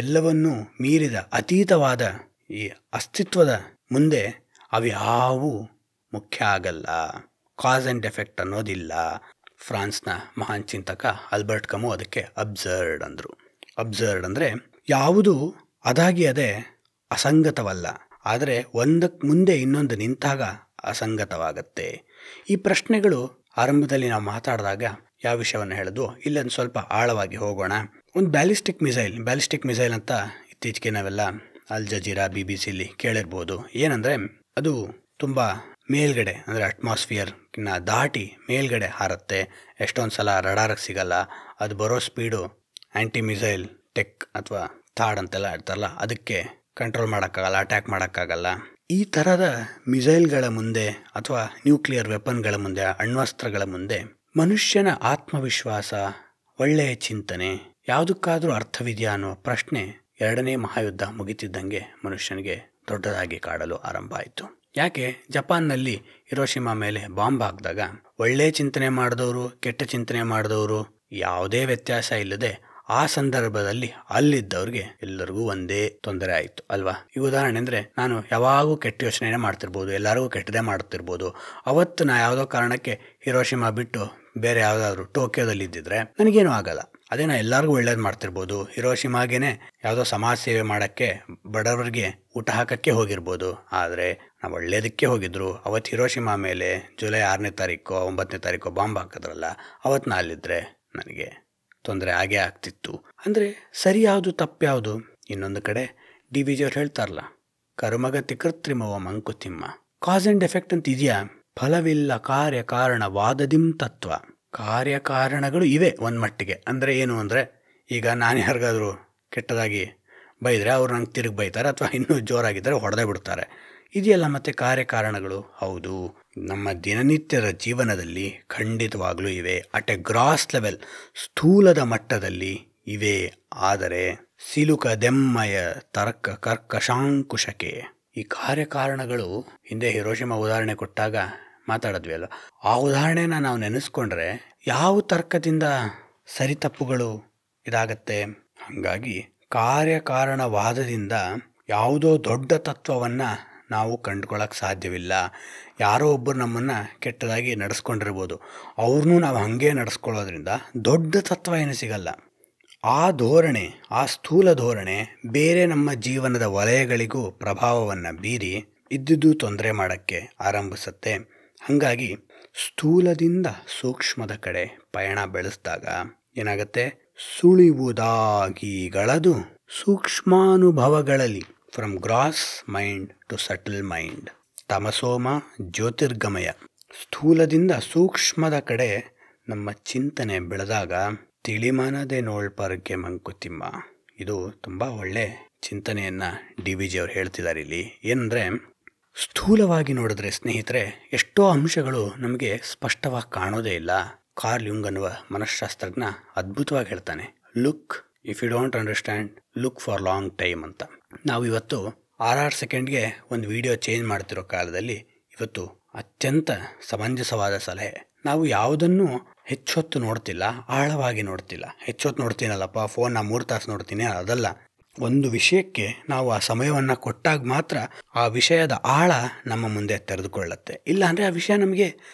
ಎಲ್ಲವನ್ನೂ ಮೀರಿದ ಅತೀತವಾದ ಈ ಅಸ್ತಿತ್ವದ ಮುಂದೆ ಅವ್ಯಾವೂ ಮುಖ್ಯ ಆಗಲ್ಲ. ಕಾಸ್ ಆ್ಯಂಡ್ ಎಫೆಕ್ಟ್ ಅನ್ನೋದಿಲ್ಲ. ಫ್ರಾನ್ಸ್ನ ಮಹಾನ್ ಚಿಂತಕ ಆಲ್ಬರ್ಟ್ ಕಮು ಅದಕ್ಕೆ ಅಬ್ಸರ್ಡ್ ಅಂದರು. ಅಬ್ಸರ್ಡ್ ಅಂದರೆ ಯಾವುದು ಅದಾಗಿ ಅದೇ ಅಸಂಗತವಲ್ಲ, ಆದರೆ ಒಂದಕ್ಕೆ ಮುಂದೆ ಇನ್ನೊಂದು ನಿಂತಾಗ ಅಸಂಗತವಾಗತ್ತೆ. ಈ ಪ್ರಶ್ನೆಗಳು ಆರಂಭದಲ್ಲಿ ನಾವು ಮಾತಾಡಿದಾಗ ಯಾವ ವಿಷಯವನ್ನು ಹೇಳಿದ್ವು, ಇಲ್ಲೊಂದು ಸ್ವಲ್ಪ ಆಳವಾಗಿ ಹೋಗೋಣ. ಒಂದು ಬ್ಯಾಲಿಸ್ಟಿಕ್ ಮಿಸೈಲ್ ಅಂತ ಇತ್ತೀಚೆಗೆ ನಾವೆಲ್ಲ ಅಲ್ ಜಜೀರಾ BBC ಕೇಳಿರ್ಬೋದು. ಏನಂದರೆ ಅದು ತುಂಬ ಮೇಲ್ಗಡೆ, ಅಂದರೆ ಅಟ್ಮಾಸ್ಫಿಯರ್ನ ದಾಟಿ ಮೇಲ್ಗಡೆ ಹಾರುತ್ತೆ. ಎಷ್ಟೊಂದು ಸಲ ರಡಾರಿಗೆ ಸಿಗಲ್ಲ. ಅದು ಬರೋ ಸ್ಪೀಡು ಆ್ಯಂಟಿ ಮಿಸೈಲ್ ಟೆಕ್ ಅಥವಾ ಥಾಡ್ ಅಂತೆಲ್ಲ ಇರ್ತಾರಲ್ಲ, ಅದಕ್ಕೆ ಕಂಟ್ರೋಲ್ ಮಾಡೋಕ್ಕಾಗಲ್ಲ, ಅಟ್ಯಾಕ್ ಮಾಡೋಕ್ಕಾಗಲ್ಲ. ಈ ಥರದ ಮಿಸೈಲ್ಗಳ ಮುಂದೆ ಅಥವಾ ನ್ಯೂಕ್ಲಿಯರ್ ವೆಪನ್ಗಳ ಮುಂದೆ, ಅಣ್ವಸ್ತ್ರಗಳ ಮುಂದೆ ಮನುಷ್ಯನ ಆತ್ಮವಿಶ್ವಾಸ, ಒಳ್ಳೆಯ ಚಿಂತನೆ ಯಾವುದಕ್ಕಾದರೂ ಅರ್ಥವಿದೆಯಾ ಅನ್ನುವ ಪ್ರಶ್ನೆ 2ನೇ ಮಹಾಯುದ್ಧ ಮುಗಿತಿದ್ದಂಗೆ ಮನುಷ್ಯನಿಗೆ ದೊಡ್ಡದಾಗಿ ಕಾಡಲು ಆರಂಭ ಆಯಿತು. ಯಾಕೆ ಜಪಾನ್ನಲ್ಲಿ ಹಿರೋಶಿಮಾ ಮೇಲೆ ಬಾಂಬ್ ಹಾಕಿದಾಗ ಒಳ್ಳೆಯ ಚಿಂತನೆ ಮಾಡಿದವರು, ಕೆಟ್ಟ ಚಿಂತನೆ ಮಾಡಿದವರು ಯಾವುದೇ ವ್ಯತ್ಯಾಸ ಇಲ್ಲದೆ ಆ ಸಂದರ್ಭದಲ್ಲಿ ಅಲ್ಲಿದ್ದವ್ರಿಗೆ ಎಲ್ಲರಿಗೂ ಒಂದೇ ತೊಂದರೆ ಆಯಿತು ಅಲ್ವಾ? ಈ ಉದಾಹರಣೆ ಅಂದರೆ, ನಾನು ಯಾವಾಗೂ ಕೆಟ್ಟ ಯೋಚನೆ ಮಾಡ್ತಿರ್ಬೋದು, ಎಲ್ಲರಿಗೂ ಕೆಟ್ಟದೇ ಮಾಡ್ತಿರ್ಬೋದು. ಅವತ್ತು ನಾ ಯಾವುದೋ ಕಾರಣಕ್ಕೆ ಹಿರೋಶಿಮಾ ಬಿಟ್ಟು ಬೇರೆ ಯಾವುದಾದ್ರು ಟೋಕಿಯೋದಲ್ಲಿ ಇದ್ದಿದ್ರೆ ನನಗೇನು ಆಗಲ್ಲ. ಅದೇ ನಾ ಎಲ್ಲರಿಗೂ ಒಳ್ಳೇದು ಮಾಡ್ತಿರ್ಬೋದು. ಹಿರೋಶಿಮಾಗೇನೆ ಯಾವುದೋ ಸಮಾಜ ಸೇವೆ ಮಾಡೋಕ್ಕೆ, ಬಡವರಿಗೆ ಊಟ ಹಾಕೋಕ್ಕೆ ಹೋಗಿರ್ಬೋದು. ಆದರೆ ನಾವು ಒಳ್ಳೇದಕ್ಕೆ ಹೋಗಿದ್ರು. ಅವತ್ತು ಹಿರೋಶಿಮಾ ಮೇಲೆ ಜುಲೈ 6ನೇ ತಾರೀಕೋ 9ನೇ ತಾರೀಕೋ ಬಾಂಬ್ ಹಾಕಿದ್ರಲ್ಲ, ಅವತ್ತು ನಾ ಅಲ್ಲಿದ್ದರೆ ನನಗೆ ತೊಂದರೆ ಆಗೇ ಆಗ್ತಿತ್ತು. ಅಂದರೆ ಸರಿ ಯಾವುದು, ತಪ್ಪು ಯಾವುದು? ಇನ್ನೊಂದು ಕಡೆ DVG ಅವ್ರು ಹೇಳ್ತಾರಲ್ಲ, ಕರ್ಮಗತಿ ಕೃತ್ರಿಮವ ಮಂಕುತಿಮ್ಮ. ಕಾಸ್ ಆ್ಯಂಡ್ ಎಫೆಕ್ಟ್ ಅಂತ ಇದೆಯಾ? ಫಲವಿಲ್ಲ ಕಾರ್ಯಕಾರಣ ವಾದದಿಂ ತತ್ವ. ಕಾರ್ಯಕಾರಣಗಳು ಇವೆ ಒಂದು ಮಟ್ಟಿಗೆ. ಅಂದರೆ ಏನು ಅಂದರೆ, ಈಗ ನಾನು ಯಾರಿಗಾದರೂ ಕೆಟ್ಟದಾಗಿ ಬೈದರೆ ಅವ್ರು ನಂಗೆ ತಿರುಗಿ ಬೈತಾರೆ, ಅಥವಾ ಇನ್ನೂ ಜೋರಾಗಿದ್ದರೆ ಹೊಡೆದೇ ಬಿಡ್ತಾರೆ. ಇದೆಯಲ್ಲ ಮತ್ತೆ ಕಾರ್ಯಕಾರಣಗಳು. ಹೌದು, ನಮ್ಮ ದಿನನಿತ್ಯದ ಜೀವನದಲ್ಲಿ ಖಂಡಿತವಾಗ್ಲೂ ಇವೆ. ಅಟ್ ಎ ಗ್ರಾಸ್ ಲೆವೆಲ್, ಸ್ಥೂಲದ ಮಟ್ಟದಲ್ಲಿ ಇವೆ. ಆದರೆ ಸಿಲುಕದೆಮ್ಮಯ ತರ್ಕ ಕರ್ಕಶಾಂಕುಶಕೆ. ಈ ಕಾರ್ಯಕಾರಣಗಳು ಹಿಂದೆ ಹಿರೋಶಿಮಾ ಉದಾಹರಣೆ ಕೊಟ್ಟಾಗ ಮಾತಾಡಿದ್ವಿ ಅಲ್ಲ, ಆ ಉದಾಹರಣೆನ ನಾವು ನೆನೆಸ್ಕೊಂಡ್ರೆ ಯಾವ ತರ್ಕದಿಂದ ಸರಿ ತಪ್ಪುಗಳು ಇದಾಗತ್ತೆ. ಹಾಗಾಗಿ ಕಾರ್ಯಕಾರಣವಾದದಿಂದ ಯಾವುದೋ ದೊಡ್ಡ ತತ್ವವನ್ನು ನಾವು ಕಂಡುಕೊಳ್ಳೋಕೆ ಸಾಧ್ಯವಿಲ್ಲ. ಯಾರೋ ಒಬ್ಬರು ನಮ್ಮನ್ನು ಕೆಟ್ಟದಾಗಿ ನಡೆಸ್ಕೊಂಡಿರ್ಬೋದು, ಅವ್ರನ್ನೂ ನಾವು ಹಾಗೆ ನಡೆಸ್ಕೊಳ್ಳೋದ್ರಿಂದ ದೊಡ್ಡ ತತ್ವ ಏನು ಸಿಗಲ್ಲ. ಆ ಧೋರಣೆ, ಆ ಸ್ಥೂಲ ಧೋರಣೆ ಬೇರೆ ನಮ್ಮ ಜೀವನದ ವಲಯಗಳಿಗೂ ಪ್ರಭಾವವನ್ನು ಬೀರಿ ಇದ್ದುದು ತೊಂದರೆ ಮಾಡೋಕ್ಕೆ ಆರಂಭಿಸುತ್ತೆ. ಹಾಗಾಗಿ ಸ್ಥೂಲದಿಂದ ಸೂಕ್ಷ್ಮದ ಕಡೆ ಪಯಣ ಬೆಳೆಸಿದಾಗ ಏನಾಗುತ್ತೆ? ಸುಳಿವುದಾಗಿಗಳದು ಸೂಕ್ಷ್ಮಾನುಭವಗಳಲ್ಲಿ. From gross mind to subtle mind. ತಮಸೋಮ ಜ್ಯೋತಿರ್ಗಮಯ. ಸ್ಥೂಲದಿಂದ ಸೂಕ್ಷ್ಮದ ಕಡೆ ನಮ್ಮ ಚಿಂತನೆ ಬೆಳೆದಾಗ ತಿಳಿಮನದೆ ನೋಳ್ಪರ್ಗೆ ಮಂಕುತಿಮ್ಮ. ಇದು ತುಂಬ ಒಳ್ಳೆ ಚಿಂತನೆಯನ್ನು DVG ಅವರು ಹೇಳ್ತಿದ್ದಾರೆ ಇಲ್ಲಿ. ಏನಂದರೆ, ಸ್ಥೂಲವಾಗಿ ನೋಡಿದ್ರೆ ಸ್ನೇಹಿತರೆ ಎಷ್ಟೋ ಅಂಶಗಳು ನಮಗೆ ಸ್ಪಷ್ಟವಾಗಿ ಕಾಣೋದೇ ಇಲ್ಲ. ಕಾರ್ಲ್ ಯುಂಗ್ ಅನ್ನುವ ಮನಃಶಾಸ್ತ್ರಜ್ಞ ಅದ್ಭುತವಾಗಿ ಹೇಳ್ತಾನೆ, look if you don't understand, look for long time ಅಂತ. ನಾವು ಇವತ್ತು 6 ಸೆಕೆಂಡ್ಗೆ ಒಂದು ವಿಡಿಯೋ ಚೇಂಜ್ ಮಾಡ್ತಿರೋ ಕಾಲದಲ್ಲಿ ಇವತ್ತು ಅತ್ಯಂತ ಸಮಂಜಸವಾದ ಸಲಹೆ. ನಾವು ಯಾವುದನ್ನು ಹೆಚ್ಚೊತ್ತು ನೋಡ್ತಿಲ್ಲ, ಆಳವಾಗಿ ನೋಡ್ತಿಲ್ಲ. ಹೆಚ್ಚೊತ್ತು ನೋಡ್ತೀನಲ್ಲಪ್ಪ, ಫೋನ್ನ 3 ತಾಸು ನೋಡ್ತೀನಿ, ಅದಲ್ಲ. ಒಂದು ವಿಷಯಕ್ಕೆ ನಾವು ಆ ಸಮಯವನ್ನು ಕೊಟ್ಟಾಗ ಮಾತ್ರ ಆ ವಿಷಯದ ಆಳ ನಮ್ಮ ಮುಂದೆ ತೆರೆದುಕೊಳ್ಳುತ್ತೆ. ಇಲ್ಲಾಂದರೆ ಆ ವಿಷಯ ನಮಗೆ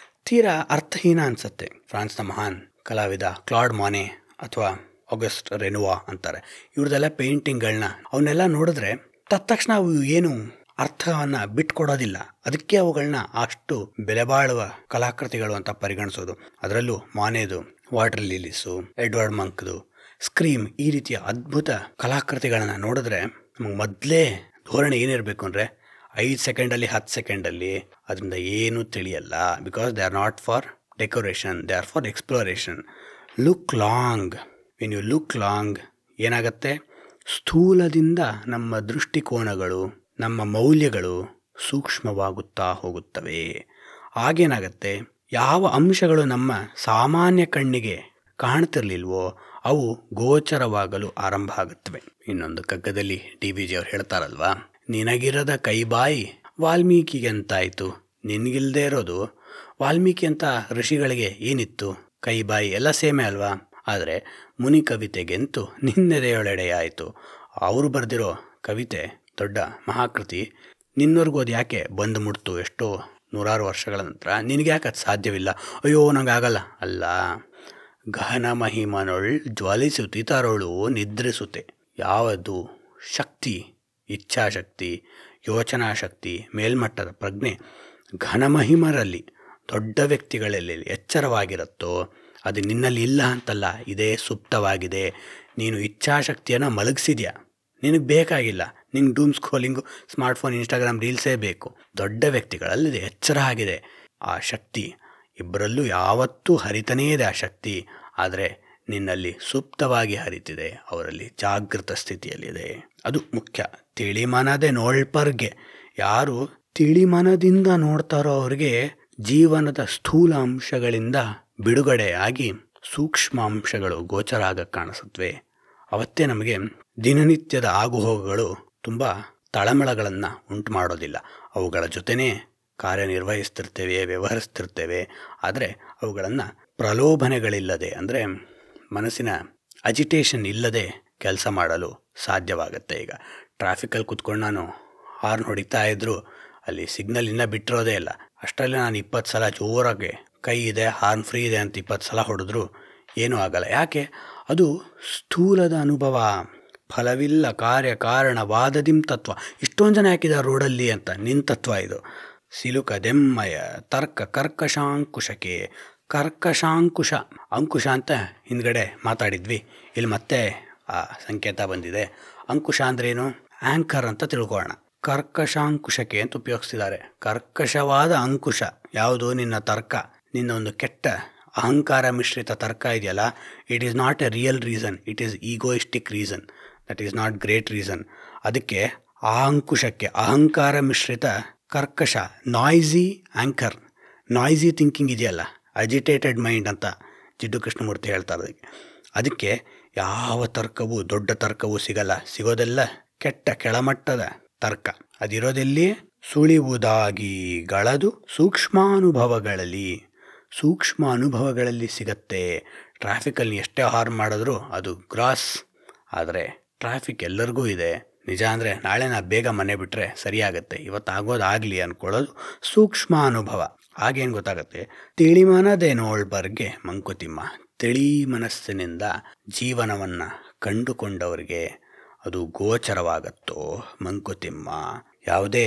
ತೀರಾ ಅರ್ಥಹೀನ ಅನಿಸುತ್ತೆ. ಫ್ರಾನ್ಸ್ನ ಮಹಾನ್ ಕಲಾವಿದ ಕ್ಲಾಡ್ ಮಾನೆ ಅಥವಾ ಆಗಸ್ಟ್ ರೆನುವಾ ಅಂತಾರೆ, ಇವ್ರದೆಲ್ಲ ಪೇಂಟಿಂಗ್ಗಳನ್ನ ಅವನ್ನೆಲ್ಲ ನೋಡಿದ್ರೆ ತಕ್ಷಣ ಅವು ಏನು ಅರ್ಥವನ್ನು ಬಿಟ್ಕೊಡೋದಿಲ್ಲ. ಅದಕ್ಕೆ ಅವುಗಳನ್ನ ಅಷ್ಟು ಬೆಲೆ ಬಾಳುವ ಕಲಾಕೃತಿಗಳು ಅಂತ ಪರಿಗಣಿಸೋದು. ಅದರಲ್ಲೂ ಮಾನೆದು ವಾಟರ್ ಲಿಲೀಸು, ಎಡ್ವರ್ಡ್ ಮಂಕ್ದು ಸ್ಕ್ರೀಮ್, ಈ ರೀತಿಯ ಅದ್ಭುತ ಕಲಾಕೃತಿಗಳನ್ನು ನೋಡಿದ್ರೆ ನಮಗೆ ಮೊದಲೇ ಧೋರಣೆ ಏನಿರಬೇಕು ಅಂದರೆ 5 ಸೆಕೆಂಡಲ್ಲಿ 10 ಸೆಕೆಂಡಲ್ಲಿ ಅದರಿಂದ ಏನೂ ತಿಳಿಯಲ್ಲ. Because they are not for decoration, they are for exploration. Look long. When you look long ಏನಾಗುತ್ತೆ? ಸ್ಥೂಲದಿಂದ ನಮ್ಮ ದೃಷ್ಟಿಕೋನಗಳು, ನಮ್ಮ ಮೌಲ್ಯಗಳು ಸೂಕ್ಷ್ಮವಾಗುತ್ತಾ ಹೋಗುತ್ತವೆ. ಆಗೇನಾಗತ್ತೆ? ಯಾವ ಅಂಶಗಳು ನಮ್ಮ ಸಾಮಾನ್ಯ ಕಣ್ಣಿಗೆ ಕಾಣ್ತಿರ್ಲಿಲ್ವೋ ಅವು ಗೋಚರವಾಗಲು ಆರಂಭ ಆಗುತ್ತವೆ. ಇನ್ನೊಂದು ಕಗ್ಗದಲ್ಲಿ DVG ಅವರು ಹೇಳ್ತಾರಲ್ವಾ, ನಿನಗಿರದ ಕೈಬಾಯಿ ವಾಲ್ಮೀಕಿಗೆ ಅಂತಾಯಿತು, ನಿನಗಿಲ್ದೇ ಇರೋದು ವಾಲ್ಮೀಕಿ ಅಂತ ಋಷಿಗಳಿಗೆ ಏನಿತ್ತು? ಕೈಬಾಯಿ ಎಲ್ಲ ಸೇಮೆ ಅಲ್ವಾ? ಆದರೆ ಮುನಿ ಕವಿತೆಗೆಂತೂ ನಿನ್ನೆದೆಯೊಳೆಡೆಯಾಯಿತು. ಅವರು ಬರೆದಿರೋ ಕವಿತೆ ದೊಡ್ಡ ಮಹಾಕೃತಿ, ನಿನ್ನವರೆಗೂ ಅದು ಯಾಕೆ ಬಂದು ಮುಟ್ತು ಎಷ್ಟೋ ನೂರಾರು ವರ್ಷಗಳ ನಂತರ? ನಿನಗೆ ಯಾಕೆ ಅದು ಸಾಧ್ಯವಿಲ್ಲ? ಅಯ್ಯೋ ನಂಗಾಗಲ್ಲ ಅಲ್ಲ. ಗಹನ ಮಹಿಮನೊಳ್ ಜ್ವಲಿಸುತ್ತಿತರೊಳು ನಿದ್ರಿಸುತ್ತೆ. ಯಾವುದು ಶಕ್ತಿ, ಇಚ್ಛಾಶಕ್ತಿ, ಯೋಚನಾ ಶಕ್ತಿ, ಮೇಲ್ಮಟ್ಟದ ಪ್ರಜ್ಞೆ ಘನಮಹಿಮರಲ್ಲಿ, ದೊಡ್ಡ ವ್ಯಕ್ತಿಗಳಲ್ಲಿ ಎಚ್ಚರವಾಗಿರುತ್ತೋ ಅದು ನಿನ್ನಲ್ಲಿ ಇಲ್ಲ ಅಂತಲ್ಲ, ಇದೇ ಸುಪ್ತವಾಗಿದೆ. ನೀನು ಇಚ್ಛಾಶಕ್ತಿಯನ್ನು ಮಲಗಿಸಿದ್ಯಾ, ನಿನಗೆ ಬೇಕಾಗಿಲ್ಲ. ನಿಂಗೆ ಡೂಮ್ ಸ್ಕ್ರೋಲಿಂಗು, ಸ್ಮಾರ್ಟ್ಫೋನ್, ಇನ್ಸ್ಟಾಗ್ರಾಮ್ ರೀಲ್ಸೇ ಬೇಕು. ದೊಡ್ಡ ವ್ಯಕ್ತಿಗಳಲ್ಲಿ ಎಚ್ಚರ ಆಗಿದೆ. ಆ ಶಕ್ತಿ ಇಬ್ಬರಲ್ಲೂ ಯಾವತ್ತೂ ಹರಿತನೇ ಇದೆ ಆ ಶಕ್ತಿ. ಆದರೆ ನಿನ್ನಲ್ಲಿ ಸುಪ್ತವಾಗಿ ಹರಿತಿದೆ, ಅವರಲ್ಲಿ ಜಾಗೃತ ಸ್ಥಿತಿಯಲ್ಲಿದೆ. ಅದು ಮುಖ್ಯ. ತಿಳಿಮನದೆ ನೋಳ್ಪರ್ಗೆ, ಯಾರು ತಿಳಿಮನದಿಂದ ನೋಡ್ತಾರೋ ಅವ್ರಿಗೆ ಜೀವನದ ಸ್ಥೂಲ ಅಂಶಗಳಿಂದ ಬಿಡುಗಡೆಯಾಗಿ ಸೂಕ್ಷ್ಮ ಅಂಶಗಳು ಗೋಚರ ಆಗ ಕಾಣಿಸುತ್ತವೆ. ಅವತ್ತೇ ನಮಗೆ ದಿನನಿತ್ಯದ ಆಗುಹೋಗುಗಳು ತುಂಬ ತಳಮಳಗಳನ್ನು ಉಂಟು ಮಾಡೋದಿಲ್ಲ. ಅವುಗಳ ಜೊತೆನೇ ಕಾರ್ಯನಿರ್ವಹಿಸ್ತಿರ್ತೇವೆ, ವ್ಯವಹರಿಸ್ತಿರ್ತೇವೆ. ಆದರೆ ಅವುಗಳನ್ನು ಪ್ರಲೋಭನೆಗಳಿಲ್ಲದೆ, ಅಂದರೆ ಮನಸ್ಸಿನ ಅಜಿಟೇಷನ್ ಇಲ್ಲದೆ ಕೆಲಸ ಮಾಡಲು ಸಾಧ್ಯವಾಗುತ್ತೆ. ಈಗ ಟ್ರಾಫಿಕಲ್ಲಿ ಕೂತ್ಕೊಂಡು ನಾನು ಹಾರ್ನ್ ಹೊಡಿತಾ ಇದ್ದರೂ ಅಲ್ಲಿ ಸಿಗ್ನಲ್ ಇನ್ನೂ ಬಿಟ್ಟಿರೋದೇ ಇಲ್ಲ. ಅಷ್ಟರಲ್ಲಿ ನಾನು 20 ಸಲ ಜೋರಾಗಿ ಕೈ ಇದೆ, ಹಾರ್ನ್ ಫ್ರೀ ಇದೆ ಅಂತ 20 ಸಲ ಹೊಡೆದ್ರೂ ಏನೂ ಆಗಲ್ಲ. ಯಾಕೆ? ಅದು ಸ್ಥೂಲದ ಅನುಭವ. ಫಲವಿಲ್ಲ ಕಾರ್ಯ ಕಾರಣವಾದದಿಂ ತತ್ವ. ಇಷ್ಟೊಂದು ಜನ ಹಾಕಿದ್ದಾರೆ ರೋಡಲ್ಲಿ ಅಂತ ನಿನ್ನ ತತ್ವ ಇದು. ಸಿಲುಕದೆಮ್ಮಯ ತರ್ಕ ಕರ್ಕಶಾಂಕುಶಕ್ಕೆ. ಕರ್ಕಶಾಂಕುಶ, ಅಂಕುಶ ಅಂತ ಹಿಂದ್ಗಡೆ ಮಾತಾಡಿದ್ವಿ. ಇಲ್ಲಿ ಮತ್ತೆ ಆ ಸಂಕೇತ ಬಂದಿದೆ. ಅಂಕುಶ ಅಂದ್ರೇನು? ಆ್ಯಂಕರ್ ಅಂತ ತಿಳ್ಕೊಳ್ಳೋಣ. ಕರ್ಕಶಾಂಕುಶಕ್ಕೆ ಅಂತ ಉಪಯೋಗಿಸ್ತಿದ್ದಾರೆ. ಕರ್ಕಶವಾದ ಅಂಕುಶ ಯಾವುದು? ನಿನ್ನ ತರ್ಕ, ನಿನ್ನ ಒಂದು ಕೆಟ್ಟ ಅಹಂಕಾರ ಮಿಶ್ರಿತ ತರ್ಕ ಇದೆಯಲ್ಲ. It is not A real reason, it is egoistic reason. That is not great reason. ಅದಕ್ಕೆ ಆ ಅಂಕುಶಕ್ಕೆ ಅಹಂಕಾರ ಮಿಶ್ರಿತ ಕರ್ಕಶ, ನಾಯ್ಸಿ ಆ್ಯಂಕರ್, ನಾಯ್ಸಿ ಥಿಂಕಿಂಗ್ ಇದೆಯಲ್ಲ, ಅಜಿಟೇಟೆಡ್ ಮೈಂಡ್ ಅಂತ ಜಿಡ್ಡು ಕೃಷ್ಣಮೂರ್ತಿ ಹೇಳ್ತಾರೆ. ಅದಕ್ಕೆ ಯಾವ ತರ್ಕವೂ, ದೊಡ್ಡ ತರ್ಕವೂ ಸಿಗಲ್ಲ. ಸಿಗೋದೆಲ್ಲ ಕೆಟ್ಟ ಕೆಳಮಟ್ಟದ ತರ್ಕ. ಅದಿರೋದೆಲ್ಲಿ? ಸುಳಿವುದಾಗಿ ಗಳದು ಸೂಕ್ಷ್ಮಾನುಭವಗಳಲ್ಲಿ. ಸೂಕ್ಷ್ಮ ಅನುಭವಗಳಲ್ಲಿ ಸಿಗತ್ತೆ. ಟ್ರಾಫಿಕಲ್ಲಿ ಎಷ್ಟೇ ಹಾರ್ನ್ ಮಾಡಿದ್ರೂ ಅದು ಗ್ರಾಸ್. ಆದರೆ ಟ್ರಾಫಿಕ್ ಎಲ್ಲರಿಗೂ ಇದೆ. ನಿಜ ಅಂದರೆ ನಾಳೆ ನಾ ಬೇಗ ಮನೆ ಬಿಟ್ಟರೆ ಸರಿಯಾಗತ್ತೆ, ಇವತ್ತು ಆಗೋದಾಗಲಿ ಅಂದ್ಕೊಳ್ಳೋದು ಸೂಕ್ಷ್ಮ ಅನುಭವ. ಆಗೇನು ಗೊತ್ತಾಗತ್ತೆ? ತಿಳಿಮನದೇನೋಳ್ಬರ್ಗೆ ಮಂಕುತಿಮ್ಮ. ತಿಳಿ ಮನಸ್ಸಿನಿಂದ ಜೀವನವನ್ನು ಕಂಡುಕೊಂಡವರಿಗೆ ಅದು ಗೋಚರವಾಗತ್ತೋ ಮಂಕುತಿಮ್ಮ. ಯಾವುದೇ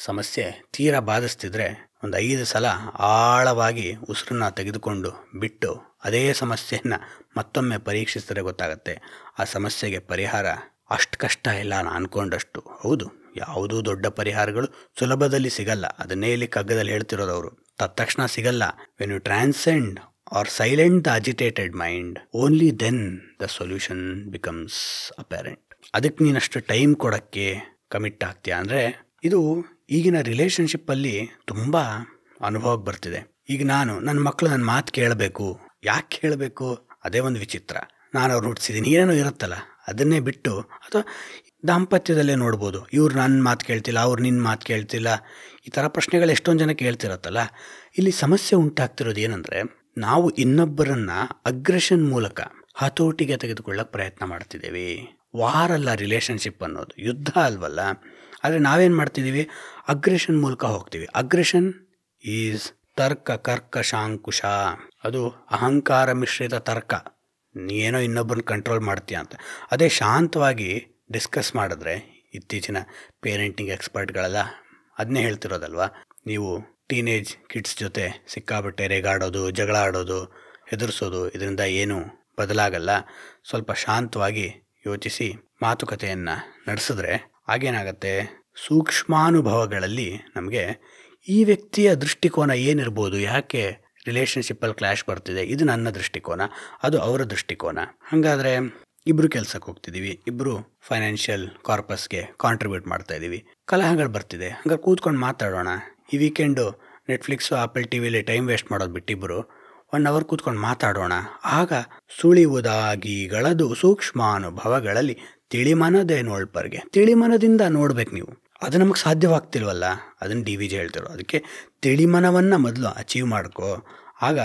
ಸಮಸ್ಯೆ ತೀರಾ ಬಾಧಿಸ್ತಿದ್ರೆ ಒಂದು 5 ಸಲ ಆಳವಾಗಿ ಉಸಿರನ್ನ ತೆಗೆದುಕೊಂಡು ಬಿಟ್ಟು ಅದೇ ಸಮಸ್ಯೆಯನ್ನು ಮತ್ತೊಮ್ಮೆ ಪರೀಕ್ಷಿಸಿದ್ರೆ ಗೊತ್ತಾಗತ್ತೆ ಆ ಸಮಸ್ಯೆಗೆ ಪರಿಹಾರ ಅಷ್ಟು ಕಷ್ಟ ಇಲ್ಲ ನಾನು ಅಂದ್ಕೊಂಡಷ್ಟು. ಹೌದು, ಯಾವುದೂ ದೊಡ್ಡ ಪರಿಹಾರಗಳು ಸುಲಭದಲ್ಲಿ ಸಿಗಲ್ಲ. ಅದನ್ನೇ ಇಲ್ಲಿ ಕಗ್ಗದಲ್ಲಿ ಹೇಳ್ತಿರೋದು ಅವರು. ತತ್ಕ್ಷಣ ಸಿಗಲ್ಲ. When you transcend or silent the agitated mind, only then the solution becomes apparent. ಅದಕ್ಕೆ ನೀನಷ್ಟು ಟೈಮ್ ಕೊಡೋಕ್ಕೆ ಕಮಿಟ್ ಆಗ್ತೀಯ ಅಂದರೆ ಇದು ಈಗಿನ ರಿಲೇಷನ್ಶಿಪ್ಪಲ್ಲಿ ತುಂಬ ಅನುಭವಕ್ಕೆ ಬರ್ತಿದೆ. ಈಗ ನಾನು ನನ್ನ ಮಕ್ಕಳು ನನ್ನ ಮಾತು ಕೇಳಬೇಕು. ಯಾಕೆ ಕೇಳಬೇಕು? ಅದೇ ಒಂದು ವಿಚಿತ್ರ. ನಾನು ಅವ್ರು ಹುಟ್ಟಿಸಿದ್ದೀನಿ ಏನೇನೋ ಇರುತ್ತಲ್ಲ, ಅದನ್ನೇ ಬಿಟ್ಟು, ಅಥವಾ ದಾಂಪತ್ಯದಲ್ಲೇ ನೋಡ್ಬೋದು, ಇವ್ರು ನನ್ನ ಮಾತು ಕೇಳ್ತಿಲ್ಲ, ಅವ್ರು ನಿನ್ನ ಮಾತು ಕೇಳ್ತಿಲ್ಲ, ಈ ಥರ ಪ್ರಶ್ನೆಗಳು ಎಷ್ಟೊಂದು ಜನ ಕೇಳ್ತಿರತ್ತಲ್ಲ. ಇಲ್ಲಿ ಸಮಸ್ಯೆ ಉಂಟಾಗ್ತಿರೋದು ಏನಂದರೆ, ನಾವು ಇನ್ನೊಬ್ಬರನ್ನು ಅಗ್ರೆಷನ್ ಮೂಲಕ ಹತೋಟಿಗೆ ತೆಗೆದುಕೊಳ್ಳೋಕೆ ಪ್ರಯತ್ನ ಮಾಡ್ತಿದ್ದೇವೆ. ವಾರಲ್ಲ ರಿಲೇಷನ್ಶಿಪ್ ಅನ್ನೋದು, ಯುದ್ಧ ಅಲ್ವಲ್ಲ. ಆದರೆ ನಾವೇನು ಮಾಡ್ತಿದ್ದೀವಿ? ಅಗ್ರೆಷನ್ ಮೂಲಕ ಹೋಗ್ತೀವಿ. ಅಗ್ರೆಷನ್ ಈಸ್ ತರ್ಕ ಕರ್ಕಶಾಂಕುಶ. ಅದು ಅಹಂಕಾರ ಮಿಶ್ರಿತ ತರ್ಕ. ನೀನೋ ಇನ್ನೊಬ್ಬರನ್ನ ಕಂಟ್ರೋಲ್ ಮಾಡ್ತೀಯ ಅಂತ. ಅದೇ ಶಾಂತವಾಗಿ ಡಿಸ್ಕಸ್ ಮಾಡಿದ್ರೆ, ಇತ್ತೀಚಿನ ಪೇರೆಂಟಿಂಗ್ ಎಕ್ಸ್ಪರ್ಟ್ಗಳೆಲ್ಲ ಅದನ್ನೇ ಹೇಳ್ತಿರೋದಲ್ವ, ನೀವು ಟೀನೇಜ್ ಕಿಡ್ಸ್ ಜೊತೆ ಸಿಕ್ಕಾಬಟ್ಟೆ ರೇಗಾಡೋದು, ಜಗಳ ಆಡೋದು, ಹೆದರ್ಸೋದು, ಇದರಿಂದ ಏನೂ ಬದಲಾಗಲ್ಲ. ಸ್ವಲ್ಪ ಶಾಂತವಾಗಿ ಯೋಚಿಸಿ ಮಾತುಕತೆಯನ್ನು ನಡೆಸಿದ್ರೆ ಆಗೇನಾಗತ್ತೆ? ಸೂಕ್ಷ್ಮಾನುಭವಗಳಲ್ಲಿ ನಮಗೆ ಈ ವ್ಯಕ್ತಿಯ ದೃಷ್ಟಿಕೋನ ಏನಿರ್ಬೋದು, ಯಾಕೆ ರಿಲೇಷನ್ಶಿಪ್ಪಲ್ಲಿ ಕ್ಲಾಶ್ ಬರ್ತಿದೆ, ಇದು ನನ್ನ ದೃಷ್ಟಿಕೋನ, ಅದು ಅವರ ದೃಷ್ಟಿಕೋನ. ಹಾಗಾದರೆ ಇಬ್ಬರು ಕೆಲಸಕ್ಕೆ ಹೋಗ್ತಿದ್ದೀವಿ, ಇಬ್ಬರು ಫೈನಾನ್ಷಿಯಲ್ ಕಾರ್ಪಸ್ಗೆ ಕಾಂಟ್ರಿಬ್ಯೂಟ್ ಮಾಡ್ತಾ ಇದ್ದೀವಿ, ಕಲಹಗಳು ಬರ್ತಿದೆ. ಹಂಗಾರೆ ಕೂತ್ಕೊಂಡು ಮಾತಾಡೋಣ. ಈ ವೀಕೆಂಡು ನೆಟ್ಫ್ಲಿಕ್ಸು ಆಪಲ್ ಟಿ ವಿಲಿ ಟೈಮ್ ವೇಸ್ಟ್ ಮಾಡೋದು ಬಿಟ್ಟಿಬ್ಬರು 1 ಅವರ್ ಕೂತ್ಕೊಂಡು ಮಾತಾಡೋಣ. ಆಗ ಸುಳಿವುದಾಗಿಗಳದು ಸೂಕ್ಷ್ಮಾನುಭವಗಳಲ್ಲಿ ತಿಳಿಮನದೇನೋಳ್ಪರ್ಗೆ. ತಿಳಿಮನದಿಂದ ನೋಡ್ಬೇಕು ನೀವು. ಅದು ನಮಗೆ ಸಾಧ್ಯವಾಗ್ತಿಲ್ವಲ್ಲ, ಅದನ್ನು ಡಿ ವಿ ಜಿ ಹೇಳ್ತಿರೋ. ಅದಕ್ಕೆ ತಿಳಿಮನವನ್ನು ಮೊದಲು ಅಚೀವ್ ಮಾಡ್ಕೋ. ಆಗ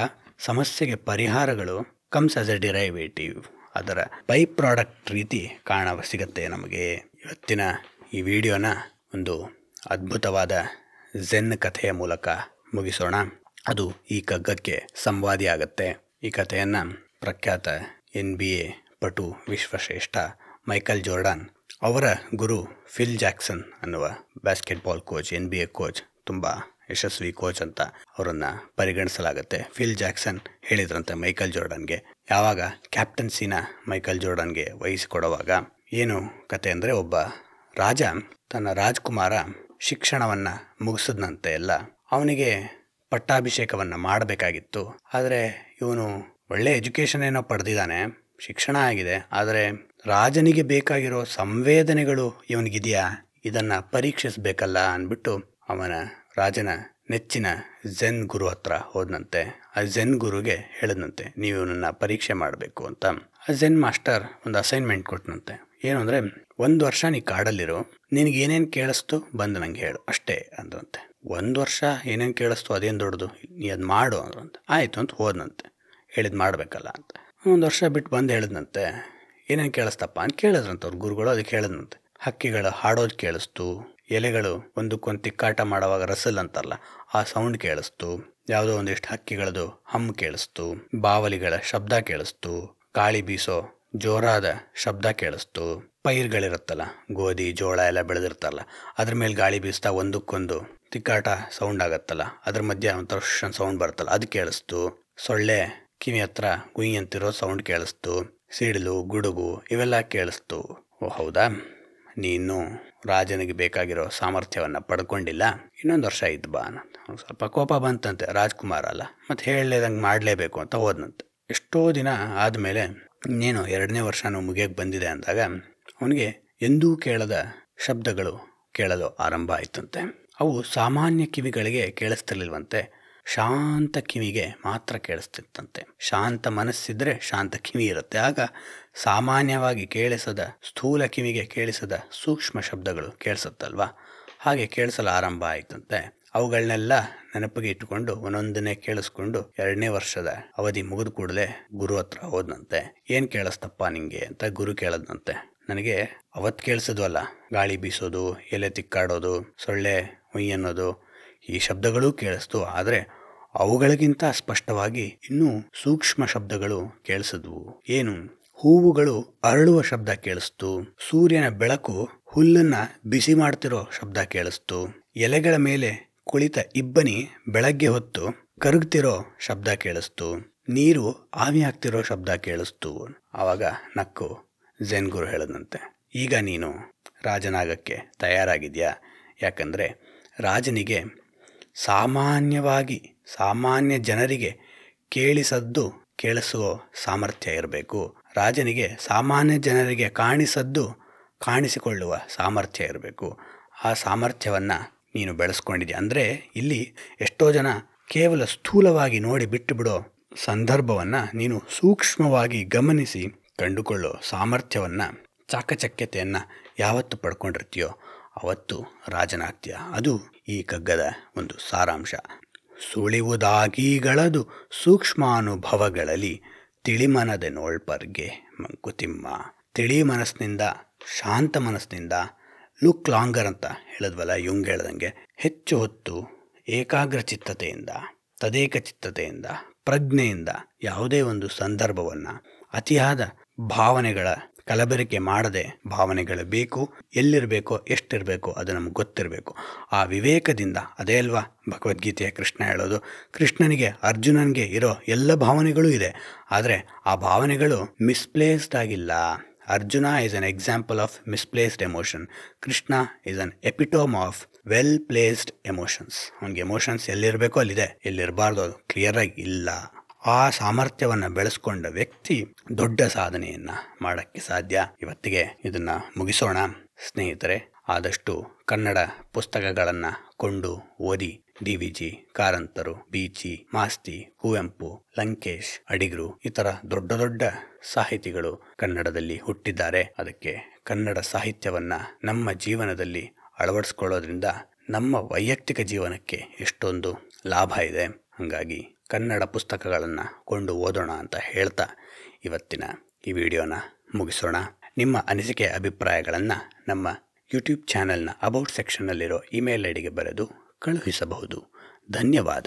ಸಮಸ್ಯೆಗೆ ಪರಿಹಾರಗಳು ಕಮ್ಸ್ ಆಸ್ ಎ ಡಿರೈವೇಟಿವ್, ಅದರ ಬೈ ಪ್ರಾಡಕ್ಟ್ ರೀತಿ ಕಾಣ ಸಿಗತ್ತೆ ನಮಗೆ. ಇವತ್ತಿನ ಈ ವಿಡಿಯೋನ ಒಂದು ಅದ್ಭುತವಾದ ಝೆನ್ ಕಥೆಯ ಮೂಲಕ ಮುಗಿಸೋಣ. ಅದು ಈ ಕಗ್ಗಕ್ಕೆ ಸಂವಾದಿ ಆಗತ್ತೆ. ಈ ಕಥೆಯನ್ನು ಪ್ರಖ್ಯಾತ NBA ಪಟು ವಿಶ್ವಶ್ರೇಷ್ಠ ಮೈಕಲ್ ಜೋರ್ಡಾನ್ ಅವರ ಗುರು ಫಿಲ್ ಜಾಕ್ಸನ್ ಅನ್ನುವ ಬಾಸ್ಕೆಟ್ಬಾಲ್ ಕೋಚ್, NBA ಕೋಚ್, ತುಂಬ ಯಶಸ್ವಿ ಕೋಚ್ ಅಂತ ಅವರನ್ನು ಪರಿಗಣಿಸಲಾಗುತ್ತೆ. ಫಿಲ್ ಜಾಕ್ಸನ್ ಹೇಳಿದ್ರಂತೆ ಮೈಕಲ್ ಜೋರ್ಡನ್ಗೆ, ಯಾವಾಗ ಕ್ಯಾಪ್ಟನ್ಸಿನ ಮೈಕಲ್ ಜೋರ್ಡನ್ಗೆ ವಹಿಸಿಕೊಡುವಾಗ. ಏನು ಕತೆ ಅಂದರೆ, ಒಬ್ಬ ರಾಜ ತನ್ನ ರಾಜ್ಕುಮಾರ ಶಿಕ್ಷಣವನ್ನು ಮುಗಿಸಿದಂತೆ ಎಲ್ಲ ಅವನಿಗೆ ಪಟ್ಟಾಭಿಷೇಕವನ್ನು ಮಾಡಬೇಕಾಗಿತ್ತು. ಆದರೆ ಇವನು ಒಳ್ಳೆ ಎಜುಕೇಷನ್ ಏನೋ ಪಡೆದಿದ್ದಾನೆ, ಶಿಕ್ಷಣ ಆಗಿದೆ, ಆದರೆ ರಾಜನಿಗೆ ಬೇಕಾಗಿರೋ ಸಂವೇದನೆಗಳು ಇವನಿಗಿದೆಯಾ, ಇದನ್ನು ಪರೀಕ್ಷಿಸಬೇಕಲ್ಲ ಅಂದ್ಬಿಟ್ಟು ಅವನ ರಾಜನ ನೆಚ್ಚಿನ ಝೆನ್ ಗುರು ಹತ್ರ ಹೋದನಂತೆ. ಆ ಝೆನ್ ಗುರುಗೆ ಹೇಳಿದಂತೆ, ನೀವು ಇವನನ್ನು ಪರೀಕ್ಷೆ ಮಾಡಬೇಕು ಅಂತ. ಆ ಝೆನ್ ಮಾಸ್ಟರ್ ಒಂದು ಅಸೈನ್ಮೆಂಟ್ ಕೊಟ್ಟನಂತೆ. ಏನು ಅಂದರೆ, 1 ವರ್ಷ ನೀ ಕಾಡಲ್ಲಿರು, ನಿನಗೆ ಏನೇನು ಕೇಳಿಸ್ತು ಬಂದು ನಂಗೆ ಹೇಳು ಅಷ್ಟೇ ಅಂದ್ರಂತೆ. 1 ವರ್ಷ ಏನೇನು ಕೇಳಿಸ್ತು ಅದೇನು ದೊಡ್ಡದು, ನೀ ಅದು ಮಾಡು ಅಂದ್ರಂತೆ. ಆಯಿತು ಅಂತ ಹೋದನಂತೆ, ಹೇಳಿದ್ದು ಮಾಡಬೇಕಲ್ಲ ಅಂತ. 1 ವರ್ಷ ಬಿಟ್ಟು ಬಂದು ಹೇಳಿದ್ನಂತೆ, ಏನೇನು ಕೇಳಿಸ್ತಪ್ಪ ಅಂತ ಕೇಳಿದ್ರಂತೆ ಅವ್ರ ಗುರುಗಳು. ಅದಕ್ಕೆ ಹೇಳಿದ್ನಂತೆ, ಹಕ್ಕಿಗಳು ಹಾಡೋದು ಕೇಳಿಸ್ತು, ಎಲೆಗಳು ಒಂದಕ್ಕೊಂದು ತಿಕ್ಕಾಟ ಮಾಡುವಾಗ ರಸಲ್ ಅಂತಾರಲ್ಲ ಆ ಸೌಂಡ್ ಕೇಳಿಸ್ತು, ಯಾವುದೋ ಒಂದಿಷ್ಟು ಹಕ್ಕಿಗಳದು ಹಮ್ಮು ಕೇಳಿಸ್ತು, ಬಾವಲಿಗಳ ಶಬ್ದ ಕೇಳಿಸ್ತು, ಗಾಳಿ ಬೀಸೋ ಜೋರಾದ ಶಬ್ದ ಕೇಳಿಸ್ತು, ಪೈರುಗಳಿರುತ್ತಲ್ಲ ಗೋಧಿ ಜೋಳ ಎಲ್ಲ ಬೆಳೆದಿರ್ತಾರಲ್ಲ ಅದ್ರ ಮೇಲೆ ಗಾಳಿ ಬೀಸ್ತಾ ಒಂದಕ್ಕೊಂದು ತಿಕ್ಕಾಟ ಸೌಂಡ್ ಆಗತ್ತಲ್ಲ, ಅದ್ರ ಮಧ್ಯೆ ಒಂಥರ ಸೌಂಡ್ ಬರುತ್ತಲ್ಲ ಅದು ಕೇಳಿಸ್ತು, ಸೊಳ್ಳೆ ಕಿವಿ ಹತ್ರ ಗುಯ್ ಅಂತಿರೋ ಸೌಂಡ್ ಕೇಳಿಸ್ತು, ಸಿಡಿಲು ಗುಡುಗು ಇವೆಲ್ಲ ಕೇಳಿಸ್ತು. ಓ ಹೌದಾ, ನೀನು ರಾಜನಿಗೆ ಬೇಕಾಗಿರೋ ಸಾಮರ್ಥ್ಯವನ್ನು ಪಡ್ಕೊಂಡಿಲ್ಲ, ಇನ್ನೊಂದು ವರ್ಷ ಇದ್ದು ಬಾ. ಸ್ವಲ್ಪ ಕೋಪ ಬಂತಂತೆ, ರಾಜ್ಕುಮಾರ ಅಲ್ಲ, ಮತ್ತು ಹೇಳಲೇದಂಗೆ ಮಾಡಲೇಬೇಕು ಅಂತ ಹೋದನಂತೆ. ಎಷ್ಟೋ ದಿನ ಆದಮೇಲೆ ಇನ್ನೇನು 2ನೇ ವರ್ಷನೂ ಮುಗಿಯೋಕ್ಕೆ ಬಂದಿದೆ ಅಂದಾಗ ಅವನಿಗೆ ಎಂದೂ ಕೇಳದ ಶಬ್ದಗಳು ಕೇಳಲು ಆರಂಭ ಆಯ್ತಂತೆ. ಅವು ಸಾಮಾನ್ಯ ಕಿವಿಗಳಿಗೆ ಕೇಳಿಸ್ತಿರ್ಲಿಲ್ವಂತೆ, ಶಾಂತ ಕಿವಿಗೆ ಮಾತ್ರ ಕೇಳಿಸ್ತಿತ್ತಂತೆ. ಶಾಂತ ಮನಸ್ಸಿದ್ರೆ ಶಾಂತ ಕಿವಿ ಇರುತ್ತೆ. ಆಗ ಸಾಮಾನ್ಯವಾಗಿ ಕೇಳಿಸದ, ಸ್ಥೂಲ ಕಿವಿಗೆ ಕೇಳಿಸದ ಸೂಕ್ಷ್ಮ ಶಬ್ದಗಳು ಕೇಳಿಸುತ್ತಲ್ವ, ಹಾಗೆ ಕೇಳಿಸಲು ಆರಂಭ ಆಯ್ತಂತೆ. ಅವುಗಳನ್ನೆಲ್ಲ ನೆನಪಿಗೆ ಇಟ್ಟುಕೊಂಡು ಒಂದೊಂದನ್ನೇ ಕೇಳಿಸ್ಕೊಂಡು 2ನೇ ವರ್ಷದ ಅವಧಿ ಮುಗಿದ ಕೂಡಲೇ ಗುರು ಹತ್ರ ಹೋದ್ನಂತೆ. ಏನು ಕೇಳಿಸ್ತಪ್ಪ ನಿಂಗೆ ಅಂತ ಗುರು ಕೇಳದ್ನಂತೆ. ನನಗೆ ಅವತ್ತು ಕೇಳಿಸಿದ್ವಲ್ಲ, ಗಾಳಿ ಬೀಸೋದು, ಎಲೆ ತಿಕ್ಕಾಡೋದು, ಸೊಳ್ಳೆ ಹುಯ್ ಅನ್ನೋದು, ಈ ಶಬ್ದಗಳೂ ಕೇಳಿಸ್ತು, ಆದರೆ ಅವುಗಳಿಗಿಂತ ಸ್ಪಷ್ಟವಾಗಿ ಇನ್ನೂ ಸೂಕ್ಷ್ಮ ಶಬ್ದಗಳು ಕೇಳಿಸಿದ್ವು. ಏನು? ಹೂವುಗಳು ಅರಳುವ ಶಬ್ದ ಕೇಳಿಸ್ತು, ಸೂರ್ಯನ ಬೆಳಕು ಹುಲ್ಲನ್ನ ಬಿಸಿ ಮಾಡ್ತಿರೋ ಶಬ್ದ ಕೇಳಿಸ್ತು, ಎಲೆಗಳ ಮೇಲೆ ಕುಳಿತ ಇಬ್ಬನಿ ಬೆಳಗ್ಗೆ ಹೊತ್ತು ಕರಗ್ತಿರೋ ಶಬ್ದ ಕೇಳಿಸ್ತು, ನೀರು ಆವಿ ಆಗ್ತಿರೋ ಶಬ್ದ ಕೇಳಿಸ್ತು. ಆವಾಗ ನಕ್ಕು ಝೆನ್ ಗುರು ಹೇಳದಂತೆ, ಈಗ ನೀನು ರಾಜನಾಗಕ್ಕೆ ತಯಾರಾಗಿದೆಯಾ? ಯಾಕಂದರೆ ರಾಜನಿಗೆ ಸಾಮಾನ್ಯ ಜನರಿಗೆ ಕೇಳಿಸದ್ದು ಕೇಳಿಸುವ ಸಾಮರ್ಥ್ಯ ಇರಬೇಕು. ರಾಜನಿಗೆ ಸಾಮಾನ್ಯ ಜನರಿಗೆ ಕಾಣಿಸದ್ದು ಕಾಣಿಸಿಕೊಳ್ಳುವ ಸಾಮರ್ಥ್ಯ ಇರಬೇಕು. ಆ ಸಾಮರ್ಥ್ಯವನ್ನು ನೀನು ಬೆಳೆಸ್ಕೊಂಡಿದ್ಯಾ. ಅಂದರೆ ಇಲ್ಲಿ ಎಷ್ಟೋ ಜನ ಕೇವಲ ಸ್ಥೂಲವಾಗಿ ನೋಡಿ ಬಿಟ್ಟು ಬಿಡೋ ಸಂದರ್ಭವನ್ನು ನೀನು ಸೂಕ್ಷ್ಮವಾಗಿ ಗಮನಿಸಿ ಕಂಡುಕೊಳ್ಳೋ ಸಾಮರ್ಥ್ಯವನ್ನು, ಚಾಕಚಕ್ಯತೆಯನ್ನು ಯಾವತ್ತು ಪಡ್ಕೊಂಡಿರ್ತೀಯೋ ಅವತ್ತು ರಾಜನಾಗ್ತೀಯ. ಅದು ಈ ಕಗ್ಗದ ಒಂದು ಸಾರಾಂಶ. ಸುಳಿವುದಾಗಿಗಳದು ಸೂಕ್ಷ್ಮಾನುಭವಗಳಲ್ಲಿ ತಿಳಿಮನದೆ ನೋಳ್ಪರ್ಗೆ ಮಂಕುತಿಮ್ಮ. ತಿಳಿ ಮನಸ್ಸಿನಿಂದ, ಶಾಂತ ಮನಸ್ಸಿನಿಂದ, ಲುಕ್ ಲಾಂಗರ್ ಅಂತ ಹೇಳಿದ್ವಲ್ಲ ಯುಂಗ್ ಹೇಳ್ದಂಗೆ, ಹೆಚ್ಚು ಹೊತ್ತು ಏಕಾಗ್ರ ಚಿತ್ತತೆಯಿಂದ, ತದೇಕ ಚಿತ್ತತೆಯಿಂದ, ಪ್ರಜ್ಞೆಯಿಂದ ಯಾವುದೇ ಒಂದು ಸಂದರ್ಭವನ್ನು ಅತಿಯಾದ ಭಾವನೆಗಳ ಕಲಬೆರಕೆ ಮಾಡದೆ, ಭಾವನೆಗಳು ಬೇಕು, ಎಲ್ಲಿರಬೇಕೋ ಎಷ್ಟಿರಬೇಕೋ ಅದು ನಮ್ಗೆ ಗೊತ್ತಿರಬೇಕು. ಆ ವಿವೇಕದಿಂದ, ಅದೇ ಅಲ್ವಾ ಭಗವದ್ಗೀತೆಯ ಕೃಷ್ಣ ಹೇಳೋದು, ಕೃಷ್ಣನಿಗೆ ಅರ್ಜುನನಿಗೆ ಇರೋ ಎಲ್ಲ ಭಾವನೆಗಳೂ ಇದೆ, ಆದರೆ ಆ ಭಾವನೆಗಳು ಮಿಸ್ಪ್ಲೇಸ್ಡ್ ಆಗಿಲ್ಲ. Arjuna is an example of misplaced emotion. Krishna is an epitome of well placed emotions. ಅವನಿಗೆ ಎಮೋಷನ್ಸ್ ಎಲ್ಲಿರಬೇಕೋ ಅಲ್ಲಿದೆ, ಎಲ್ಲಿರಬಾರ್ದು ಅದು ಕ್ಲಿಯರಾಗಿ ಇಲ್ಲ. ಆ ಸಾಮರ್ಥ್ಯವನ್ನು ಬೆಳೆಸ್ಕೊಂಡ ವ್ಯಕ್ತಿ ದೊಡ್ಡ ಸಾಧನೆಯನ್ನು ಮಾಡೋಕ್ಕೆ ಸಾಧ್ಯ. ಇವತ್ತಿಗೆ ಇದನ್ನು ಮುಗಿಸೋಣ ಸ್ನೇಹಿತರೆ. ಆದಷ್ಟು ಕನ್ನಡ ಪುಸ್ತಕಗಳನ್ನು ಕೊಂಡು ಓದಿ. DVG, ಕಾರಂತರು, ಬೀಚಿ, ಮಾಸ್ತಿ, ಕುವೆಂಪು, ಲಂಕೇಶ್, ಅಡಿಗರು ಈ ಥರ ದೊಡ್ಡ ದೊಡ್ಡ ಸಾಹಿತಿಗಳು ಕನ್ನಡದಲ್ಲಿ ಹುಟ್ಟಿದ್ದಾರೆ. ಅದಕ್ಕೆ ಕನ್ನಡ ಸಾಹಿತ್ಯವನ್ನು ನಮ್ಮ ಜೀವನದಲ್ಲಿ ಅಳವಡಿಸ್ಕೊಳ್ಳೋದ್ರಿಂದ ನಮ್ಮ ವೈಯಕ್ತಿಕ ಜೀವನಕ್ಕೆ ಎಷ್ಟೊಂದು ಲಾಭ ಇದೆ. ಹಾಗಾಗಿ ಕನ್ನಡ ಪುಸ್ತಕಗಳನ್ನು ಕೊಂಡು ಓದೋಣ ಅಂತ ಹೇಳ್ತಾ ಇವತ್ತಿನ ಈ ವಿಡಿಯೋನ ಮುಗಿಸೋಣ. ನಿಮ್ಮ ಅನಿಸಿಕೆ ಅಭಿಪ್ರಾಯಗಳನ್ನು ನಮ್ಮ ಯೂಟ್ಯೂಬ್ ಚಾನಲ್ನ ಅಬೌಟ್ ಸೆಕ್ಷನ್ನಲ್ಲಿರೋ ಇಮೇಲ್ ಐಡಿಗೆ ಬರೆದು ಕಳುಹಿಸಬಹುದು. ಧನ್ಯವಾದ.